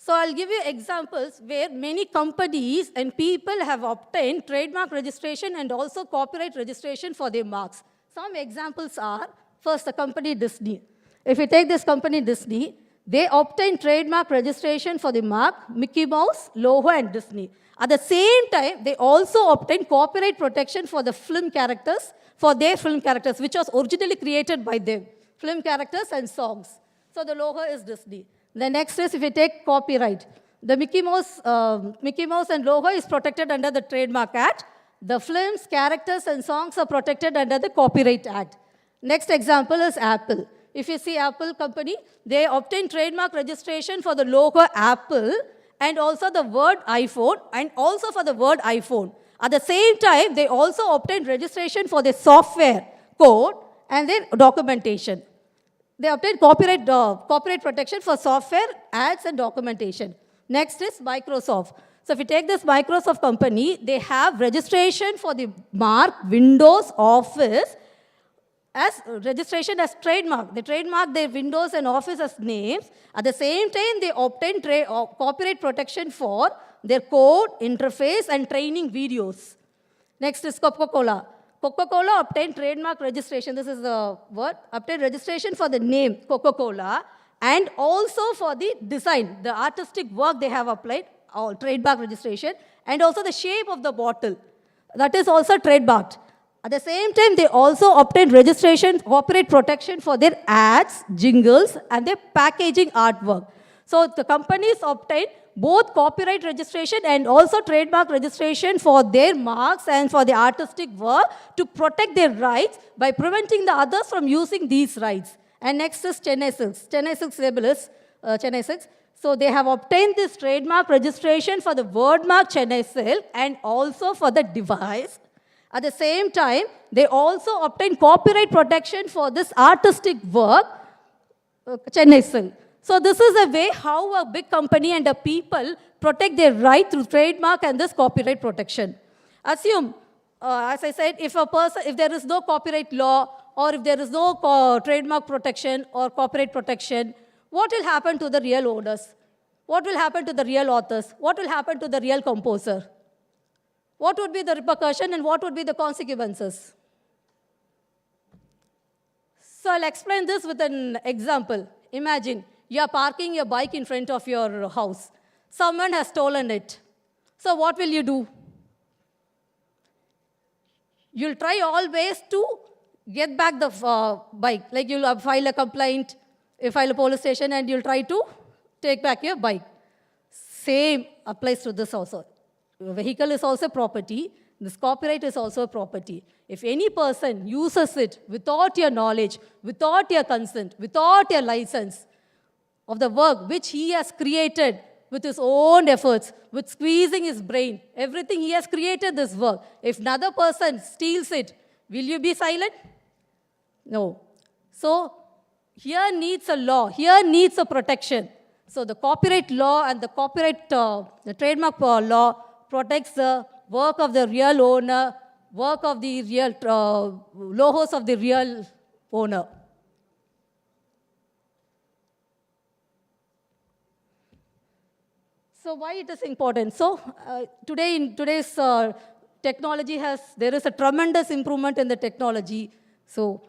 Speaker 9: So I'll give you examples where many companies and people have obtained trademark registration and also copyright registration for their marks. Some examples are, first, the company Disney. If you take this company Disney, they obtained trademark registration for the mark Mickey Mouse, logo, and Disney. At the same time, they also obtained copyright protection for the film characters, for their film characters, which was originally created by them, film characters and songs. So the logo is Disney. The next is, if you take copyright, the Mickey Mouse and logo is protected under the Trademark Act. The films, characters, and songs are protected under the Copyright Act. Next example is Apple. If you see Apple company, they obtained trademark registration for the logo Apple and also the word iPhone and also for the word iPhone. At the same time, they also obtained registration for their software code and their documentation. They obtained copyright protection for software, ads, and documentation. Next is Microsoft. So if you take this Microsoft company, they have registration for the mark Windows, Office, as registration as trademark. They trademark their Windows and Office as names. At the same time, they obtain copyright protection for their code, interface, and training videos. Next is Coca-Cola. Coca-Cola obtained trademark registration. This is the word. Obtained registration for the name Coca-Cola and also for the design, the artistic work they have applied, or trademark registration, and also the shape of the bottle. That is also trademarked. At the same time, they also obtained registration, copyright protection for their ads, jingles, and their packaging artwork. So the companies obtained both copyright registration and also trademark registration for their marks and for the artistic work to protect their rights by preventing the others from using these rights. And next is Chennai Silks. Chennai Silks label is Chennai Silks. So they have obtained this trademark registration for the word mark Chennai Silk and also for the device. At the same time, they also obtained copyright protection for this artistic work, Chennai Silk. So this is a way how a big company and a people protect their right through trademark and this copyright protection. Assume, as I said, if there is no copyright law or if there is no trademark protection or copyright protection, what will happen to the real owners? What will happen to the real authors? What will happen to the real composer? What would be the repercussion and what would be the consequences? So I'll explain this with an example. Imagine you are parking your bike in front of your house. Someone has stolen it. So what will you do? You'll try always to get back the bike. Like you'll file a complaint, you file a police station, and you'll try to take back your bike. Same applies to this also. Your vehicle is also property. This copyright is also property. If any person uses it without your knowledge, without your consent, without your license of the work which he has created with his own efforts, with squeezing his brain, everything he has created this work. If another person steals it, will you be silent? No. So here needs a law. Here needs a protection. So the copyright law and the trademark law protects the work of the real owner, work of the real, logos of the real owner. So why it is important? So today in today's technology there is a tremendous improvement in the technology. So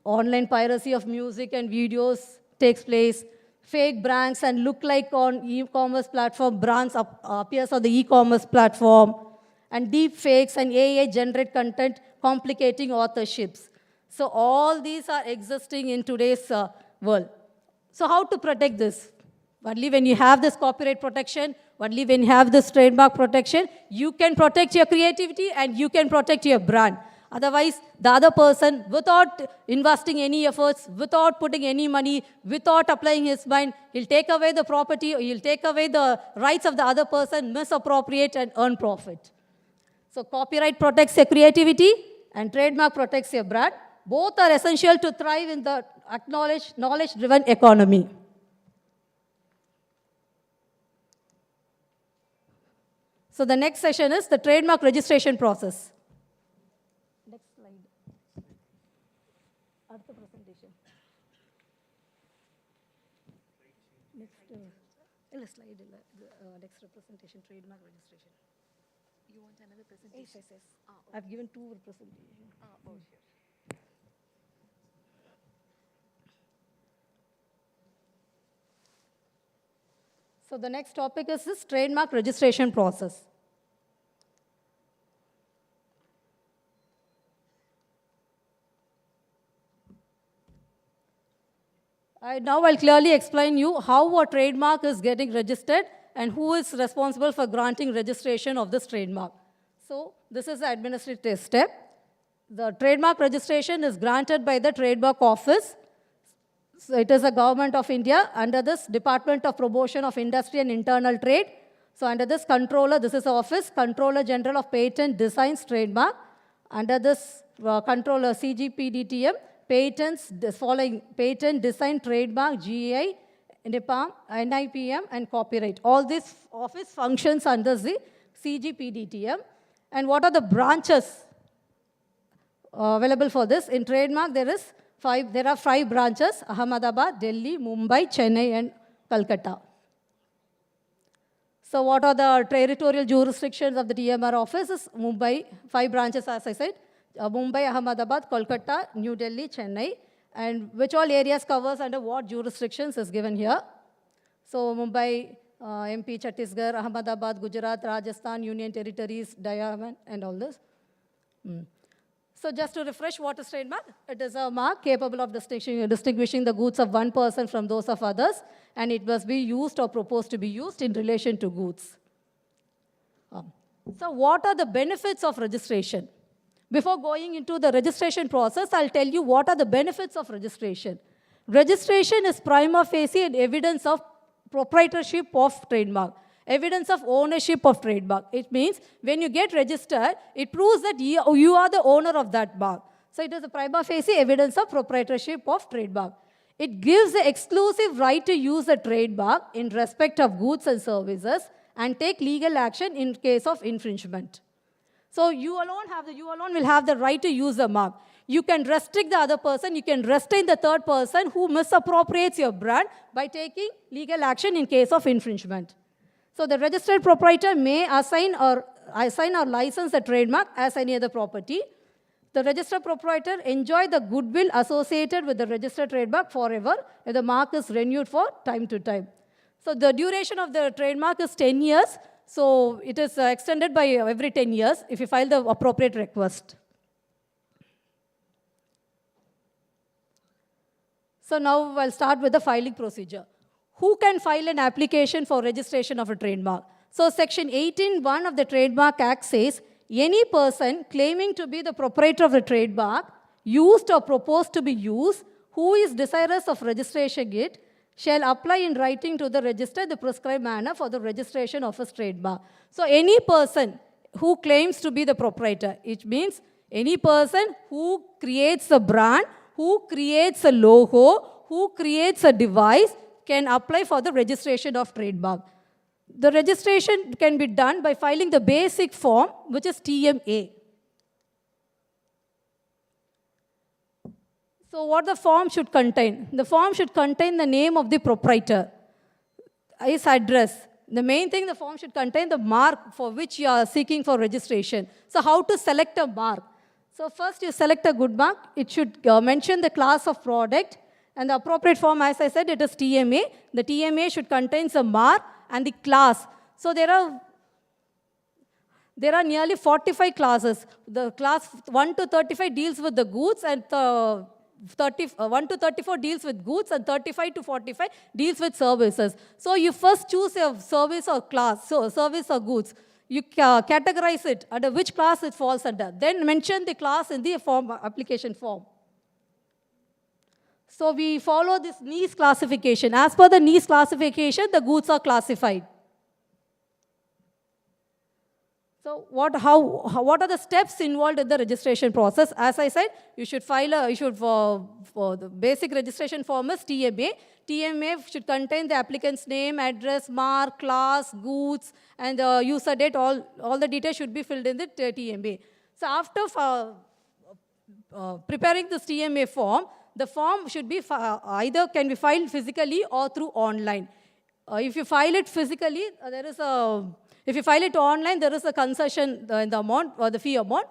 Speaker 9: online piracy of music and videos takes place. Fake brands and look-like on e-commerce platform brands appears on the e-commerce platform. And deep fakes and AI generate content complicating authorships. So all these are existing in today's world. So how to protect this? Only when you have this copyright protection, only when you have this trademark protection, you can protect your creativity and you can protect your brand. Otherwise, the other person, without investing any efforts, without putting any money, without applying his mind, he'll take away the property, or he'll take away the rights of the other person, misappropriate and earn profit. So copyright protects your creativity and trademark protects your brand. Both are essential to thrive in the acknowledged, knowledge-driven economy. So the next session is the trademark registration process. Next slide. After presentation. Next slide. Next representation, trademark registration. You want another presentation? Yes. Okay. I've given 2 representations. Sure. So the next topic is this trademark registration process. Now I'll clearly explain you how a trademark is getting registered and who is responsible for granting registration of this trademark. So this is the administrative step. The trademark registration is granted by the Trademark Office. So it is a government of India under this Department of Promotion of Industry and Internal Trade. So under this controller, this is the office, Controller General of Patent, Designs, Trademark. Under this controller, CGPDTM, patents, following patent, design, trademark, GI, NIPM, and copyright. All this office functions under the CGPDTM. And what are the branches available for this. In trademark, there are 5 branches: Ahmedabad, Delhi, Mumbai, Chennai, and Calcutta. So what are the territorial jurisdictions of the TMR office? Is Mumbai, 5 branches, as I said: Mumbai, Ahmedabad, Kolkata, New Delhi, Chennai. And which all areas covers under what jurisdictions is given here. So Mumbai, MP, Chhattisgarh, Ahmedabad, Gujarat, Rajasthan, Union Territories, Daman, and all this. So just to refresh, what is trademark? It is a mark capable of distinguishing the goods of one person from those of others, and it must be used or proposed to be used in relation to goods. So what are the benefits of registration? Before going into the registration process, I'll tell you what are the benefits of registration. Registration is prima facie an evidence of proprietorship of trademark, evidence of ownership of trademark. It means when you get registered, it proves that you are the owner of that mark. So it is a prima facie evidence of proprietorship of trademark. It gives the exclusive right to use the trademark in respect of goods and services and take legal action in case of infringement. So you alone will have the right to use the mark. You can restrict the other person, you can restrain the third person who misappropriates your brand by taking legal action in case of infringement. So the registered proprietor may assign or license a trademark as any other property. The registered proprietor enjoy the goodwill associated with the registered trademark forever if the mark is renewed for time to time. So the duration of the trademark is 10 years. So it is extended by every 10 years if you file the appropriate request. So now I'll start with the filing procedure. Who can file an application for registration of a trademark? So Section 18(1) of the Trademark Act says, any person claiming to be the proprietor of the trademark, used or proposed to be used, who is desirous of registering it, shall apply in writing to the register the prescribed manner for the registration of his trademark. So any person who claims to be the proprietor, it means any person who creates a brand, who creates a logo, who creates a device can apply for the registration of trademark. The registration can be done by filing the basic form, which is TMA. So what the form should contain? The form should contain the name of the proprietor, his address. The main thing, the form should contain the mark for which you are seeking for registration. So how to select a mark? So first you select a good mark. It should mention the class of product. And the appropriate form, as I said, it is TMA. The TMA should contain the mark and the class. So there are nearly 45 classes. The class 1 to 35 deals with the goods, and 1 to 34 deals with goods, and 35 to 45 deals with services. So you first choose a service or class, so service or goods. You categorize it under which class it falls under. Then mention the class in the form, application form. So we follow this niche classification. As per the niche classification, the goods are classified. So what are the steps involved in the registration process? As I said, you should for the basic registration form is TMA. TMA should contain the applicant's name, address, mark, class, goods, and the user date. All the details should be filled in the TMA. So after preparing this TMA form, the form should be either can be filed physically or through online. If you file it physically, if you file it online, there is a concession in the amount or the fee amount.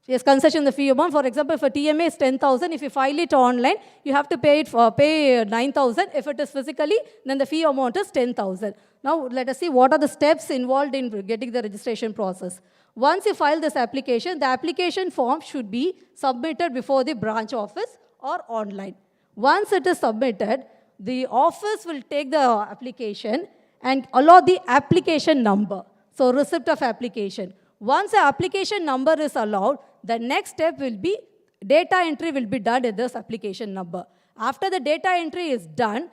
Speaker 9: Yes, concession in the fee amount. For example, if a TMA is 10,000, if you file it online, you have to pay 9,000. If it is physically, then the fee amount is 10,000. Now let us see what are the steps involved in getting the registration process. Once you file this application, the application form should be submitted before the branch office or online. Once it is submitted, the office will take the application and allot the application number. So receipt of application. Once the application number is allowed, the next step will be data entry will be done in this application number. After the data entry is done,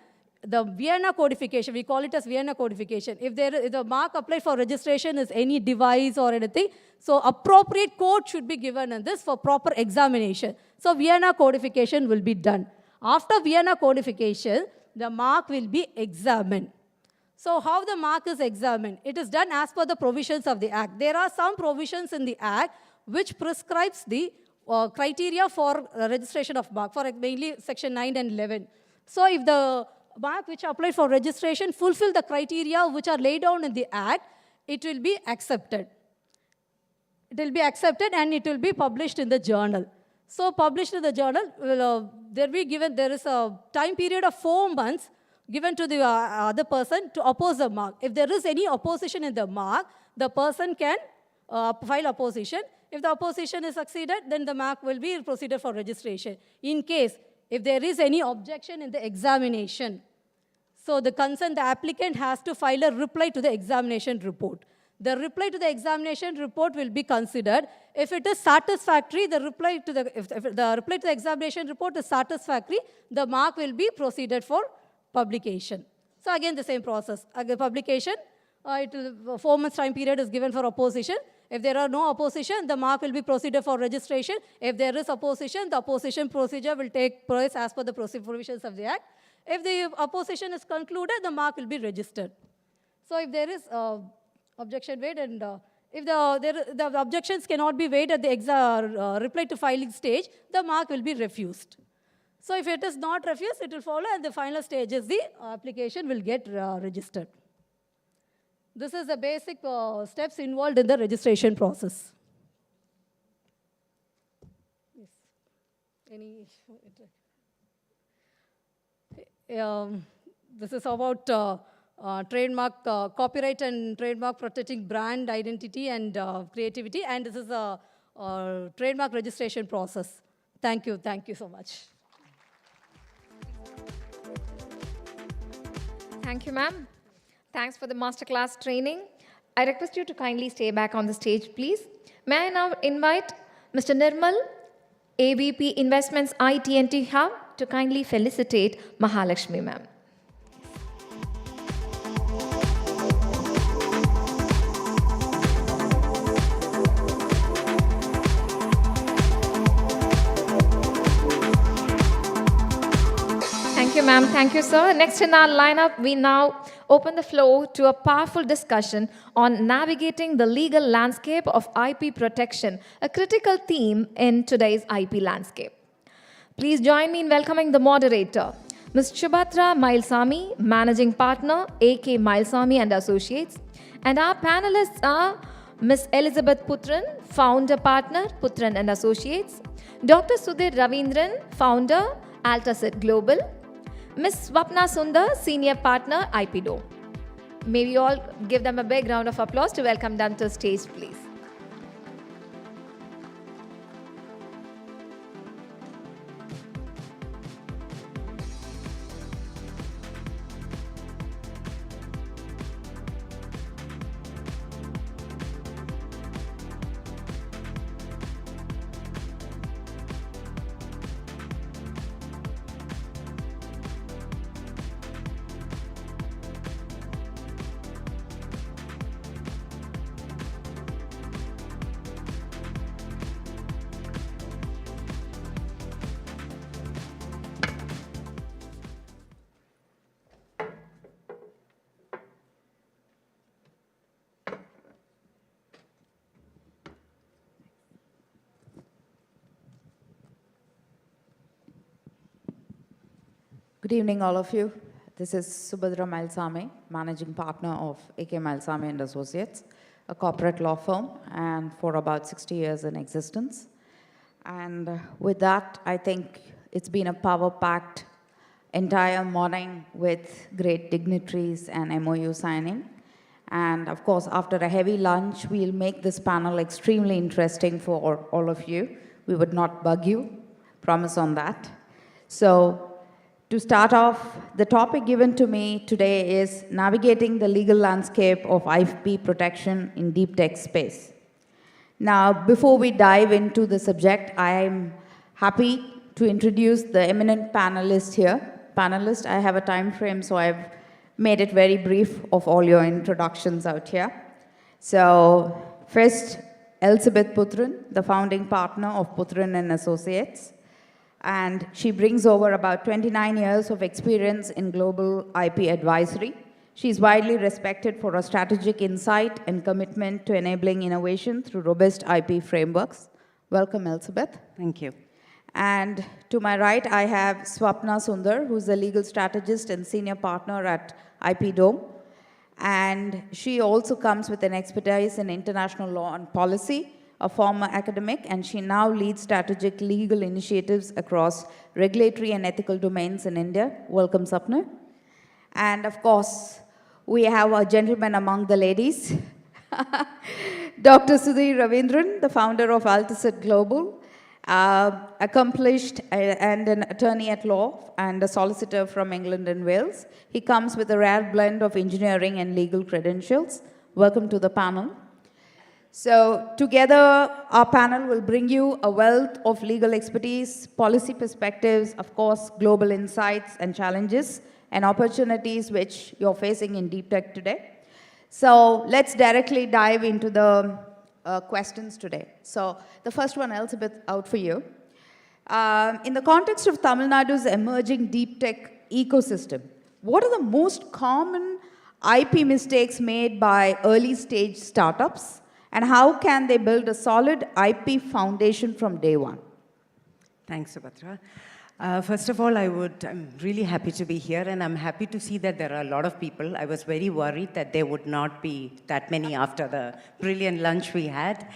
Speaker 9: the Vienna codification, we call it as Vienna codification. If the mark applied for registration is any device or anything, so appropriate code should be given in this for proper examination. So Vienna codification will be done. After Vienna codification, the mark will be examined. So how the mark is examined? It is done as per the provisions of the Act. There are some provisions in the Act which prescribes the criteria for registration of mark, for mainly section 9 and 11. So if the mark which applied for registration fulfill the criteria which are laid down in the Act, it will be accepted. It will be accepted and it will be published in the journal. So published in the journal, there is a time period of 4 months given to the other person to oppose the mark. If there is any opposition in the mark, the person can file opposition. If the opposition is succeeded, then the mark will be proceeded for registration. In case, if there is any objection in the examination, so the applicant has to file a reply to the examination report. The reply to the examination report will be considered. If it is satisfactory, if the reply to the examination report is satisfactory, the mark will be proceeded for publication. So again, the same process. Again, publication, 4 months time period is given for opposition. If there are no opposition, the mark will be proceeded for registration. If there is opposition, the opposition procedure will take place as per the provisions of the Act. If the opposition is concluded, the mark will be registered. So if there is objection weighed, and if the objections cannot be weighed at the reply to filing stage, the mark will be refused. So if it is not refused, it will follow, and the final stage is the application will get registered. This is the basic steps involved in the registration process. Yes. Any issue? This is about trademark, copyright and trademark protecting brand identity and creativity, and this is a trademark registration process. Thank you so much.
Speaker 1: Thank you, ma'am. Thanks for the masterclass training. I request you to kindly stay back on the stage, please. May I now invite Mr. Nirmal, AVP Investments IT&T Hub, to kindly felicitate Mahalakshmi, ma'am. Thank you, ma'am. Thank you, sir. Next in our lineup, we now open the floor to a powerful discussion on navigating the legal landscape of IP protection, a critical theme in today's IP landscape. Please join me in welcoming the moderator, Ms. Shubhatra Mailsamy, Managing Partner, AK Mailsamy and Associates. And our panelists are Ms. Elizabeth Putran, Founder Partner, Putran and Associates, Dr. Sudhir Ravindran, Founder, Altaset Global, Ms. Swapna Sundar, Senior Partner, IPDO. May we all give them a big round of applause to welcome them to the stage, please.
Speaker 10: Good evening, all of you. This is Subhadra Mailsamy, Managing Partner of AK Mailsamy and Associates, a corporate law firm, and for about 60 years in existence. And with that, I think it's been a power-packed entire morning with great dignitaries and MOU signing. And of course, after a heavy lunch, we'll make this panel extremely interesting for all of you. We would not bug you, promise on that. So, to start off, the topic given to me today is navigating the legal landscape of IP protection in deep tech space. Now, before we dive into the subject, I'm happy to introduce the eminent panelists here. Panelists, I have a time frame, so I've made it very brief of all your introductions out here. So, first, Elizabeth Putran, the founding partner of Putran and Associates. And she brings over about 29 years of experience in global IP advisory. She's widely respected for her strategic insight and commitment to enabling innovation through robust IP frameworks. Welcome, Elizabeth.
Speaker 11: Thank you.
Speaker 10: And to my right, I have Swapna Sundar, who's a legal strategist and senior partner at IP Dome. And she also comes with an expertise in international law and policy, a former academic, and she now leads strategic legal initiatives across regulatory and ethical domains in India. Welcome, Swapna. And of course, we have a gentleman among the ladies, Dr. Sudhir Ravindran, the founder of Alticet Global, accomplished and an attorney at law and a solicitor from England and Wales. He comes with a rare blend of engineering and legal credentials. Welcome to the panel. So together, our panel will bring you a wealth of legal expertise, policy perspectives, of course, global insights and challenges and opportunities which you're facing in deep tech today. So let's directly dive into the questions today. So the first one, Elizabeth, out for you. In the context of Tamil Nadu's emerging deep tech ecosystem, what are the most common IP mistakes made by early stage startups, and how can they build a solid IP foundation from day one?
Speaker 11: Thanks, Subhadra. First of all, I'm really happy to be here, and I'm happy to see that there are a lot of people. I was very worried that there would not be that many after the brilliant lunch we had.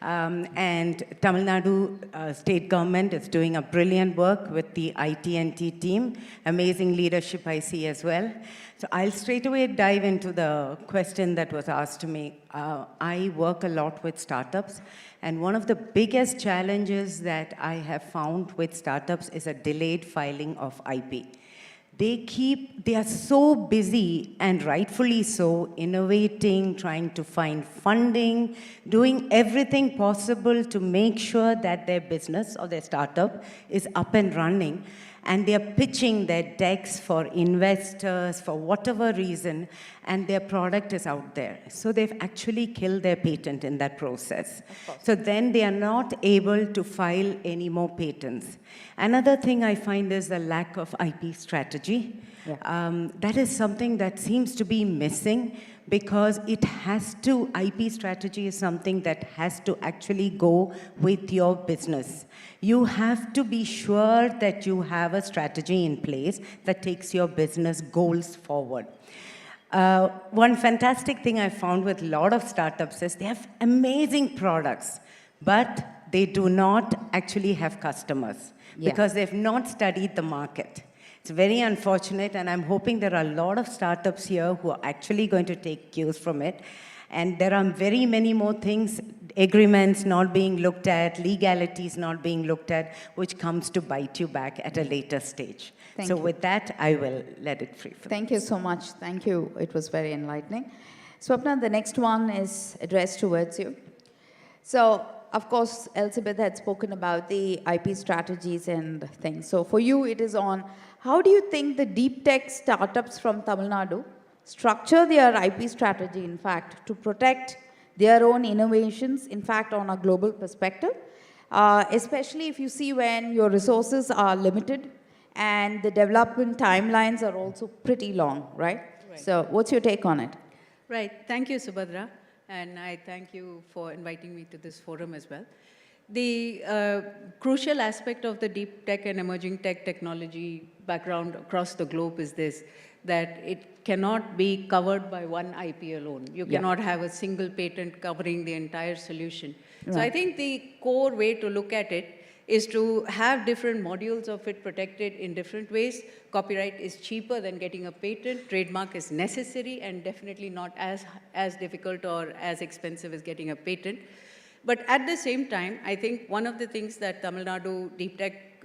Speaker 11: And Tamil Nadu state government is doing a brilliant work with the IT&T team. Amazing leadership I see as well. So I'll straight away dive into the question that was asked to me. I work a lot with startups, and one of the biggest challenges that I have found with startups is a delayed filing of IP. They are so busy, and rightfully so, innovating, trying to find funding, doing everything possible to make sure that their business or their startup is up and running. And they are pitching their decks for investors for whatever reason, and their product is out there. So they've actually killed their patent in that process. So then they are not able to file any more patents. Another thing I find is the lack of IP strategy. Yeah. That is something that seems to be missing, because IP strategy is something that has to actually go with your business. You have to be sure that you have a strategy in place that takes your business goals forward. One fantastic thing I found with a lot of startups is they have amazing products, but they do not actually have customers because they've not studied the market. It's very unfortunate, and I'm hoping there are a lot of startups here who are actually going to take cues from it. And there are very many more things, agreements not being looked at, legalities not being looked at, which comes to bite you back at a later stage. So with that, I will let it free.
Speaker 10: Thank you so much. Thank you. It was very enlightening. Swapna, the next one is addressed towards you. So, of course, Elizabeth had spoken about the IP strategies and things. So for you, it is on how do you think the deep tech startups from Tamil Nadu structure their IP strategy, in fact, to protect their own innovations, in fact, on a global perspective, especially if you see when your resources are limited and the development timelines are also pretty long, right? So what's your take on it?
Speaker 12: Right. Thank you, Subhadra. And I thank you for inviting me to this forum as well. The crucial aspect of the deep tech and emerging tech technology background across the globe is this, that it cannot be covered by one IP alone. You cannot have a single patent covering the entire solution. Right. So I think the core way to look at it is to have different modules of it protected in different ways. Copyright is cheaper than getting a patent. Trademark is necessary and definitely not as difficult or as expensive as getting a patent. But at the same time, I think one of the things that Tamil Nadu deep tech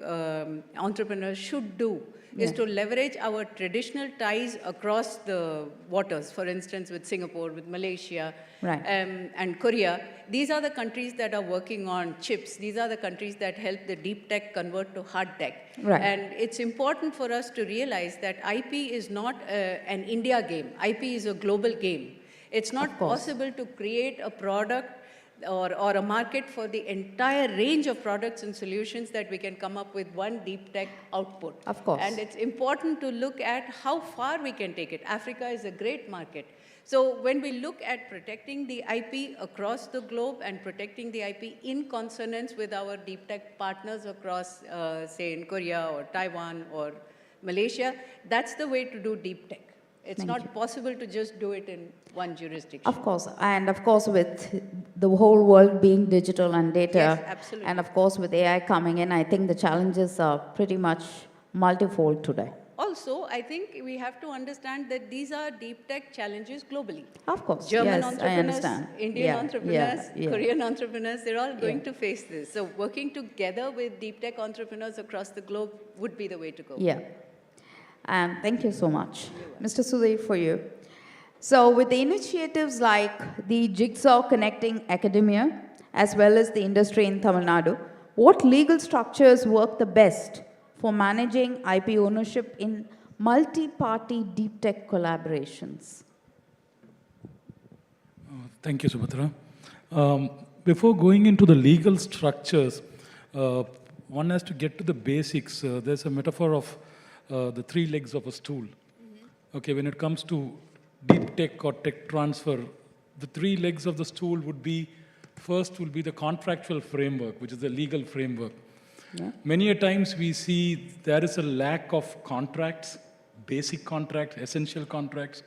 Speaker 12: entrepreneurs should do is to leverage our traditional ties across the waters, for instance, with Singapore, with Malaysia, and Korea. These are the countries that are working on chips. These are the countries that help the deep tech convert to hard tech. Right. And it's important for us to realize that IP is not an India game. IP is a global game. It's not possible to create a product or a market for the entire range of products and solutions that we can come up with one deep tech output. Of course. And it's important to look at how far we can take it. Africa is a great market. So when we look at protecting the IP across the globe and protecting the IP in consonance with our deep tech partners across, say, in Korea or Taiwan or Malaysia, that's the way to do deep tech. It's not possible to just do it in one jurisdiction.
Speaker 10: Of course, and of course with the whole world being digital and data,
Speaker 12: Yes, absolutely.
Speaker 10: and of course with AI coming in, I think the challenges are pretty much multifold today.
Speaker 12: Also, I think we have to understand that these are deep tech challenges globally.
Speaker 10: Of course,
Speaker 12: German
Speaker 10: yes, I
Speaker 12: entrepreneurs,
Speaker 10: understand.
Speaker 12: Indian
Speaker 10: Yeah,
Speaker 12: entrepreneurs,
Speaker 10: yeah.
Speaker 12: Korean entrepreneurs, they're all going to face this. So working together with deep tech entrepreneurs across the globe would be the way to go.
Speaker 10: Yeah. And thank you so much. Mr. Sudhir, for you. So with the initiatives like the Jigsaw Connecting Academia, as well as the industry in Tamil Nadu, what legal structures work the best for managing IP ownership in multi-party deep tech collaborations?
Speaker 2: Thank you, Subhadra. Before going into the legal structures, one has to get to the basics. There's a metaphor of the three legs of a stool. Okay, when it comes to deep tech or tech transfer, the three legs of the stool would be, first will be the contractual framework, which is the legal framework.
Speaker 10: Yeah.
Speaker 2: Many a times we see there is a lack of contracts, basic contracts, essential contracts.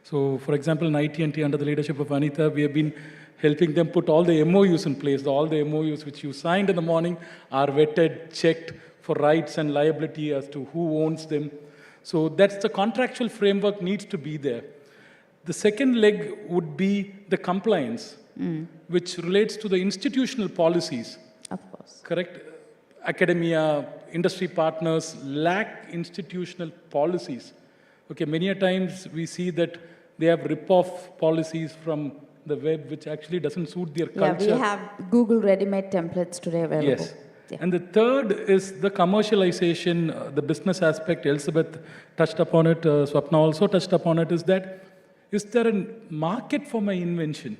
Speaker 2: So, for example, in IT&T, under the leadership of Anita, we have been helping them put all the MOUs in place. All the MOUs which you signed in the morning are vetted, checked for rights and liability as to who owns them. So that's the contractual framework needs to be there. The second leg would be the compliance, which relates to the institutional policies.
Speaker 10: Of course.
Speaker 2: Correct? Academia, industry partners lack institutional policies. Okay, many a times we see that they have rip-off policies from the web, which actually doesn't suit their culture.
Speaker 10: Yeah, we have Google ready-made templates today available.
Speaker 2: Yes.
Speaker 10: Yeah.
Speaker 2: And the third is the commercialization, the business aspect. Elizabeth touched upon it, Swapna also touched upon it, is that, is there a market for my invention?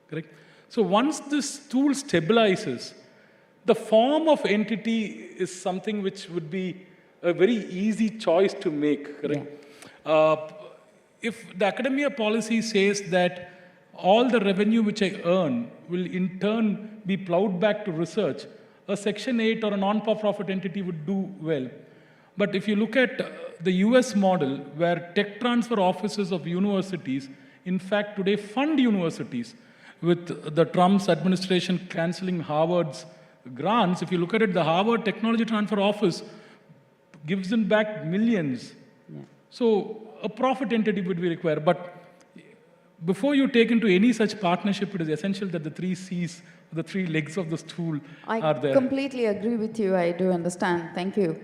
Speaker 2: Correct? So once this tool stabilizes, the form of entity is something which would be a very easy choice to make, correct? Yeah. If the academia policy says that all the revenue which I earn will in turn be plowed back to research, a Section 8 or a non-profit entity would do well. But if you look at the US model, where tech transfer offices of universities, in fact, today fund universities, with the Trump's administration cancelling Harvard's grants, if you look at it, the Harvard Technology Transfer Office gives them back millions. Yeah. So a profit entity would be required. But before you take into any such partnership, it is essential that the three C's, the three legs of the stool are there.
Speaker 10: I completely agree with you. I do understand. Thank you.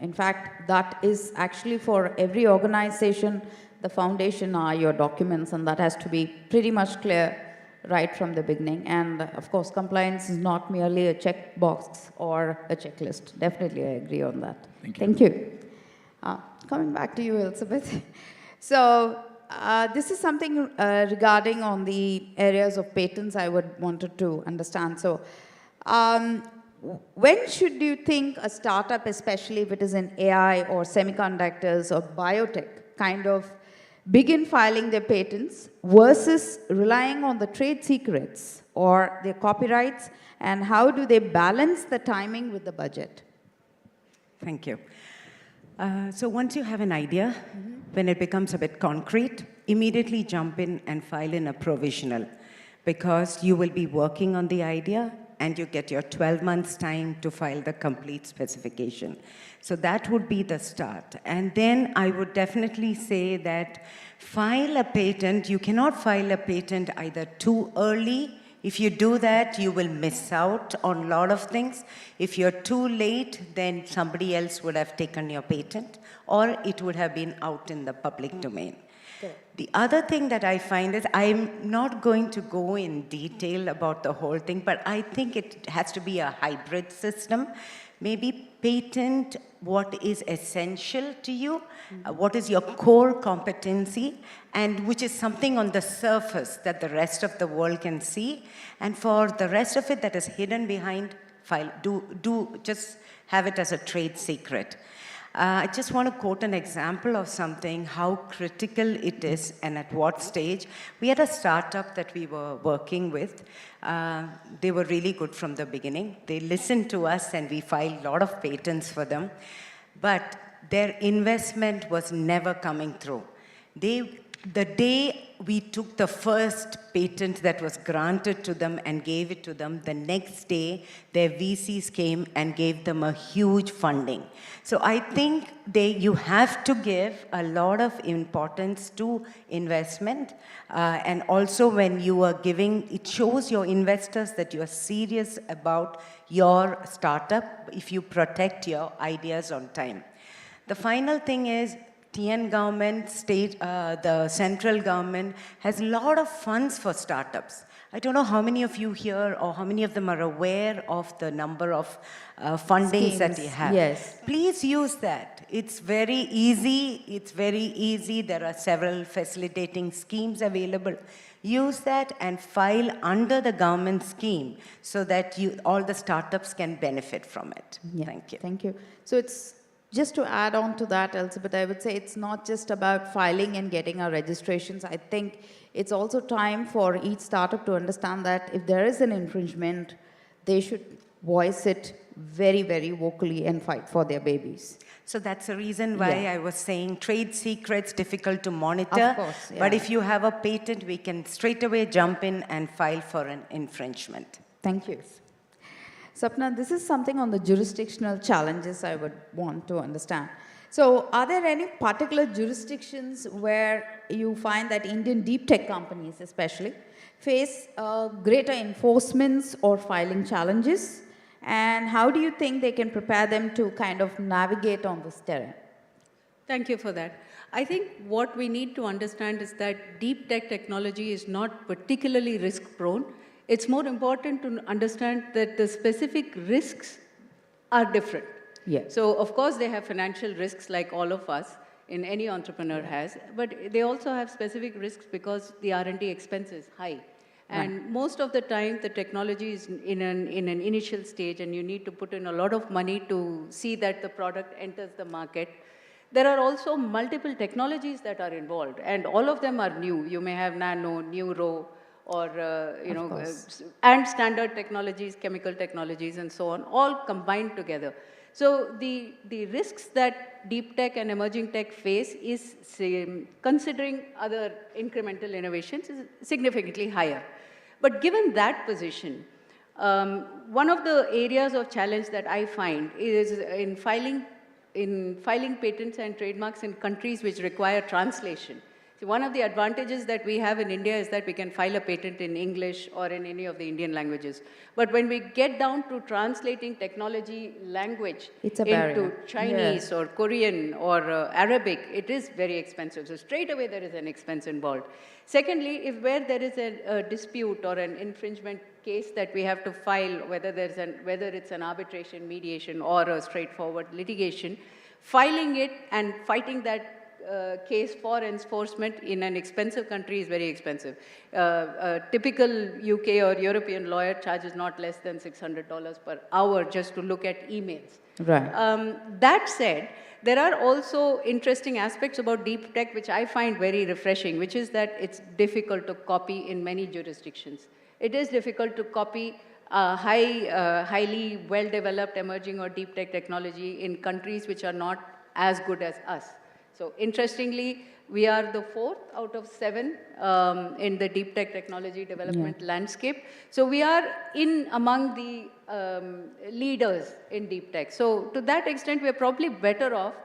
Speaker 10: In fact, that is actually for every organization, the foundation are your documents, and that has to be pretty much clear right from the beginning. And of course, compliance is not merely a checkbox or a checklist. Definitely, I agree on that. Thank you. Coming back to you, Elizabeth. So this is something regarding on the areas of patents I wanted to understand. So when should you think a startup, especially if it is in AI or semiconductors or biotech, kind of begin filing their patents versus relying on the trade secrets or their copyrights, and how do they balance the timing with the budget?
Speaker 11: Thank you. So once you have an idea, when it becomes a bit concrete, immediately jump in and file in a provisional, because you will be working on the idea and you get your 12 months time to file the complete specification. So that would be the start. And then I would definitely say that file a patent. You cannot file a patent either too early. If you do that, you will miss out on a lot of things. If you're too late, then somebody else would have taken your patent, or it would have been out in the public domain. The other thing that I find is, I'm not going to go in detail about the whole thing, but I think it has to be a hybrid system. Maybe patent what is essential to you, what is your core competency, and which is something on the surface that the rest of the world can see. And for the rest of it that is hidden behind, just have it as a trade secret. I just want to quote an example of something, how critical it is and at what stage. We had a startup that we were working with. They were really good from the beginning. They listened to us and we filed a lot of patents for them. But their investment was never coming through. The day we took the first patent that was granted to them and gave it to them, the next day their VCs came and gave them a huge funding. So I think you have to give a lot of importance to investment. And also when you are giving, it shows your investors that you are serious about your startup if you protect your ideas on time. The final thing is, TN government, the central government has a lot of funds for startups. I don't know how many of you here or how many of them are aware of the number of fundings that you have.
Speaker 10: Yes.
Speaker 11: Please use that. It's very easy. It's very easy. There are several facilitating schemes available. Use that and file under the government scheme so that all the startups can benefit from it.
Speaker 10: Yeah.
Speaker 11: Thank you.
Speaker 10: Thank you. So it's just to add on to that, Elizabeth, I would say it's not just about filing and getting our registrations. I think it's also time for each startup to understand that if there is an infringement, they should voice it very, very vocally and fight for their babies.
Speaker 11: So that's the reason why I was saying trade secrets difficult to monitor.
Speaker 10: Of course,
Speaker 11: But if you have a patent, we can straight away jump in and file for an infringement.
Speaker 10: Thank you. Sapna, this is something on the jurisdictional challenges I would want to understand. So are there any particular jurisdictions where you find that Indian deep tech companies especially face greater enforcements or filing challenges? And how do you think they can prepare them to kind of navigate on this terrain?
Speaker 12: Thank you for that. I think what we need to understand is that deep tech technology is not particularly risk-prone. It's more important to understand that the specific risks are different.
Speaker 10: Yeah.
Speaker 12: So, of course, they have financial risks like all of us, any entrepreneur has, but they also have specific risks because the R&D expense is high. And most of the time, the technology is in an initial stage, and you need to put in a lot of money to see that the product enters the market. There are also multiple technologies that are involved, and all of them are new. You may have nano, neuro, or and standard technologies, chemical technologies, and so on, all combined together. So the risks that deep tech and emerging tech face is, considering other incremental innovations, is significantly higher. But given that position, one of the areas of challenge that I find is in filing patents and trademarks in countries which require translation. So one of the advantages that we have in India is that we can file a patent in English or in any of the Indian languages. But when we get down to translating technology language into Chinese or Korean or Arabic, it is very expensive. So straight away there is an expense involved. Secondly, where there is a dispute or an infringement case that we have to file, whether it's an arbitration, mediation, or a straightforward litigation, filing it and fighting that case for enforcement in an expensive country is very expensive. A typical UK or European lawyer charges not less than $600 per hour just to look at emails.
Speaker 10: Right.
Speaker 12: That said, there are also interesting aspects about deep tech which I find very refreshing, which is that it's difficult to copy in many jurisdictions. It is difficult to copy highly well-developed emerging or deep tech technology in countries which are not as good as us. So interestingly, we are the 4th out of 7 in the deep tech technology development landscape. So we are among the leaders in deep tech. So to that extent, we're probably better off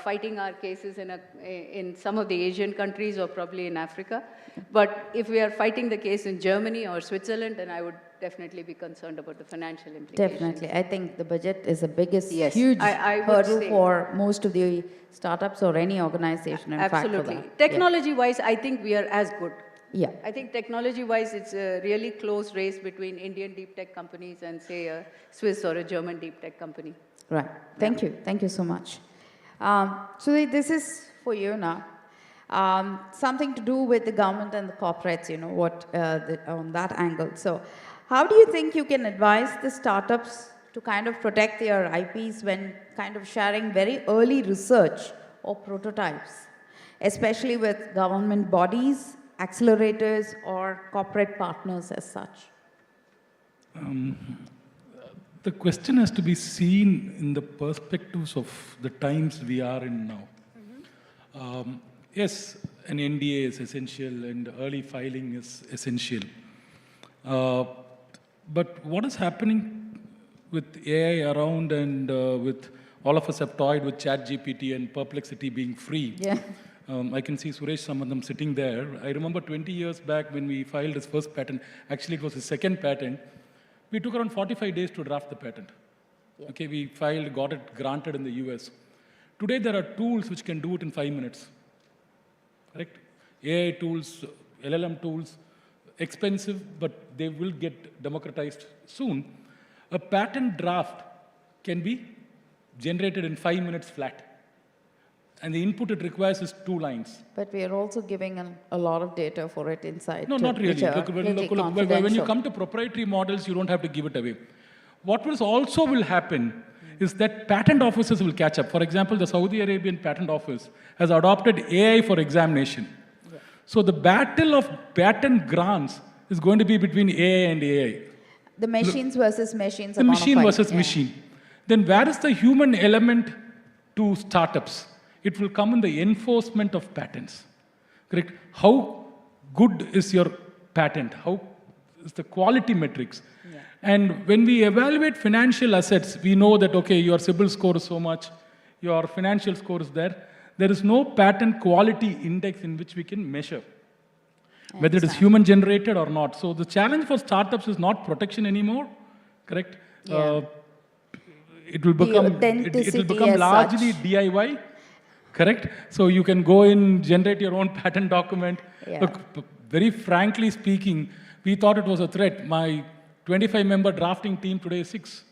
Speaker 12: fighting our cases in some of the Asian countries or probably in Africa. But if we are fighting the case in Germany or Switzerland, then I would definitely be concerned about the financial implications.
Speaker 10: Definitely. I think the budget is the biggest, huge hurdle for most of the startups or any organization, in
Speaker 12: Absolutely.
Speaker 10: fact.
Speaker 12: Technology-wise, I think we are as good.
Speaker 10: Yeah.
Speaker 12: I think technology-wise, it's a really close race between Indian deep tech companies and, say, a Swiss or a German deep tech company.
Speaker 10: Right. Thank you. Thank you so much. So this is for you now. Something to do with the government and the corporates, you know, on that angle. So how do you think you can advise the startups to kind of protect their IPs when kind of sharing very early research or prototypes, especially with government bodies, accelerators, or corporate partners as such?
Speaker 2: The question has to be seen in the perspectives of the times we are in now. Yes, an NDA is essential and early filing is essential. But what is happening with AI around and with all of us have toyed with ChatGPT and Perplexity being free.
Speaker 10: Yeah.
Speaker 2: I can see Suresh Sambandam sitting there. I remember 20 years back when we filed his first patent, actually it was his second patent, we took around 45 days to draft the patent. Yeah. Okay, we filed, got it granted in the US. Today there are tools which can do it in 5 minutes. Correct? AI tools, LLM tools, expensive, but they will get democratized soon. A patent draft can be generated in 5 minutes flat. And the input it requires is 2 lines.
Speaker 10: But we are also giving a lot of data for it inside.
Speaker 2: No, not really. When you come to proprietary models, you don't have to give it away. What will happen is that patent offices will catch up. For example, the Saudi Arabian Patent Office has adopted AI for examination. Yeah. So the battle of patent grants is going to be between AI and AI.
Speaker 10: The machines versus machines.
Speaker 2: The machine versus machine. Then where is the human element to startups? It will come in the enforcement of patents. Correct? How good is your patent? How is the quality metrics? Yeah. And when we evaluate financial assets, we know that, okay, your CIBIL score is so much, your financial score is there. There is no patent quality index in which we can measure whether it is human generated or not. So the challenge for startups is not protection anymore, correct? Yeah. It will become largely DIY. Correct? So you can go in, generate your own patent document. Yeah. Look, very frankly speaking, we thought it was a threat. My 25-member drafting team today is 6.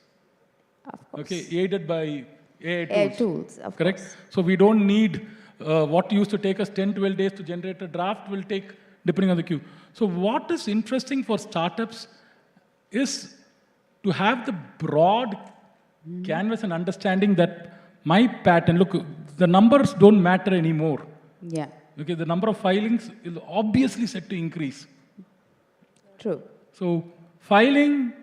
Speaker 2: Of course. Okay, aided by AI tools. Correct? Course. So we don't need what used to take us 10, 12 days to generate a draft will take, depending on the queue. So what is interesting for startups is to have the broad canvas and understanding that my patent, look, the numbers don't matter anymore.
Speaker 10: Yeah.
Speaker 2: Okay, the number of filings is obviously set to increase.
Speaker 10: True.
Speaker 2: So filing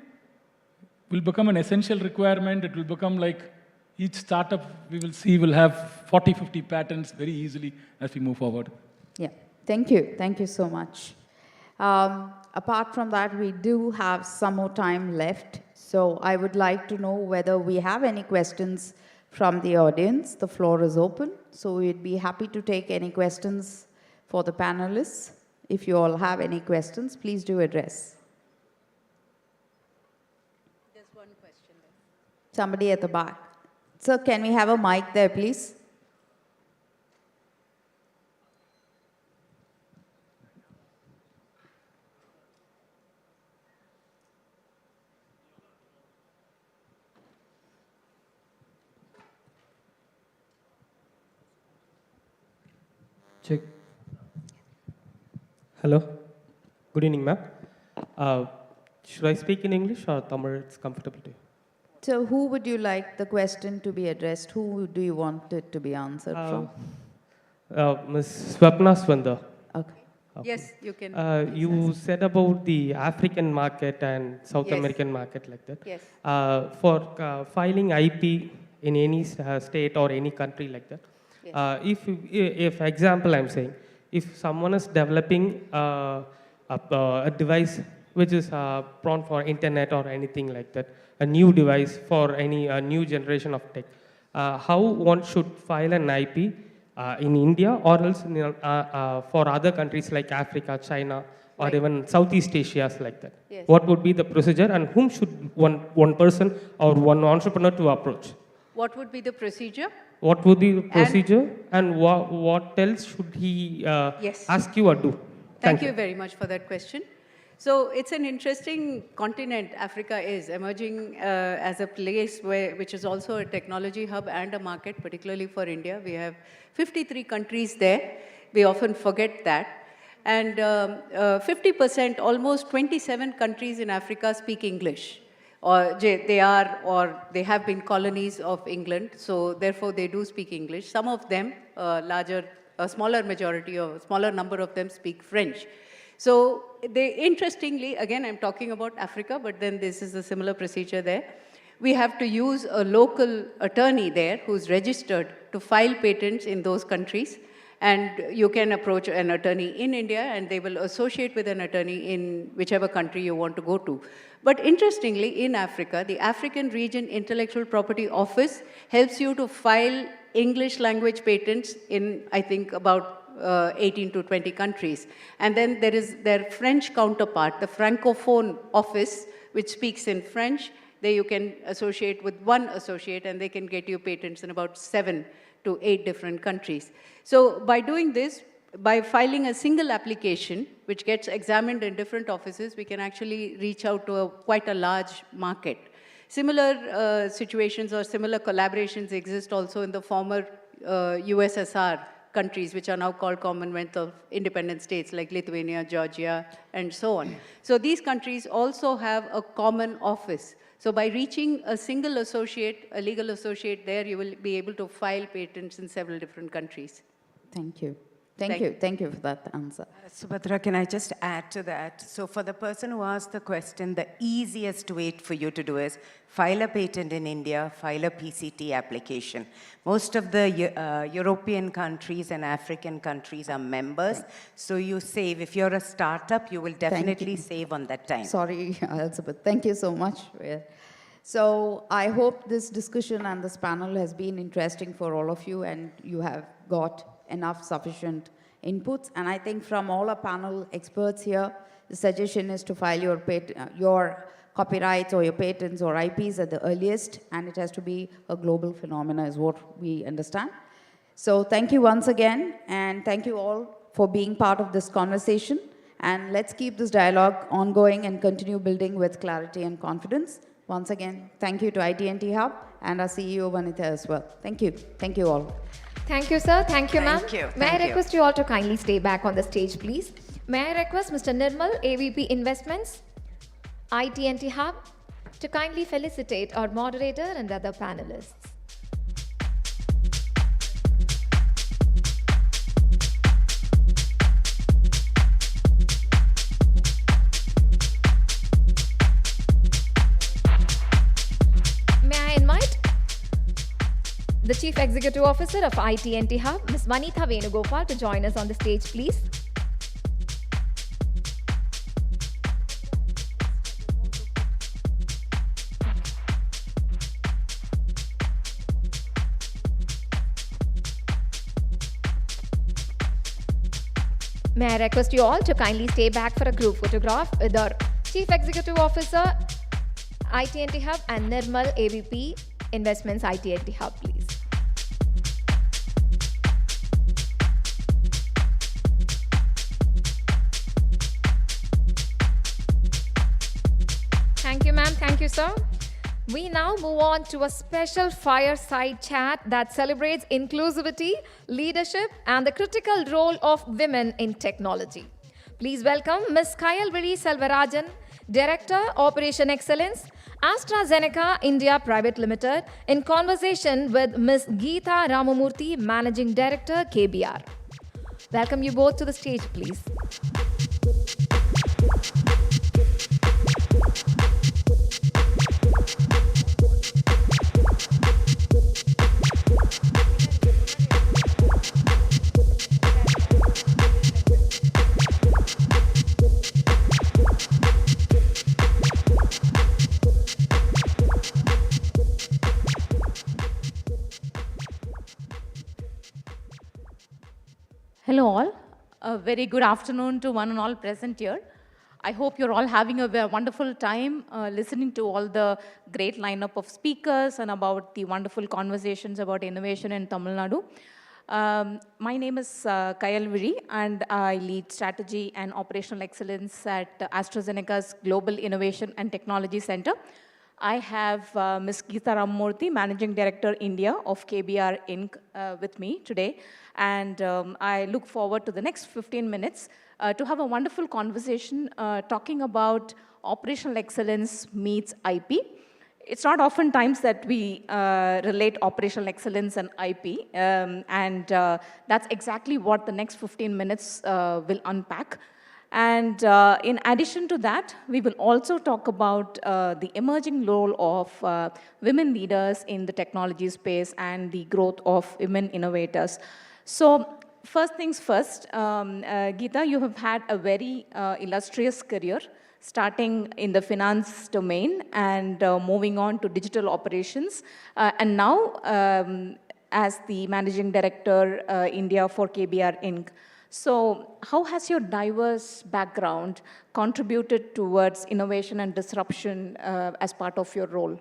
Speaker 2: will become an essential requirement. It will become like each startup we will see will have 40, 50 patents very easily as we move forward.
Speaker 10: Yeah, thank you. Thank you so much. Apart from that, we do have some more time left. So I would like to know whether we have any questions from the audience. The floor is open, so we'd be happy to take any questions for the panelists. If you all have any questions, please do address.
Speaker 12: There's one question there.
Speaker 10: Somebody at the back. Sir, can we have a mic there, please?
Speaker 13: Check. Hello. Good evening, ma'am. Should I speak in English or Tamil? It's comfortable to you.
Speaker 10: So who would you like the question to be addressed? Who do you want it to be answered from?
Speaker 13: Ms. Swapna Swanda.
Speaker 10: Okay.
Speaker 12: Yes, you can.
Speaker 13: You said about the African market and South American market like that.
Speaker 12: Yes.
Speaker 13: For filing IP in any state or any country like that, if example I'm saying, if someone is developing a device which is prone for internet or anything like that, a new device for any new generation of tech, how one should file an IP in India or else for other countries like Africa, China, or even Southeast Asia like that? Yes. What would be the procedure and whom should one person or one entrepreneur to approach?
Speaker 12: What would be the procedure?
Speaker 13: What would be the procedure and what else should he ask you or do?
Speaker 12: Thank you very much for that question. So it's an interesting continent. Africa is emerging as a place which is also a technology hub and a market, particularly for India. We have 53 countries there. We often forget that. And 50%, almost 27 countries in Africa speak English. or they have been colonies of England, so therefore they do speak English. Some of them, a smaller majority or a smaller number of them speak French. So interestingly, again, I'm talking about Africa, but then this is a similar procedure there. We have to use a local attorney there who's registered to file patents in those countries. And you can approach an attorney in India and they will associate with an attorney in whichever country you want to go to. But interestingly, in Africa, the African Region Intellectual Property Office helps you to file English language patents in, I think, about 18 to 20 countries. And then there is their French counterpart, the Francophone office, which speaks in French. There you can associate with one associate and they can get you patents in about 7 to 8 different countries. So by doing this, by filing a single application, which gets examined in different offices, we can actually reach out to quite a large market. Similar situations or similar collaborations exist also in the former USSR countries, which are now called Commonwealth of Independent States, like Lithuania, Georgia, and so on. So these countries also have a common office. So by reaching a single associate, a legal associate there, you will be able to file patents in several different countries.
Speaker 10: Thank you. Thank you for that answer.
Speaker 11: Subhadra, can I just add to that? So for the person who asked the question, the easiest way for you to do is file a patent in India, file a PCT application. Most of the European countries and African countries are members, so you save. If you're a startup, you will definitely save on that time.
Speaker 10: Sorry, Elizabeth. Thank you so much. So I hope this discussion and this panel has been interesting for all of you and you have got enough sufficient inputs. And I think from all our panel experts here, the suggestion is to file your copyrights or your patents or IPs at the earliest, and it has to be a global phenomena is what we understand. So thank you once again, and thank you all for being part of this conversation. And let's keep this dialogue ongoing and continue building with clarity and confidence. Once again, thank you to IT&T Hub and our CEO, Vanitha, as well. Thank you. Thank you all.
Speaker 1: Thank you, sir. Thank you, ma'am. May I
Speaker 11: Thank you.
Speaker 1: request you all to kindly stay back on the stage, please? May I request Mr. Nirmal, AVP Investments, IT&T Hub, to kindly felicitate our moderator and other panelists. May I invite the Chief Executive Officer of IT&T Hub, Ms. Vanitha Venugopal, to join us on the stage, please. May I request you all to kindly stay back for a group photograph with our Chief Executive Officer, IT&T Hub, and Nirmal, AVP Investments, IT&T Hub, please. Thank you, ma'am. Thank you, sir. We now move on to a special fireside chat that celebrates inclusivity, leadership, and the critical role of women in technology. Please welcome Ms. Kayalviri Selvarajan, Director, Operation Excellence, AstraZeneca India Private Limited, in conversation with Ms. Geeta Ramamurthy, Managing Director, KBR. Welcome you both to the stage, please.
Speaker 14: Hello all. A very good afternoon to one and all present here. I hope you're all having a wonderful time listening to all the great lineup of speakers and about the wonderful conversations about innovation in Tamil Nadu. My name is Kayalviri and I lead strategy and operational excellence at AstraZeneca's Global Innovation and Technology Center. I have Ms. Geeta Ramamurthy, Managing Director, India of KBR Inc. With me today. And I look forward to the next 15 minutes to have a wonderful conversation talking about operational excellence meets IP. It's not often times that we relate operational excellence and IP, and that's exactly what the next 15 minutes will unpack. And in addition to that, we will also talk about the emerging role of women leaders in the technology space and the growth of women innovators. So first things first, Geeta, you have had a very illustrious career, starting in the finance domain and moving on to digital operations, and now as the Managing Director, India for KBR Inc. So how has your diverse background contributed towards innovation and disruption as part of your role?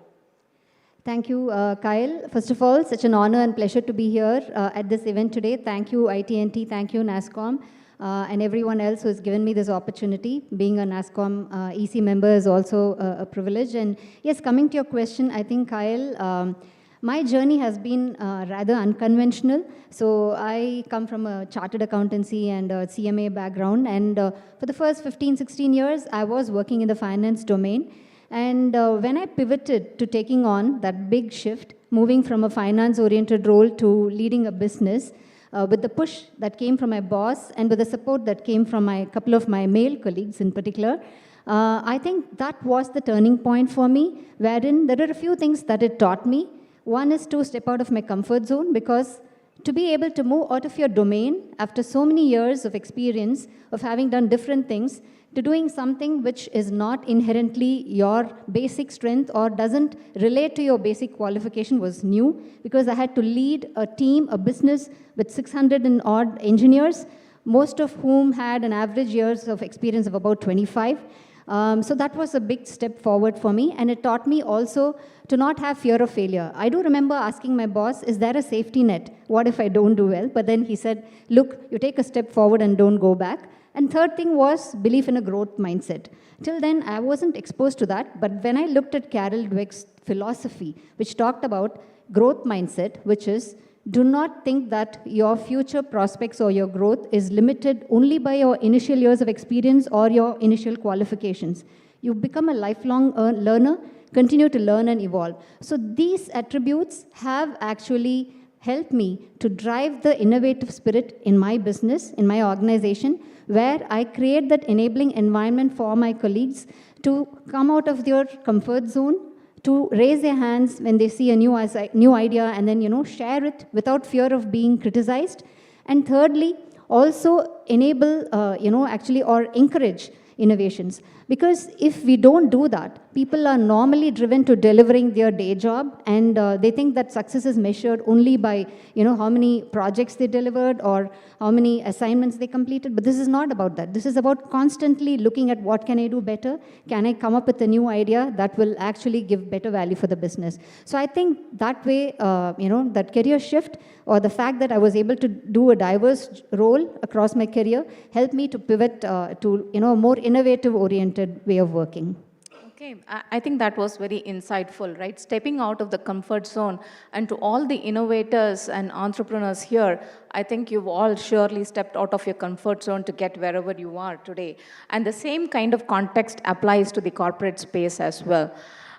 Speaker 15: Thank you, Kyle. First of all, such an honor and pleasure to be here at this event today. Thank you, IT&T. Thank you, NASSCOM, and everyone else who has given me this opportunity. Being a NASSCOM EC member is also a privilege. And yes, coming to your question, I think, Kyle, my journey has been rather unconventional. So I come from a chartered accountancy and a CMA background. And for the first 15, 16 years, I was working in the finance domain. And when I pivoted to taking on that big shift, moving from a finance-oriented role to leading a business, with the push that came from my boss and with the support that came from a couple of my male colleagues in particular, I think that was the turning point for me, wherein there are a few things that it taught me. One is to step out of my comfort zone, because to be able to move out of your domain after so many years of experience of having done different things to doing something which is not inherently your basic strength or doesn't relate to your basic qualification was new, because I had to lead a team, a business with 600 and odd engineers, most of whom had an average years of experience of about 25. So that was a big step forward for me, and it taught me also to not have fear of failure. I do remember asking my boss, is there a safety net? What if I don't do well? But then he said, look, you take a step forward and don't go back. And third thing was belief in a growth mindset. Till then, I wasn't exposed to that, but when I looked at Carol Dweck's philosophy, which talked about growth mindset, which is, do not think that your future prospects or your growth is limited only by your initial years of experience or your initial qualifications. You become a lifelong learner, continue to learn and evolve. So these attributes have actually helped me to drive the innovative spirit in my business, in my organization, where I create that enabling environment for my colleagues to come out of their comfort zone, to raise their hands when they see a new idea and then, share it without fear of being criticized. And thirdly, also enable, actually, or encourage innovations. Because if we don't do that, people are normally driven to delivering their day job, and they think that success is measured only by, how many projects they delivered or how many assignments they completed. But this is not about that. This is about constantly looking at what can I do better? Can I come up with a new idea that will actually give better value for the business? So I think that way, that career shift, or the fact that I was able to do a diverse role across my career, helped me to pivot to, a more innovative-oriented way of working.
Speaker 14: Okay, I think that was very insightful, right? Stepping out of the comfort zone, and to all the innovators and entrepreneurs here, I think you've all surely stepped out of your comfort zone to get wherever you are today. And the same kind of context applies to the corporate space as well.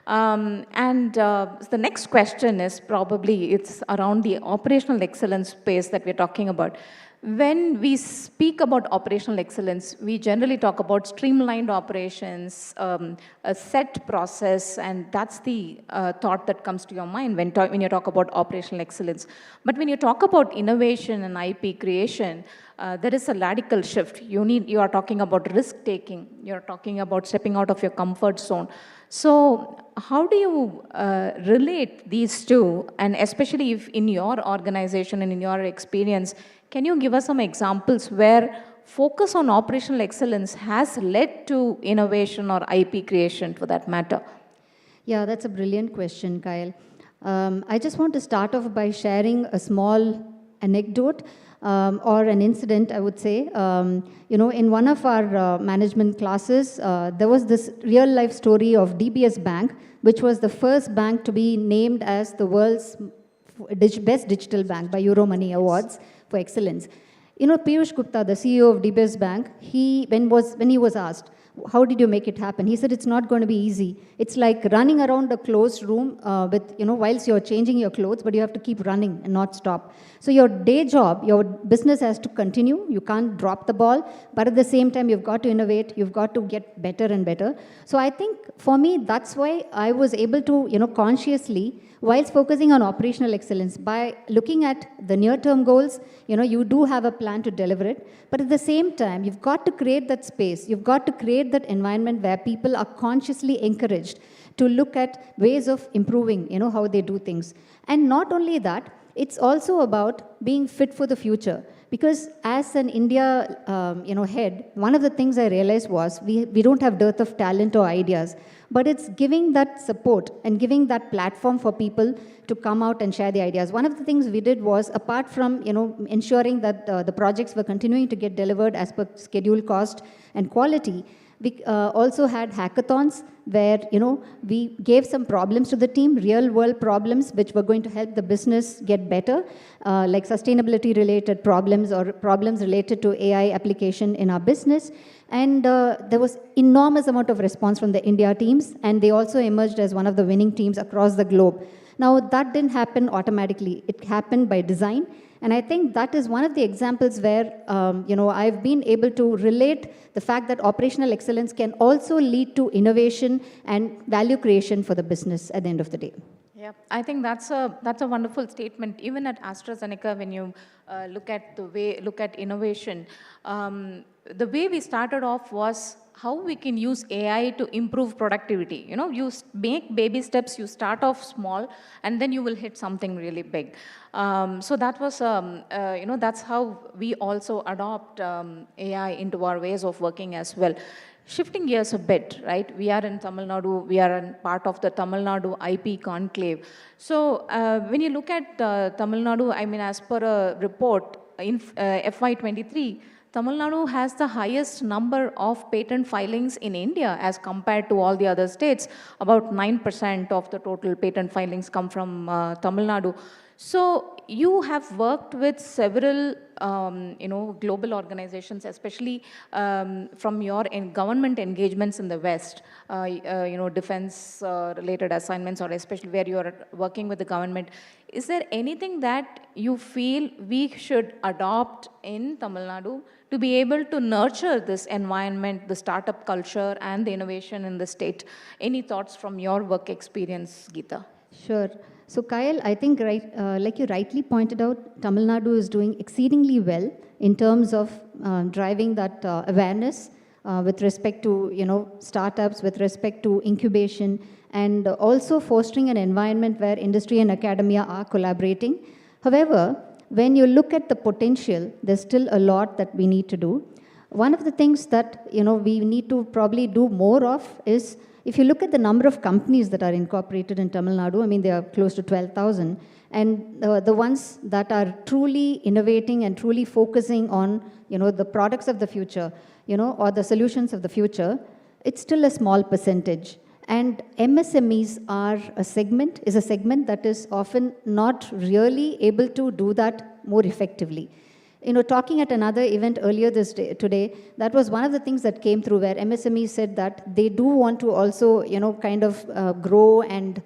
Speaker 14: The next question is probably, it's around the operational excellence space that we're talking about. When we speak about operational excellence, we generally talk about streamlined operations, a set process, and that's the thought that comes to your mind when you talk about operational excellence. But when you talk about innovation and IP creation, there is a radical shift. You are talking about risk-taking. You're talking about stepping out of your comfort zone. So how do you relate these two, and especially if in your organization and in your experience, can you give us some examples where focus on operational excellence has led to innovation or IP creation for that matter?
Speaker 15: Yeah, that's a brilliant question, Kyle. I just want to start off by sharing a small anecdote or an incident, I would say. In one of our management classes, there was this real-life story of DBS Bank, which was the first bank to be named as the world's best digital bank by Euromoney Awards for excellence. Piyush Gupta, the CEO of DBS Bank, when he was asked, how did you make it happen? He said, it's not going to be easy. It's like running around a closed room with, whilst you're changing your clothes, but you have to keep running and not stop. So your day job, your business has to continue. You can't drop the ball, but at the same time, you've got to innovate. You've got to get better and better. So I think for me, that's why I was able to, consciously, whilst focusing on operational excellence, by looking at the near-term goals, you do have a plan to deliver it. But at the same time, you've got to create that space. You've got to create that environment where people are consciously encouraged to look at ways of improving, how they do things. And not only that, it's also about being fit for the future. Because as an India, head, one of the things I realized was we don't have dearth of talent or ideas, but it's giving that support and giving that platform for people to come out and share the ideas. One of the things we did was, apart from, ensuring that the projects were continuing to get delivered as per schedule, cost, and quality, we also had hackathons where, we gave some problems to the team, real-world problems, which were going to help the business get better, like sustainability-related problems or problems related to AI application in our business. And there was enormous amount of response from the India teams, and they also emerged as one of the winning teams across the globe. Now, that didn't happen automatically. It happened by design. And I think that is one of the examples where, I've been able to relate the fact that operational excellence can also lead to innovation and value creation for the business at the end of the day.
Speaker 14: Yeah, I think that's a wonderful statement. Even at AstraZeneca, when you look at innovation, the way we started off was how we can use AI to improve productivity. You make baby steps, you start off small, and then you will hit something really big. So that was, that's how we also adopt AI into our ways of working as well. Shifting gears a bit, right? We are in Tamil Nadu, we are in part of the Tamil Nadu IP Conclave. So when you look at Tamil Nadu, as per a report in FY23, Tamil Nadu has the highest number of patent filings in India as compared to all the other states. About 9% of the total patent filings come from Tamil Nadu. So you have worked with several, global organizations, especially from your government engagements in the West, defense-related assignments, or especially where you are working with the government. Is there anything that you feel we should adopt in Tamil Nadu to be able to nurture this environment, the startup culture, and the innovation in the state? Any thoughts from your work experience, Geeta?
Speaker 15: Sure. So Kyle, I think like you rightly pointed out, Tamil Nadu is doing exceedingly well in terms of driving that awareness with respect to startups, with respect to incubation, and also fostering an environment where industry and academia are collaborating. However, when you look at the potential, there's still a lot that we need to do. One of the things that we need to probably do more of is, if you look at the number of companies that are incorporated in Tamil Nadu, they are close to 12,000. And the ones that are truly innovating and truly focusing on, the products of the future, or the solutions of the future, it's still a small percentage. And MSMEs is a segment that is often not really able to do that more effectively. Talking at another event earlier today, that was one of the things that came through, where MSMEs said that they do want to also, grow and,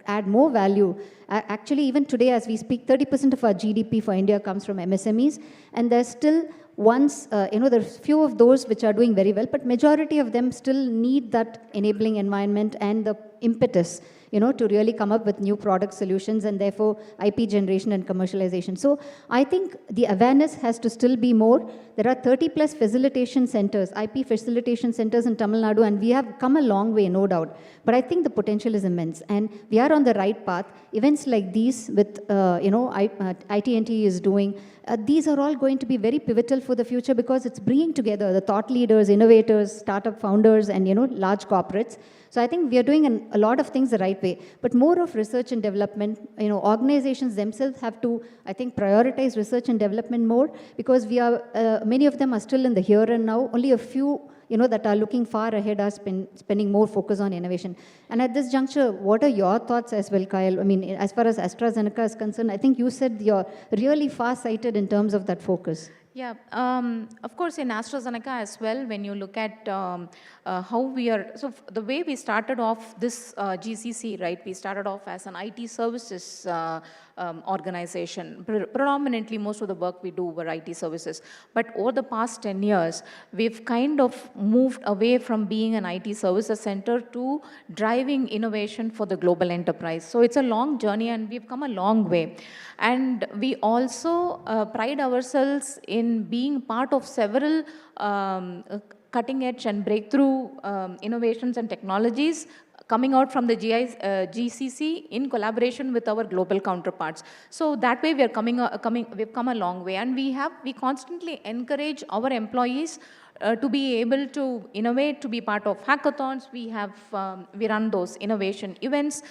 Speaker 15: add more value. Actually, even today as we speak, 30% of our GDP for India comes from MSMEs, and there's still there's few of those which are doing very well, but majority of them still need that enabling environment and the impetus, to really come up with new product solutions, and therefore IP generation and commercialization. So I think the awareness has to still be more. There are 30+ facilitation centers, IP facilitation centers in Tamil Nadu, and we have come a long way, no doubt. But I think the potential is immense, and we are on the right path. Events like these with, IT&T is doing, these are all going to be very pivotal for the future, because it's bringing together the thought leaders, innovators, startup founders, and large corporates. So I think we are doing a lot of things the right way, but more of research and development. Organizations themselves have to, I think, prioritize research and development more, because we are many of them are still in the here and now. Only a few that are looking far ahead are spending more focus on innovation. And at this juncture, what are your thoughts as well, Kyle? As far as AstraZeneca is concerned, I think you said you're really far-sighted in terms of that focus.
Speaker 14: Yeah, of course, in AstraZeneca as well, when you look at how we are, so the way we started off this GCC, right, we started off as an IT services organization. Predominantly, most of the work we do were IT services. But over the past 10 years, we've kind of moved away from being an IT services center to driving innovation for the global enterprise. So it's a long journey and we've come a long way. And we also pride ourselves in being part of several cutting edge and breakthrough innovations and technologies coming out from the GCC in collaboration with our global counterparts. So that way we are we've come a long way, and we constantly encourage our employees to be able to innovate, to be part of hackathons. We run those innovation events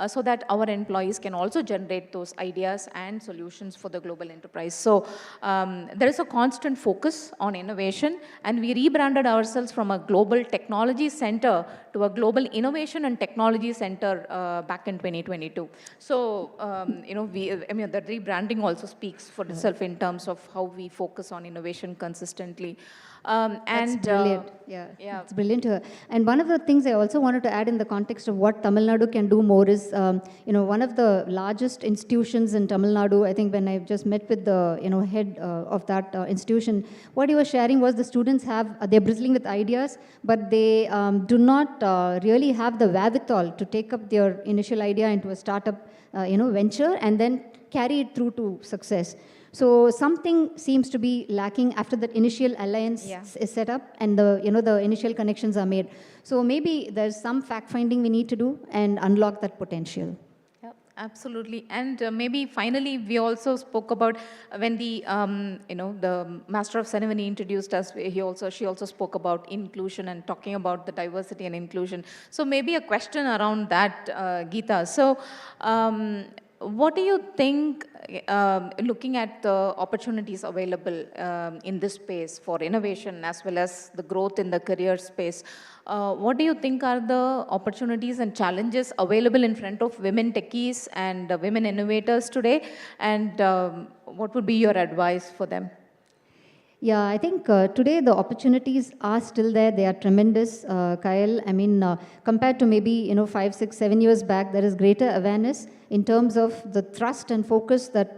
Speaker 14: so that our employees can also generate those ideas and solutions for the global enterprise. So there is a constant focus on innovation, and we rebranded ourselves from a global technology center to a global innovation and technology center back in 2022. So, the rebranding also speaks for itself in terms of how we focus on innovation consistently.
Speaker 15: That's brilliant. Yeah, it's brilliant to hear. And one of the things I also wanted to add in the context of what Tamil Nadu can do more is, one of the largest institutions in Tamil Nadu, I think when I just met with the, head of that institution, what he was sharing was the students they're bristling with ideas, but they do not really have the wherewithal to take up their initial idea into a startup, venture and then carry it through to success. So something seems to be lacking after that initial alliance is set up and the initial connections are made. So maybe there's some fact finding we need to do and unlock that potential.
Speaker 14: Absolutely. And maybe finally, we also spoke about when the Master of Ceremony introduced us, she also spoke about inclusion and talking about the diversity and inclusion. So maybe a question around that, Geeta. So what do you think, looking at the opportunities available in this space for innovation as well as the growth in the career space, what do you think are the opportunities and challenges available in front of women techies and women innovators today? And what would be your advice for them?
Speaker 15: Yeah, I think today the opportunities are still there. They are tremendous, Kyle. I mean, compared to maybe 5, 6, 7 years back, there is greater awareness in terms of the thrust and focus that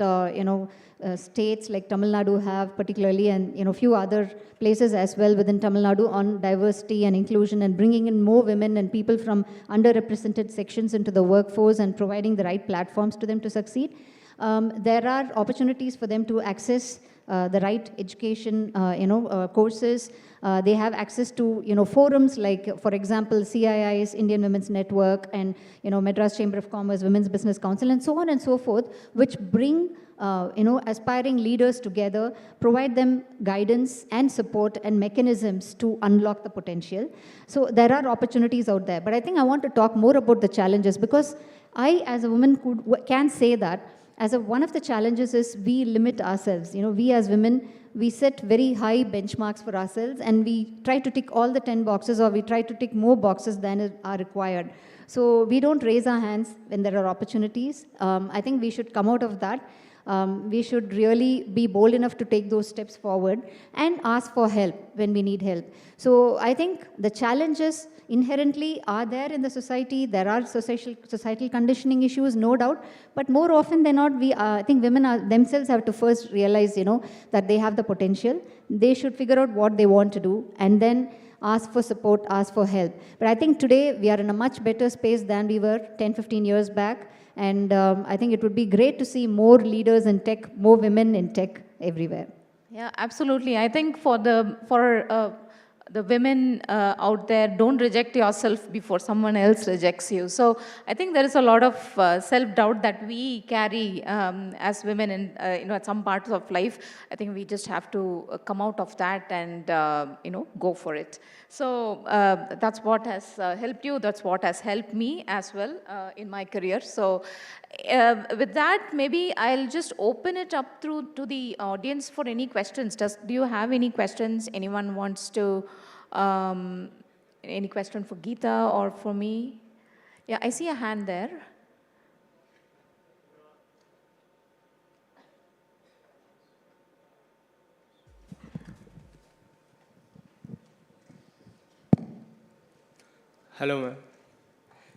Speaker 15: states like Tamil Nadu have particularly, and few other places as well within Tamil Nadu on diversity and inclusion and bringing in more women and people from underrepresented sections into the workforce and providing the right platforms to them to succeed. There are opportunities for them to access the right education, courses. They have access to, forums like, for example, CII's Indian Women's Network and, Madras Chamber of Commerce, Women's Business Council, and so on and so forth, which bring, aspiring leaders together, provide them guidance and support and mechanisms to unlock the potential. So there are opportunities out there. But I think I want to talk more about the challenges, because I, as a woman, can say that one of the challenges is we limit ourselves. We as women, we set very high benchmarks for ourselves and we try to tick all the 10 boxes, or we try to tick more boxes than are required. So we don't raise our hands when there are opportunities. I think we should come out of that. We should really be bold enough to take those steps forward and ask for help when we need help. So I think the challenges inherently are there in the society. There are societal conditioning issues, no doubt, but more often than not, I think women themselves have to first realize, that they have the potential. They should figure out what they want to do and then ask for support, ask for help. But I think today we are in a much better space than we were 10, 15 years back. And I think it would be great to see more leaders in tech, more women in tech everywhere.
Speaker 14: Yeah, absolutely. I think for the women out there, don't reject yourself before someone else rejects you. So I think there is a lot of self-doubt that we carry as women in at some parts of life. I think we just have to come out of that and go for it. So that's what has helped you. That's what has helped me as well in my career. So with that, maybe I'll just open it up to the audience for any questions. Do you have any questions? Anyone wants to, any question for Geeta or for me? Yeah, I see a hand there.
Speaker 16: Hello, ma'am.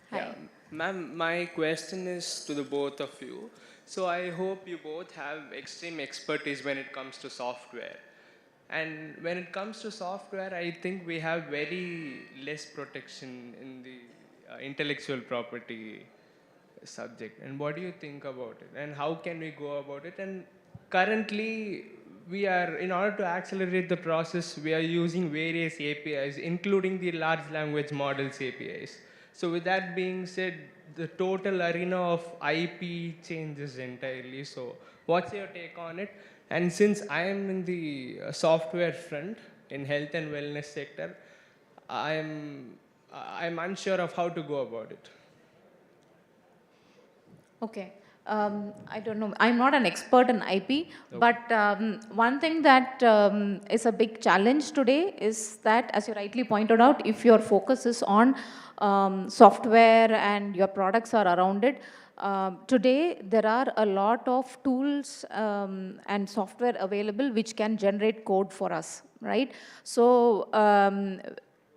Speaker 14: Hi.
Speaker 16: Yeah, ma'am, my question is to the both of you. So I hope you both have extreme expertise when it comes to software. And when it comes to software, I think we have very less protection in the intellectual property subject. And what do you think about it? And how can we go about it? And currently, we are, in order to accelerate the process, we are using various APIs, including the large language models APIs. So with that being said, the total arena of IP changes entirely. So what's your take on it? And since I am in the software front, in health and wellness sector, I'm unsure of how to go about it.
Speaker 14: Okay. I don't know. I'm not an expert in IP, but one thing that is a big challenge today is that, as you rightly pointed out, if your focus is on software and your products are around it, today there are a lot of tools and software available which can generate code for us, right? So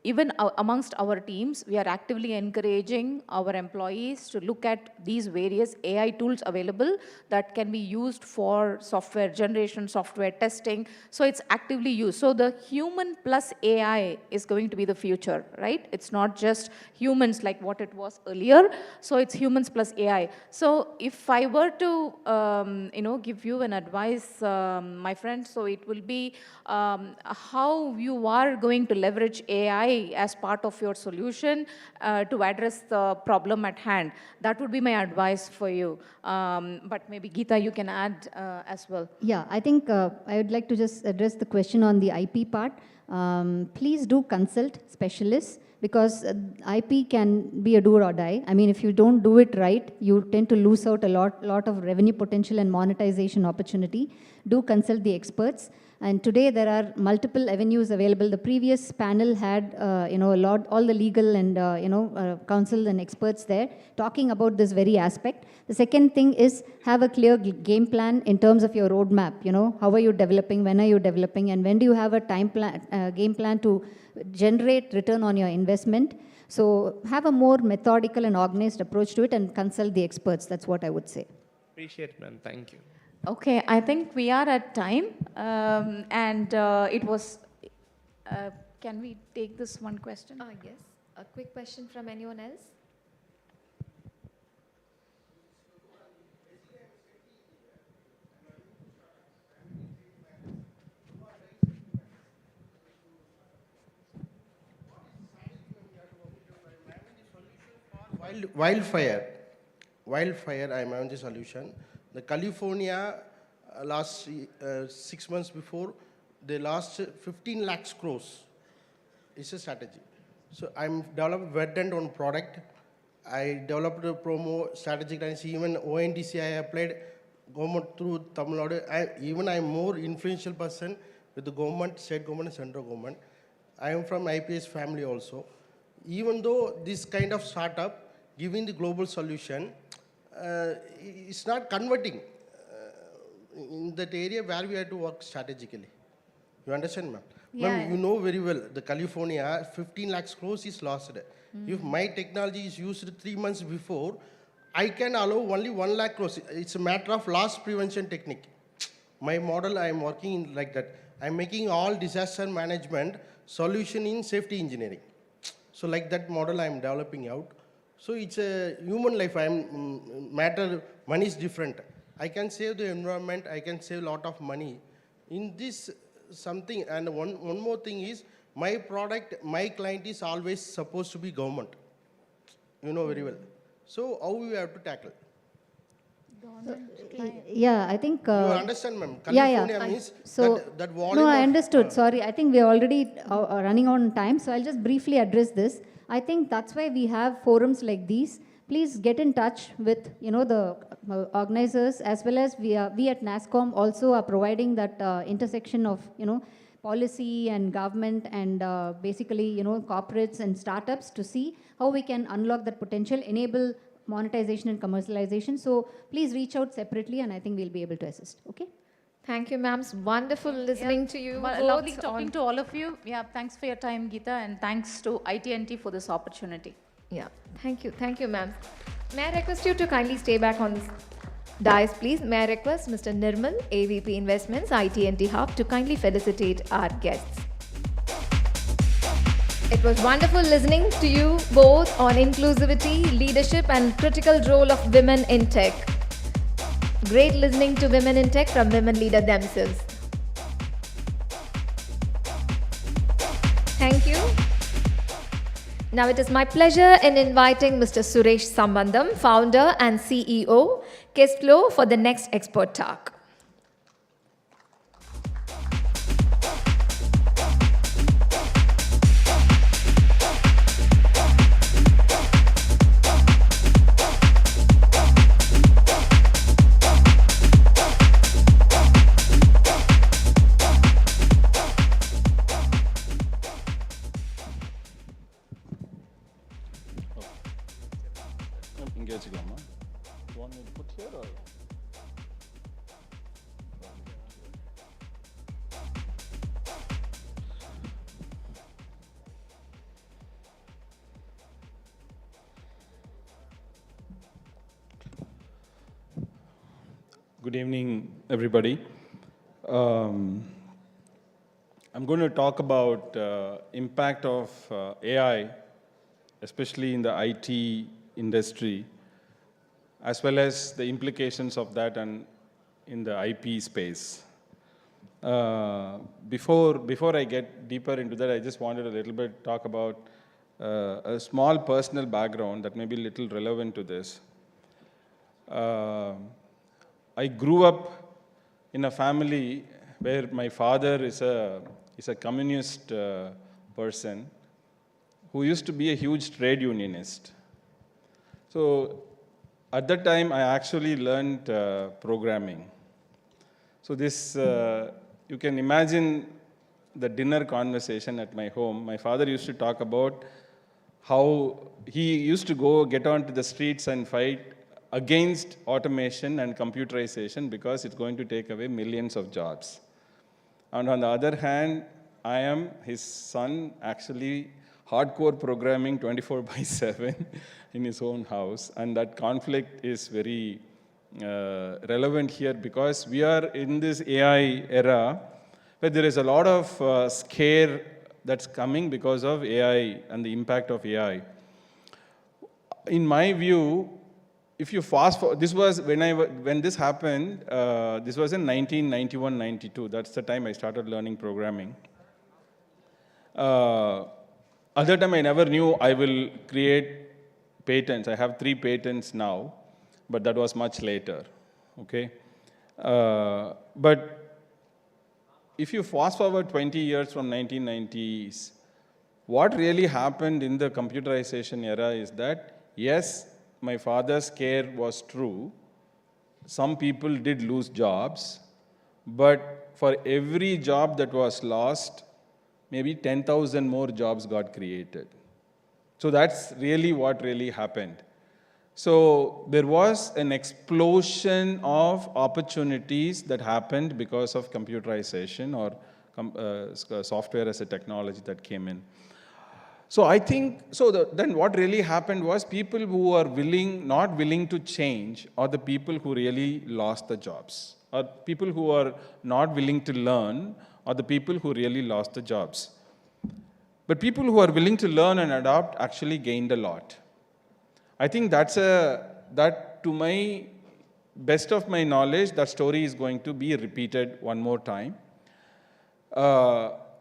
Speaker 14: even amongst our teams, we are actively encouraging our employees to look at these various AI tools available that can be used for software generation, software testing. So it's actively used. So the human plus AI is going to be the future, right? It's not just humans like what it was earlier. So it's humans plus AI. So if I were to, give you an advice, my friend, so it will be how you are going to leverage AI as part of your solution to address the problem at hand. That would be my advice for you. But maybe Geeta, you can add as well.
Speaker 15: Yeah, I think I would like to just address the question on the IP part. Please do consult specialists, because IP can be a do or die. I mean, if you don't do it right, you tend to lose out a lot of revenue potential and monetization opportunity. Do consult the experts. And today there are multiple avenues available. The previous panel had, all the legal and, counsel and experts there talking about this very aspect. The second thing is have a clear game plan in terms of your roadmap. How are you developing, when are you developing, and when do you have a time plan, game plan to generate return on your investment. So have a more methodical and organized approach to it and consult the experts. That's what I would say.
Speaker 16: Appreciate it, ma'am. Thank you.
Speaker 14: Okay, I think we are at time. And it was, can we take this one question?
Speaker 1: Yes. A quick question from anyone else?
Speaker 17: Wildfire, I am having the solution. The California, last 6 months before, they lost 15 lakhs crores. It's a strategy. So I'm developed wet-end on product. I developed a promo strategic lines. Even ONDC, I applied government through Tamil Nadu. I'm more influential person with the government, state government and central government. I am from IPS family also. Even though this kind of startup, giving the global solution, it's not converting in that area where we have to work strategically. You understand, ma'am?
Speaker 14: Yeah.
Speaker 17: Ma'am, you know very well, the California, 15 lakhs crores is lost. If my technology is used 3 months before, I can allow only 1 lakh crores. It's a matter of loss prevention technique. My model, I am working in like that. I'm making all disaster management solution in safety engineering. So like that model I am developing out. So it's a human life. Money is different. I can save the environment. I can save a lot of money. In this something, and one more thing is, my product, my client is always supposed to be government. You know very well. So how we have to tackle?
Speaker 15: Yeah, I think...
Speaker 17: you understand, ma'am? California means
Speaker 15: so,
Speaker 17: that volume.
Speaker 15: No, I understood. Sorry, I think we're already running on time, so I'll just briefly address this. I think that's why we have forums like these. Please get in touch with, the organizers, as well as we at NASSCOM also are providing that intersection of, policy and government and basically, corporates and startups to see how we can unlock that potential, enable monetization and commercialization. So please reach out separately, and I think we'll be able to assist. Okay?
Speaker 1: Thank you, ma'am. It's wonderful listening to you.
Speaker 14: Well,
Speaker 1: both
Speaker 14: lovely talking
Speaker 1: on-
Speaker 14: to all of you. Yeah, thanks for your time, Geeta, and thanks to IT&T for this opportunity.
Speaker 1: Yeah, thank you, ma'am. May I request you to kindly stay back on this dais, please? May I request Mr. Nirmal, AVP Investments, IT&T Hub, to kindly felicitate our guests. It was wonderful listening to you both on inclusivity, leadership, and critical role of women in tech. Great listening to women in tech from women leaders themselves. Thank you. Now it is my pleasure in inviting Mr. Suresh Sambandam, founder and CEO, Kestflow, for the next expert talk.
Speaker 18: Good evening, everybody. I'm going to talk about impact of AI, especially in the IT industry, as well as the implications of that and in the IP space. Before I get deeper into that, I just wanted a little bit talk about a small personal background that may be a little relevant to this. I grew up in a family where my father is a communist person who used to be a huge trade unionist. So at that time, I actually learned programming. So this, you can imagine the dinner conversation at my home. My father used to talk about how he used to go get onto the streets and fight against automation and computerization because it's going to take away millions of jobs. And on the other hand, I am his son, actually hardcore programming 24/7 in his own house. And that conflict is very relevant here because we are in this AI era where there is a lot of scare that's coming because of AI and the impact of AI. In my view, if you fast forward, this was when this happened, this was in 1991-92. That's the time I started learning programming. At that time, I never knew I will create patents. I have 3 patents now, but that was much later, okay? But if you fast forward 20 years from 1990s, what really happened in the computerization era is that, yes, my father's scare was true. Some people did lose jobs, but for every job that was lost, maybe 10,000 more jobs got created. So that's really what really happened. So there was an explosion of opportunities that happened because of computerization or software as a technology that came in. So I think, then what really happened was people who are not willing to change are the people who really lost the jobs. Or people who are not willing to learn are the people who really lost the jobs. But people who are willing to learn and adapt actually gained a lot. I think that to my best of my knowledge, that story is going to be repeated one more time.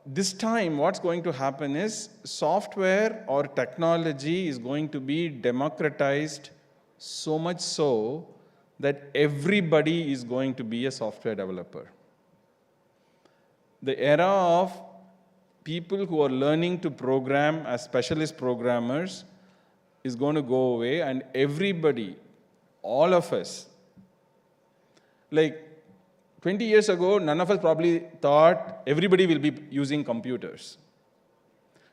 Speaker 18: This time, what's going to happen is software or technology is going to be democratized so much so that everybody is going to be a software developer. The era of people who are learning to program as specialist programmers is going to go away, and everybody, all of us, like 20 years ago, none of us probably thought everybody will be using computers.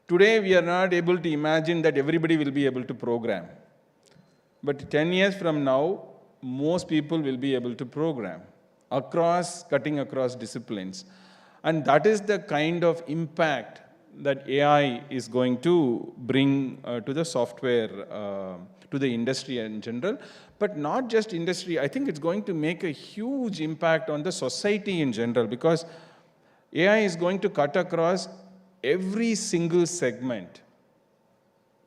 Speaker 18: Today, we are not able to imagine that everybody will be able to program. But 10 years from now, most people will be able to program. cutting across disciplines. And that is the kind of impact that AI is going to bring to the software, to the industry in general. But not just industry, I think it's going to make a huge impact on the society in general, because AI is going to cut across every single segment.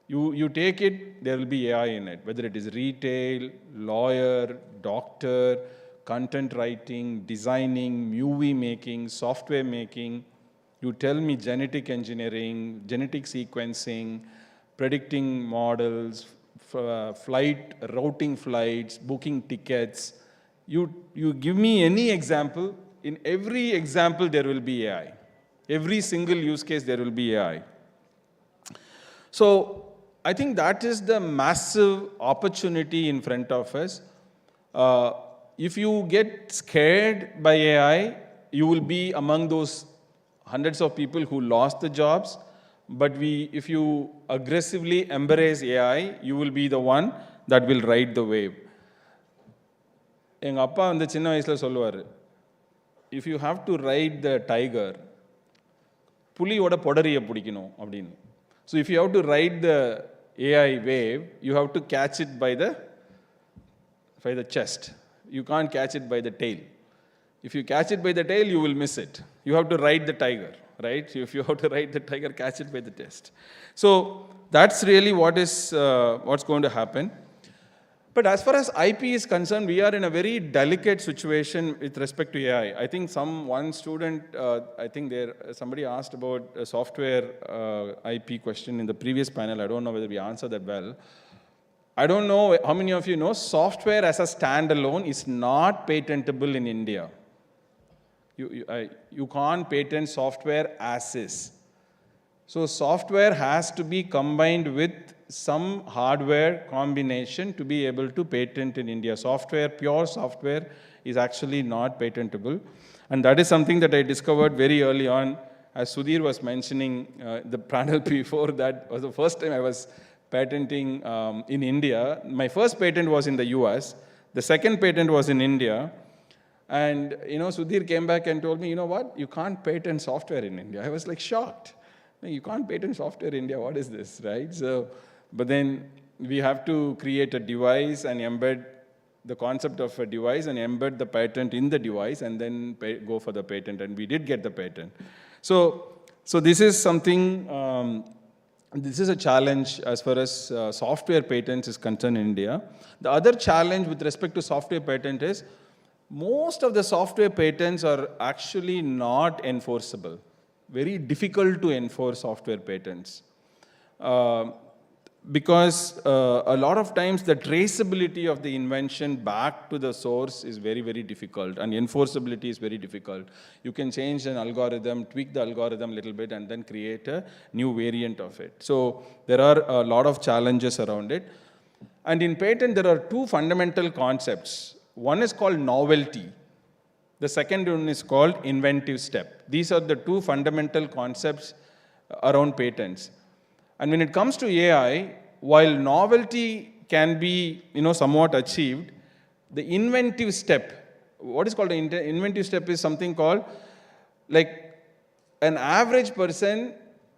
Speaker 18: You take it, there will be AI in it, whether it is retail, lawyer, doctor, content writing, designing, movie making, software making. You tell me genetic engineering, genetic sequencing, predicting models, routing flights, booking tickets. You give me any example, in every example there will be AI. Every single use case there will be AI. So I think that is the massive opportunity in front of us. If you get scared by AI, you will be among those hundreds of people who lost the jobs. But if you aggressively embrace AI, you will be the one that will ride the wave. எங்கள் அப்பா வந்து சின்ன வயசில் சொல்லுவார், if you have to ride the tiger, புலியோட பொடரியை பிடிக்கணும் அப்படின்னு. So if you have to ride the AI wave, you have to catch it by the chest. You can't catch it by the tail. If you catch it by the tail, you will miss it. You have to ride the tiger, right? If you have to ride the tiger, catch it by the chest. So that's really what's going to happen. But as far as IP is concerned, we are in a very delicate situation with respect to AI. I think one student, somebody asked about a software IP question in the previous panel. I don't know whether we answered that well. I don't know how many of you know, software as a standalone is not patentable in India. You can't patent software as is. So software has to be combined with some hardware combination to be able to patent in India. Pure software is actually not patentable. And that is something that I discovered very early on. As Sudhir was mentioning the panel before, that was the first time I was patenting in India. My first patent was in the US. The second patent was in India. And, Sudhir came back and told me, you know what, you can't patent software in India. I was like shocked. You can't patent software in India, what is this, right? So, but then we have to create a device and embed the concept of a device and embed the patent in the device and then go for the patent. And we did get the patent. So this is something, this is a challenge as far as software patents is concerned in India. The other challenge with respect to software patent is most of the software patents are actually not enforceable. Very difficult to enforce software patents. Because a lot of times the traceability of the invention back to the source is very, very difficult, and enforceability is very difficult. You can change an algorithm, tweak the algorithm a little bit, and then create a new variant of it. So there are a lot of challenges around it. And in patent, there are two fundamental concepts. One is called novelty. The second one is called inventive step. These are the two fundamental concepts around patents. And when it comes to AI, while novelty can be, somewhat achieved, the inventive step, what is called the inventive step is something called, like an average person,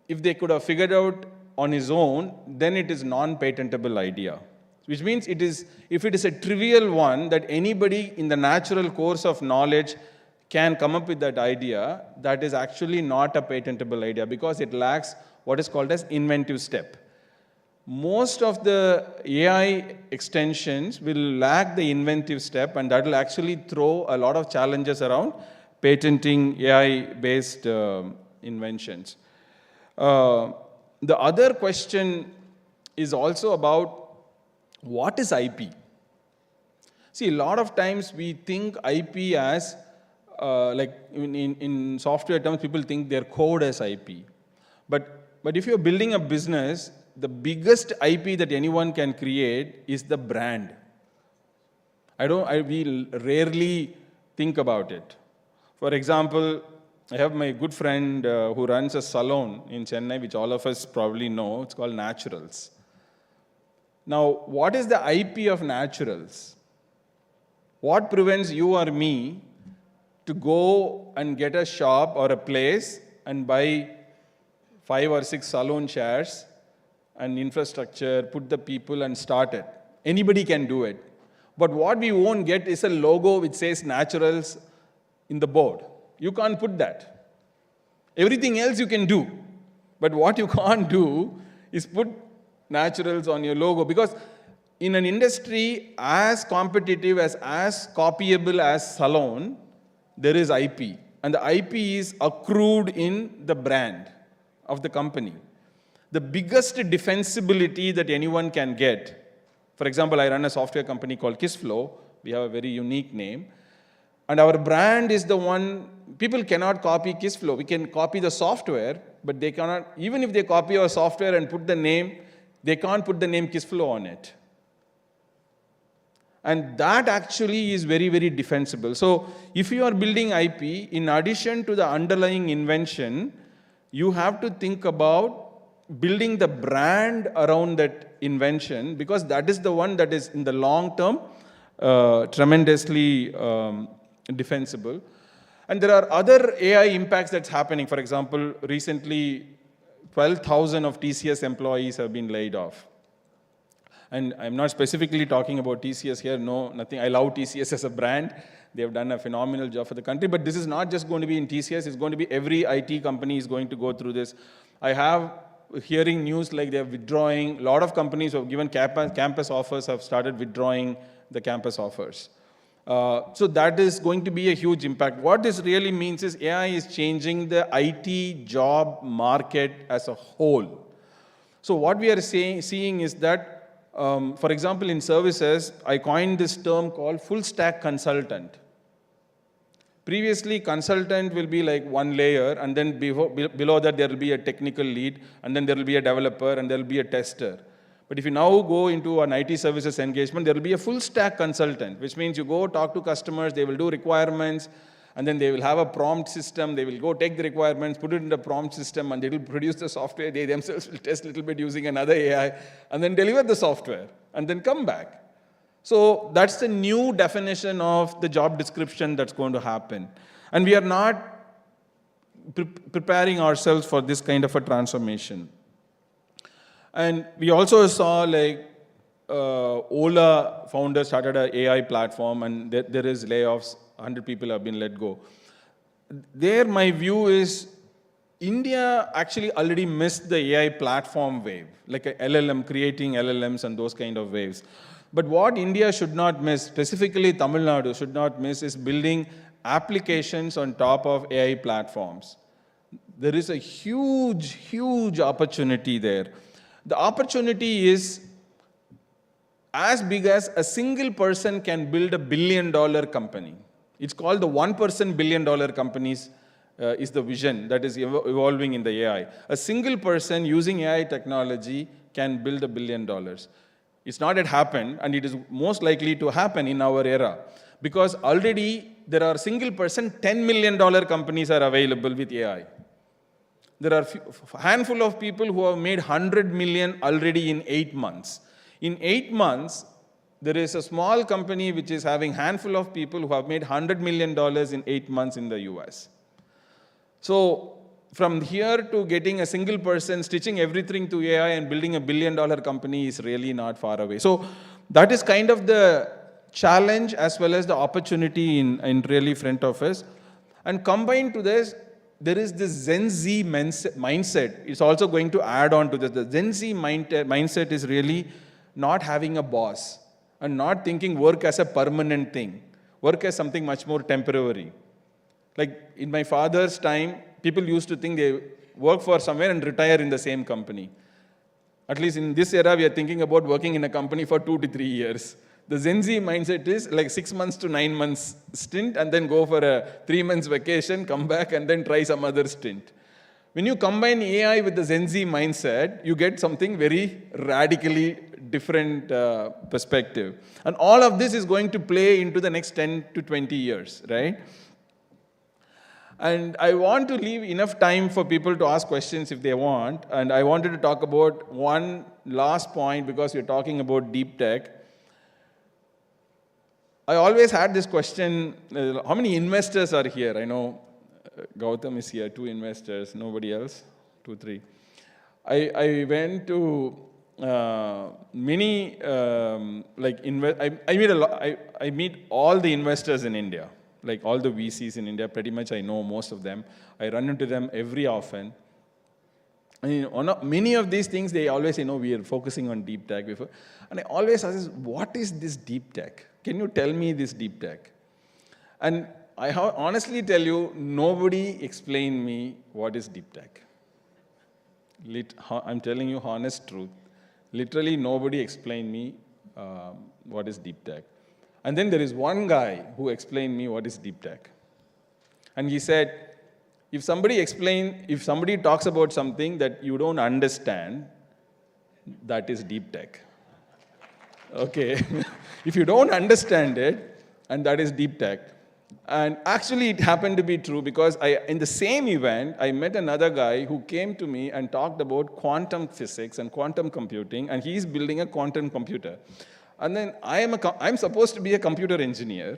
Speaker 18: if they could have figured out on his own, then it is non-patentable idea. Which means if it is a trivial one that anybody in the natural course of knowledge can come up with that idea, that is actually not a patentable idea because it lacks what is called as inventive step. Most of the AI extensions will lack the inventive step, and that will actually throw a lot of challenges around patenting AI-based inventions. The other question is also about what is IP? See, a lot of times we think IP as, like in software terms, people think their code as IP. But if you're building a business, the biggest IP that anyone can create is the brand. We rarely think about it. For example, I have my good friend who runs a salon in Chennai, which all of us probably know. It's called Naturals. Now, what is the IP of Naturals? What prevents you or me to go and get a shop or a place and buy 5 or 6 salon chairs and infrastructure, put the people and start it. Anybody can do it. But what we won't get is a logo which says naturals in the board. You can't put that. Everything else you can do. But what you can't do is put naturals on your logo, because in an industry as competitive, as copyable as salon, there is IP. And the IP is accrued in the brand of the company. The biggest defensibility that anyone can get, for example, I run a software company called KissFlow. We have a very unique name. And our brand is the one, people cannot copy KissFlow. We can copy the software, but they cannot, even if they copy our software and put the name, they can't put the name KissFlow on it. And that actually is very, very defensible. So if you are building IP, in addition to the underlying invention, you have to think about building the brand around that invention, because that is the one that is in the long term tremendously defensible. And there are other AI impacts that's happening. For example, recently 12,000 of TCS employees have been laid off. And I'm not specifically talking about TCS here, no, nothing. I love TCS as a brand. They have done a phenomenal job for the country. But this is not just going to be in TCS, it's going to be every IT company is going to go through this. I have hearing news like they're withdrawing. A lot of companies who have given campus offers have started withdrawing the campus offers. So that is going to be a huge impact. What this really means is AI is changing the IT job market as a whole. So what we are seeing is that, for example, in services, I coined this term called full stack consultant. Previously, consultant will be like one layer, and then below that there will be a technical lead, and then there will be a developer, and there will be a tester. But if you now go into an IT services engagement, there will be a full stack consultant, which means you go talk to customers, they will do requirements, and then they will have a prompt system. They will go take the requirements, put it in the prompt system, and they will produce the software. They themselves will test a little bit using another AI, and then deliver the software, and then come back. So that's the new definition of the job description that's going to happen. And we are not preparing ourselves for this kind of a transformation. And we also saw like Ola founder started an AI platform, and there is layoffs. 100 people have been let go. There, my view is India actually already missed the AI platform wave, like a LLM, creating LLMs and those kind of waves. But what India should not miss, specifically Tamil Nadu should not miss, is building applications on top of AI platforms. There is a huge, huge opportunity there. The opportunity is as big as a single person can build $1 billion company. It's called the 1% $1 billion companies is the vision that is evolving in the AI. A single person using AI technology can build $1 billion. It's not yet happened, and it is most likely to happen in our era. Because already there are single person $10 million companies are available with AI. There are a handful of people who have made 100 million already in 8 months. In 8 months, there is a small company which is having a handful of people who have made $100 million in 8 months in the US. So from here to getting a single person, stitching everything to AI and building $1 billion company is really not far away. So that is kind of the challenge as well as the opportunity in really front of us. And combined to this, there is this Gen Z mindset. It's also going to add on to this. The Gen Z mindset is really not having a boss and not thinking work as a permanent thing. Work as something much more temporary. Like in my father's time, people used to think they work for somewhere and retire in the same company. At least in this era, we are thinking about working in a company for 2 to 3 years. The Gen Z mindset is like 6 months to 9 months stint and then go for a 3 months vacation, come back and then try some other stint. When you combine AI with the Gen Z mindset, you get something very radically different perspective. And all of this is going to play into the next 10 to 20 years, right? And I want to leave enough time for people to ask questions if they want. And I wanted to talk about one last point because we're talking about deep tech. I always had this question, how many investors are here? I know Gautam is here, 2 investors, nobody else, 2, 3. I went to many, I meet all the investors in India, like all the VCs in India, pretty much I know most of them. I run into them every often. Many of these things, they always say, we are focusing on deep tech. And I always ask, what is this deep tech? Can you tell me this deep tech? And I honestly tell you, nobody explained me what is deep tech. I'm telling you honest truth. Literally, nobody explained me what is deep tech. And then there is one guy who explained me what is deep tech. And he said, if somebody talks about something that you don't understand, that is deep tech. Okay? If you don't understand it, and that is deep tech. And actually, it happened to be true because in the same event, I met another guy who came to me and talked about quantum physics and quantum computing, and he's building a quantum computer. And then I'm supposed to be a computer engineer.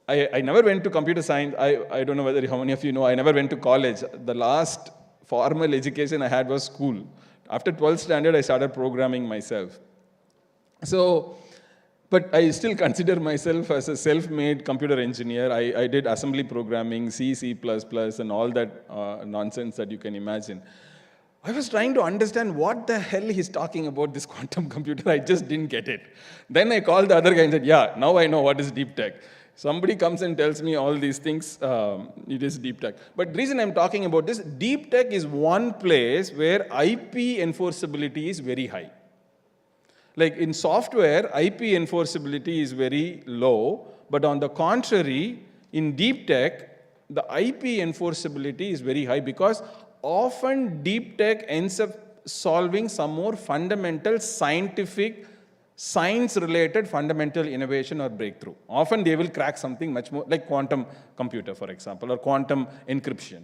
Speaker 18: I never went to computer science. I don't know how many of you know, I never went to college. The last formal education I had was school. After 12th standard, I started programming myself. But I still consider myself as a self-made computer engineer. I did assembly programming, C, C++, and all that nonsense that you can imagine. I was trying to understand what the hell he's talking about, this quantum computer. I just didn't get it. Then I called the other guy and said, yeah, now I know what is deep tech. Somebody comes and tells me all these things, it is deep tech. But the reason I'm talking about this, deep tech is one place where IP enforceability is very high. Like in software, IP enforceability is very low, but on the contrary, in deep tech, the IP enforceability is very high because often deep tech ends up solving some more fundamental scientific, science-related fundamental innovation or breakthrough. Often they will crack something much more, like quantum computer, for example, or quantum encryption.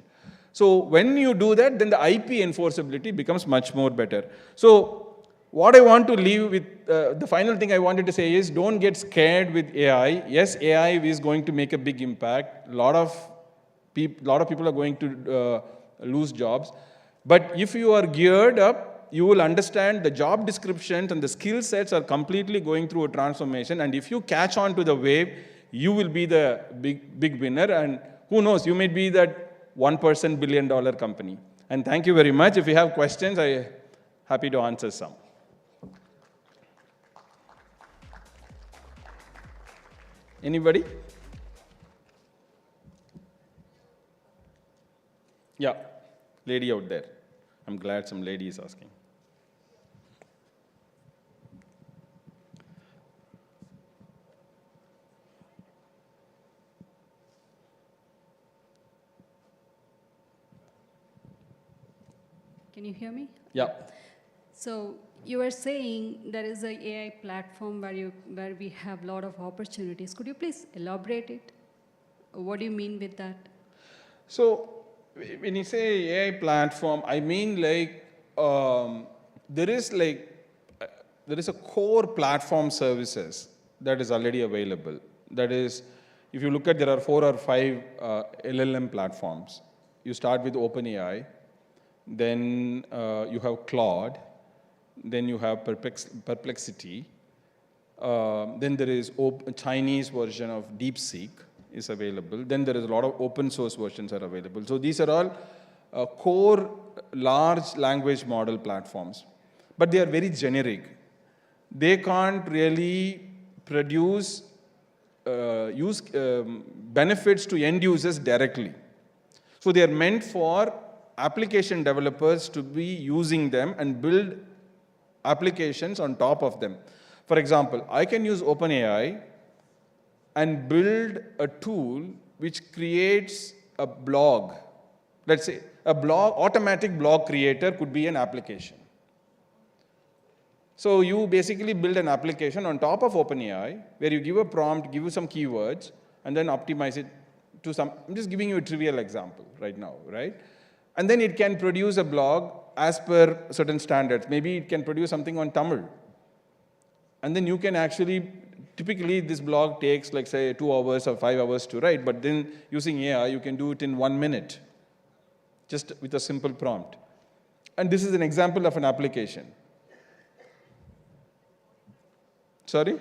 Speaker 18: So when you do that, then the IP enforceability becomes much more better. So what I want to leave with, the final thing I wanted to say is, don't get scared with AI. Yes, AI is going to make a big impact. A lot of people are going to lose jobs. But if you are geared up, you will understand the job descriptions and the skill sets are completely going through a transformation. And if you catch on to the wave, you will be the big winner. And who knows, you may be that 1% billion-dollar company. And thank you very much. If you have questions, I'm happy to answer some. Anybody? Yeah, lady out there. I'm glad some lady is asking.
Speaker 19: Can you hear me?
Speaker 18: Yeah.
Speaker 19: So you were saying there is an AI platform where we have a lot of opportunities. Could you please elaborate it? What do you mean with that?
Speaker 18: So when you say AI platform, I mean like there is a core platform services that is already available. That is, if you look at, there are 4 or 5 LLM platforms. You start with OpenAI, then you have Claude, then you have Perplexity, then there is a Chinese version of DeepSeek is available, then there is a lot of open source versions are available. So these are all core large language model platforms, but they are very generic. They can't really produce benefits to end users directly. So they are meant for application developers to be using them and build applications on top of them. For example, I can use OpenAI and build a tool which creates a blog. Let's say automatic blog creator could be an application. So you basically build an application on top of OpenAI where you give a prompt, give you some keywords, and then optimize it to some, I'm just giving you a trivial example right now, right? And then it can produce a blog as per certain standards. Maybe it can produce something on Tamil. And then you can actually typically this blog takes like say 2 hours or 5 hours to write, but then using AI, you can do it in 1 minute, just with a simple prompt. And this is an example of an application. Sorry?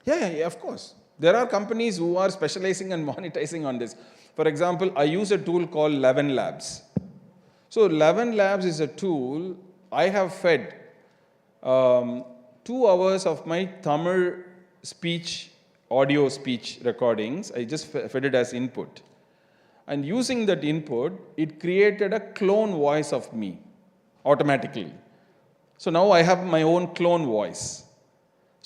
Speaker 18: Yeah, of course. There are companies who are specializing and monetizing on this. For example, I use a tool called 11 Labs. So 11 Labs is a tool I have fed 2 hours of my Tamil audio speech recordings. I just fed it as input. And using that input, it created a clone voice of me automatically. So now I have my own clone voice.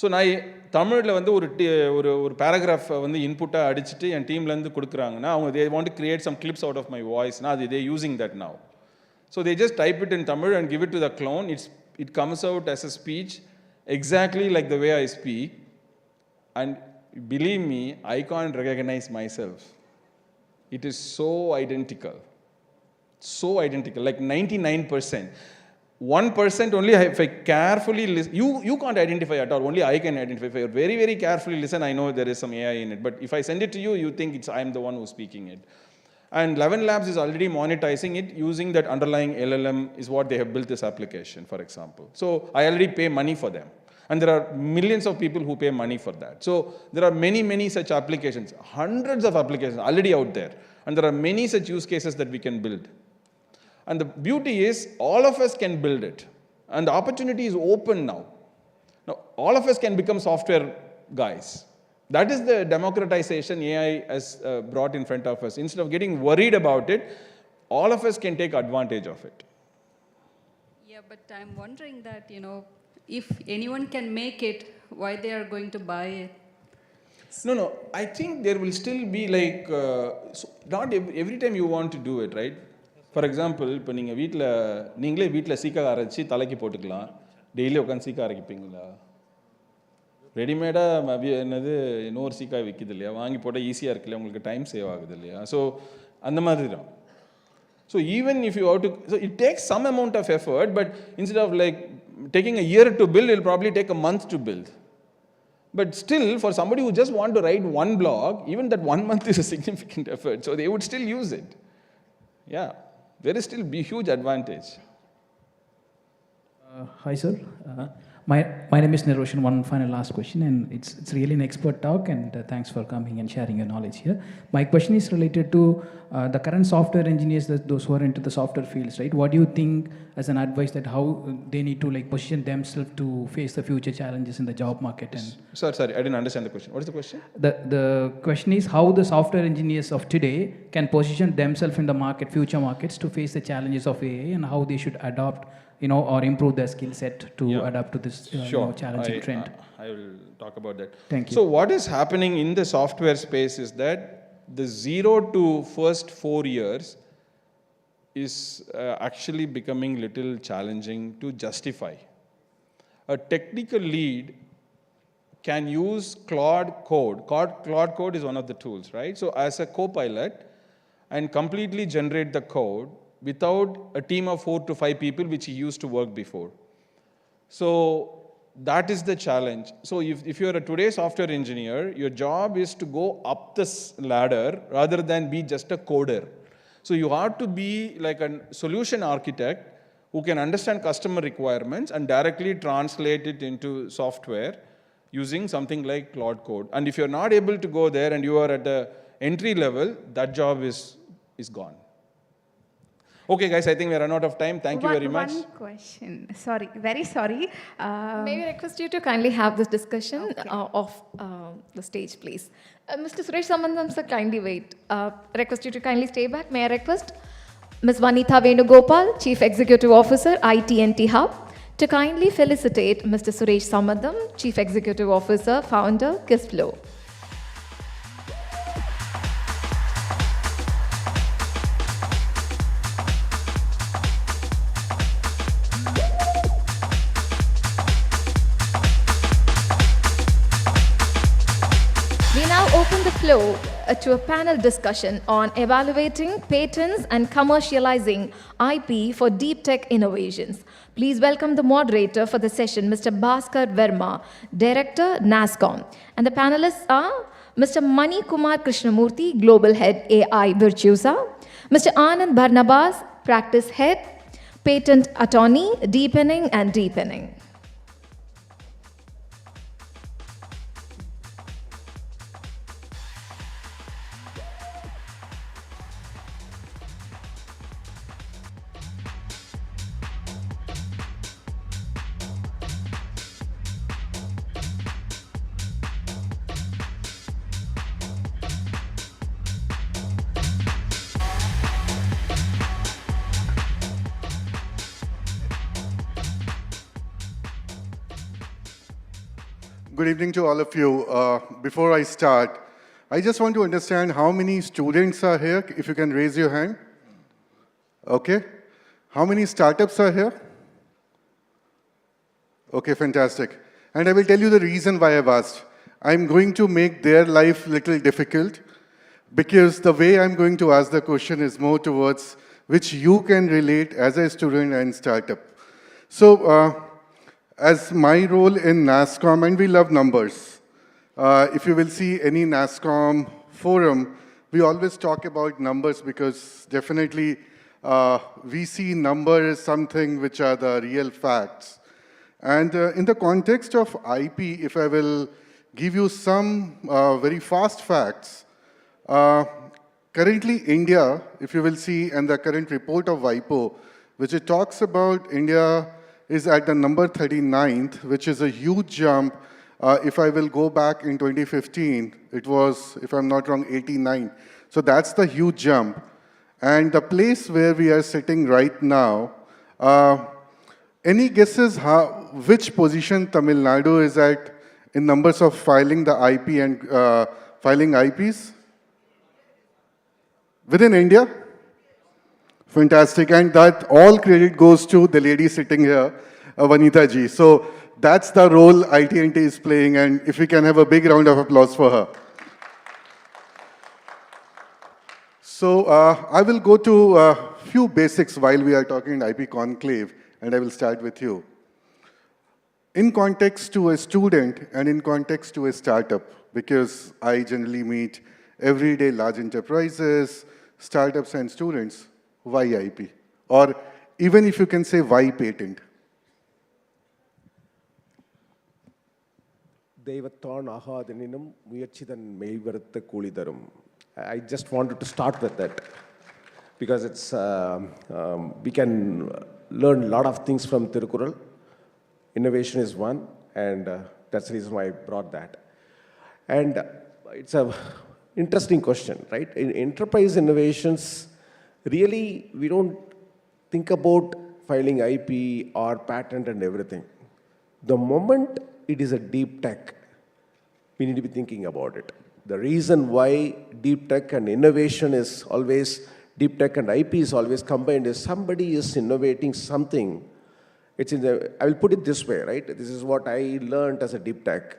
Speaker 18: So நான் தமிழில் வந்து ஒரு பேராகிராஃபை வந்து இன்புட்டாக அடிச்சுட்டு என் டீம்லேருந்து கொடுக்குறாங்கன்னா அவங்க they want to create some clips out of my voice. Now they're using that now. So they just type it in Tamil and give it to the clone. It comes out as a speech exactly like the way I speak. And believe me, I can't recognize myself. It is so identical, like 99%. 1% only if I carefully listen. You can't identify at all, only I can identify. If I very, very carefully listen, I know there is some AI in it. But if I send it to you, you think I'm the one who's speaking it. And 11 Labs is already monetizing it using that underlying LLM is what they have built this application, for example. So I already pay money for them. And there are millions of people who pay money for that. So there are many, many such applications, hundreds of applications already out there. And there are many such use cases that we can build. And the beauty is, all of us can build it. And the opportunity is open now. Now, all of us can become software guys. That is the democratization AI has brought in front of us. Instead of getting worried about it, all of us can take advantage of it.
Speaker 19: Yeah, but I'm wondering that, if anyone can make it, why they are going to buy it?
Speaker 18: No. I think there will still be like, not every time you want to do it, right? For example, இப்போ நீங்களே வீட்டில் சீக்காய் அரைச்சி தலைக்கு போட்டுக்கலாம், daily உட்காந்து சீக்காய் அரைக்கிப்பீங்களா? ரெடிமேடாக என்னது இன்னொரு சீக்காய் விற்கிது இல்லையா, வாங்கி போட்டால் ஈஸியாக இருக்கு இல்லையா, உங்களுக்கு டைம் சேவ் ஆகுது இல்லையா? ஸோ அந்த மாதிரி தான். So even if you have to, so it takes some amount of effort, but instead of like taking a year to build, it will probably take a month to build. But still, for somebody who just want to write one blog, even that 1 month is a significant effort. So they would still use it. Yeah. There is still a huge advantage.
Speaker 7: Hi, sir. My name is Niroshan. One final last question, and it's really an expert talk, and thanks for coming and sharing your knowledge here. My question is related to the current software engineers, those who are into the software fields, right? What do you think as an advice that how they need to like position themselves to face the future challenges in the job market? And
Speaker 18: Sorry, I didn't understand the question. What is the question?
Speaker 7: The question is how the software engineers of today can position themselves in the future markets to face the challenges of AI, and how they should adopt, or improve their skill set to adapt to this challenging trend.
Speaker 18: I will talk about that.
Speaker 7: Thank you.
Speaker 18: So what is happening in the software space is that the 0 to first 4 years is actually becoming little challenging to justify. A technical lead can use Claude Code. Claude Code is one of the tools, right? So as a co-pilot and completely generate the code without a team of 4 to 5 people, which he used to work before. So that is the challenge. So if you're a today software engineer, your job is to go up this ladder rather than be just a coder. So you have to be like a solution architect who can understand customer requirements and directly translate it into software using something like Claude Code. And if you're not able to go there and you are at the entry level, that job is gone. Okay, guys, I think we are run out of time. Thank you very much.
Speaker 20: One question. Sorry, very sorry.
Speaker 1: May we request you to kindly have this discussion off the stage, please. Mr. Suresh Samandam, sir, kindly wait. Request you to kindly stay back. May I request Ms. Vanitha Venugopal, Chief Executive Officer, IT&T Hub, to kindly felicitate Mr. Suresh Samandam, Chief Executive Officer, Founder, KissFlow. to a panel discussion on evaluating patents and commercializing IP for deep tech innovations. Please welcome the moderator for the session, Mr. Bhaskar Verma, Director, NASSCOM. And the panelists are Mr. Mani Kumar Krishnamurthy, Global Head, AI Virtuosa, Mr. Anand Barnabas, Practice Head, Patent Attorney, Deepening and Deepening.
Speaker 6: Good evening to all of you. Before I start, I just want to understand how many students are here. If you can raise your hand. Okay. How many startups are here? Okay, fantastic. And I will tell you the reason why I've asked. I'm going to make their life little difficult because the way I'm going to ask the question is more towards which you can relate as a student and startup. So, as my role in NASSCOM, and we love numbers. If you will see any NASSCOM forum, we always talk about numbers because definitely we see numbers as something which are the real facts. And in the context of IP, if I will give you some very fast facts, currently India, if you will see, and the current report of WIPO, which it talks about India is at the number 39th, which is a huge jump. If I will go back in 2015, it was, if I'm not wrong, 89. So that's the huge jump. And the place where we are sitting right now, any guesses which position Tamil Nadu is at in numbers of filing the IP and filing IPs? Within India? Fantastic, and that all credit goes to the lady sitting here, Vanita ji. So that's the role IT&T is playing, and if we can have a big round of applause for her. So I will go to a few basics while we are talking IP Conclave, and I will start with you. In context to a student and in context to a startup, because I generally meet everyday large enterprises, startups and students, why IP? Or even if you can say, why patent?
Speaker 8: I just wanted to start with that because it's we can learn a lot of things from Thirukural. Innovation is one, and that's the reason why I brought that. And it's a interesting question, right? In enterprise innovations, really, we don't think about filing IP or patent and everything. The moment it is a deep tech, we need to be thinking about it. The reason why deep tech and innovation is always, deep tech and IP is always combined is somebody is innovating something. It's in the, I will put it this way, right? This is what I learned as a deep tech.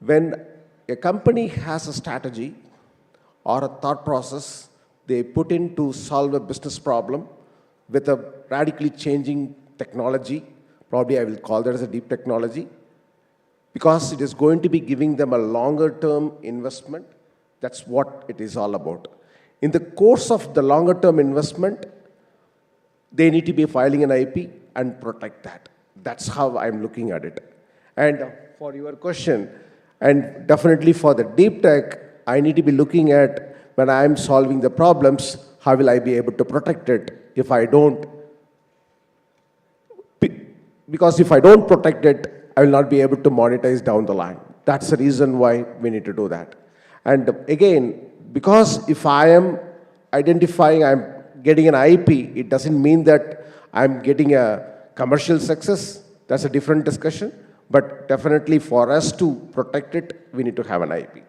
Speaker 8: When a company has a strategy or a thought process, they put in to solve a business problem with a radically changing technology. Probably I will call that as a deep technology, because it is going to be giving them a longer term investment. That's what it is all about. In the course of the longer term investment, they need to be filing an IP and protect that. That's how I'm looking at it. And for your question, and definitely for the deep tech, I need to be looking at when I'm solving the problems, how will I be able to protect it if I don't? Because if I don't protect it, I will not be able to monetize down the line. That's the reason why we need to do that. And again, because if I am identifying I'm getting an IP, it doesn't mean that I'm getting a commercial success. That's a different discussion. But definitely for us to protect it, we need to have an IP.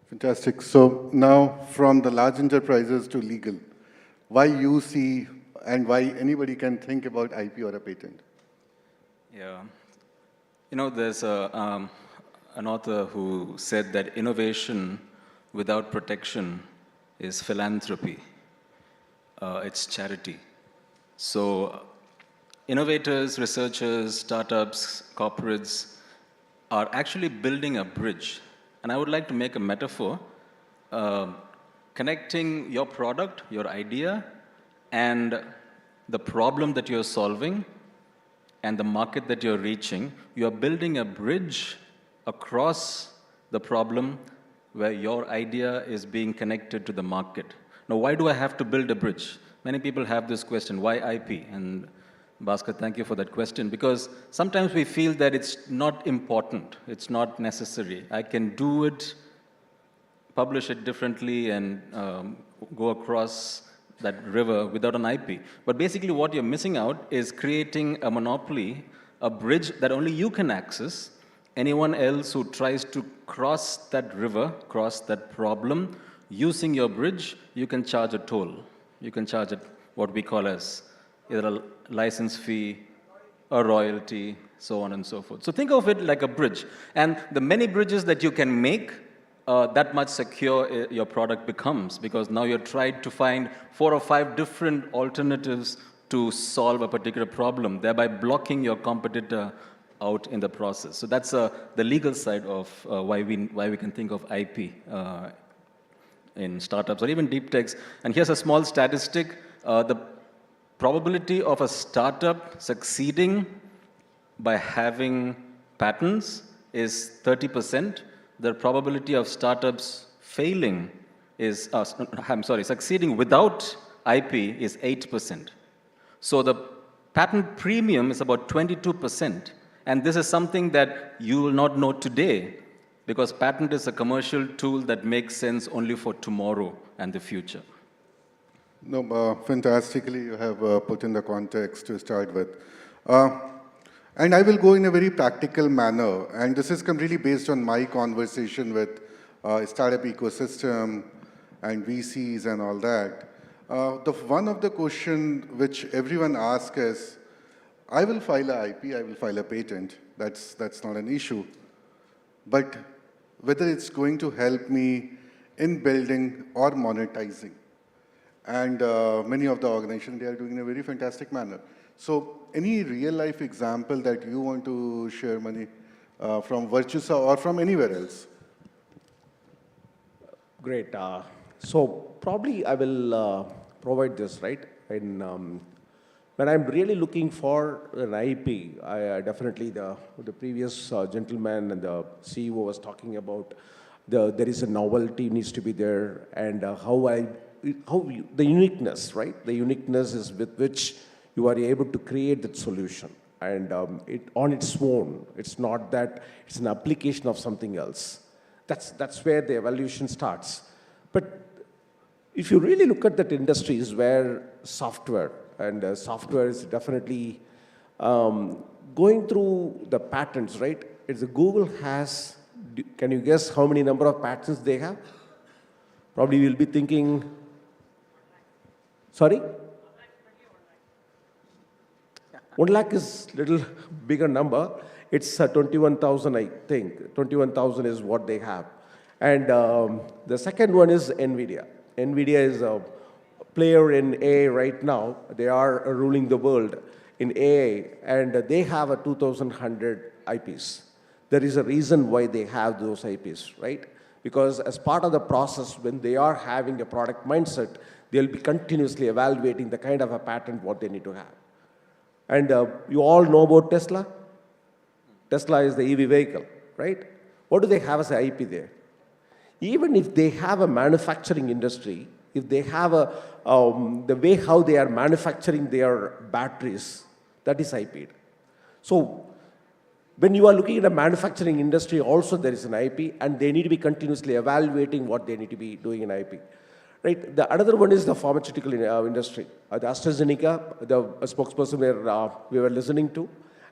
Speaker 6: Fantastic. So now from the large enterprises to legal, why you see and why anybody can think about IP or a patent?
Speaker 21: Yeah. You know, there's an author who said that innovation
Speaker 3: without protection is philanthropy. It's charity. So innovators, researchers, startups, corporates are actually building a bridge. And I would like to make a metaphor, connecting your product, your idea, and the problem that you're solving and the market that you're reaching. You're building a bridge across the problem where your idea is being connected to the market. Now, why do I have to build a bridge? Many people have this question, why IP? And Bhaskar, thank you for that question, because sometimes we feel that it's not important, it's not necessary. I can do it, publish it differently, and go across that river without an IP. But basically what you're missing out is creating a monopoly, a bridge that only you can access. Anyone else who tries to cross that river, cross that problem, using your bridge, you can charge a toll. You can charge it what we call as either a license fee, a royalty, so on and so forth. So think of it like a bridge. And the many bridges that you can make, that much secure your product becomes, because now you're trying to find 4 or 5 different alternatives to solve a particular problem, thereby blocking your competitor out in the process. So that's the legal side of why we can think of IP in startups or even deep techs. And here's a small statistic. The probability of a startup succeeding by having patents is 30%. The probability of startups failing is, succeeding without IP is 8%. So the patent premium is about 22%. And this is something that you will not know today, because patent is a commercial tool that makes sense only for tomorrow and the future.
Speaker 6: No, fantastically you have put in the context to start with. And I will go in a very practical manner, and this is completely based on my conversation with startup ecosystem and VCs and all that. One of the question which everyone asks is, I will file a IP, I will file a patent, that's not an issue. But whether it's going to help me in building or monetizing. And many of the organizations, they are doing in a very fantastic manner. So any real life example that you want to share, Mani, from Virtusa or from anywhere else?
Speaker 8: Great. So probably I will provide this, right? And when I'm really looking for an IP, I definitely, the previous gentleman and the CEO was talking about there is a novelty needs to be there, and the uniqueness, right? The uniqueness is with which you are able to create that solution. And it on its own, it's not that it's an application of something else. That's where the evolution starts. But if you really look at that industries where software, and software is definitely going through the patents, right? Google has, can you guess how many number of patents they have? Probably you'll be thinking, sorry? 1 lakh is a little bigger number. It's 21,000, I think. 21,000 is what they have. And the second one is NVIDIA. NVIDIA is a player in AI right now. They are ruling the world in AI, and they have a 2,100 IPs. There is a reason why they have those IPs, right? Because as part of the process, when they are having a product mindset, they'll be continuously evaluating the kind of a patent what they need to have. And you all know about Tesla? Tesla is the EV vehicle, right? What do they have as an IP there? Even if they have a manufacturing industry, if they have the way how they are manufacturing their batteries, that is IP'd. So when you are looking at a manufacturing industry, also there is an IP, and they need to be continuously evaluating what they need to be doing in IP. Right? The another one is the pharmaceutical industry. The AstraZeneca, the spokesperson we were listening to,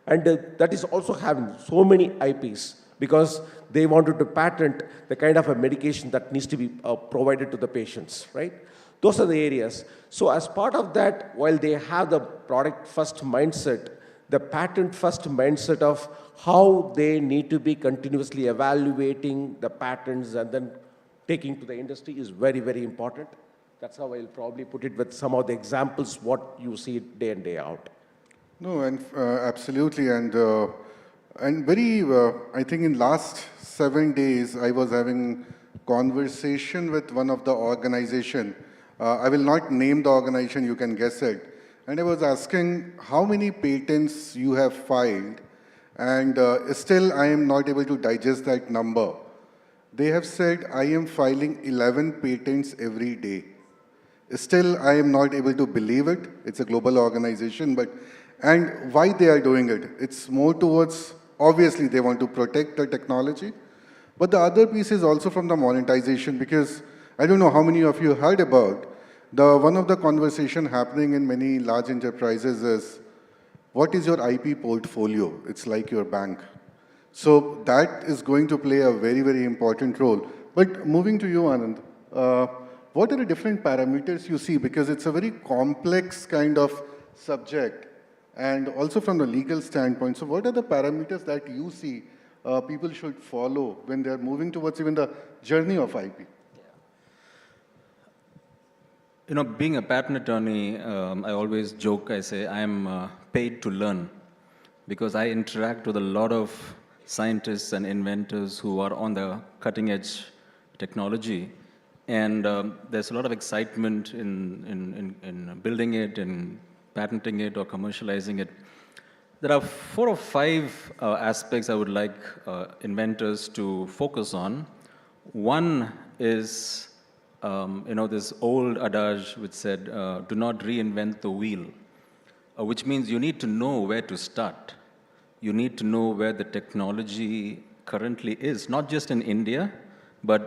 Speaker 8: and that is also having so many IPs because they wanted to patent the kind of a medication that needs to be provided to the patients, right? Those are the areas. So as part of that, while they have the product first mindset, the patent first mindset of how they need to be continuously evaluating the patents and then taking to the industry is very, very important. That's how I'll probably put it with some of the examples, what you see day in, day out.
Speaker 6: No, and absolutely, and very, I think in last 7 days, I was having conversation with one of the organization. I will not name the organization, you can guess it. And I was asking how many patents you have filed, and still I am not able to digest that number. They have said I am filing 11 patents every day. Still, I am not able to believe it. It's a global organization, and why they are doing it? It's more towards, obviously, they want to protect the technology, but the other piece is also from the monetization, because I don't know how many of you heard about one of the conversation happening in many large enterprises is, what is your IP portfolio? It's like your bank. So that is going to play a very, very important role. But moving to you, Anand, what are the different parameters you see? Because it's a very complex kind of subject, and also from the legal standpoint. So what are the parameters that you see people should follow when they're moving towards even the journey of IP?
Speaker 3: You know, being a patent attorney, I always joke, I say, I'm paid to learn, because I interact with a lot of scientists and inventors who are on the cutting edge technology. And there's a lot of excitement in building it, in patenting it or commercializing it. There are 4 or 5 aspects I would like inventors to focus on. One is, this old adage which said, do not reinvent the wheel, which means you need to know where to start. You need to know where the technology currently is, not just in India, but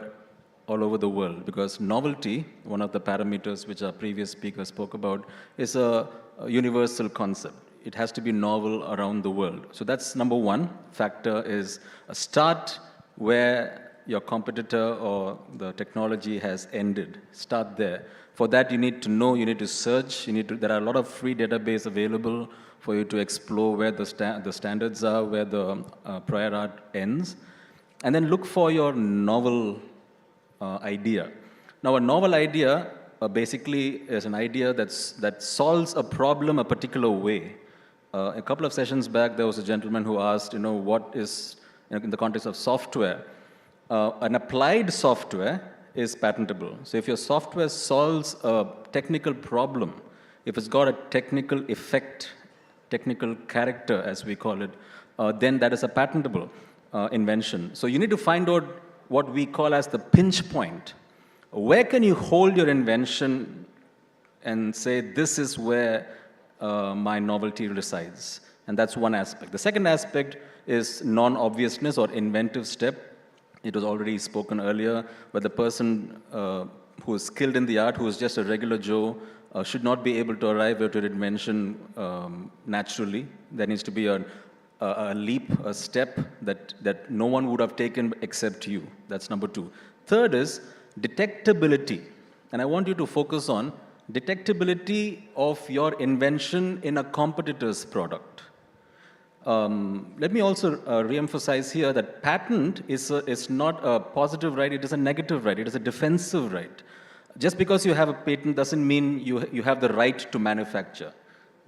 Speaker 3: all over the world. Because novelty, one of the parameters which our previous speaker spoke about, is a universal concept. It has to be novel around the world. So that's number one factor, is start where your competitor or the technology has ended. Start there. For that, you need to know, you need to search, there are a lot of free database available for you to explore where the standards are, where the prior art ends. And then look for your novel idea. Now, a novel idea basically is an idea that solves a problem a particular way. A couple of sessions back, there was a gentleman who asked, what is, in the context of software, an applied software is patentable. So if your software solves a technical problem, if it's got a technical effect, technical character, as we call it, then that is a patentable invention. So you need to find out what we call as the pinch point. Where can you hold your invention and say, this is where my novelty resides? And that's one aspect. The second aspect is non-obviousness or inventive step. It was already spoken earlier, but the person who is skilled in the art, who is just a regular Joe, should not be able to arrive at your invention naturally. There needs to be a leap, a step that no one would have taken except you. That's number 2. Third is detectability. And I want you to focus on detectability of your invention in a competitor's product. Let me also re-emphasize here that patent is not a positive right, it is a negative right, it is a defensive right. Just because you have a patent doesn't mean you have the right to manufacture.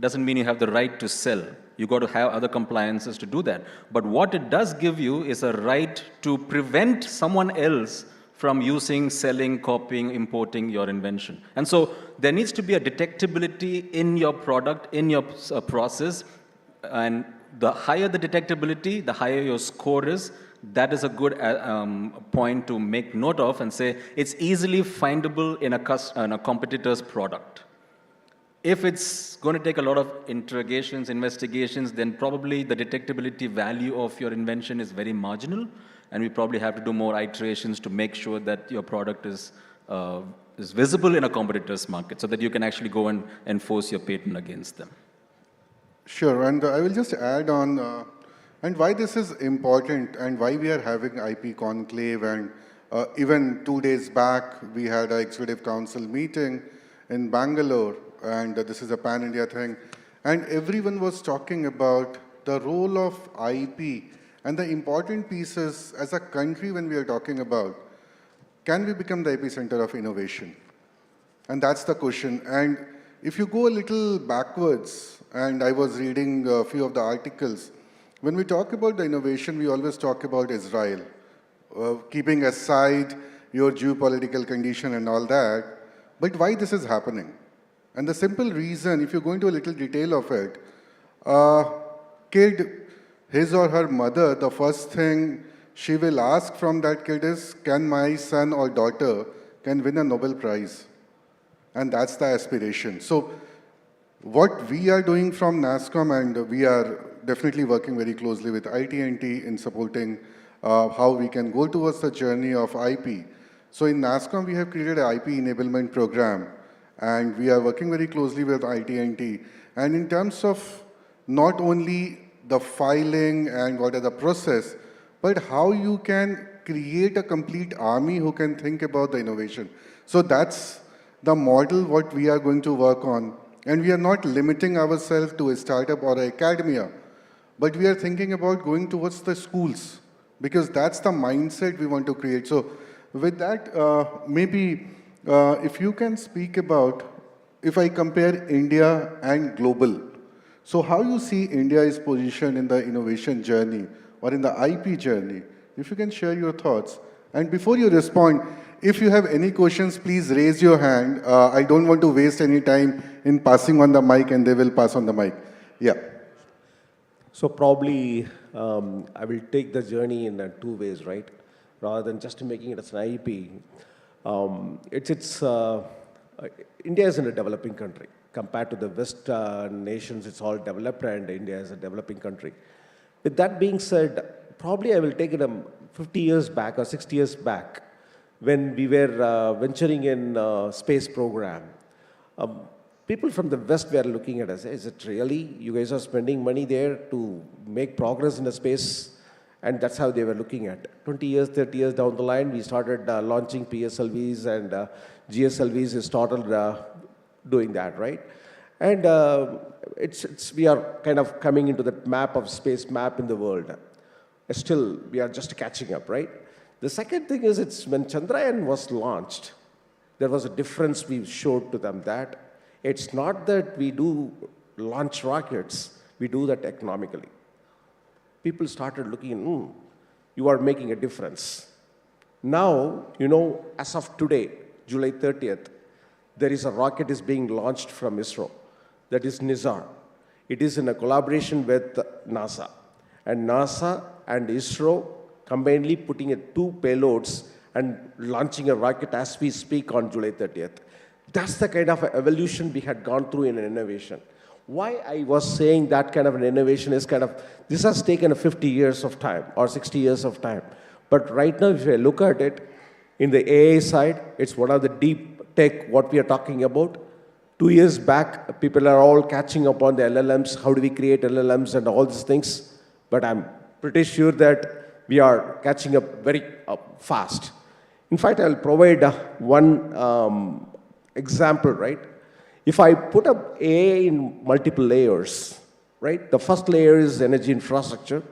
Speaker 3: Doesn't mean you have the right to sell. You got to have other compliances to do that. But what it does give you is a right to prevent someone else from using, selling, copying, importing your invention. And so there needs to be a detectability in your product, in your process, and the higher the detectability, the higher your score is. That is a good point to make note of and say it's easily findable in a competitor's product. If it's going to take a lot of interrogations, investigations, then probably the detectability value of your invention is very marginal, and we probably have to do more iterations to make sure that your product is visible in a competitor's market so that you can actually go and enforce your patent against them.
Speaker 6: Sure, and I will just add on, and why this is important and why we are having IP Conclave, and even 2 days back, we had an Executive Council meeting in Bangalore, and this is a pan-India thing, and everyone was talking about the role of IP and the important pieces as a country when we are talking about. can we become the epicenter of innovation? And that's the question. And if you go a little backwards, and I was reading a few of the articles, when we talk about the innovation, we always talk about Israel, keeping aside your geopolitical condition and all that. But why this is happening? And the simple reason, if you go into a little detail of it, kid, his or her mother, the first thing she will ask from that kid is, can my son or daughter can win a Nobel Prize? And that's the aspiration. So what we are doing from NASSCOM, and we are definitely working very closely with IT&T in supporting how we can go towards the journey of IP. So in NASSCOM, we have created an IP enablement program, and we are working very closely with IT&T. And in terms of not only the filing and what is the process, but how you can create a complete army who can think about the innovation. So that's the model what we are going to work on. And we are not limiting ourselves to a startup or academia, but we are thinking about going towards the schools, because that's the mindset we want to create. So with that, maybe if you can speak about, if I compare India and global, so how you see India is positioned in the innovation journey or in the IP journey, if you can share your thoughts. And before you respond, if you have any questions, please raise your hand. I don't want to waste any time in passing on the mic, and they will pass on the mic. Yeah.
Speaker 8: So probably I will take the journey in two ways, right? Rather than just making it as an IP. India is in a developing country. Compared to the West nations, it's all developed, and India is a developing country. With that being said, probably I will take it 50 years back or 60 years back, when we were venturing in space program. People from the West were looking at us, is it really? You guys are spending money there to make progress in the space? And that's how they were looking at it. 20 years, 30 years down the line, we started launching PSLVs, and GSLVs started doing that, right? And we are kind of coming into the map of space map in the world. Still, we are just catching up, right? The second thing is, when Chandrayaan was launched, there was a difference we showed to them, that it's not that we do launch rockets, we do that economically. People started looking, you are making a difference. Now, as of today, July 30th, there is a rocket is being launched from ISRO. That is NISAR. It is in a collaboration with NASA. And NASA and ISRO combinedly putting 2 payloads and launching a rocket as we speak on July 30th. That's the kind of evolution we had gone through in an innovation. Why I was saying that kind of an innovation is this has taken 50 years of time or 60 years of time. But right now, if you look at it, in the AI side, it's one of the deep tech, what we are talking about. 2 years back, people are all catching up on the LLMs. How do we create LLMs and all these things? But I'm pretty sure that we are catching up very fast. In fact, I'll provide one example, right? If I put up AI in multiple layers, right? The first layer is energy infrastructure.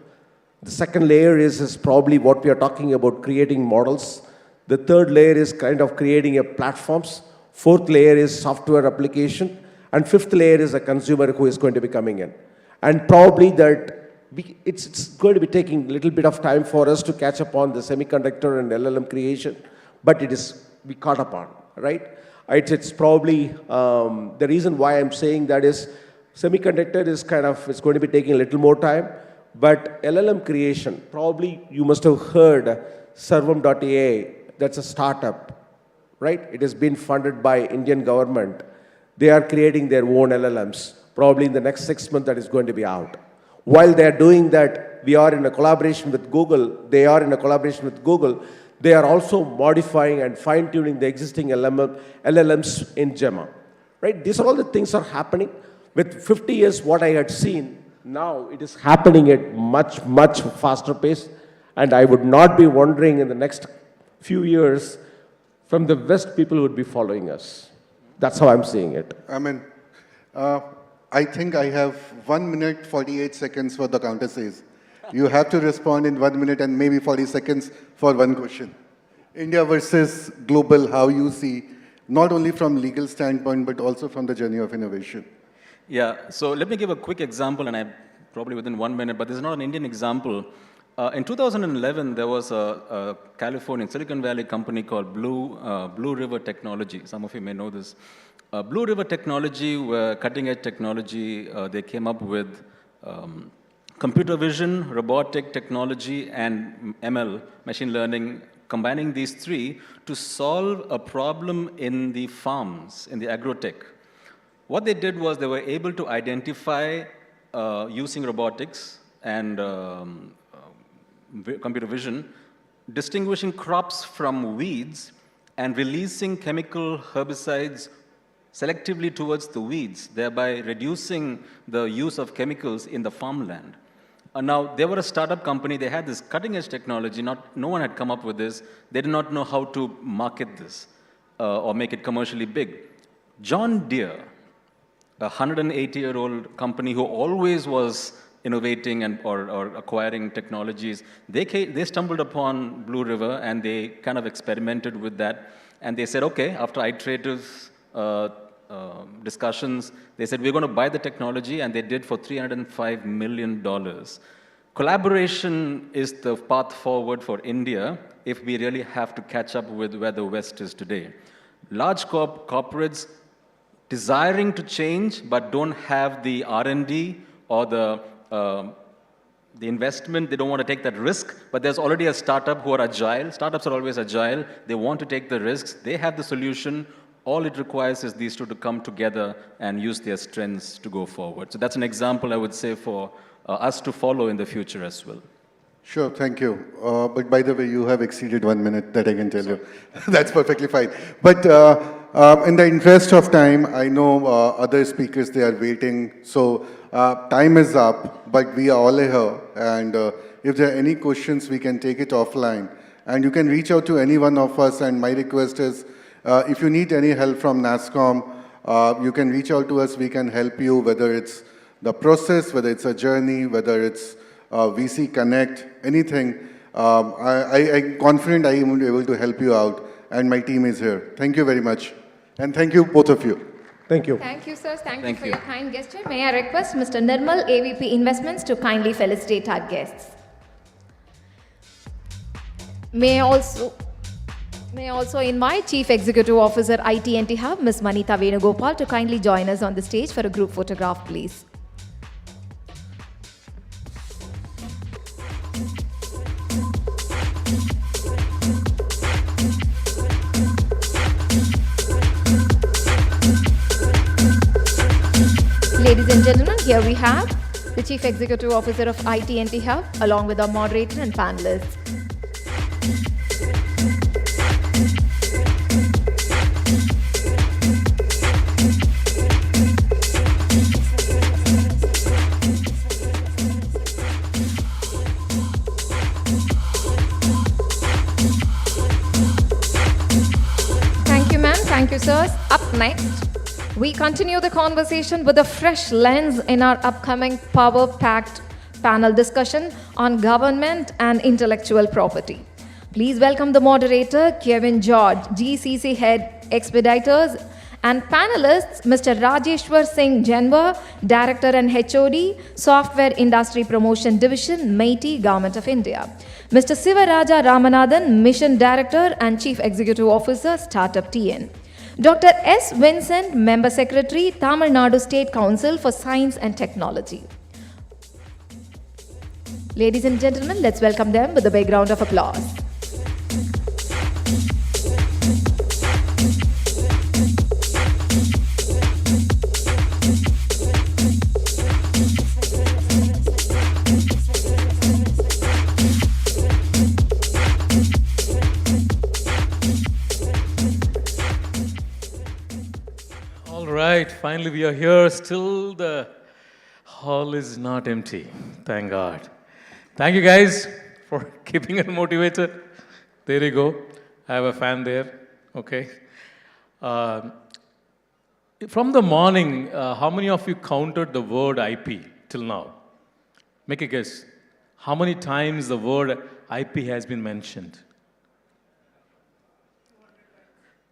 Speaker 8: The second layer is probably what we are talking about, creating models. The third layer is kind of creating platforms. Fourth layer is software application. And fifth layer is a consumer who is going to be coming in. And probably it's going to be taking a little bit of time for us to catch up on the semiconductor and LLM creation, but we caught up on, right? It's probably, the reason why I'm saying that is, semiconductor is it's going to be taking a little more time, but LLM creation, probably you must have heard Servam.ai, that's a startup, right? It has been funded by Indian government. They are creating their own LLMs. Probably in the next 6 months that is going to be out. While they are doing that, we are in a collaboration with Google. They are in a collaboration with Google. They are also modifying and fine-tuning the existing LLMs in Gemma. Right? These are all the things are happening. With 50 years, what I had seen, now it is happening at much, much faster pace. And I would not be wondering in the next few years, from the West, people would be following us. That's how I'm seeing it.
Speaker 6: I think I have 1 minute, 48 seconds for the counter says. You have to respond in 1 minute and maybe 40 seconds for one question. India versus global, how you see, not only from legal standpoint, but also from the journey of innovation.
Speaker 3: Yeah, so let me give a quick example, and I probably within 1 minute, but this is not an Indian example. In 2011, there was a Californian Silicon Valley company called Blue River Technology. Some of you may know this. Blue River Technology were cutting-edge technology. They came up with computer vision, robotic technology, and ML, machine learning, combining these three to solve a problem in the farms, in the agrotech. What they did was they were able to identify, using robotics and computer vision, distinguishing crops from weeds and releasing chemical herbicides selectively towards the weeds, thereby reducing the use of chemicals in the farmland. Now, they were a startup company. They had this cutting-edge technology. No one had come up with this. They did not know how to market this or make it commercially big. John Deere, a 180-year-old company who always was innovating or acquiring technologies, they stumbled upon Blue River and they kind of experimented with that. And they said, okay, after iterative discussions, they said, we're going to buy the technology, and they did for $305 million. Collaboration is the path forward for India if we really have to catch up with where the West is today. Large corporates desiring to change but don't have the R&D or the investment, they don't want to take that risk, but there's already a startup who are agile. Startups are always agile. They want to take the risks. They have the solution. All it requires is these two to come together and use their strengths to go forward. So that's an example, I would say, for us to follow in the future as well.
Speaker 6: Sure, thank you. But by the way, you have exceeded 1 minute, that I can tell you. That's perfectly fine. But in the interest of time, I know other speakers, they are waiting. So time is up, but we are all here. And if there are any questions, we can take it offline. And you can reach out to any one of us. And my request is, if you need any help from NASSCOM, you can reach out to us. We can help you, whether it's the process, whether it's a journey, whether it's VC Connect, anything. I'm confident I will be able to help you out, and my team is here. Thank you very much. And thank you, both of you.
Speaker 8: Thank you.
Speaker 1: Thank you, sir. Thank you for your kind gesture. May I request Mr. Nirmal, AVP Investments, to kindly felicitate our guests. May I also invite Chief Executive Officer IT&T Hub, Ms. Manita Venugopal, to kindly join us on the stage for a group photograph, please. Ladies and gentlemen, here we have the Chief Executive Officer of IT&T Hub, along with our moderator and panelists. Thank you, ma'am. Thank you, sirs. Up next, we continue the conversation with a fresh lens in our upcoming power-packed panel discussion on government and intellectual property. Please welcome the moderator, Kevin George, GCC Head Expeditors, and panelists, Mr. Rajeshwar Singh Janwar, Director and HOD, Software Industry Promotion Division, MeitY, Government of India. Mr. Sivaraja Ramanathan, Mission Director and Chief Executive Officer, Startup TN. Dr. S. Vincent, Member Secretary, Tamil Nadu State Council for Science and Technology. Ladies and gentlemen, let's welcome them with a big round of applause.
Speaker 2: Right, finally we are here. Still the hall is not empty. Thank God. Thank you guys for keeping us motivated. There you go. I have a fan there. Okay. From the morning, how many of you counted the word IP till now? Make a guess. How many times the word IP has been mentioned?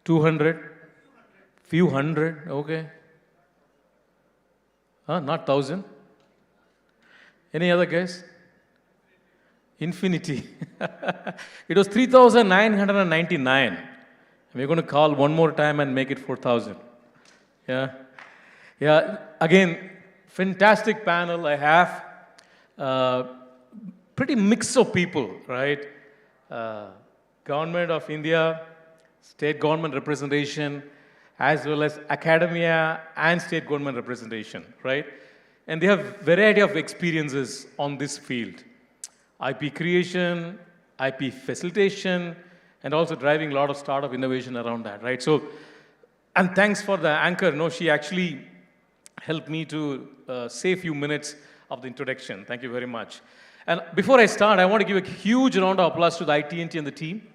Speaker 2: 200? Few hundred, okay. Not 1,000? Any other guess? Infinity. It was 3,999. We're going to call one more time and make it 4,000. Yeah. Yeah. Again, fantastic panel I have. Pretty mix of people, right? Government of India, state government representation, as well as academia and state government representation, right? And they have variety of experiences on this field. IP creation, IP facilitation, and also driving a lot of startup innovation around that, right? So, and thanks for the anchor. No, she actually helped me to save a few minutes of the introduction. Thank you very much. And before I start, I want to give a huge round of applause to the ITNT and the team.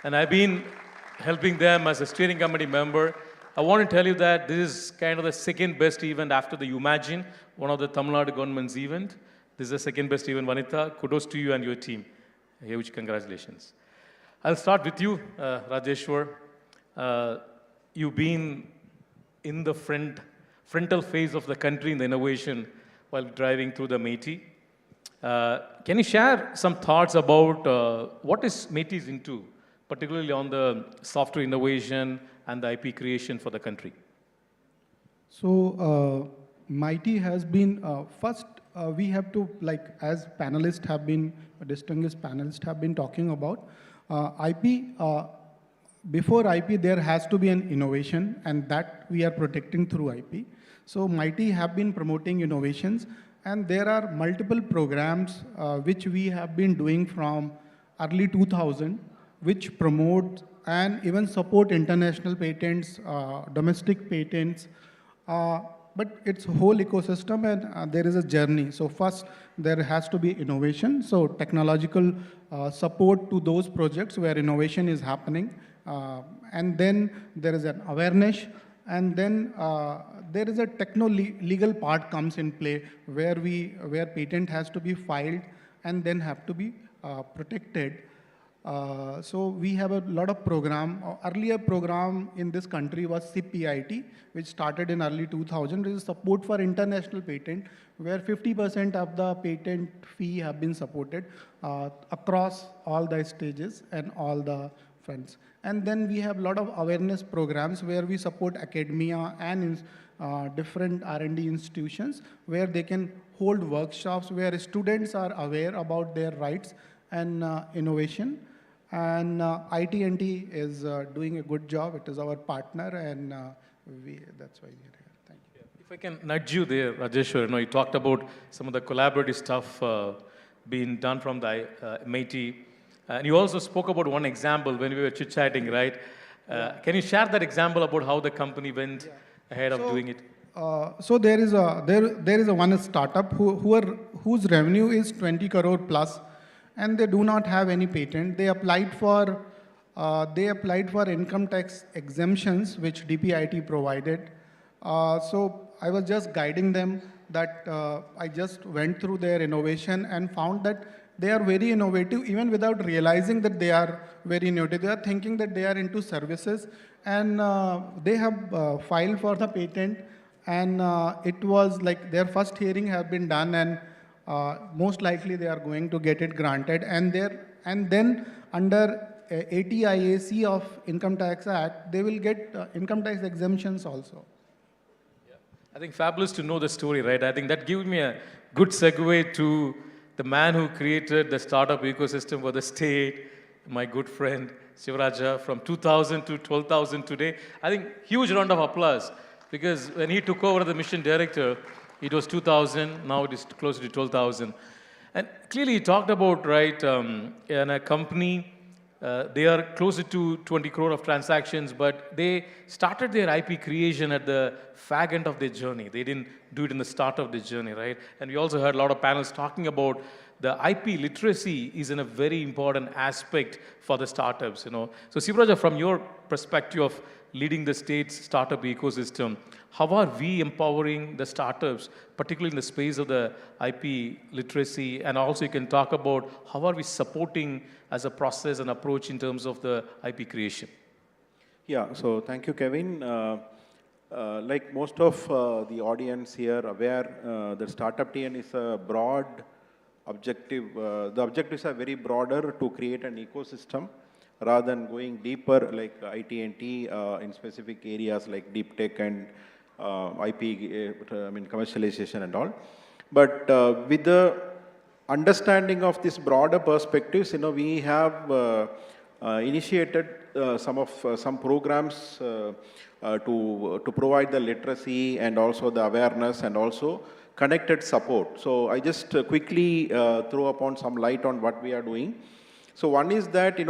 Speaker 2: And I've been helping them as a steering committee member. I want to tell you that this is kind of the second best event after the Imagine, one of the Tamil Nadu government's event. This is the second best event, Vanitha. Kudos to you and your team. Huge congratulations. I'll start with you, Rajeshwar. You've been in the frontal phase of the country in the innovation while driving through the METI. Can you share some thoughts about what is METI is into, particularly on the software innovation and the IP creation for the country?
Speaker 4: So, MITI has been, first, we have to, like, as panelists have been, distinguished panelists have been talking about, IP, before IP, there has to be an innovation, and that we are protecting through IP. So, MITI have been promoting innovations, and there are multiple programs which we have been doing from early 2000, which promote and even support international patents, domestic patents, but it's a whole ecosystem, and there is a journey. So first, there has to be innovation, so technological support to those projects where innovation is happening, and then there is an awareness, and then there is a techno-legal part comes in play where patent has to be filed and then have to be protected. So we have a lot of program. Earlier program in this country was CPIT, which started in early 2000. It is support for international patent, where 50% of the patent fee have been supported across all the stages and all the fronts. And then we have a lot of awareness programs where we support academia and different R&D institutions where they can hold workshops where students are aware about their rights and innovation. And IT&T is doing a good job. It is our partner, and that's why we're here. Thank you.
Speaker 2: If I can nudge you there, Rajeshwar, you talked about some of the collaborative stuff being done from the MIT. And you also spoke about one example when we were chit-chatting, right? Can you share that example about how the company went ahead of doing it?
Speaker 4: So there is a one startup whose revenue is 20 crore plus, and they do not have any patent. They applied for income tax exemptions, which DPIT provided. So I was just guiding them that I just went through their innovation and found that they are very innovative, even without realizing that they are very innovative. They are thinking that they are into services, and they have filed for the patent, and it was like their first hearing have been done, and most likely they are going to get it granted, and then under 80 IAC of Income Tax Act, they will get income tax exemptions also.
Speaker 2: Yeah. I think fabulous to know the story, right? I think that gives me a good segue to the man who created the startup ecosystem for the state, my good friend Shivaraja, from 2000 to 12,000 today. I think huge round of applause, because when he took over the mission director, it was 2,000, now it is closer to 12,000. And clearly he talked about, right, in a company, they are closer to 20 crore of transactions, but they started their IP creation at the fag end of their journey. They didn't do it in the start of the journey, right? And we also heard a lot of panels talking about the IP literacy is in a very important aspect for the startups, So Sivaraja, from your perspective of leading the state's startup ecosystem, how are we empowering the startups, particularly in the space of the IP literacy? And also you can talk about how are we supporting as a process and approach in terms of the IP creation?
Speaker 5: Yeah, so thank you, Kevin. Like most of the audience here aware, the Startup TN is a broad objective. The objectives are very broader to create an ecosystem rather than going deeper like IT&T in specific areas like deep tech and IP, commercialization and all. But with the understanding of this broader perspectives, we have initiated some programs to provide the literacy and also the awareness and also connected support. So I just quickly throw upon some light on what we are doing. So one is that, we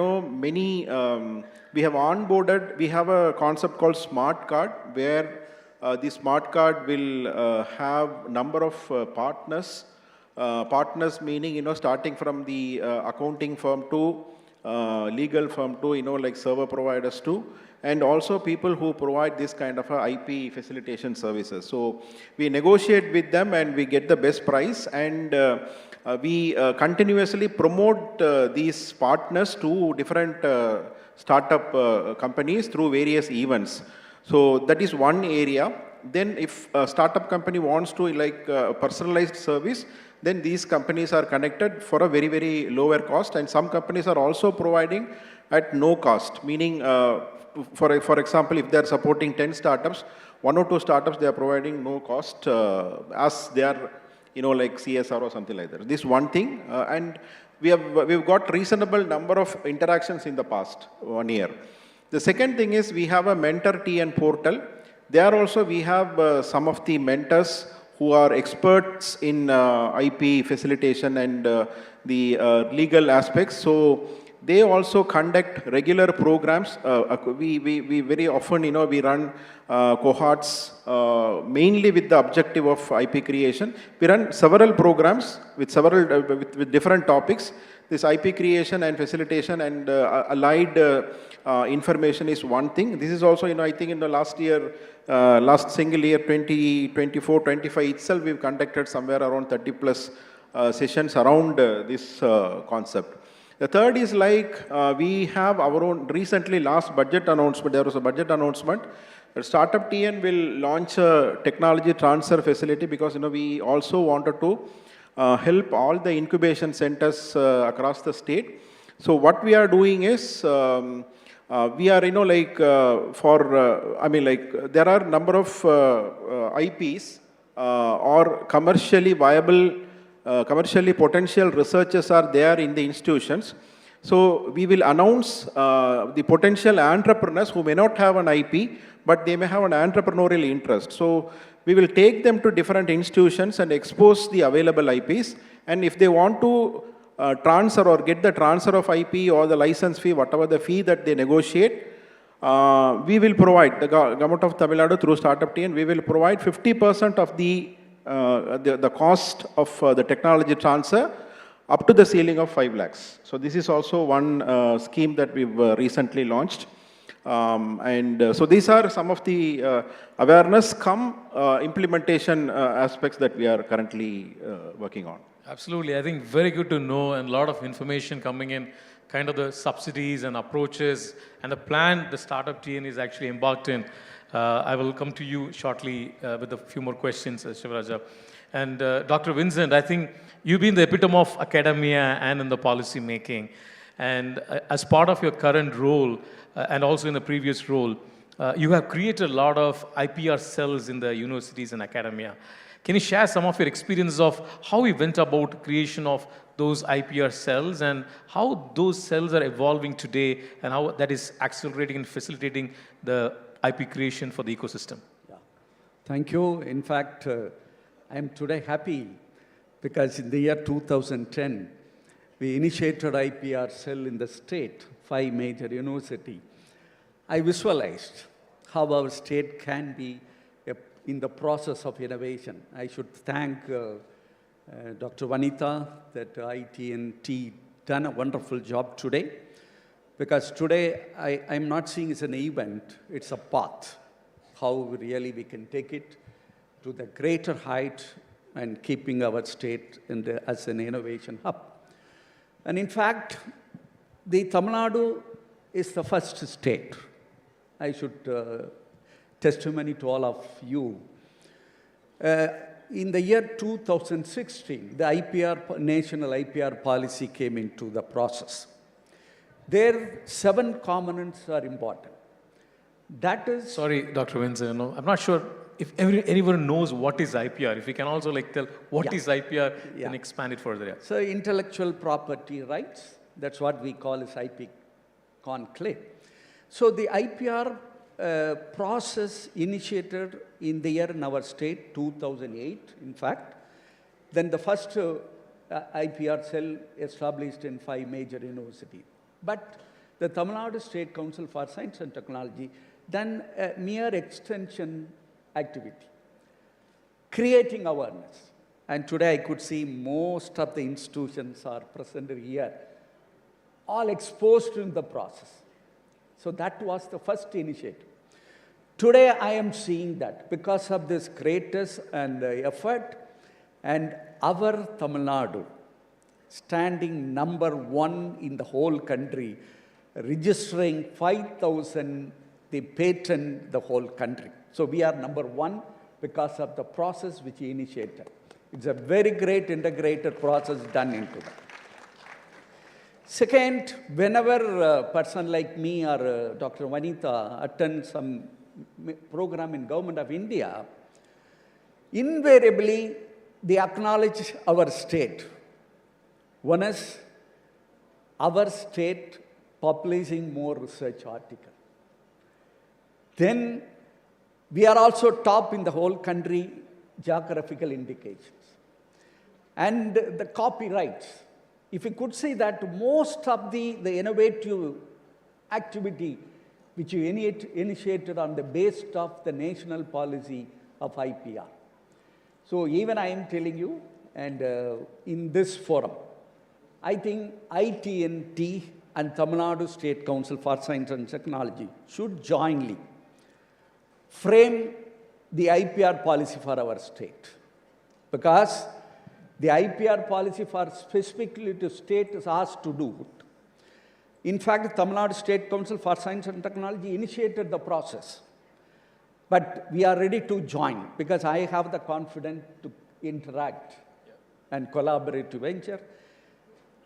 Speaker 5: have onboarded, we have a concept called Smart Card, where the Smart Card will have number of partners. Partners meaning, starting from the accounting firm to legal firm to, like server providers to, and also people who provide this kind of IP facilitation services. So we negotiate with them and we get the best price, and we continuously promote these partners to different startup companies through various events. So that is one area. Then if a startup company wants to personalized service, then these companies are connected for a very, very lower cost, and some companies are also providing at no cost, meaning for example, if they are supporting 10 startups, 1 or 2 startups they are providing no cost as they are, like CSR or something like that. This one thing, and we've got reasonable number of interactions in the past 1 year. The second thing is we have a Mentor TN portal. There also we have some of the mentors who are experts in IP facilitation and the legal aspects. So they also conduct regular programs. We very often, we run cohorts mainly with the objective of IP creation. We run several programs with with different topics. This IP creation and facilitation and allied information is one thing. This is also, I think in the last year, last single year, 2024-25 itself, we've conducted somewhere around 30 plus sessions around this concept. The third is we have our own, recently last budget announcement, there was a budget announcement. Startup TN will launch a technology transfer facility because, we also wanted to help all the incubation centers across the state. So what we are doing is, we are, there are number of IPs or commercially viable, commercially potential researchers are there in the institutions. So we will announce the potential entrepreneurs who may not have an IP, but they may have an entrepreneurial interest. So we will take them to different institutions and expose the available IPs. And if they want to transfer or get the transfer of IP or the license fee, whatever the fee that they negotiate, we will provide, the government of Tamil Nadu through Startup TN, we will provide 50% of the cost of the technology transfer up to the ceiling of 5 lakhs. So this is also one scheme that we've recently launched. So these are some of the awareness implementation aspects that we are currently working on.
Speaker 2: Absolutely. I think very good to know, and a lot of information coming in, kind of the subsidies and approaches and the plan the Startup TN is actually embarked in. I will come to you shortly with a few more questions, Shivaraja. And Dr. Vincent, I think you've been the epitome of academia and in the policy making. And as part of your current role, and also in the previous role, you have created a lot of IPR cells in the universities and academia. Can you share some of your experiences of how you went about creation of those IPR cells and how those cells are evolving today and how that is accelerating and facilitating the IP creation for the ecosystem?
Speaker 21: Yeah. Thank you. In fact, I am today happy because in the year 2010, we initiated IPR cell in the state, 5 major universities. I visualized how our state can be in the process of innovation. I should thank Dr. Vanitha that IT&T done a wonderful job today, because today I'm not seeing it as an event, it's a path, how really we can take it to the greater height and keeping our state as an innovation hub. And in fact, the Tamil Nadu is the first state I should testimony to all of you. In the year 2016, the national IPR policy came into the process. There, 7 components are important. That is...
Speaker 9: Sorry, Dr. Windsor, no, I'm not sure if anyone knows what is IPR. If you can also tell what is IPR, then expand it further. Yeah.
Speaker 21: So intellectual property rights, that's what we call as IP Conclave. So the IPR process initiated in the year in our state, 2008, in fact. Then the first IPR cell established in 5 major universities. But the Tamil Nadu State Council for Science and Technology done a mere extension activity, creating awareness. And today I could see most of the institutions are present here, all exposed in the process. So that was the first initiative. Today I am seeing that because of this greatness and effort, and our Tamil Nadu standing number 1 in the whole country, registering 5,000 the patent the whole country. So we are number 1 because of the process which he initiated. It's a very great integrated process done into that. Second, whenever a person like me or Dr. Vanitha attends some program in Government of India, invariably they acknowledge our state. One is our state publishing more research articles. Then we are also top in the whole country geographical indications. And the copyrights. If you could say that most of the innovative activity which you initiated on the basis of the national policy of IPR. So even I am telling you, and in this forum, I think ITNT and Tamil Nadu State Council for Science and Technology should jointly frame the IPR policy for our state. Because the IPR policy for specifically to state is asked to do it. In fact, Tamil Nadu State Council for Science and Technology initiated the process. But we are ready to join because I have the confidence to interact and collaborate to venture.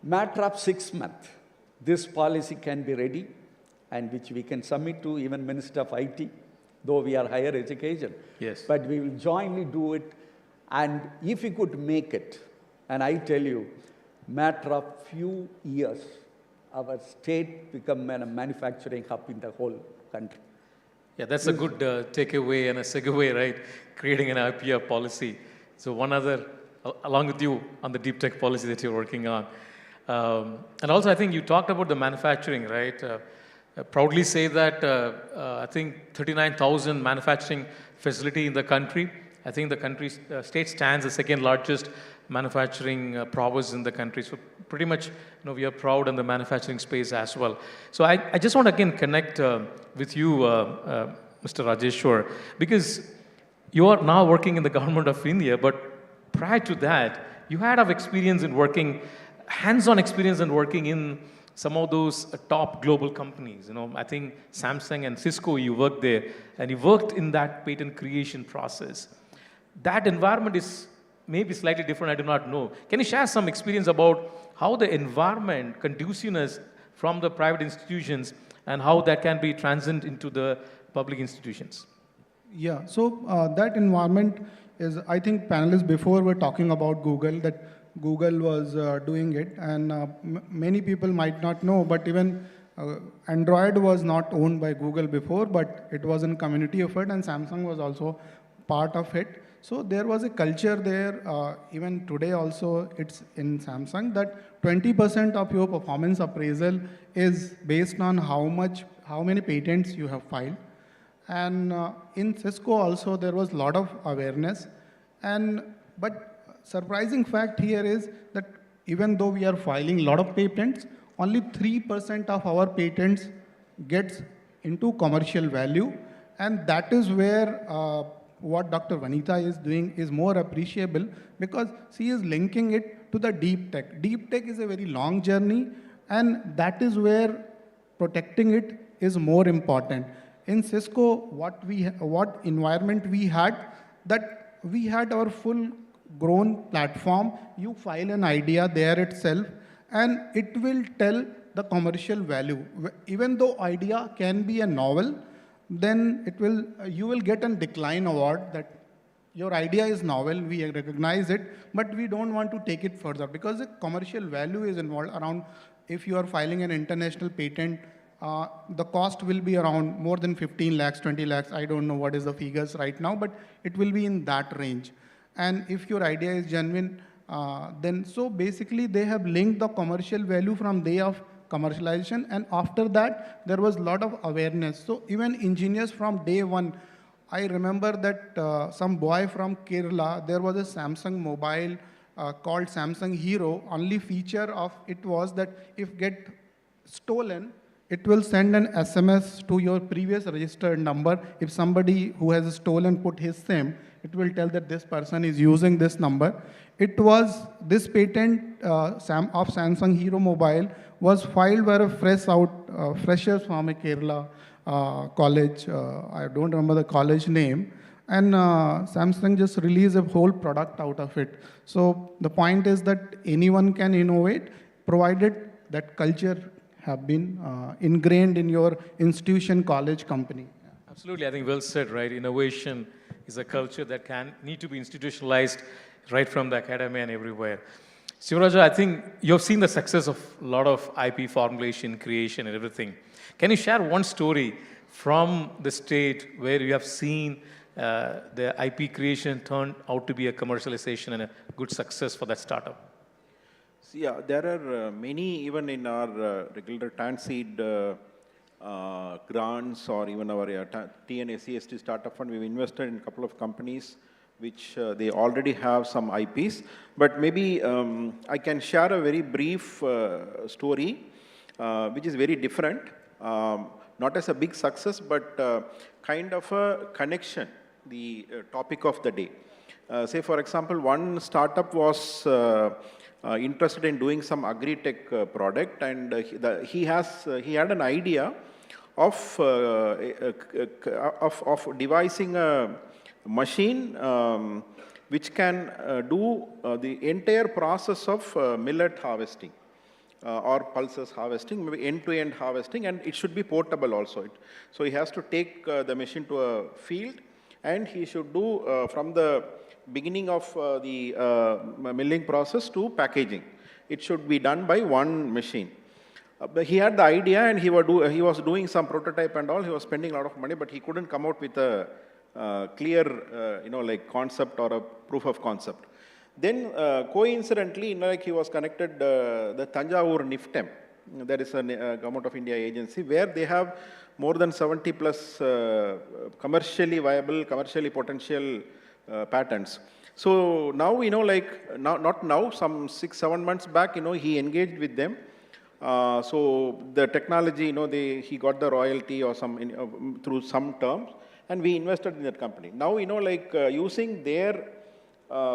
Speaker 21: Matter of 6 months, this policy can be ready and which we can submit to even Minister of IT, though we are higher education.
Speaker 9: Yes.
Speaker 21: But we will jointly do it. And if we could make it, and I tell you, matter of few years, our state become a manufacturing hub in the whole country.
Speaker 9: Yeah, that's a good takeaway and a segue, right? Creating an IPR policy. So one other, along with you, on the deep tech policy that you're working on. And also, I think you talked about the manufacturing, right? I proudly say that I think 39,000 manufacturing facility in the country. I think the country, state stands the second largest manufacturing prowess in the country. So pretty much, we are proud in the manufacturing space as well. So I just want to again connect with you, Mr. Rajeshwar, because you are now working in the government of India, but prior to that, you had experience in working, hands-on experience in working in some of those top global companies. I think Samsung and Cisco, you worked there, and you worked in that patent creation process. That environment is maybe slightly different, I do not know. Can you share some experience about how the environment, conduciveness from the private institutions, and how that can be transcend into the public institutions?
Speaker 4: Yeah, so that environment is, I think panelists before were talking about Google, that Google was doing it, and many people might not know, but even Android was not owned by Google before, but it was in community effort, and Samsung was also part of it. So there was a culture there, even today also it's in Samsung, that 20% of your performance appraisal is based on how many patents you have filed. And in Cisco also there was a lot of awareness. But surprising fact here is that even though we are filing a lot of patents, only 3% of our patents gets into commercial value. And that is where what Dr. Vanitha is doing is more appreciable, because she is linking it to the deep tech. Deep tech is a very long journey, and that is where protecting it is more important. In Cisco, what environment we had, that we had our full grown platform. You file an idea there itself, and it will tell the commercial value. Even though idea can be a novel, then you will get a decline award that your idea is novel, we recognize it, but we don't want to take it further because the commercial value is involved around, if you are filing an international patent, the cost will be around more than 15 lakhs, 20 lakhs. I don't know what is the figures right now, but it will be in that range. And if your idea is genuine, then so basically they have linked the commercial value from day of commercialization. And after that, there was a lot of awareness. So even engineers from day one, I remember that some boy from Kerala, there was a Samsung mobile called Samsung Hero. Only feature of it was that if get stolen, it will send an SMS to your previous registered number. If somebody who has stolen put his SIM, it will tell that this person is using this number. It was this patent of Samsung Hero Mobile was filed by a freshers from a Kerala college. I don't remember the college name. And Samsung just released a whole product out of it. So the point is that anyone can innovate, provided that culture have been ingrained in your institution, college, company.
Speaker 9: Absolutely, I think well said, right? Innovation is a culture that need to be institutionalized right from the academia and everywhere. Sivaraja, I think you've seen the success of a lot of IP formulation, creation, and everything. Can you share one story from the state where you have seen the IP creation turn out to be a commercialization and a good success for that startup?
Speaker 5: Yeah, there are many, even in our regular TANSEED grants or even our TNACST startup fund, we've invested in a couple of companies which they already have some IPs. But maybe I can share a very brief story which is very different. Not as a big success, but kind of a connection, the topic of the day. Say, for example, one startup was interested in doing some agri-tech product, and he had an idea of devising a machine which can do the entire process of millet harvesting or pulses harvesting, maybe end-to-end harvesting, and it should be portable also. So he has to take the machine to a field, and he should do from the beginning of the milling process to packaging. It should be done by one machine. But he had the idea, and he was doing some prototype and all. He was spending a lot of money, but he couldn't come out with a clear, like concept or a proof of concept. Then coincidentally, like he was connected the Tanjavur NIFTEM. That is a Government of India agency where they have more than 70 plus commercially viable, commercially potential patents. So now, like, not now, some 6-7 months back, he engaged with them. So the technology, he got the royalty or some through some terms, and we invested in that company. Now, like using their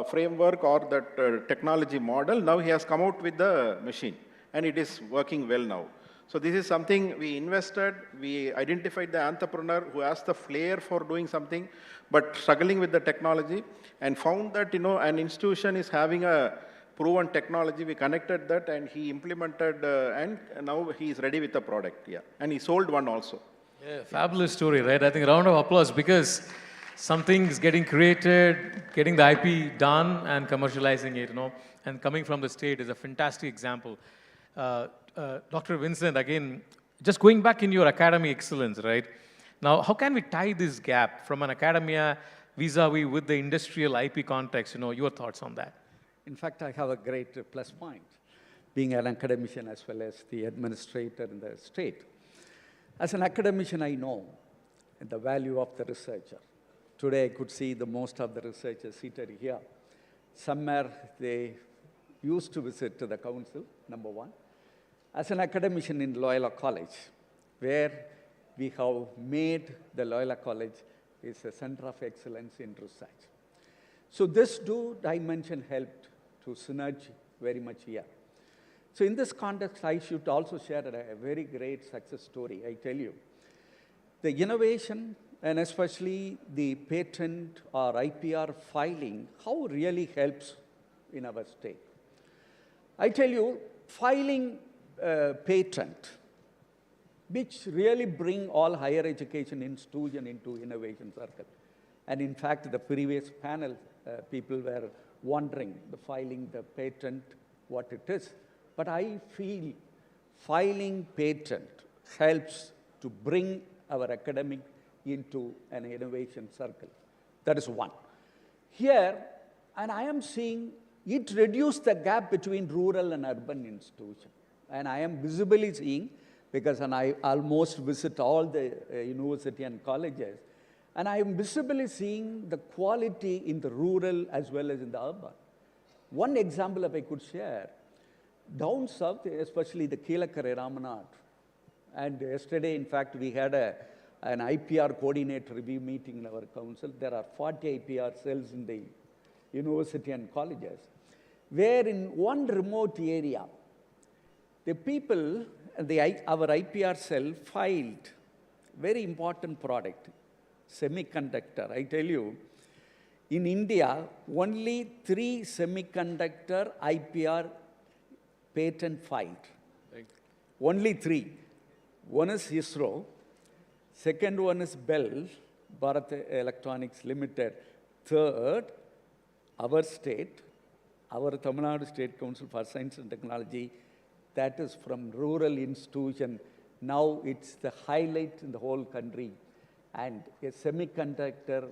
Speaker 5: framework or that technology model, now he has come out with the machine, and it is working well now. So this is something we invested, we identified the entrepreneur who has the flair for doing something, but struggling with the technology, and found that, an institution is having a proven technology. We connected that, and he implemented, and now he is ready with the product, yeah. And he sold one also.
Speaker 9: Yeah, fabulous story, right? I think a round of applause, because something is getting created, getting the IP done and commercializing it, and coming from the state is a fantastic example. Dr. Vincent, again, just going back in your academy excellence, right? Now, how can we tie this gap from an academia vis-a-vis with the industrial IP context? Your thoughts on that?
Speaker 21: In fact, I have a great plus point, being an academician as well as the administrator in the state. As an academician, I know the value of the researcher. Today, I could see most of the researchers seated here. Somewhere they used to visit to the council, number one. As an academician in Loyola College, where we have made the Loyola College is a center of excellence in research. So this two dimension helped to synergy very much here. So in this context, I should also share a very great success story, I tell you. The innovation, and especially the patent or IPR filing, how really helps in our state. I tell you, filing patent, which really bring all higher education institution into innovation circle. And in fact, the previous panel, people were wondering the filing the patent, what it is. But I feel filing patent helps to bring our academic into an innovation circle. That is one. Here, and I am seeing it reduced the gap between rural and urban institutions. And I am visibly seeing, because I almost visit all the university and colleges, and I am visibly seeing the quality in the rural as well as in the urban. One example, if I could share, down south, especially the Keelakare Ramanath, and yesterday, in fact, we had an IPR coordinator review meeting in our council. There are 40 IPR cells in the university and colleges, where in one remote area, the people, our IPR cell filed very important product, semiconductor. I tell you, in India, only 3 semiconductor IPR patent filed. Only 3. One is ISRO, second one is Bell, Bharat Electronics Limited. Third, our state, our Tamil Nadu State Council for Science and Technology, that is from rural institution. Now it's the highlight in the whole country. And a semiconductor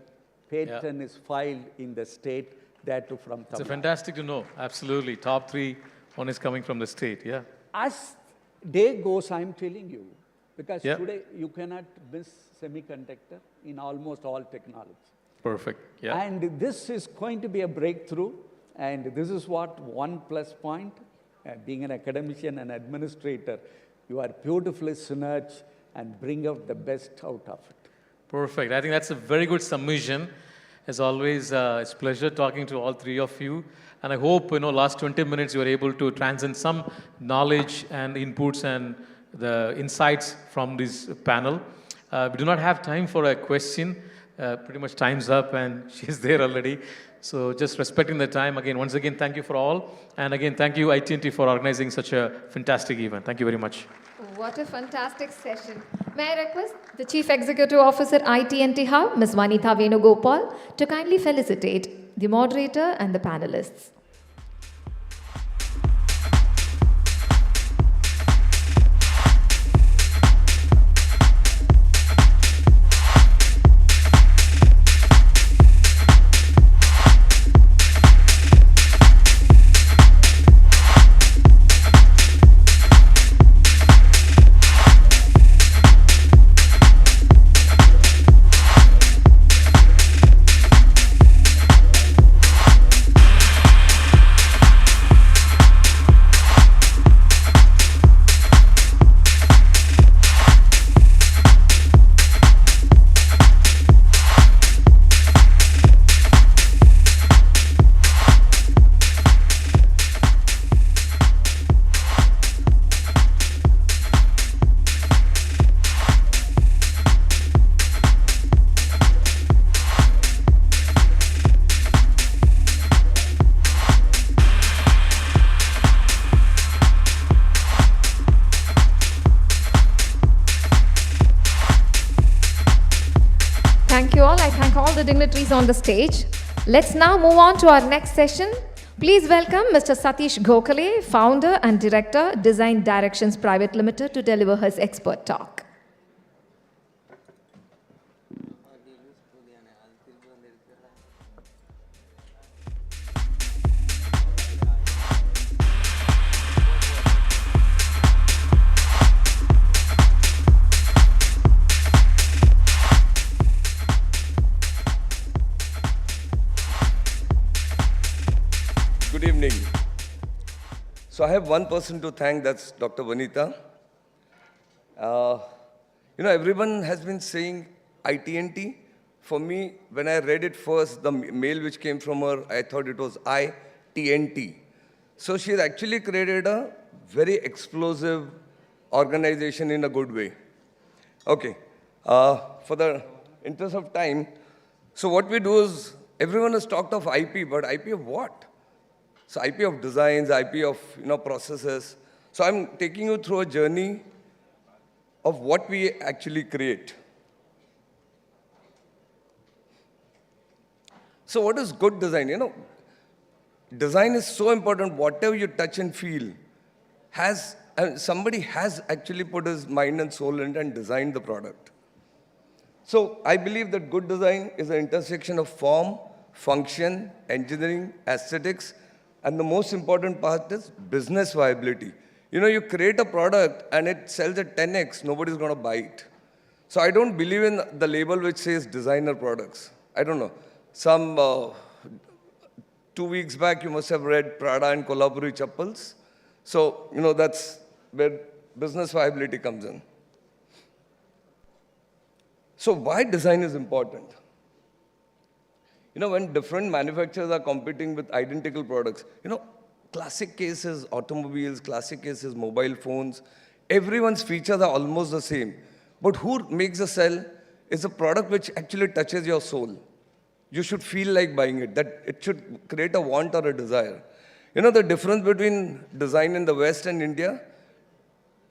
Speaker 21: patent is filed in the state, that too from Tamil Nadu.
Speaker 9: It's fantastic to know, absolutely. Top 3, one is coming from the state, yeah.
Speaker 21: As day goes, I'm telling you, because today you cannot miss semiconductor in almost all technology.
Speaker 9: Perfect, yeah.
Speaker 21: And this is going to be a breakthrough, and this is what one plus point, being an academician and administrator, you are beautifully synerged and bring out the best out of it.
Speaker 9: Perfect. I think that's a very good submission. As always, it's a pleasure talking to all 3 of you. And I hope, last 20 minutes you were able to transcend some knowledge and inputs and the insights from this panel. We do not have time for a question. Pretty much time's up and she's there already. So just respecting the time. Again, once again, thank you for all. And again, thank you IT&T for organizing such a fantastic event. Thank you very much.
Speaker 1: What a fantastic session. May I request the Chief Executive Officer IT&T Hub, Ms. Vanitha Venugopal, to kindly felicitate the moderator and the panelists. Thank you all. I thank all the dignitaries on the stage. Let's now move on to our next session. Please welcome Mr. Satish Gokhale, Founder and Director, Design Directions Private Limited, to deliver his expert talk.
Speaker 13: Good evening. So I have one person to thank, that's Dr. Vanitha. Everyone has been saying IT&T. For me, when I read it first, the mail which came from her, I thought it was iTNT. So she has actually created a very explosive organization in a good way. Okay. For the interest of time, so what we do is, everyone has talked of IP, but IP of what? So IP of designs, IP of processes. So I'm taking you through a journey of what we actually create. So what is good design? Design is so important. Whatever you touch and feel somebody has actually put his mind and soul in it and designed the product. So I believe that good design is an intersection of form, function, engineering, aesthetics, and the most important part is business viability. You create a product and it sells at 10x, nobody's going to buy it. So I don't believe in the label which says designer products. I don't know. Some 2 weeks back, you must have read Prada and Kolhapuri chappals. So, that's where business viability comes in. So why design is important? When different manufacturers are competing with identical products, classic cases, automobiles, classic cases, mobile phones, everyone's features are almost the same. But who makes a sell is a product which actually touches your soul. You should feel like buying it, that it should create a want or a desire. The difference between design in the West and India?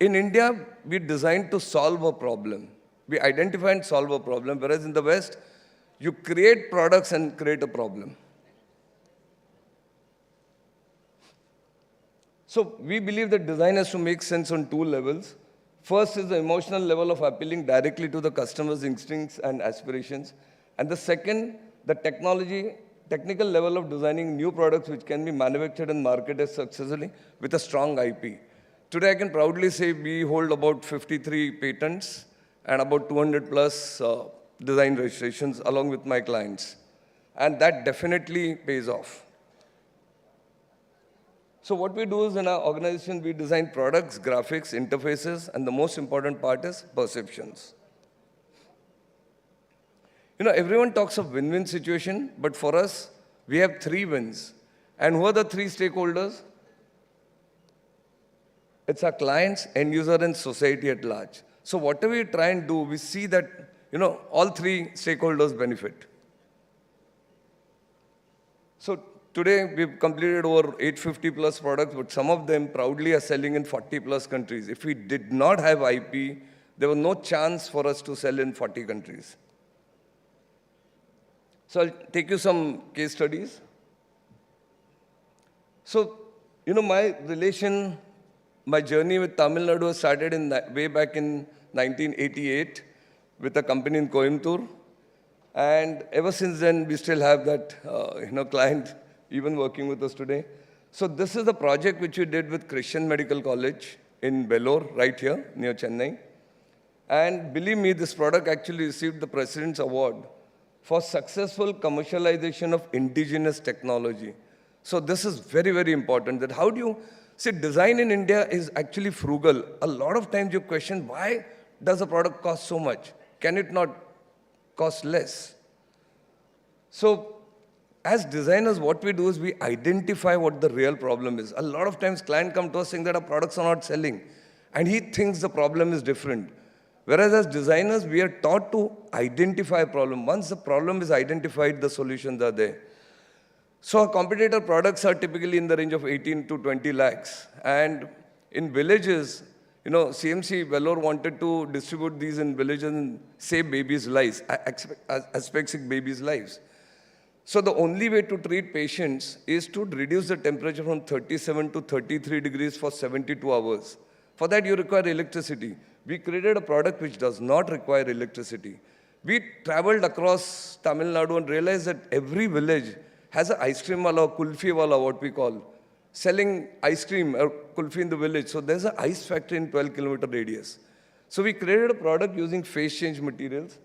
Speaker 13: In India, we design to solve a problem. We identify and solve a problem, whereas in the West, you create products and create a problem. So we believe that design has to make sense on two levels. First is the emotional level of appealing directly to the customer's instincts and aspirations. And the second, the technical level of designing new products which can be manufactured and marketed successfully with a strong IP. Today, I can proudly say we hold about 53 patents and about 200 plus design registrations along with my clients. And that definitely pays off. So what we do is in our organization, we design products, graphics, interfaces, and the most important part is perceptions. Everyone talks of win-win situation, but for us, we have 3 wins. And who are the 3 stakeholders? It's our clients, end user, and society at large. So whatever we try and do, we see that, all 3 stakeholders benefit. So today, we've completed over 850 plus products, but some of them proudly are selling in 40 plus countries. If we did not have IP, there was no chance for us to sell in 40 countries. So I'll take you some case studies. So, my journey with Tamil Nadu started way back in 1988 with a company in Coimbatore. And ever since then, we still have that, client even working with us today. So this is a project which we did with Christian Medical College in Vellore, right here, near Chennai. And believe me, this product actually received the President's Award for successful commercialization of indigenous technology. So this is very, very important. That how do you, see, design in India is actually frugal. A lot of times you question, why does a product cost so much? Can it not cost less? So as designers, what we do is we identify what the real problem is. A lot of times clients come to us saying that our products are not selling. And he thinks the problem is different. Whereas as designers, we are taught to identify a problem. Once the problem is identified, the solutions are there. So our competitor products are typically in the range of 18 to 20 lakhs. And in villages, CMC Vellore wanted to distribute these in villages and save babies' lives, asphyxic babies' lives. So the only way to treat patients is to reduce the temperature from 37 to 33 degrees for 72 hours. For that, you require electricity. We created a product which does not require electricity. We traveled across Tamil Nadu and realized that every village has an ice cream wala, kulfi wala, what we call, selling ice cream or kulfi in the village. So there's an ice factory in 12-kilometer radius. So we created a product using phase change materials.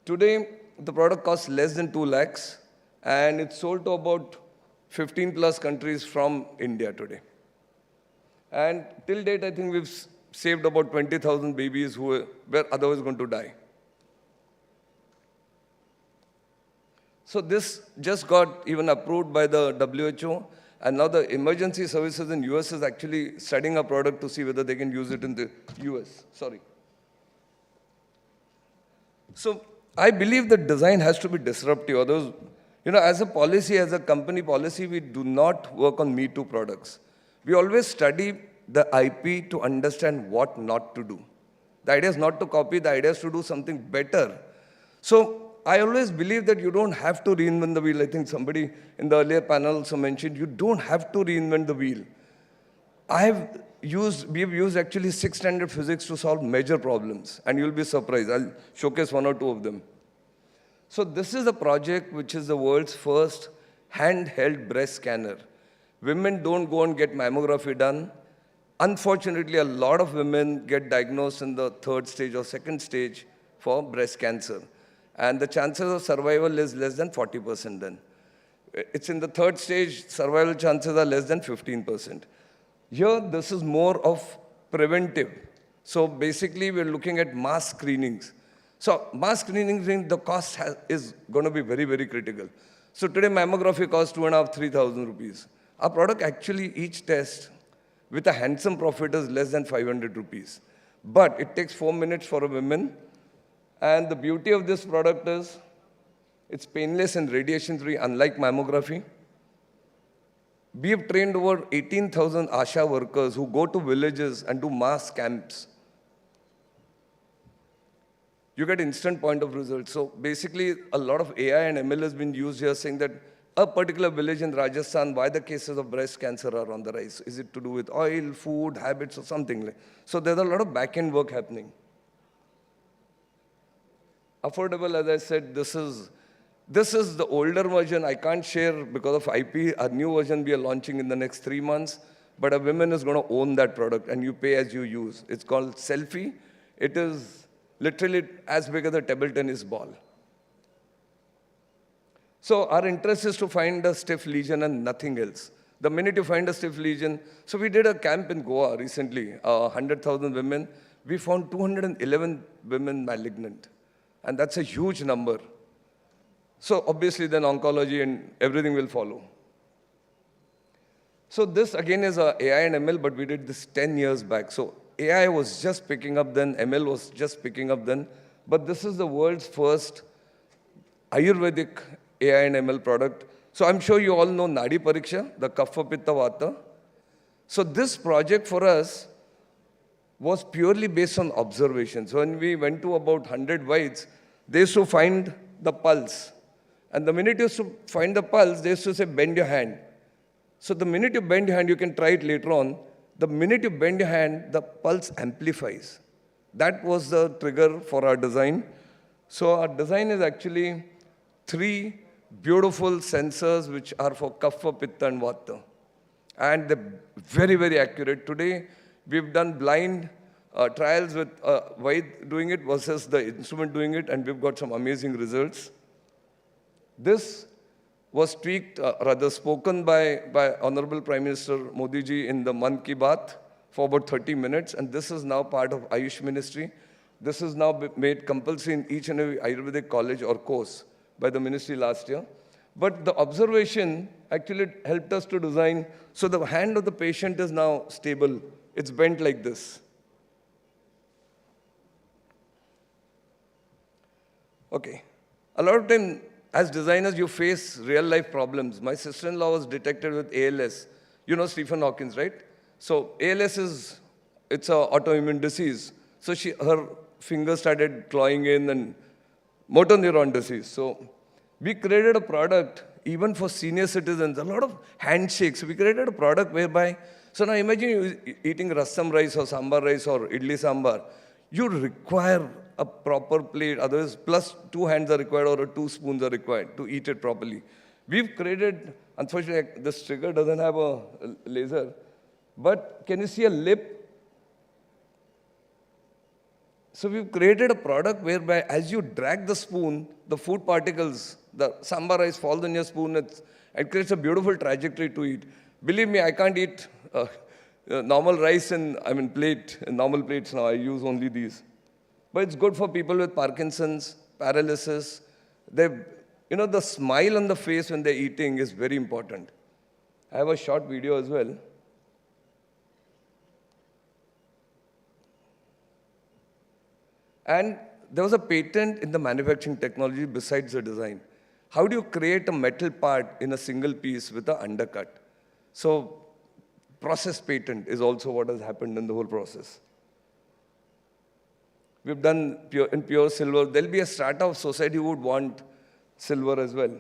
Speaker 13: Today, the product costs less than 2 lakhs, and it's sold to about 15 plus countries from India today. And till date, I think we've saved about 20,000 babies who were otherwise going to die. So this just got even approved by the WHO, and now the emergency services in US is actually studying a product to see whether they can use it in the US. Sorry. So I believe that design has to be disruptive. Otherwise, as a policy, as a company policy, we do not work on Me Too products. We always study the IP to understand what not to do. The idea is not to copy, the idea is to do something better. So I always believe that you don't have to reinvent the wheel. I think somebody in the earlier panel also mentioned, you don't have to reinvent the wheel. We've used actually 6th standard physics to solve major problems, and you'll be surprised. I'll showcase 1 or 2 of them. So this is a project which is the world's first handheld breast scanner. Women don't go and get mammography done. Unfortunately, a lot of women get diagnosed in the 3rd stage or 2nd stage for breast cancer. And the chances of survival is less than 40% then. It's in the 3rd stage, survival chances are less than 15%. Here, this is more of preventive. So basically, we're looking at mass screenings. So mass screening, the cost is going to be very, very critical. So today, mammography costs 2,500-3,000 rupees. Our product actually, each test, with a handsome profit, is less than 500 rupees. But it takes 4 minutes for a woman. And the beauty of this product is, it's painless and radiation-free, unlike mammography. We have trained over 18,000 ASHA workers who go to villages and do mass camps. You get instant point of results. So basically, a lot of AI and ML has been used here, saying that a particular village in Rajasthan, why the cases of breast cancer are on the rise. Is it to do with oil, food, habits, or something like that? So there's a lot of back-end work happening. Affordable, as I said, this is the older version. I can't share because of IP. A new version we are launching in the next 3 months. But a woman is going to own that product, and you pay as you use. It's called Selfie. It is literally as big as a table tennis ball. So our interest is to find a stiff lesion and nothing else. The minute you find a stiff lesion, so we did a camp in Goa recently, 100,000 women. We found 211 women malignant. And that's a huge number. So obviously then oncology and everything will follow. So this again is AI and ML, but we did this 10 years back. So AI was just picking up then, ML was just picking up then. But this is the world's first Ayurvedic AI and ML product. So I'm sure you all know Nadi Pariksha, the Kapha Pitta Vata. So this project for us was purely based on observation. So when we went to about 100 whites, they used to find the pulse. And the minute you used to find the pulse, they used to say, bend your hand. So the minute you bend your hand, you can try it later on. The minute you bend your hand, the pulse amplifies. That was the trigger for our design. So our design is actually 3 beautiful sensors which are for Kapha, Pitta and Vata. And they're very, very accurate. Today, we've done blind trials with Vaid doing it versus the instrument doing it, and we've got some amazing results. This was tweaked, rather spoken by Honorable Prime Minister Modi ji in the Mann Ki Baat for about 30 minutes, and this is now part of Ayush Ministry. This is now made compulsory in each and every Ayurvedic college or course by the ministry last year. But the observation actually helped us to design, so the hand of the patient is now stable. It's bent like this. Okay. A lot of time, as designers, you face real-life problems. My sister-in-law was detected with ALS. You know Stephen Hawking, right? So ALS it's an autoimmune disease. So her fingers started clawing in, and motor neuron disease. So we created a product even for senior citizens, a lot of handshakes. We created a product whereby, so now imagine you eating rasam rice or sambar rice or idli sambar. You require a proper plate, otherwise plus 2 hands are required or 2 spoons are required to eat it properly. We've created, unfortunately this trigger doesn't have a laser, but can you see a lip? So we've created a product whereby as you drag the spoon, the food particles, the sambar rice falls on your spoon, it creates a beautiful trajectory to eat. Believe me, I can't eat normal rice in normal plates now. I use only these. But it's good for people with Parkinson's, paralysis. The smile on the face when they're eating is very important. I have a short video as well. And there was a patent in the manufacturing technology besides the design. How do you create a metal part in a single piece with an undercut? So process patent is also what has happened in the whole process. We've done pure silver. There'll be a strata of society who would want silver as well.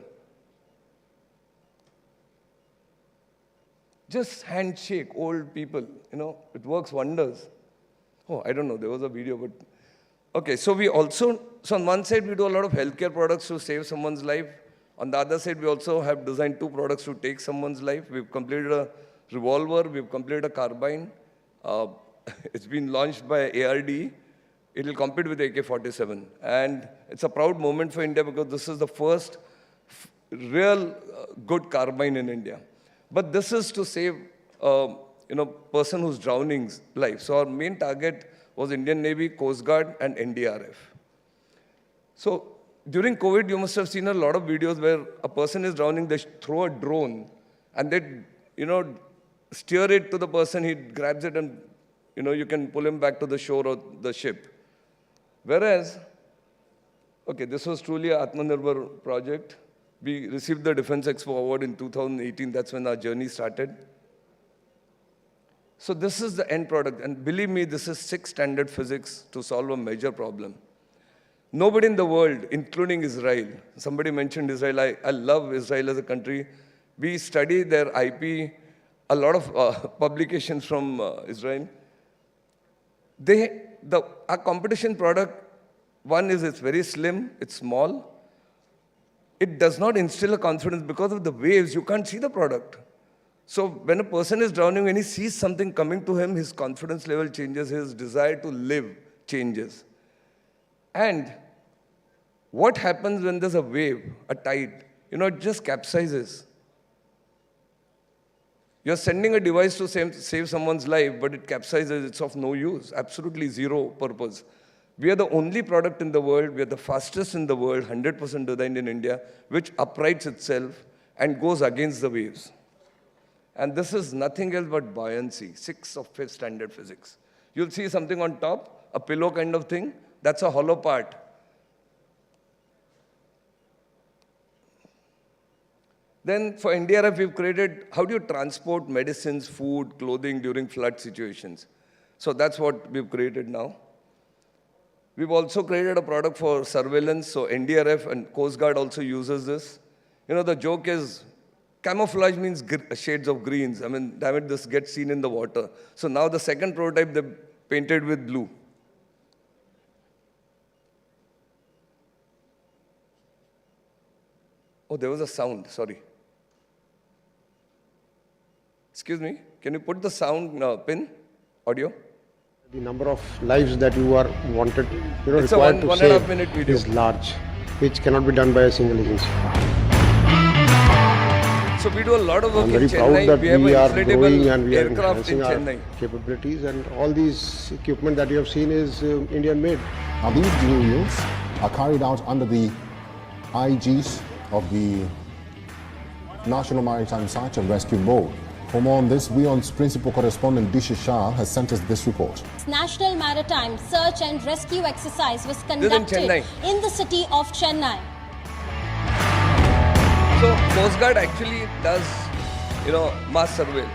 Speaker 13: Just handshake old people, it works wonders. Oh, I don't know, there was a video, but... Okay, so we also, on one side, we do a lot of healthcare products to save someone's life. On the other side, we also have designed 2 products to take someone's life. We've completed a revolver, we've completed a carbine. It's been launched by ARD. It will compete with AK-47. And it's a proud moment for India because this is the first real good carbine in India. But this is to save person who's drowning's life. So our main target was Indian Navy, Coast Guard, and NDRF. So during COVID, you must have seen a lot of videos where a person is drowning, they throw a drone, and they, steer it to the person, he grabs it, and, you can pull him back to the shore or the ship. Whereas, okay, this was truly an Atmanirbhar project. We received the Defense Expo Award in 2018. That's when our journey started. So this is the end product. And believe me, this is 6 standard physics to solve a major problem. Nobody in the world, including Israel, somebody mentioned Israel. I love Israel as a country. We study their IP, a lot of publications from Israel. Our competition product, one is it's very slim, it's small. It does not instill a confidence because of the waves. You can't see the product. So when a person is drowning, when he sees something coming to him, his confidence level changes, his desire to live changes. And what happens when there's a wave, a tide? It just capsizes. You're sending a device to save someone's life, but it capsizes, it's of no use, absolutely zero purpose. We are the only product in the world, we are the fastest in the world, 100% designed in India, which uprights itself and goes against the waves. And this is nothing else but buoyancy, 6 of 5th standard physics. You'll see something on top, a pillow kind of thing, that's a hollow part. Then for NDRF, we've created, how do you transport medicines, food, clothing during flood situations? So that's what we've created now. We've also created a product for surveillance, so NDRF and Coast Guard also uses this. The joke is, camouflage means shades of greens. I mean, damn it, this gets seen in the water. So now the second prototype, they painted with blue. Oh, there was a sound, sorry. Excuse me, can you put the sound pin, audio?
Speaker 12: The number of lives that you are wanted,
Speaker 13: it's
Speaker 12: required
Speaker 13: a
Speaker 12: to
Speaker 13: 1.5 minute video.
Speaker 12: Is large, which cannot be done by a single agency.
Speaker 13: So we do a lot of work
Speaker 12: I'm
Speaker 13: in
Speaker 12: very proud
Speaker 13: Chennai.
Speaker 12: that
Speaker 13: We have
Speaker 12: we
Speaker 13: an
Speaker 12: are growing and
Speaker 13: inflatable
Speaker 12: we are
Speaker 13: aircraft in
Speaker 12: enhancing our
Speaker 13: Chennai.
Speaker 12: capabilities, and all these equipment that you have seen is Indian made.
Speaker 22: Now these new units are carried out under the IGs of the National Maritime Search and Rescue Board. For more on this, WION's principal correspondent Disha Shah has sent us this report.
Speaker 23: National Maritime Search and Rescue exercise was conducted in the city of Chennai.
Speaker 13: So Coast Guard actually does, mass surveil.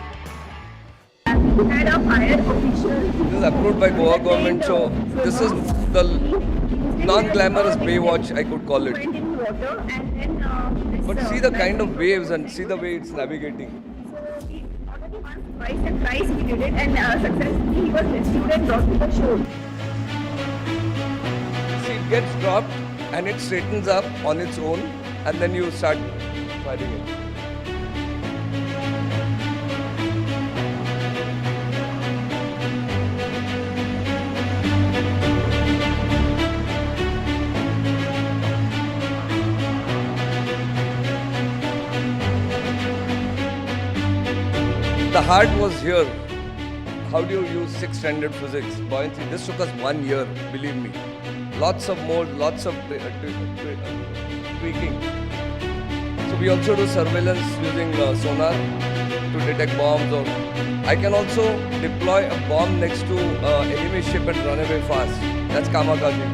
Speaker 13: This is approved by Goa government, so this is the non-glamorous Baywatch, I could call it. But see the kind of waves and see the way it's navigating.
Speaker 24: Twice he did it, and successfully he was rescued and brought to the shore.
Speaker 13: See, it gets dropped and it straightens up on its own, and then you start firing it. The heart was here. How do you use 6 standard physics? Buoyancy. This took us 1 year, believe me. Lots of mold, lots of tweaking. So we also do surveillance using sonar to detect bombs. Or I can also deploy a bomb next to enemy ship and run away fast. That's kamikaze.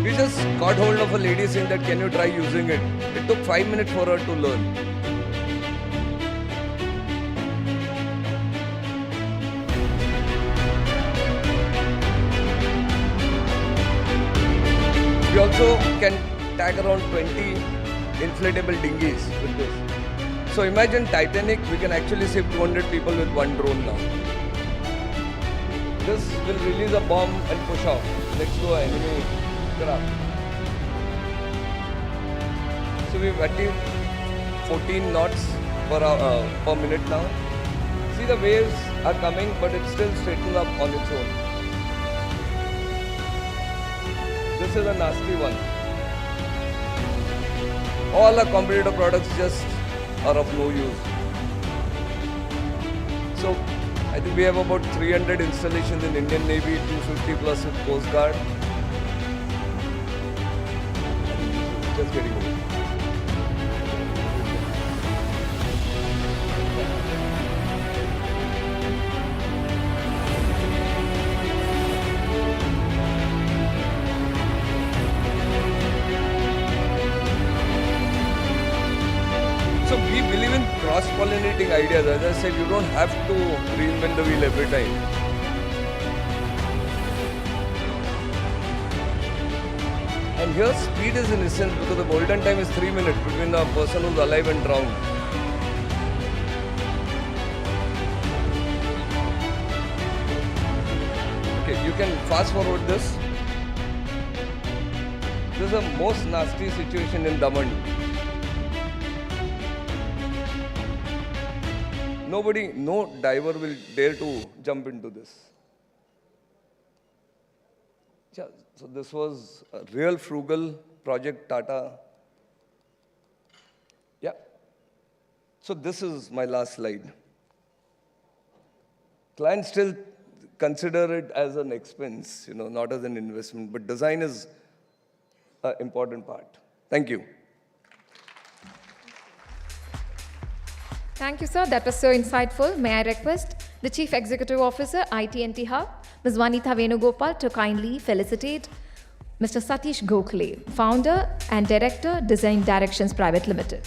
Speaker 13: We just got hold of a lady saying that, can you try using it? It took 5 minutes for her to learn. We also can tag around 20 inflatable dinghies with this. So imagine Titanic, we can actually save 200 people with one drone now. This will release a bomb and push off next to an enemy craft. So we've achieved 14 knots per minute now. See, the waves are coming, but it's still straightening up on its own. This is a nasty one. All our competitor products just are of no use. So I think we have about 300 installations in Indian Navy, 250 plus with Coast Guard. Just getting over. So we believe in cross-pollinating ideas. As I said, you don't have to reinvent the wheel every time. And here speed is in essence because the golden time is 3 minutes between the person who's alive and drowned. Okay, you can fast forward this. This is the most nasty situation in Daman. No diver will dare to jump into this. Yeah, so this was a real frugal project, Tata. Yeah. So this is my last slide. Clients still consider it as an expense, not as an investment, but design is an important part. Thank you.
Speaker 1: Thank you, sir. That was so insightful. May I request the Chief Executive Officer, IT&T Hub, Ms. Vanitha Venugopal, to kindly felicitate Mr. Satish Gokhale, Founder and Director, Design Directions Private Limited.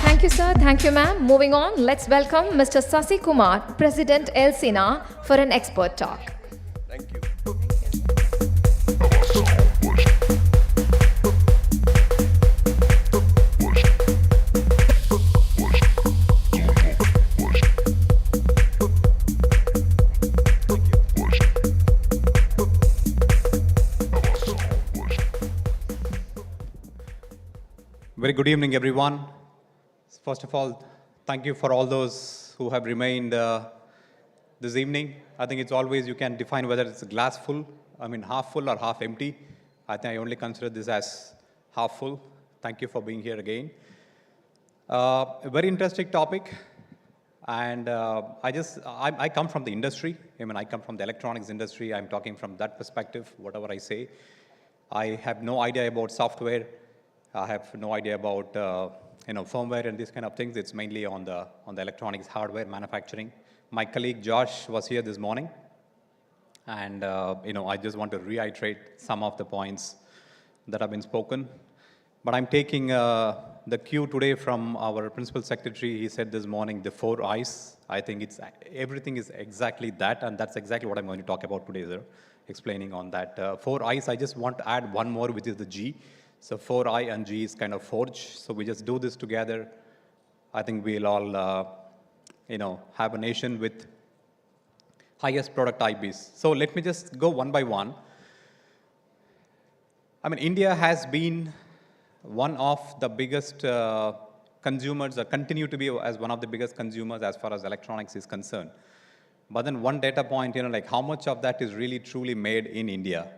Speaker 1: Thank you, sir. Thank you, ma'am. Moving on, let's welcome Mr. Sasi Kumar, President Elsina, for an expert talk.
Speaker 13: Thank you.
Speaker 10: Very good evening, everyone. First of all, thank you for all those who have remained this evening. I think it's always, you can define whether it's a glass full, half full or half empty. I think I only consider this as half full. Thank you for being here again. A very interesting topic. And I come from the industry. I come from the electronics industry. I'm talking from that perspective, whatever I say. I have no idea about software. I have no idea about firmware and these kind of things. It's mainly on the electronics hardware manufacturing. My colleague Josh was here this morning, and I just want to reiterate some of the points that have been spoken. But I'm taking the cue today from our principal secretary. He said this morning the 4 I's. I think everything is exactly that, and that's exactly what I'm going to talk about today, sir. Explaining on that 4 I's. I just want to add one more, which is the G. So 4I and G is kind of forge. So we just do this together. I think we'll all, have a nation with highest product IPs. So let me just go one by one. India has been one of the biggest consumers, or continue to be as one of the biggest consumers as far as electronics is concerned. But then one data point, how much of that is really truly made in India?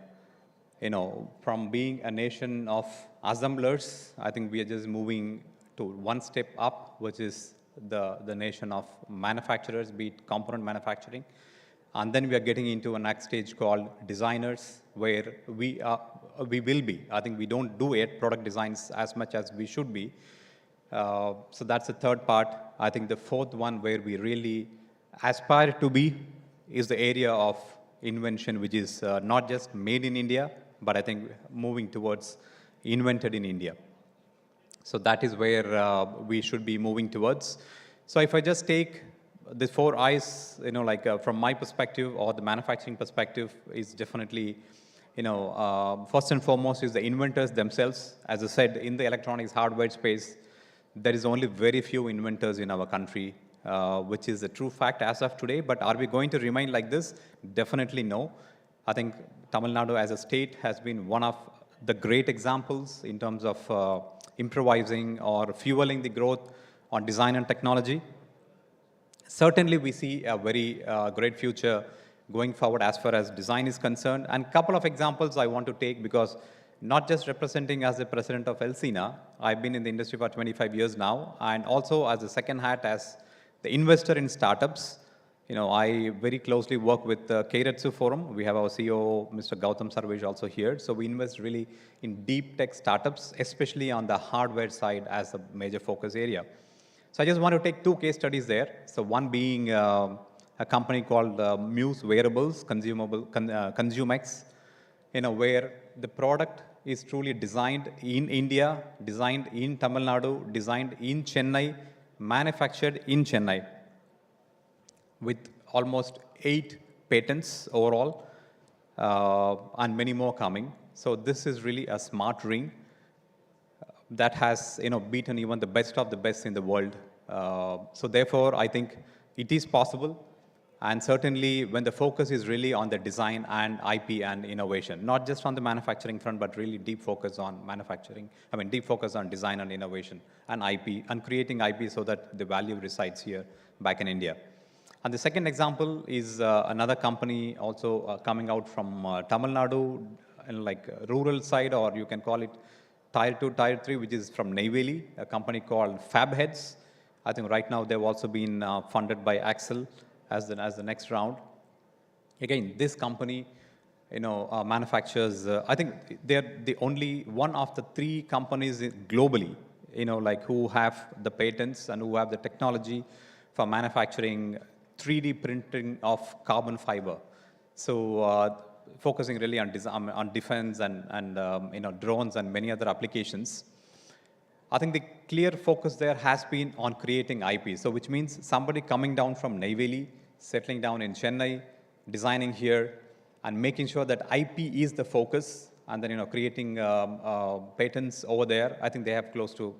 Speaker 10: From being a nation of assemblers, I think we are just moving to one step up, which is the nation of manufacturers, be it component manufacturing. And then we are getting into a next stage called designers, where we will be. I think we don't do it, product designs, as much as we should be. So that's the third part. I think the fourth one where we really aspire to be is the area of invention, which is not just made in India, but I think moving towards invented in India. So that is where we should be moving towards. So if I just take the 4 I's, from my perspective or the manufacturing perspective, is definitely, first and foremost is the inventors themselves. As I said, in the electronics hardware space, there is only very few inventors in our country, which is a true fact as of today. But are we going to remain like this? Definitely no. I think Tamil Nadu as a state has been one of the great examples in terms of improvising or fueling the growth on design and technology. Certainly, we see a very great future going forward as far as design is concerned. And a couple of examples I want to take, because not just representing as the president of Elsina, I've been in the industry for 25 years now, and also as a second hat as the investor in startups. I very closely work with the Keiretsu Forum. We have our CEO, Mr. Gautam Sarvesh, also here. So we invest really in deep tech startups, especially on the hardware side as a major focus area. So I just want to take 2 case studies there. So one being a company called Muse Wearables, Consumex, where the product is truly designed in India, designed in Tamil Nadu, designed in Chennai, manufactured in Chennai, with almost 8 patents overall, and many more coming. So this is really a smart ring that has beaten even the best of the best in the world. So therefore, I think it is possible. And certainly when the focus is really on the design and IP and innovation, not just on the manufacturing front, but really deep focus on manufacturing, deep focus on design and innovation and IP, and creating IP so that the value resides here back in India. And the second example is another company also coming out from Tamil Nadu, rural side, or you can call it Tier 2, Tier 3, which is from Neyveli, a company called Fabheads. I think right now they've also been funded by Axel as the next round. Again, this company, manufactures, I think they're the only one of the 3 companies globally, who have the patents and who have the technology for manufacturing 3D printing of carbon fiber. So focusing really on defense and drones and many other applications. I think the clear focus there has been on creating IP. So which means somebody coming down from Neyveli, settling down in Chennai, designing here, and making sure that IP is the focus, and then creating patents over there. I think they have close to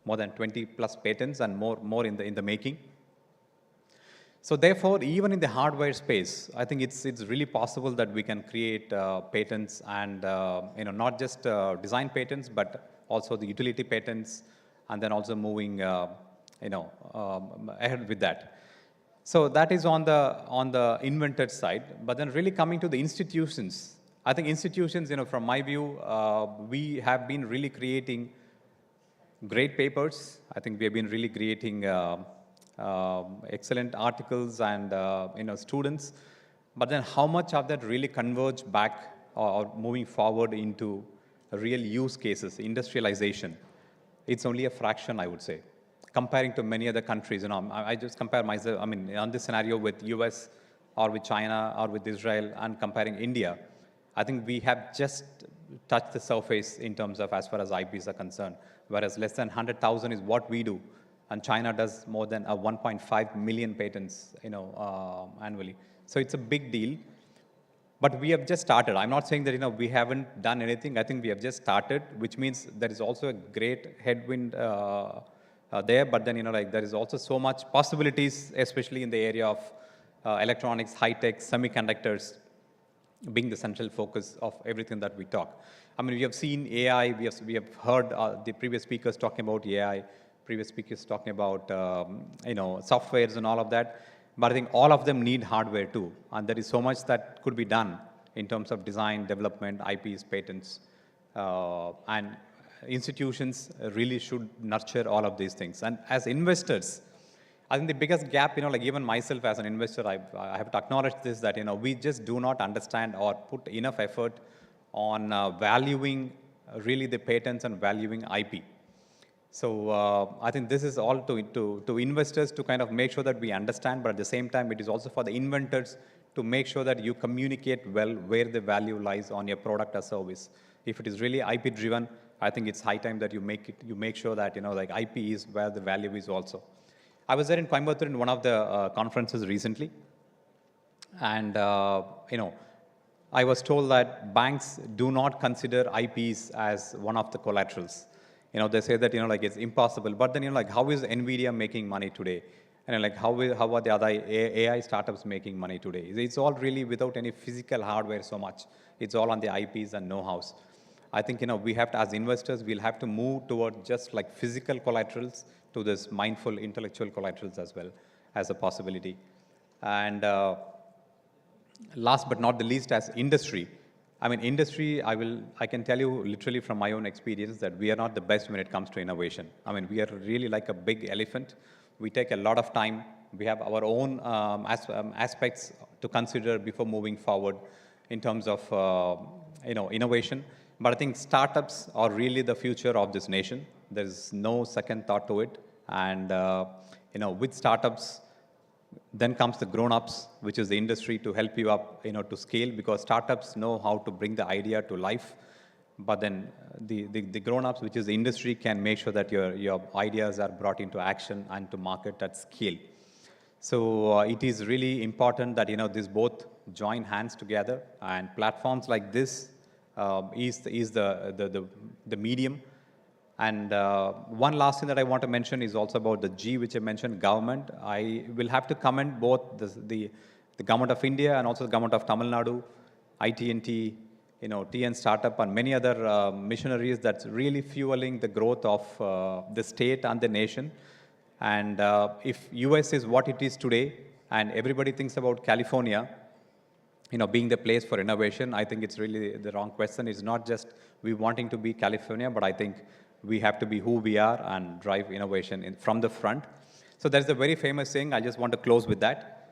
Speaker 10: more than 20 plus patents and more in the making. So therefore, even in the hardware space, I think it's really possible that we can create patents and not just design patents, but also the utility patents, and then also moving ahead with that. So that is on the invented side. But then really coming to the institutions, I think institutions, from my view, we have been really creating great papers. I think we have been really creating excellent articles and students. But then how much of that really converge back or moving forward into real use cases, industrialization? It's only a fraction, I would say, comparing to many other countries. I just compare myself, on this scenario with US or with China or with Israel and comparing India. I think we have just touched the surface in terms of as far as IPs are concerned, whereas less than 100,000 is what we do. And China does more than 1.5 million patents, annually. So it's a big deal. But we have just started. I'm not saying that we haven't done anything. I think we have just started, which means there is also a great headwind there. But then there is also so much possibilities, especially in the area of electronics, high tech, semiconductors, being the central focus of everything that we talk. We have seen AI. We have heard the previous speakers talking about AI. Previous speakers talking about softwares and all of that. But I think all of them need hardware too. And there is so much that could be done in terms of design, development, IPs, patents. And institutions really should nurture all of these things. And as investors, I think the biggest gap, like even myself as an investor, I have to acknowledge this, that, we just do not understand or put enough effort on valuing really the patents and valuing IP. So I think this is all to investors to kind of make sure that we understand, but at the same time, it is also for the inventors to make sure that you communicate well where the value lies on your product or service. If it is really IP driven, I think it's high time that you make sure that, like IP is where the value is also. I was there in Coimbatore in one of the conferences recently, and I was told that banks do not consider IPs as one of the collaterals. They say that, like it's impossible. But then, like, how is NVIDIA making money today? And like, how are the other AI startups making money today? It's all really without any physical hardware so much. It's all on the IPs and know-hows. I think, we have to, as investors, we'll have to move toward just like physical collaterals to this mindful intellectual collaterals as well as a possibility. And last but not the least, as industry, industry, I can tell you literally from my own experience that we are not the best when it comes to innovation. We are really like a big elephant. We take a lot of time. We have our own aspects to consider before moving forward in terms of, innovation. But I think startups are really the future of this nation. There's no second thought to it. And, with startups, then comes the grown-ups, which is the industry to help you up, to scale, because startups know how to bring the idea to life. But then the grown-ups, which is the industry, can make sure that your ideas are brought into action and to market at scale. So it is really important that, this both join hands together, and platforms like this is the medium. And one last thing that I want to mention is also about the G, which I mentioned, government. I will have to commend both the government of India and also the government of Tamil Nadu, IT&T, TN Startup, and many other missionaries that's really fueling the growth of the state and the nation. And if US is what it is today, and everybody thinks about California, being the place for innovation, I think it's really the wrong question. It's not just we wanting to be California, but I think we have to be who we are and drive innovation from the front. So there's a very famous saying, I just want to close with that,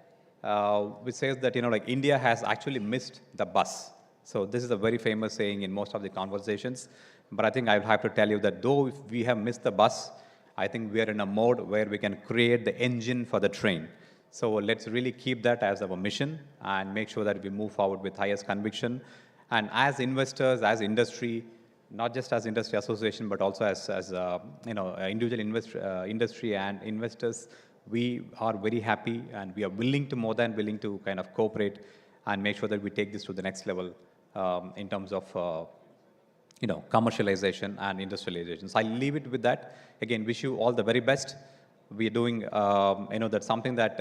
Speaker 10: which says that, like India has actually missed the bus. So this is a very famous saying in most of the conversations. But I think I have to tell you that though if we have missed the bus, I think we are in a mode where we can create the engine for the train. So let's really keep that as our mission and make sure that we move forward with highest conviction. And as investors, as industry, not just as industry association, but also as individual industry and investors, we are very happy and we are willing to, more than willing to kind of cooperate and make sure that we take this to the next level in terms of commercialization and industrialization. So I'll leave it with that. Again, wish you all the very best. We are doing, that's something that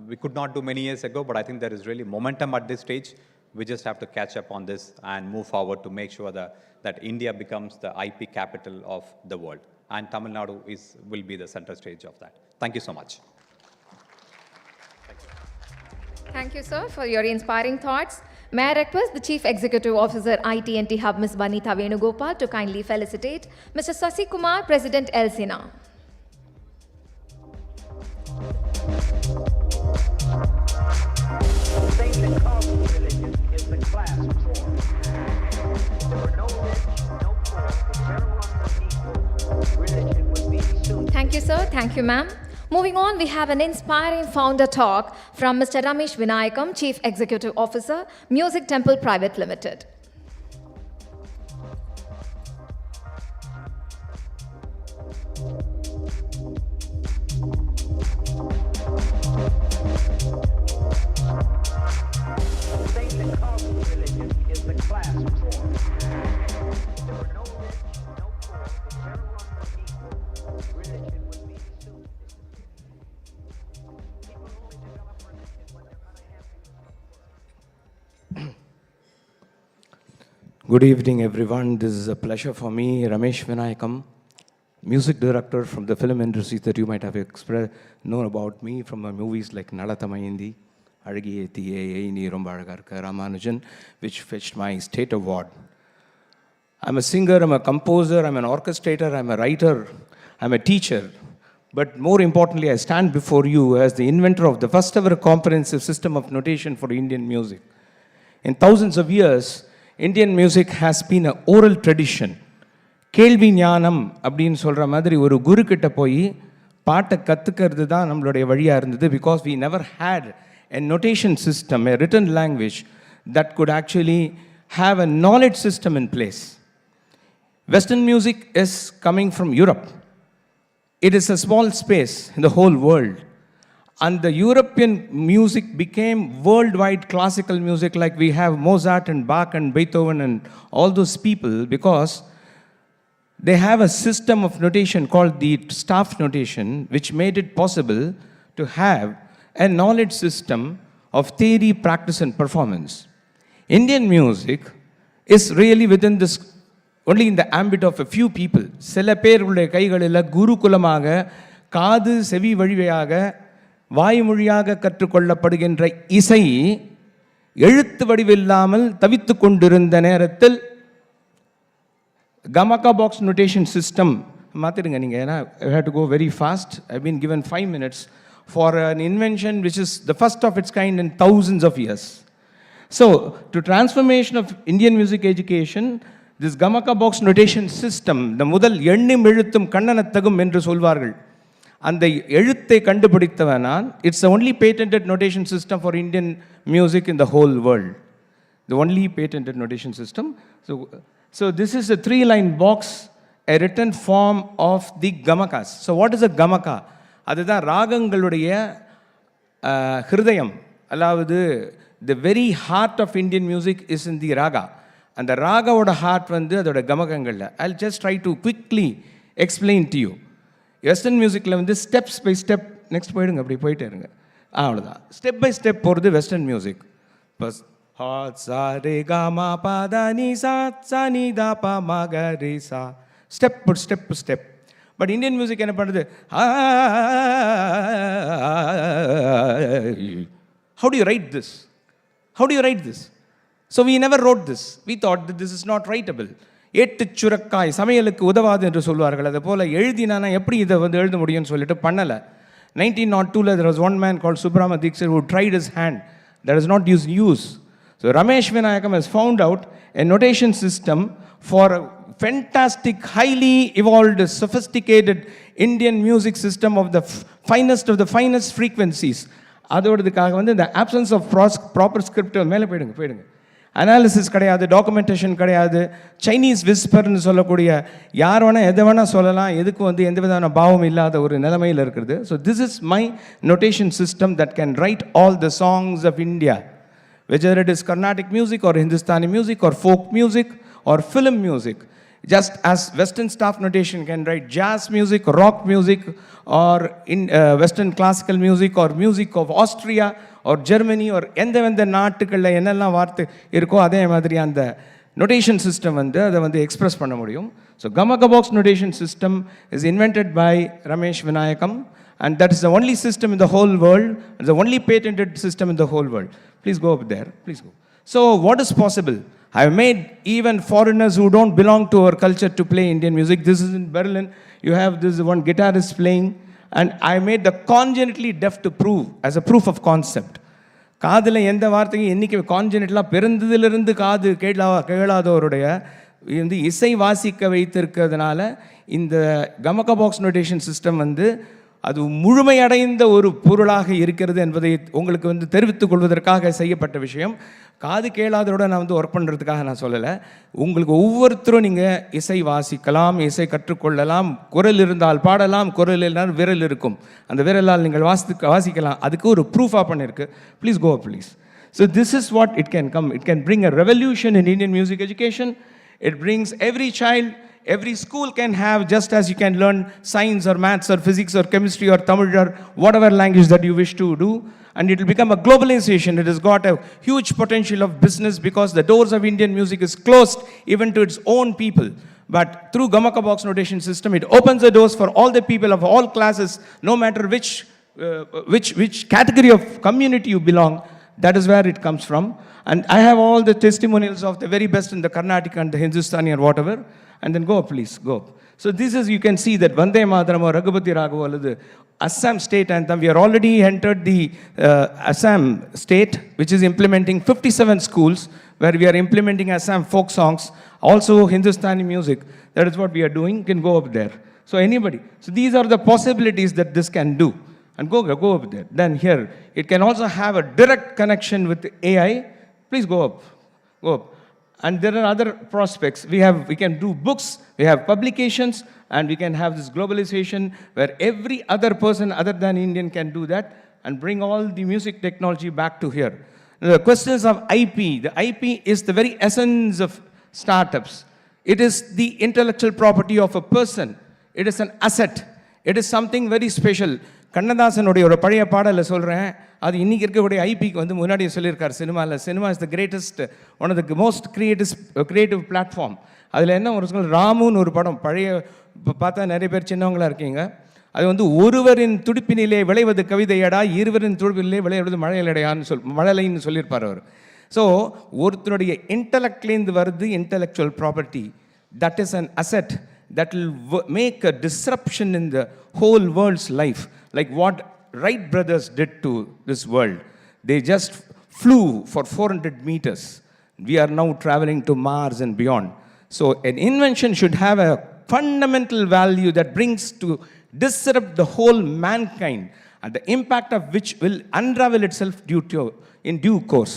Speaker 10: we could not do many years ago, but I think there is really momentum at this stage. We just have to catch up on this and move forward to make sure that India becomes the IP capital of the world. And Tamil Nadu will be the center stage of that. Thank you so much.
Speaker 1: Thank you, sir, for your inspiring thoughts. May I request the Chief Executive Officer, IT&T Hub, Ms. Vanitha Venugopal, to kindly felicitate Mr. Sasi Kumar, President, Elsina. Thank you, sir. Thank you, ma'am. Moving on, we have an inspiring founder talk from Mr. Ramesh Vinayakam, Chief Executive Officer, Music Temple Private Limited.
Speaker 11: Good evening, everyone. This is a pleasure for me, Ramesh Vinayakam, music director from the film industry that you might have known about me from movies like Nalathamayindi, Azhagi Thiye, Eini Romba Azhaga Irukku, Ramanujan, which fetched my state award. I'm a singer, I'm a composer, I'm an orchestrator, I'm a writer, I'm a teacher. But more importantly, I stand before you as the inventor of the first ever comprehensive system of notation for Indian music. In thousands of years, Indian music has been an oral tradition. கேள்வி ஞானம் அப்படின்னு சொல்கிற மாதிரி ஒரு குரு கிட்ட போய் பாட்டை கற்றுக்கிறது தான் நம்மளுடைய வழியாக இருந்தது, because we never had a notation system, a written language that could actually have a knowledge system in place. Western music is coming from Europe. It is a small space in the whole world. And the European music became worldwide classical music, like we have Mozart and Bach and Beethoven and all those people, because they have a system of notation called the staff notation, which made it possible to have a knowledge system of theory, practice and performance. Indian music is really within this, only in the ambit of a few people. சில பேருடைய கைகளில் குருகுலமாக காது செவி வழியாக வாய்மொழியாக கற்றுக்கொள்ளப்படுகின்ற இசை எழுத்து வடிவில்லாமல் தவித்து கொண்டிருந்த நேரத்தில் Gamaka box notation system, மாற்றிடுங்க நீங்கள், ஏன்னா I have to go very fast. I've been given 5 minutes for an invention which is the first of its kind in thousands of years. So, to transformation of Indian music education, this Gamaka box notation system, the முதல் எண்ணும் எழுத்தும் கண்ணனத்தகும் என்று சொல்வார்கள். அந்த எழுத்தை கண்டுபிடித்தவனால், it's the only patented notation system for Indian music in the whole world. The only patented notation system. So this is a 3-line box, a written form of the Gamakas. So what is a Gamaka? அதுதான் ராகங்களுடைய ஹிருதயம். அதாவது the very heart of Indian music is in the raga. அந்த ராகாவோட heart வந்து அதோட கமகங்களில். I'll just try to quickly explain to you. Western மியூசிக்கில் வந்து steps by step, next போயிடுங்க, அப்படி போயிட்டே இருங்க, அவ்வளோதான். ஸ்டெப் பை ஸ்டெப் போகிறது வெஸ்டர்ன் மியூசிக். பஸ் ஹாட் சா ரே கா மா பா தா நீ சா சா நீ தா பா மா க ரே சா, step step. But Indian music என்ன பண்ணுறது? How do you write this? How do you write this? So we never wrote this. We thought that this is not writable. ஏட்டு சுரக்காய் சமையலுக்கு உதவாது என்று சொல்வார்கள். அதை போல் எழுதினானா எப்படி இதை வந்து எழுத முடியும்னு சொல்லிட்டு பண்ணலை. 1902 there was one man called Subrahma Dixit who tried his hand. That is not use. So Ramesh Vinayakam has found out a notation system for a fantastic, highly evolved, sophisticated Indian music system of the finest frequencies. அதோடதுக்காக வந்து இந்த absence of proper script மேலே போயிடுங்க. Analysis கிடையாது, documentation கிடையாது, Chinese விஸ்பர்னு சொல்லக்கூடிய யார் வேணால் எதை வேணால் சொல்லலாம், எதுக்கு வந்து எந்த விதமான பாவம் இல்லாத ஒரு நிலைமையில் இருக்கிறது. So this is my notation system that can write all the songs of India, whether it is Carnatic music or Hindustani music or folk music or film music. Just as Western staff notation can write jazz music, rock music, or in Western classical music or music of Austria or Germany or எந்த நாட்டுகளில் என்னெல்லாம் வார்த்தை இருக்கோ அதே மாதிரி அந்த notation system வந்து அதை வந்து எக்ஸ்பிரஸ் பண்ண முடியும். So Gamaka box notation system is invented by Ramesh Vinayakam, and that is the only system in the whole world, the only patented system in the whole world. Please go up there, please go. So what is possible? I have made even foreigners who don't belong to our culture to play Indian music. This is in Berlin. You have this one guitarist playing, and I made the congenitally deaf to prove as a proof of concept. காதில் எந்த வார்த்தையும் என்றைக்கு கான்ஜெனிட்டலாக பிறந்ததிலிருந்து காது கேளாதவருடைய வந்து இசை வாசிக்க வைத்திருக்கிறதுனால இந்த Gamaka box notation system வந்து அது முழுமையடைந்த ஒரு பொருளாக இருக்கிறது என்பதை உங்களுக்கு வந்து தெரிவித்துக் கொள்வதற்காக செய்யப்பட்ட விஷயம். காது கேளாதோட நான் வந்து ஒர்க் பண்ணுறதுக்காக நான் சொல்லலை. உங்களுக்கு ஒவ்வொருத்தரும் நீங்கள் இசை வாசிக்கலாம், இசை கற்றுக்கொள்ளலாம். குரல் இருந்தால் பாடலாம், குரல் இல்லைனால் விரல் இருக்கும், அந்த விரலால் நீங்கள் வாசிக்கலாம். அதுக்கு ஒரு ப்ரூஃபாக பண்ணியிருக்கு. Please go please. So this is what it can come. It can bring a revolution in Indian music education. It brings every child, every school can have, just as you can learn science or maths or physics or chemistry or Tamil or whatever language that you wish to do, and it will become a globalization. It has got a huge potential of business because the doors of Indian music is closed even to its own people. But through Gamaka box notation system, it opens the doors for all the people of all classes, no matter which category of community you belong. That is where it comes from. And I have all the testimonials of the very best in the Carnatic and the Hindustani or whatever. And then go up, please, go up. So this is, you can see that Vande Mataram or Raghupati Raghava, the Assam state anthem, we are already entered the Assam state, which is implementing 57 schools, where we are implementing Assam folk songs, also Hindustani music. That is what we are doing. You can go up there. So anybody. So these are the possibilities that this can do. And go up there. Then here, it can also have a direct connection with AI. Please go up. Go up. And there are other prospects. We can do books, we have publications, and we can have this globalization where every other person other than Indian can do that and bring all the music technology back to here. The questions of IP. The IP is the very essence of startups. It is the intellectual property of a person. It is an asset. It is something very special. கண்ணதாசனுடைய ஒரு பழைய பாடலை சொல்கிறேன். அது இன்றைக்கி இருக்கக்கூடிய ஐபிக்கு வந்து முன்னாடியே சொல்லியிருக்கார் சினிமாவில். Cinema is the greatest, one of the most creative platform. அதில் என்ன ஒரு சொல், ராமுன்னு ஒரு படம் பழைய பார்த்தா நிறைய பேர் சின்னவங்களாக இருக்கீங்க. அது வந்து ஒருவரின் துடிப்பினிலே விளைவது கவிதையடா, இருவரின் துடிப்பினிலே விளைவது மழலைன்னு சொல்லியிருப்பார் அவர். ஸோ ஒருத்தருடைய இன்டலெக்ட்லேருந்து வருது intellectual property. That is an asset that will make a disruption in the whole world's life, like what Wright brothers did to this world. They just flew for 400 meters. We are now traveling to Mars and beyond. So an invention should have a fundamental value that brings to disrupt the whole mankind, and the impact of which will unravel itself in due course.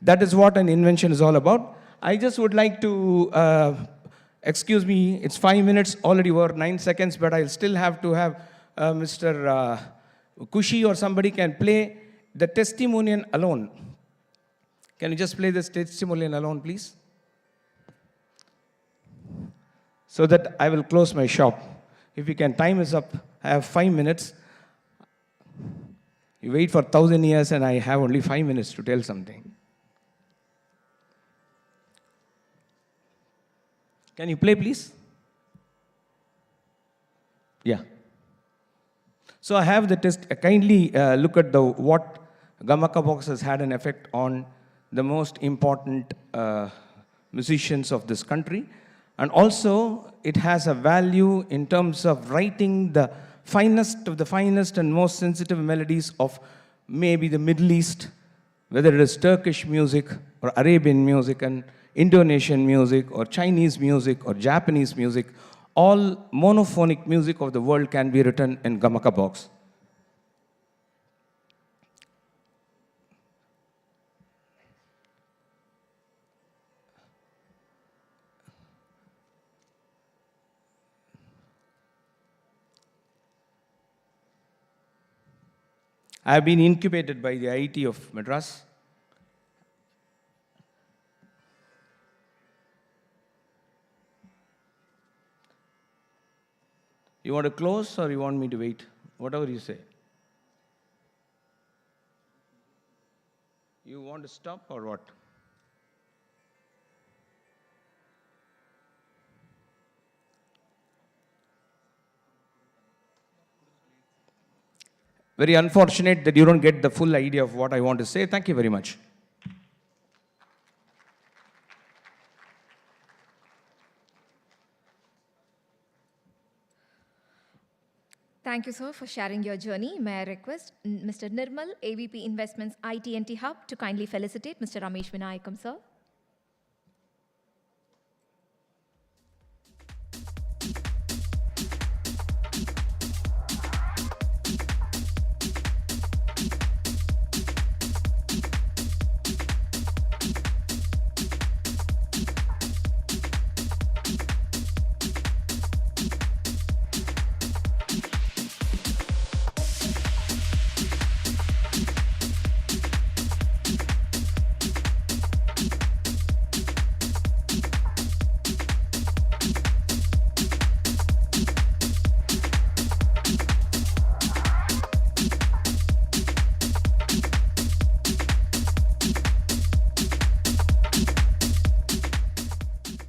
Speaker 11: That is what an invention is all about. I just would like to excuse me, it's 5 minutes, already over 9 seconds, but I'll still have to have Mr. Kushi or somebody can play the testimonial alone. Can you just play this testimonial alone, please? So that I will close my shop. If you can, time is up. I have 5 minutes. You wait for 1,000 years and I have only 5 minutes to tell something. Can you play, please? Yeah. So I have the test. Kindly look at what Gamaka Box has had an effect on the most important musicians of this country. And also, it has a value in terms of writing the finest of the finest and most sensitive melodies of maybe the Middle East, whether it is Turkish music or Arabian music and Indonesian music or Chinese music or Japanese music. All monophonic music of the world can be written in Gamaka Box. I have been incubated by the IIT of Madras. You want to close or you want me to wait? Whatever you say. You want to stop or what? Very unfortunate that you don't get the full idea of what I want to say. Thank you very much.
Speaker 1: Thank you, sir, for sharing your journey. May I request Mr. Nirmal, AVP Investments IT&T Hub, to kindly felicitate Mr. Ramesh Vinayakam, sir.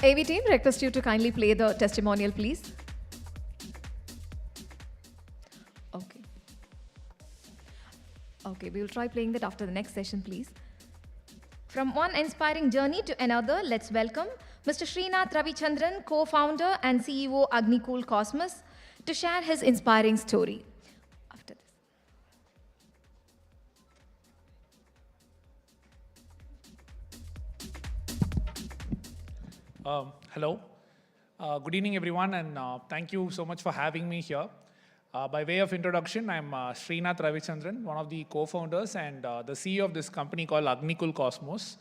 Speaker 1: AV team, request you to kindly play the testimonial, please. Okay. Okay, we will try playing that after the next session, please. From one inspiring journey to another, let's welcome Mr. Srinath Ravichandran, co-founder and CEO Agnikul Cosmos, to share his inspiring story. After this.
Speaker 14: Hello. Good evening, everyone, and thank you so much for having me here. By way of introduction, I'm Srinath Ravichandran, one of the co-founders and the CEO of this company called Agnikul Cosmos.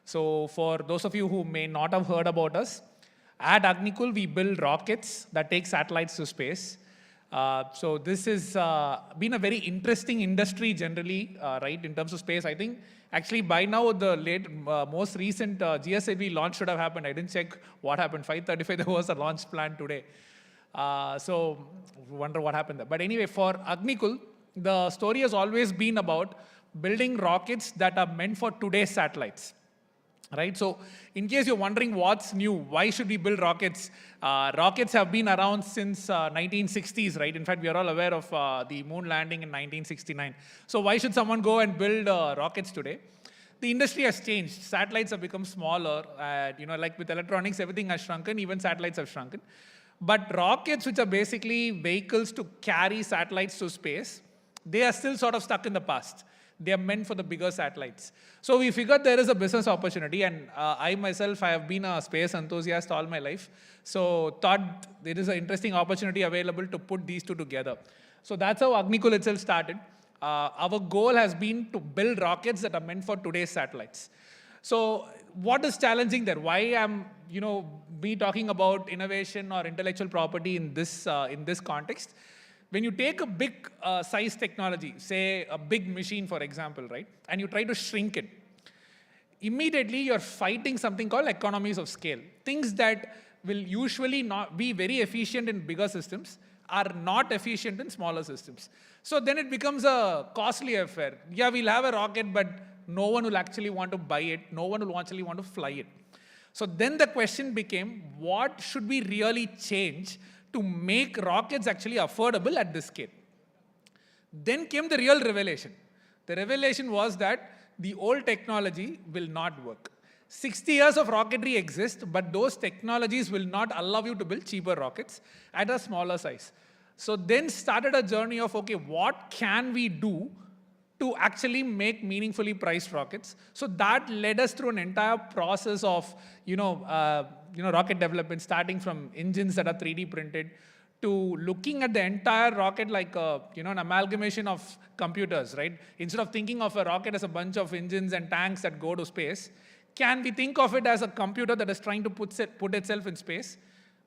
Speaker 14: So for those of you who may not have heard about us, at Agnikul, we build rockets that take satellites to space. So this has been a very interesting industry generally, right, in terms of space. I think actually by now the most recent GSLV launch should have happened. I didn't check what happened. 5:35 there was a launch plan today. So wonder what happened there. But anyway, for Agnikul, the story has always been about building rockets that are meant for today's satellites. Right, so in case you're wondering what's new, why should we build rockets? Rockets have been around since 1960s, right? In fact, we are all aware of the moon landing in 1969. So why should someone go and build rockets today? The industry has changed. Satellites have become smaller. Like with electronics, everything has shrunken. Even satellites have shrunken. But rockets, which are basically vehicles to carry satellites to space, they are still sort of stuck in the past. They are meant for the bigger satellites. So we figured there is a business opportunity, and I myself, I have been a space enthusiast all my life. So thought there is an interesting opportunity available to put these two together. So that's how Agnikul itself started. Our goal has been to build rockets that are meant for today's satellites. So what is challenging there? Why am me talking about innovation or intellectual property in this context? When you take a big size technology, say a big machine, for example, right, and you try to shrink it, immediately you're fighting something called economies of scale. Things that will usually not be very efficient in bigger systems are not efficient in smaller systems. So then it becomes a costly affair. Yeah, we'll have a rocket, but no one will actually want to buy it. No one will actually want to fly it. So then the question became, what should we really change to make rockets actually affordable at this scale? Then came the real revelation. The revelation was that the old technology will not work. 60 years of rocketry exist, but those technologies will not allow you to build cheaper rockets at a smaller size. So then started a journey of, okay, what can we do to actually make meaningfully priced rockets? So that led us through an entire process of, rocket development, starting from engines that are 3D printed to looking at the entire rocket like an amalgamation of computers, right? Instead of thinking of a rocket as a bunch of engines and tanks that go to space, can we think of it as a computer that is trying to put itself in space?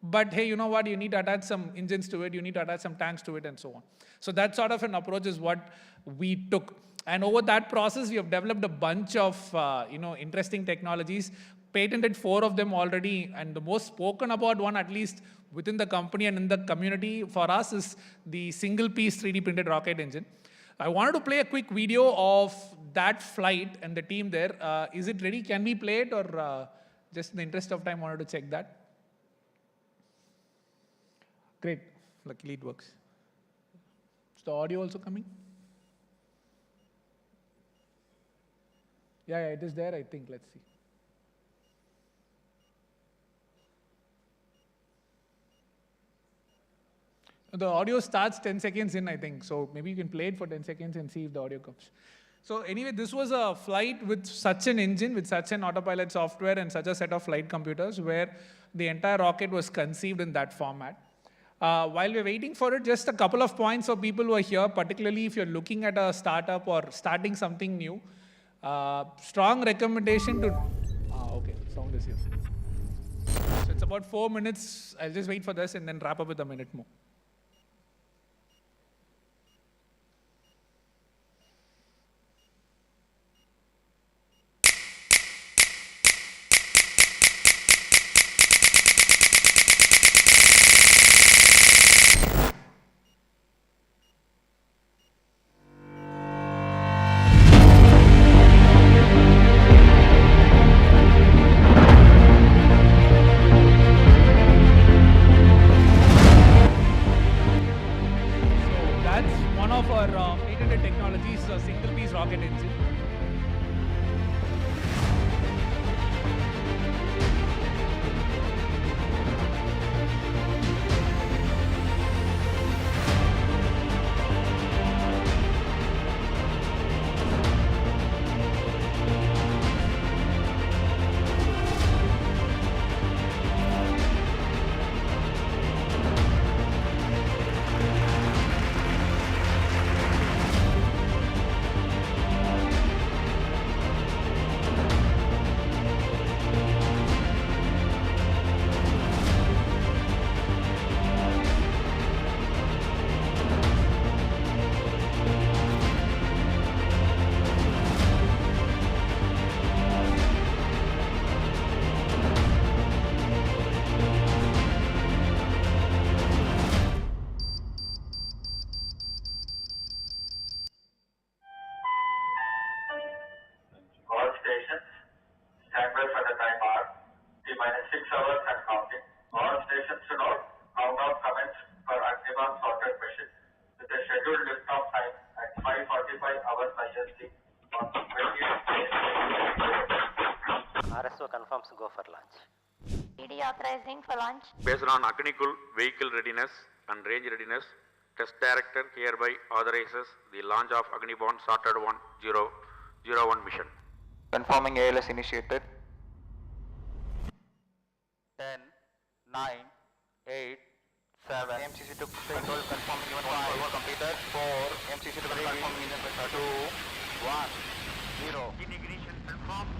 Speaker 14: But hey, you know what? You need to attach some engines to it. You need to attach some tanks to it and so on. So that sort of an approach is what we took. And over that process, we have developed a bunch of interesting technologies, patented 4 of them already, and the most spoken about one, at least within the company and in the community for us, is the single-piece 3D printed rocket engine. I wanted to play a quick video of that flight and the team there. Is it ready? Can we play it, or just in the interest of time, wanted to check that? Great. Luckily it works. Is the audio also coming? Yeah, it is there, I think. Let's see. The audio starts 10 seconds in, I think. So maybe you can play it for 10 seconds and see if the audio comes. So anyway, this was a flight with such an engine, with such an autopilot software and such a set of flight computers where the entire rocket was conceived in that format. While we're waiting for it, just a couple of points for people who are here, particularly if you're looking at a startup or starting something new. Strong recommendation to... okay, sound is here. So it's about 4 minutes. I'll just wait for this and then wrap up with a minute more.
Speaker 15: standby for the time are T-minus 6 hours and counting. All stations to note, countdown commence for Agniban sorted machine with a scheduled lift-off time at 5:45 hours IST on 28th May.
Speaker 16: RSO confirms go for launch.
Speaker 23: PD authorizing for launch.
Speaker 17: Based on Agnikul vehicle readiness and range readiness, Test Director hereby authorizes the launch of Agniban Sorted 1001 mission.
Speaker 16: Confirming ALS initiated. 10, 9, 8, 7. MCC took control, confirming even 5 completed. 4. MCC took confirming engine pressure. 2, 1, 0. In ignition confirmed.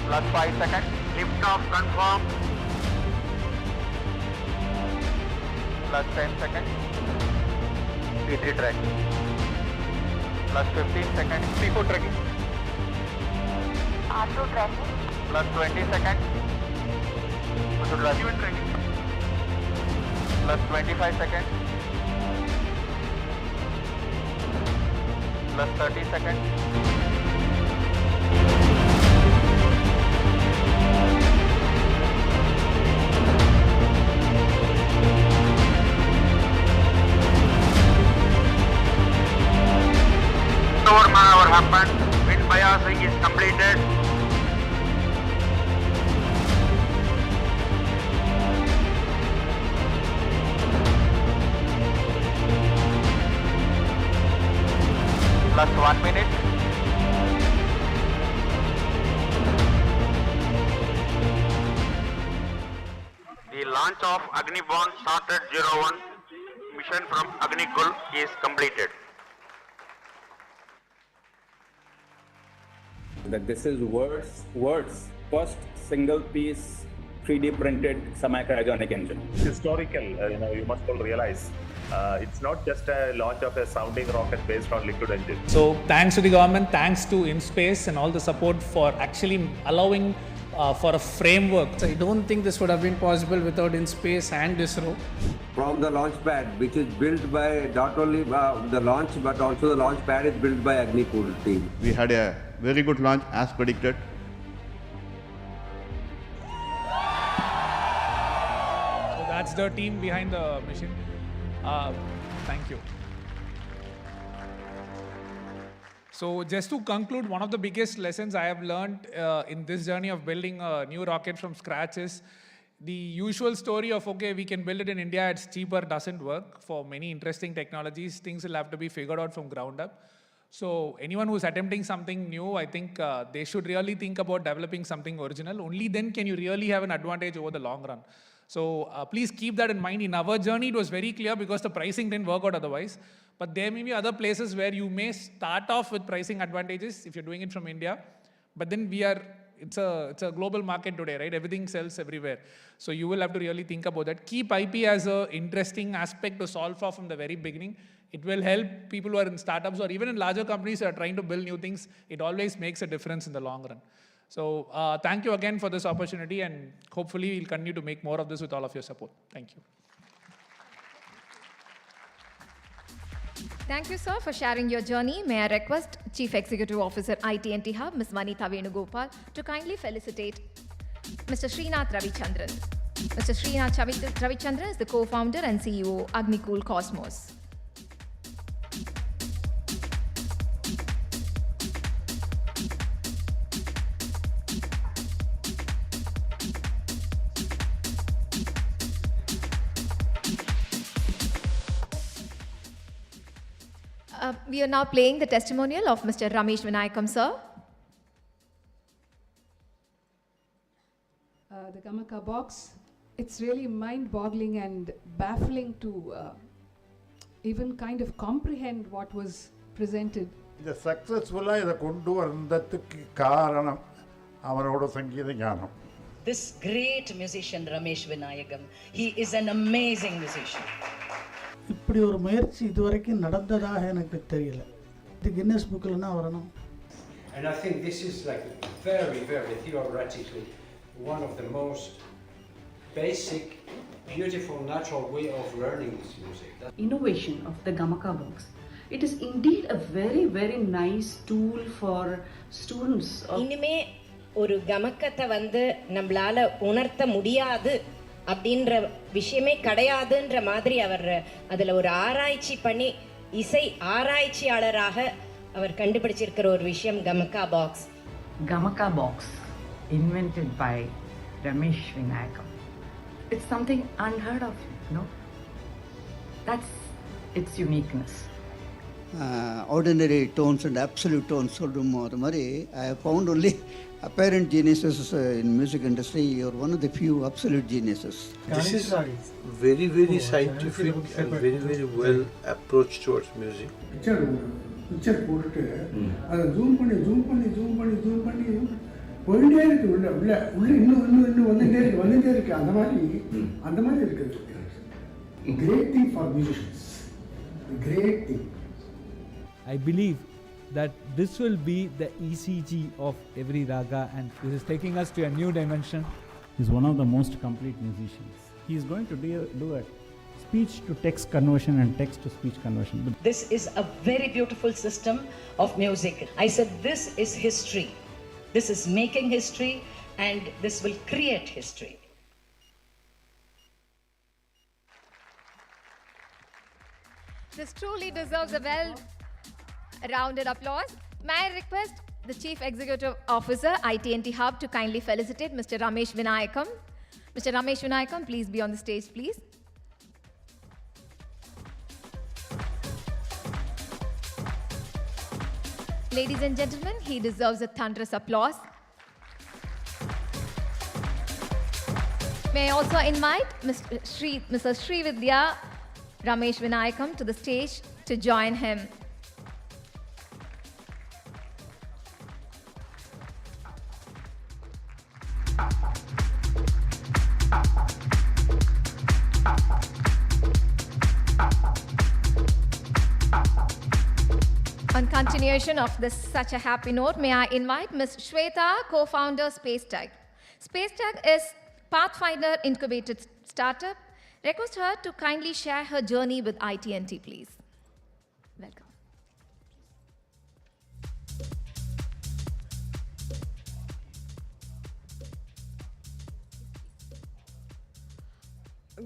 Speaker 16: Plus 5 seconds.
Speaker 17: Lift off confirmed.
Speaker 16: Plus 10 seconds. P3 track. Plus 15 seconds. P4 tracking.
Speaker 23: R2 tracking.
Speaker 16: Plus 20 seconds.
Speaker 17: Even tracking.
Speaker 16: Plus 25 seconds. Plus 30 seconds.
Speaker 17: Over maneuver happened. Wind biasing is completed.
Speaker 16: Plus 1 minute.
Speaker 17: The launch of Agniban Sorted 01 mission from Agnikul is completed.
Speaker 19: That this is world's first single piece 3D printed semi-cryogenic engine.
Speaker 25: Historical, you must all realize. It's not just a launch of a sounding rocket based on liquid engine.
Speaker 14: So thanks to the government, thanks to InSpace and all the support for actually allowing for a framework.
Speaker 26: So I don't think this would have been possible without InSpace and ISRO.
Speaker 27: From the launch pad, which is built by not only the launch, but also the launch pad is built by Agnikul team.
Speaker 28: We had a very good launch as predicted.
Speaker 14: So that's the team behind the mission. Thank you. So just to conclude, one of the biggest lessons I have learned in this journey of building a new rocket from scratch is the usual story of, okay, we can build it in India, it's cheaper, doesn't work. For many interesting technologies, things will have to be figured out from ground up. So anyone who's attempting something new, I think they should really think about developing something original. Only then can you really have an advantage over the long run. So please keep that in mind. In our journey, it was very clear because the pricing didn't work out otherwise. But there may be other places where you may start off with pricing advantages if you're doing it from India. But then it's a global market today, right? Everything sells everywhere. So you will have to really think about that. Keep IP as an interesting aspect to solve for from the very beginning. It will help people who are in startups or even in larger companies who are trying to build new things. It always makes a difference in the long run. So thank you again for this opportunity, and hopefully we'll continue to make more of this with all of your support. Thank you.
Speaker 1: Thank you, sir, for sharing your journey. May I request Chief Executive Officer IT&T Hub, Ms. Vanitha Venugopal, to kindly felicitate Mr. Srinath Ravichandran. Mr. Srinath Ravichandran is the co-founder and CEO, Agnikul Cosmos. We are now playing the testimonial of Mr. Ramesh Vinayakam, sir.
Speaker 29: The Gamaka box, it's really mind-boggling and baffling to even kind of comprehend what was presented.
Speaker 30: The successful is the Karanam, Amaroda Sangeeta Jnanam.
Speaker 31: This great musician, Ramesh Vinayakam, he is an amazing musician.
Speaker 32: இப்படி ஒரு முயற்சி இதுவரைக்கும் நடந்ததாக எனக்கு தெரியல. The Guinness bookலனா வரணும்.
Speaker 33: And I think this is like very theoretically one of the most basic, beautiful, natural way of learning this music.
Speaker 34: Innovation of the Gamaka box
Speaker 2: It is indeed a very, very nice tool for students.
Speaker 31: இனிமே ஒரு கமக்கத்தை வந்து நம்மளால உணர்த்த முடியாது அப்படின்ற விஷயமே கிடையாதுன்ற மாதிரி அவர் அதில் ஒரு ஆராய்ச்சி பண்ணி இசை ஆராய்ச்சியாளராக அவர் கண்டுபிடிச்சிருக்கிற ஒரு விஷயம் கமக்கா box.
Speaker 3: Gamaka box, invented by Ramesh Vinayakam. It's something unheard of, That's its uniqueness.
Speaker 4: Ordinary tones and absolute tones I have found only apparent geniuses in music industry. You are one of the few absolute geniuses.
Speaker 5: This is very, very scientific and very, very well approached towards music.
Speaker 32: Picture போட்டுட்டு அதை zoom பண்ணி போயிட்டே இருக்கு உள்ள இன்னும் வந்துட்டே இருக்கு அந்த மாதிரி இருக்குது. Great thing for musicians. Great thing.
Speaker 6: I believe that this will be the ECG of every raga, and this is taking us to a new dimension.
Speaker 7: He's one of the most complete musicians. He is going to do a speech to text conversion and text to speech conversion.
Speaker 31: This is a very beautiful system of music. I said this is history. This is making history, and this will create history.
Speaker 1: This truly deserves a well-rounded applause. May I request the Chief Executive Officer, IT&T Hub, to kindly felicitate Mr. Ramesh Vinayakam. Mr. Ramesh Vinayakam, please be on the stage, please. Ladies and gentlemen, he deserves a thunderous applause. May I also invite Mrs. Srividya Ramesh Vinayakam to the stage to join him. On continuation of this such a happy note, may I invite Ms. Shweta, co-founder SpaceTech. SpaceTech is Pathfinder incubated startup. Request her to kindly share her journey with IT&T, please. Welcome.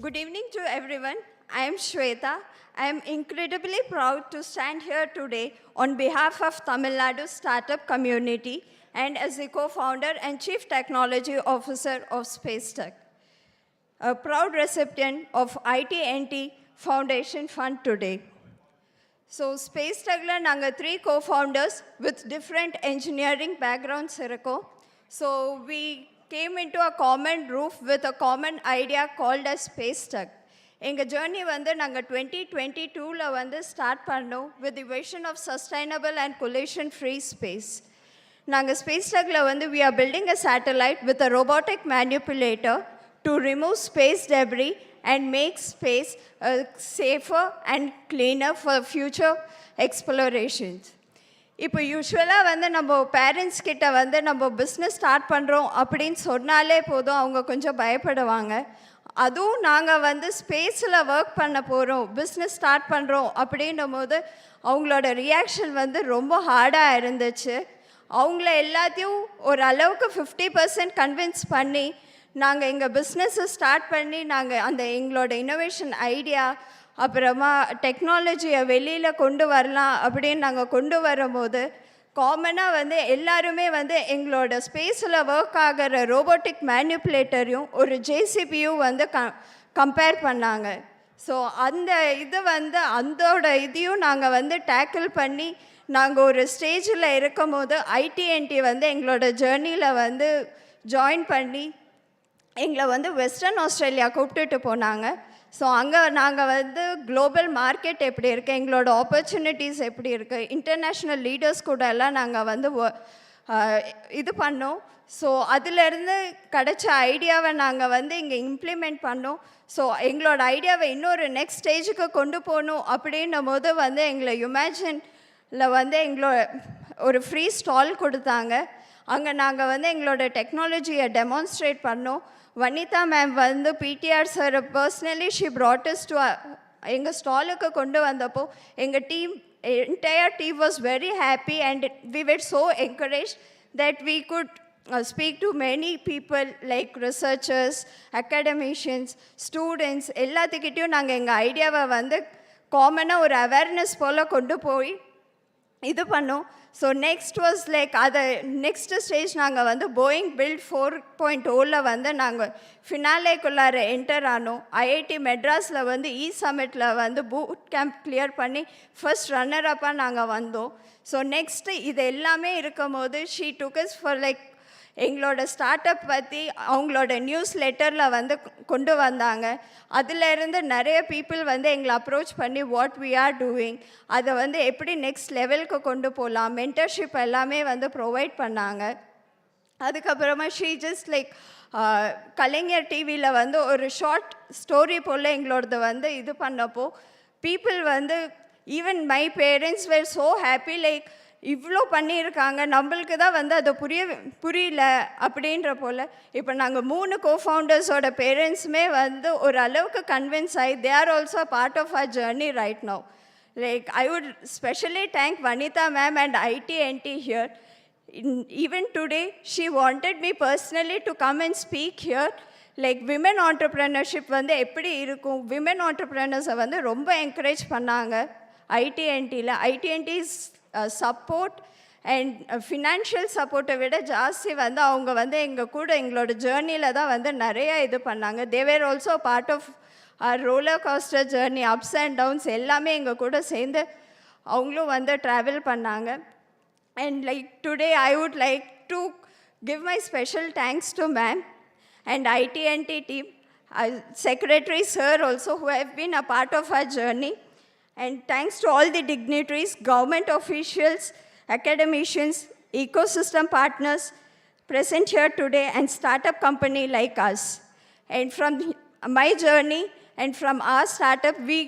Speaker 8: Good evening to everyone. I am Shweta. I am incredibly proud to stand here today on behalf of Tamil Nadu startup community and as the co-founder and chief technology officer of SpaceTech, a proud recipient of IT&T Foundation Fund today. So SpaceTech la nanga 3 co-founders with different engineering backgrounds irukkom. So we came into a common roof with a common idea called as SpaceTech. எங்கள் journey வந்து நாங்கள் 2022 வந்து start பண்ணோம் with the vision of sustainable and collision free space. நாங்கள் SpaceTechல வந்து we are building a satellite with a robotic manipulator to remove space debris and make space safer and cleaner for future explorations. இப்போ யூஸ்வலாக வந்து நம்ம parents கிட்ட வந்து நம்ம பிஸ்னஸ் ஸ்டார்ட் பண்ணுறோம் அப்படின்னு சொன்னாலே போதும், அவங்க கொஞ்சம் பயப்படுவாங்க. அதுவும் நாங்கள் வந்து ஸ்பேஸில் ஒர்க் பண்ண போகிறோம், பிஸ்னஸ் ஸ்டார்ட் பண்ணுறோம் அப்படின்னும் போது அவங்களோட ரியாக்ஷன் வந்து ரொம்ப ஹார்டாக இருந்துச்சு. அவங்கள எல்லாத்தையும் ஒரு அளவுக்கு 50% கன்வின்ஸ் பண்ணி நாங்கள் எங்கள் பிஸ்னஸை ஸ்டார்ட் பண்ணி நாங்கள் அந்த எங்களோட இன்னோவேஷன் ஐடியா அப்புறமா டெக்னாலஜியை வெளியில் கொண்டு வரலாம் அப்படின்னு நாங்கள் கொண்டு வரும்போது காமனாக வந்து எல்லாருமே வந்து எங்களோட ஸ்பேஸில் ஒர்க் ஆகிற ரோபோட்டிக் மேனிப்புலேட்டரையும் ஒரு ஜேசிபியும் வந்து கம்பேர் பண்ணாங்க. ஸோ அந்த இது வந்து அதோட இதையும் நாங்கள் வந்து டேக்கிள் பண்ணி நாங்கள் ஒரு ஸ்டேஜில் இருக்கும் போது IT&T வந்து எங்களோட ஜேர்னியில் வந்து ஜாயின் பண்ணி எங்களை வந்து வெஸ்டர்ன் ஆஸ்திரேலியா கூப்பிட்டுட்டு போனாங்க. ஸோ அங்கே நாங்கள் வந்து குளோபல் மார்க்கெட் எப்படி இருக்குது, எங்களோட ஆப்பர்ச்சுனிட்டிஸ் எப்படி இருக்குது, இன்டர்நேஷ்னல் லீடர்ஸ் கூட எல்லாம் நாங்கள் வந்து இது பண்ணோம். ஸோ அதிலேருந்து கிடச்ச ஐடியாவை நாங்கள் வந்து இங்கே இம்ப்ளிமெண்ட் பண்ணோம். ஸோ எங்களோட ஐடியாவை இன்னொரு நெக்ஸ்ட் ஸ்டேஜுக்கு கொண்டு போகணும் அப்படின்னும் போது வந்து எங்களை யுமேஜினில் வந்து எங்களோட ஒரு ஃப்ரீ ஸ்டால் கொடுத்தாங்க. அங்கே நாங்கள் வந்து எங்களோட டெக்னாலஜியை டெமான்ஸ்ட்ரேட் பண்ணோம். வனிதா மேம் வந்து PTR sir personally she brought us to எங்கள் ஸ்டாலுக்கு கொண்டு வந்தப்போ எங்கள் team entire team was very happy, and we were so encouraged that we could speak to many people like researchers, academicians, students. எல்லாத்துக்கிட்டையும் நாங்கள் எங்கள் ஐடியாவை வந்து காமனாக ஒரு அவேர்னஸ் போல் கொண்டு போய் இது பண்ணோம். ஸோ நெக்ஸ்ட் வாஸ் லைக் அதை நெக்ஸ்ட் ஸ்டேஜ் நாங்கள் வந்து போயிங் பில்ட் 4.0ல் வந்து நாங்கள் ஃபினாலேக்குள்ளார என்டர் ஆனோம். ஐஐடி மெட்ராஸில் வந்து சமிட்டில் வந்து பூட் கேம்ப் கிளியர் பண்ணி ஃபர்ஸ்ட் ரன்னர் அப்பாக நாங்கள் வந்தோம். ஸோ நெக்ஸ்ட்டு இது எல்லாமே இருக்கும் போது ஷீ டுக்கஸ் ஃபார் லைக் எங்களோட ஸ்டார்ட் அப் பற்றி அவங்களோட நியூஸ் லெட்டரில் வந்து கொண்டு வந்தாங்க. அதிலேருந்து நிறைய பீப்புள் வந்து எங்களை அப்ரோச் பண்ணி வாட் வி ஆர் டூயிங், அதை வந்து எப்படி நெக்ஸ்ட் லெவலுக்கு கொண்டு போகலாம், மென்டர்ஷிப் எல்லாமே வந்து ப்ரொவைட் பண்ணாங்க. அதுக்கப்புறமா ஷீ ஜஸ்ட் லைக் கலைஞர் டிவியில் வந்து ஒரு ஷார்ட் ஸ்டோரி போல் எங்களோடது வந்து இது பண்ணப்போ பீப்புள் வந்து even my parents were so happy, like இவ்வளோ பண்ணியிருக்காங்க, நம்மளுக்கு தான் வந்து அதை புரியல அப்படின்ற போல். இப்போ நாங்கள் 3 கோஃபவுண்டர்ஸோட பேரண்ட்ஸுமே வந்து ஒரு அளவுக்கு கன்வின்ஸ் ஆகி they are also part of our journey right now. Like, I would specially thank Vanitha ma'am and ITNT here. Even today, she wanted me personally to come and speak here. Like, women entrepreneurship வந்து எப்படி இருக்கும், women entrepreneurs வந்து ரொம்ப encourage பண்ணாங்க ITNTல. ITNT's support and financial சப்போர்ட்டை விட ஜாஸ்தி வந்து அவங்க வந்து எங்கள் கூட எங்களோட ஜேர்னியில் தான் வந்து நிறையா இது பண்ணாங்க. they were also part of our roller coaster journey, ups and downs எல்லாமே எங்கள் கூட சேர்ந்து அவங்களும் வந்து ட்ராவல் பண்ணாங்க. And like today I would like to give my special thanks to ma'am and ITNT team, Secretary sir also, who have been a part of our journey. And thanks to all the dignitaries, government officials, academicians, ecosystem partners present here today, and startup company like us. And from my journey and from our startup, we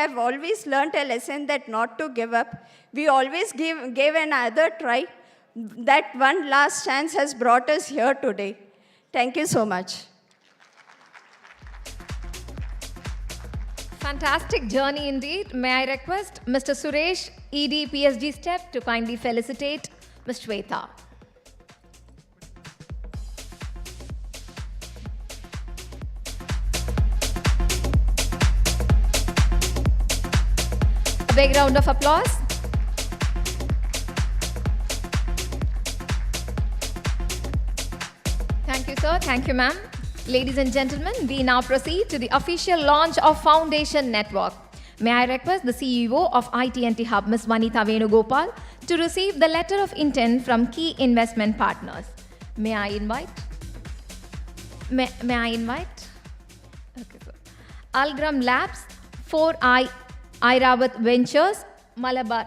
Speaker 8: have always learned a lesson that not to give up. We always gave another try. That one last chance has brought us here today. Thank you so much.
Speaker 1: Fantastic journey indeed. May I request Mr. Suresh, ED PSG STEP, to kindly felicitate Ms. Shweta. A big round of applause. Thank you, sir. Thank you, ma'am. Ladies and gentlemen, we now proceed to the official launch of Foundation Network. May I request the CEO of IT&T Hub, Ms. Vanitha Venugopal, to receive the letter of intent from key investment partners. May I invite? May I invite? Okay, sir. Algram Labs, 4i Airavat Ventures, Malabar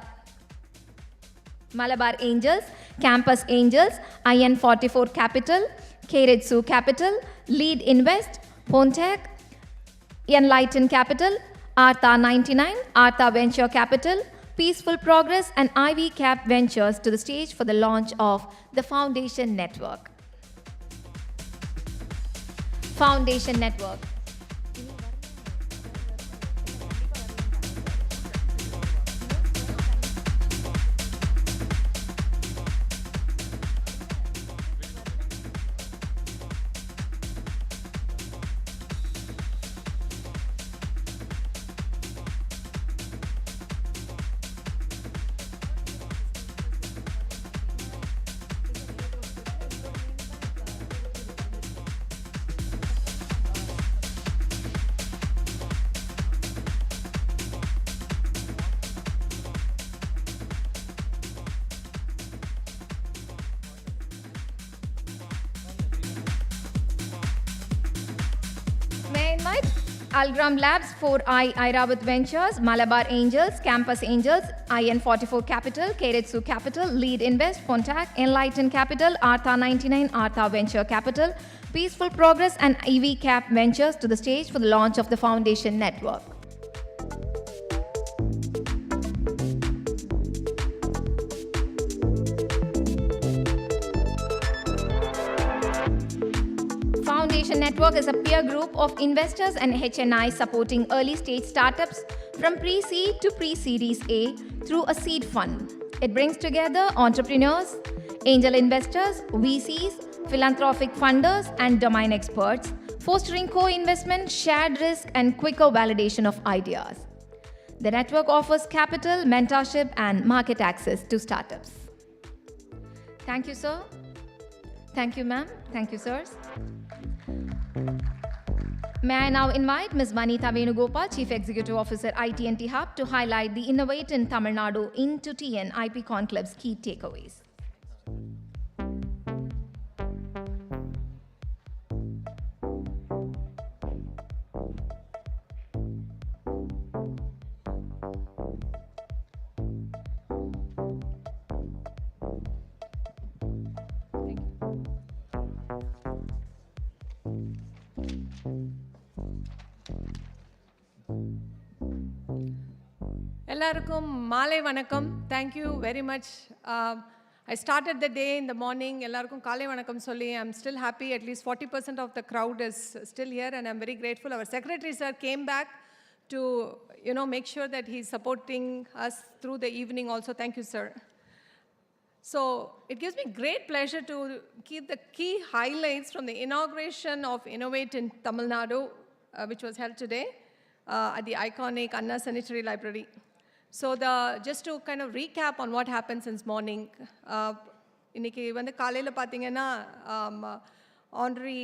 Speaker 1: Angels, Campus Angels, IN44 Capital, Keiretsu Capital, Lead Invest, Pontec, Enlighten Capital, Artha 99, Artha Venture Capital, Peaceful Progress, and IV Cap Ventures to the stage for the launch of the Foundation Network. Foundation Network. Algram Labs, 4i Airavat Ventures, Malabar Angels, Campus Angels, IN44 Capital, Keiretsu Capital, Lead Invest, Pontac, Enlighten Capital, Artha 99, Artha Venture Capital, Peaceful Progress, and EV Cap Ventures to the stage for the launch of the Foundation Network. Foundation Network is a peer group of investors and HNI supporting early stage startups from pre-seed to pre-series A through a seed fund. It brings together entrepreneurs, angel investors, VCs, philanthropic funders, and domain experts, fostering co-investment, shared risk, and quicker validation of ideas. The network offers capital, mentorship, and market access to startups. Thank you, sir. Thank you, ma'am. Thank you, sirs. May I now invite Ms. Vanitha Venugopal, Chief Executive Officer, IT&T Hub, to highlight the Innovate in Tamil Nadu IN2TN IP Conclave's key takeaways.
Speaker 9: எல்லாருக்கும் மாலை வணக்கம். Thank you very much. I started the day in the morning. எல்லாருக்கும் காலை வணக்கம் சொல்லி I'm still happy. At least 40% of the crowd is still here, and I'm very grateful. Our secretary sir came back to make sure that he's supporting us through the evening also. Thank you, sir. So it gives me great pleasure to keep the key highlights from the inauguration of Innovate in Tamil Nadu, which was held today at the iconic Anna Sanitary Library. So just to kind of recap on what happened since morning, இன்னைக்கு வந்து காலையில் பார்த்தீங்கன்னா honorary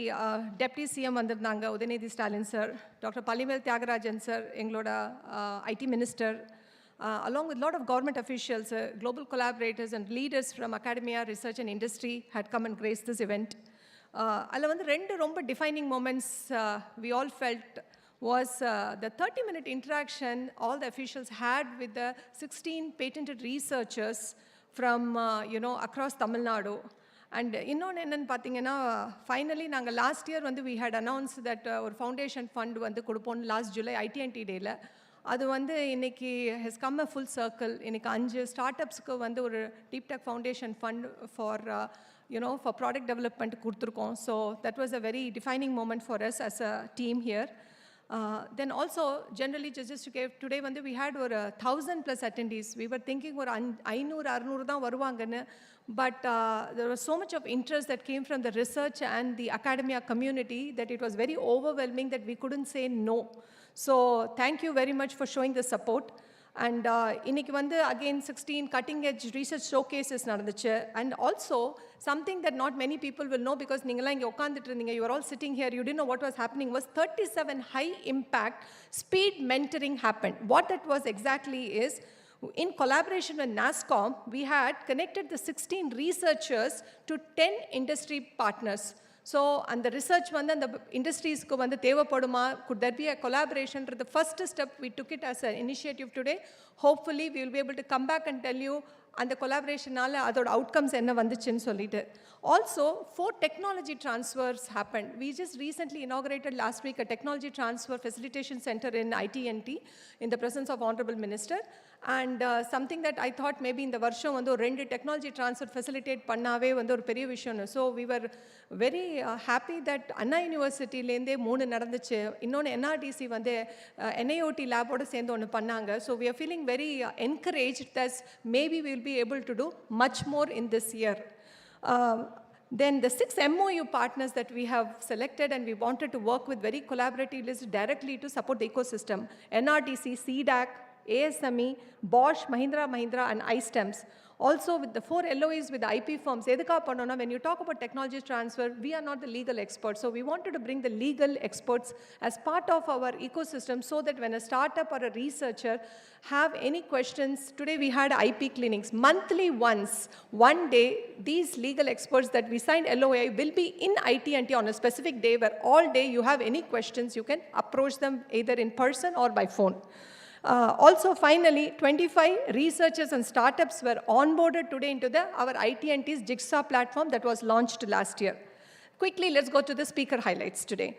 Speaker 9: deputy CM வந்திருந்தாங்க, Udhayanidhi Stalin sir, doctor Palanivel Thiagarajan sir, எங்களோட IT minister, along with a lot of government officials, global collaborators and leaders from academia, research and industry had come and graced this event. அதில் வந்து ரெண்டு ரொம்ப defining moments we all felt was the 30-minute interaction all the officials had with the 16 patented researchers from, across Tamil Nadu. And இன்னொன்று என்னன்னு பார்த்தீங்கன்னா, finally நாங்கள் last year வந்து we had announced that ஒரு foundation fund வந்து கொடுப்போம் last July IT&T டேயில். அது வந்து இன்னைக்கு has come a full circle. இன்னைக்கு 5 ஸ்டார்ட்அப்ஸ்க்கு வந்து ஒரு deep tech foundation fund for for product development கொடுத்துருக்கோம். So that was a very defining moment for us as a team here. Then also, generally, just to give, today we had over 1,000 plus attendees. We were thinking over 500-600 தான் வருவாங்கன்னு, but there was so much of interest that came from the research and the academia community that it was very overwhelming that we couldn't say no. So thank you very much for showing the support. And இன்னைக்கு வந்து again 16 cutting edge research showcases நடந்துச்சு. And also something that not many people will know, because நீங்களாம் இங்கே உட்காந்துட்டு இருந்தீங்க, you were all sitting here, you didn't know what was happening, was 37 high impact speed mentoring happened. What that was exactly is, in collaboration with NASSCOM, we had connected the 16 researchers to 10 industry partners. So, and the research வந்து அந்த இண்டஸ்ட்ரீஸ்க்கு வந்து தேவைப்படுமா, could there be a collaboration? The first step, we took it as an initiative today. Hopefully, we will be able to come back and tell you அந்த collaboration-நால அதோட outcomes என்ன வந்துச்சுன்னு சொல்லிட்டு. Also, 4 technology transfers happened. We just recently inaugurated last week a technology transfer facilitation center in ITNT in the presence of Honorable Minister. And something that I thought maybe in the வருஷம் வந்து ஒரு 2 technology transfer facilitate பண்ணாவே வந்து ஒரு பெரிய விஷயம். So we were very happy that Anna University-லேருந்தே 3 நடந்துச்சு. இன்னொன்று NRDC வந்து NIOT lab-ஓட சேர்ந்து ஒன்று பண்ணாங்க. So we are feeling very encouraged that maybe we will be able to do much more in this year. Then the 6 MOU partners that we have selected and we wanted to work with very collaboratively directly to support the ecosystem. NRDC, CDAC, ASME, Bosch, Mahindra and iStems. Also with the 4 LOEs with the IP firms. When you talk about technology transfer, we are not the legal experts. So we wanted to bring the legal experts as part of our ecosystem so that when a startup or a researcher have any questions, today we had IP clinics. Monthly once, one day, these legal experts that we signed LOA will be in IT&T on a specific day where all day you have any questions, you can approach them either in person or by phone. Also, finally, 25 researchers and startups were onboarded today into our IT&T's Jigsaw platform that was launched last year. Quickly, let's go to the speaker highlights today.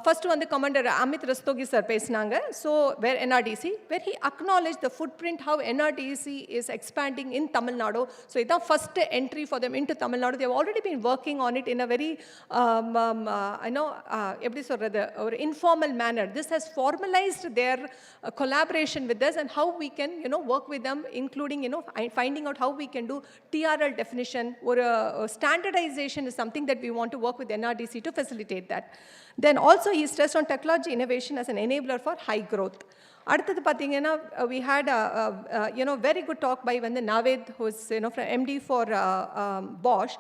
Speaker 9: First one, the Commander Amit Rastogi sir பேசினாங்க. So, where NRDC, where he acknowledged the footprint, how NRDC is expanding in Tamil Nadu. So, it's the first entry for them into Tamil Nadu. They have already been working on it in a very, informal manner. This has formalized their collaboration with us and how we can, work with them, including, finding out how we can do TRL definition or standardization is something that we want to work with NRDC to facilitate that. Then also he stressed on technology innovation as an enabler for high growth. அடுத்தது பார்த்தீங்கன்னா we had a very good talk by Naved, who is from MD for Bosch,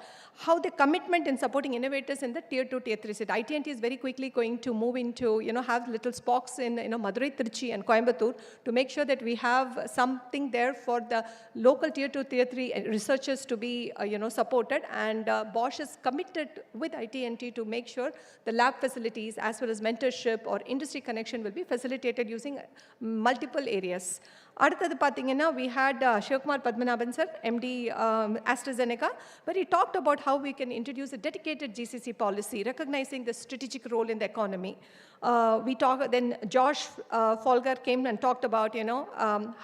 Speaker 9: how the commitment in supporting innovators in the tier 2, tier 3 city. IT&T is very quickly going to move into, have little spokes in Madurai, Trichy and Coimbatore to make sure that we have something there for the local tier 2, tier 3 researchers to be, supported. And Bosch is committed with IT&T to make sure the lab facilities as well as mentorship or industry connection will be facilitated using multiple areas. அடுத்தது பார்த்தீங்கன்னா we had Shivakumar Padmanabhan sir, MD AstraZeneca, where he talked about how we can introduce a dedicated GCC policy, recognizing the strategic role in the economy. Then Josh Folger came and talked about,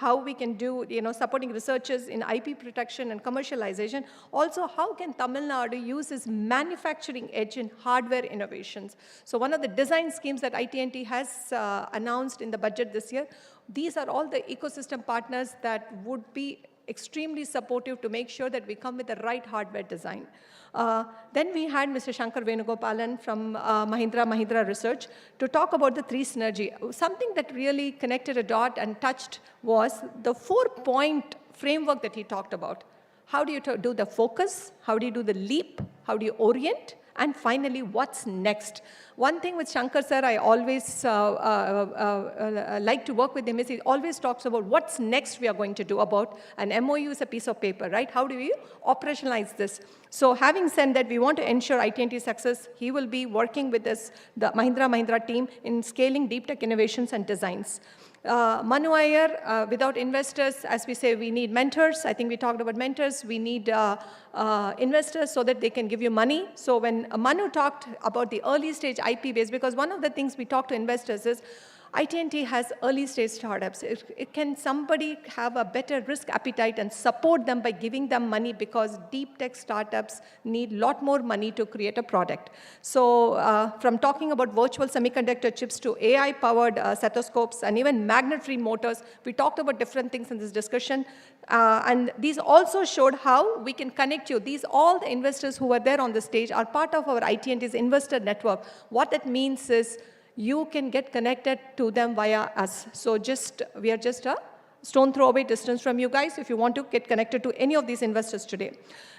Speaker 9: how we can do, supporting researchers in IP protection and commercialization. Also, how can Tamil Nadu use its manufacturing edge in hardware innovations? So one of the design schemes that IT&T has announced in the budget this year, these are all the ecosystem partners that would be extremely supportive to make sure that we come with the right hardware design. Then we had Mr. Shankar Venugopalan from Mahindra Research to talk about the 3 synergy. Something that really connected a dot and touched was the 4-point framework that he talked about. How do you do the focus? How do you do the leap? How do you orient? And finally, what's next? One thing with Shankar sir, I always like to work with him is he always talks about what's next we are going to do about an MOU is a piece of paper, right? How do we operationalize this? So having said that, we want to ensure IT&T success. He will be working with us, the Mahindra team, in scaling deep tech innovations and designs. Manu Iyer, without investors, as we say, we need mentors. I think we talked about mentors. We need investors so that they can give you money. So when Manu talked about the early stage IP base, because one of the things we talk to investors is IT&T has early stage startups. Can somebody have a better risk appetite and support them by giving them money, because deep tech startups need a lot more money to create a product. So from talking about virtual semiconductor chips to AI-powered stethoscopes and even magnet-free motors, we talked about different things in this discussion. And these also showed how we can connect you. All the investors who were there on the stage are part of our IT&T's investor network. What that means is you can get connected to them via us. So we are just a stone throw away distance from you guys if you want to get connected to any of these investors today.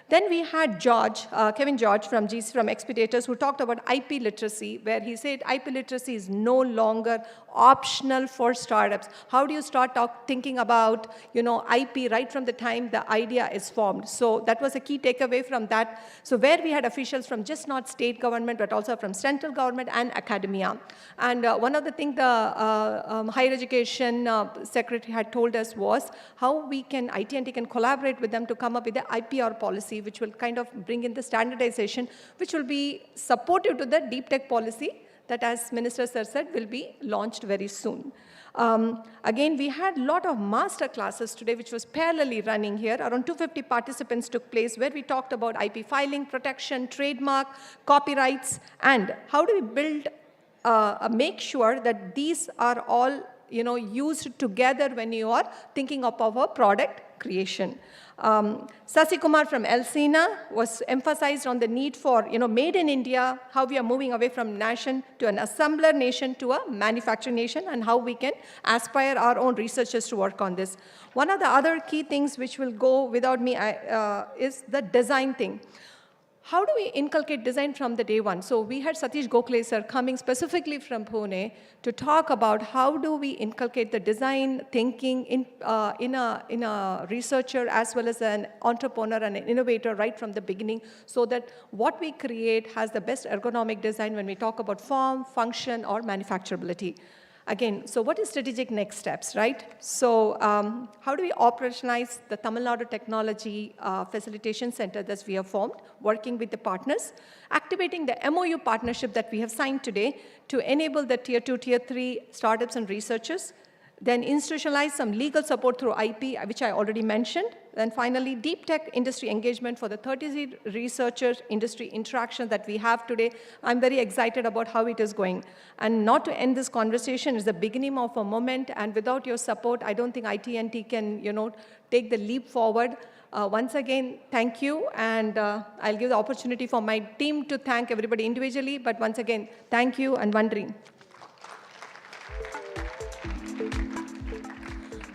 Speaker 9: Then we had Kevin George from Expediators, who talked about IP literacy, where he said IP literacy is no longer optional for startups. How do you start thinking about, IP right from the time the idea is formed? So that was a key takeaway from that. So where we had officials from just not state government, but also from central government and academia. And one of the things the higher education secretary had told us was how IT&T can collaborate with them to come up with the IPR policy, which will kind of bring in the standardization, which will be supportive to the deep tech policy that, as Minister Sir said, will be launched very soon. Again, we had a lot of master classes today, which was parallelly running here. Around 250 participants took place, where we talked about IP filing, protection, trademark, copyrights, and how do we build, make sure that these are all used together when you are thinking of our product creation. Sasi Kumar from Elsina was emphasized on the need for, made in India, how we are moving away from nation to an assembler nation to a manufacturing nation, and how we can aspire our own researchers to work on this. One of the other key things which will go without me is the design thing. How do we inculcate design from the day one? So we had Satish Gokhale sir coming specifically from Pune to talk about how do we inculcate the design thinking in a researcher as well as an entrepreneur and an innovator right from the beginning, so that what we create has the best ergonomic design when we talk about form, function, or manufacturability. again, so what is strategic next steps, right? So how do we operationalize the Tamil Nadu Technology Facilitation Center that we have formed, working with the partners, activating the MOU partnership that we have signed today to enable the Tier 2, Tier 3 startups and researchers, then institutionalize some legal support through IP, which I already mentioned. Then finally, deep tech industry engagement for the 30 researchers industry interaction that we have today. I'm very excited about how it is going. And not to end this conversation, it's the beginning of a moment, and without your support, I don't think IT&T can, take the leap forward. Once again, thank you, and I'll give the opportunity for my team to thank everybody individually, but once again, thank you and one dream.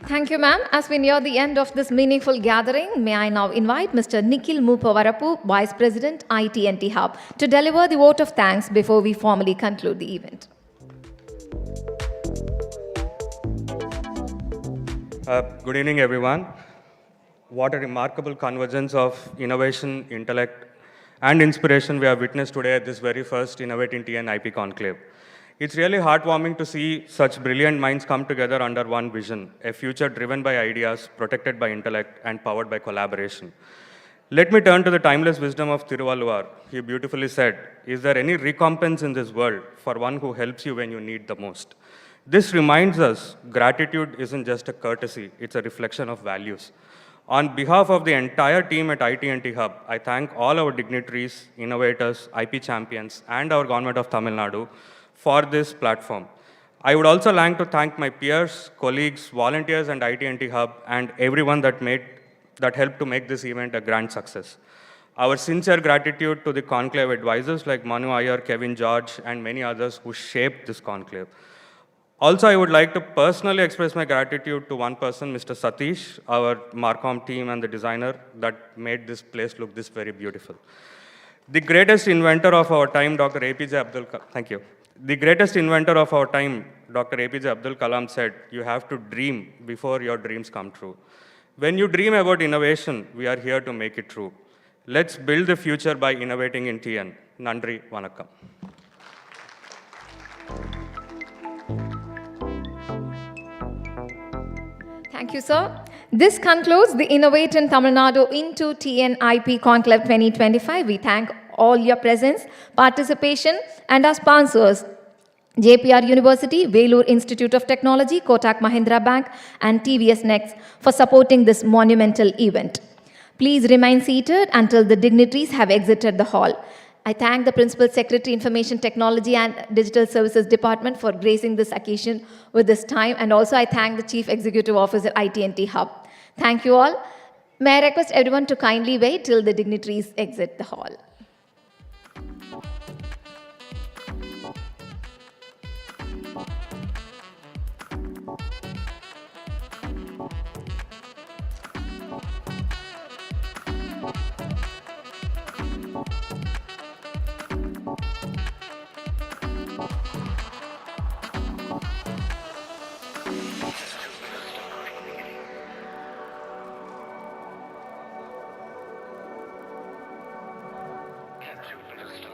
Speaker 1: Thank you, ma'am. As we near the end of this meaningful gathering, may I now invite Mr. Nikhil Mupavarapu, Vice President, IT&T Hub, to deliver the vote of thanks before we formally conclude the event.
Speaker 10: Good evening, everyone. What a remarkable convergence of innovation, intellect, and inspiration we have witnessed today at this very first Innovate IN2TN IP Conclave. It's really heartwarming to see such brilliant minds come together under one vision, a future driven by ideas, protected by intellect, and powered by collaboration. Let me turn to the timeless wisdom of Thiru. He beautifully said, "Is there any recompense in this world for one who helps you when you need the most?" This reminds us gratitude isn't just a courtesy, it's a reflection of values. On behalf of the entire team at IT&T Hub, I thank all our dignitaries, innovators, IP champions, and our government of Tamil Nadu for this platform. I would also like to thank my peers, colleagues, volunteers, and IT&T Hub, and everyone that helped to make this event a grand success. Our sincere gratitude to the conclave advisors like Manu Iyer, Kevin George, and many others who shaped this conclave. Also, I would like to personally express my gratitude to one person, Mr. Satish, our Marcom team and the designer that made this place look this very beautiful. The greatest inventor of our time, Dr. APJ Abdul Kalam, thank you. The greatest inventor of our time, Dr. APJ Abdul Kalam said, "You have to dream before your dreams come true." When you dream about innovation, we are here to make it true. Let's build the future by innovating in TN. Nandri, Vanakkam.
Speaker 1: Thank you, sir. This concludes the Innovate in Tamil Nadu IN2TN IP Conclave 2025. We thank all your presence, participation, and our sponsors, JPR University, Vellore Institute of Technology, Kotak Mahindra Bank, and TVS Next for supporting this monumental event. Please remain seated until the dignitaries have exited the hall. I thank the Principal Secretary, Information Technology and Digital Services Department for gracing this occasion with this time, and also I thank the Chief Executive Officer, IT&T Hub. Thank you all. May I request everyone to kindly wait till the dignitaries exit the hall.
Speaker 11: Can't you understand?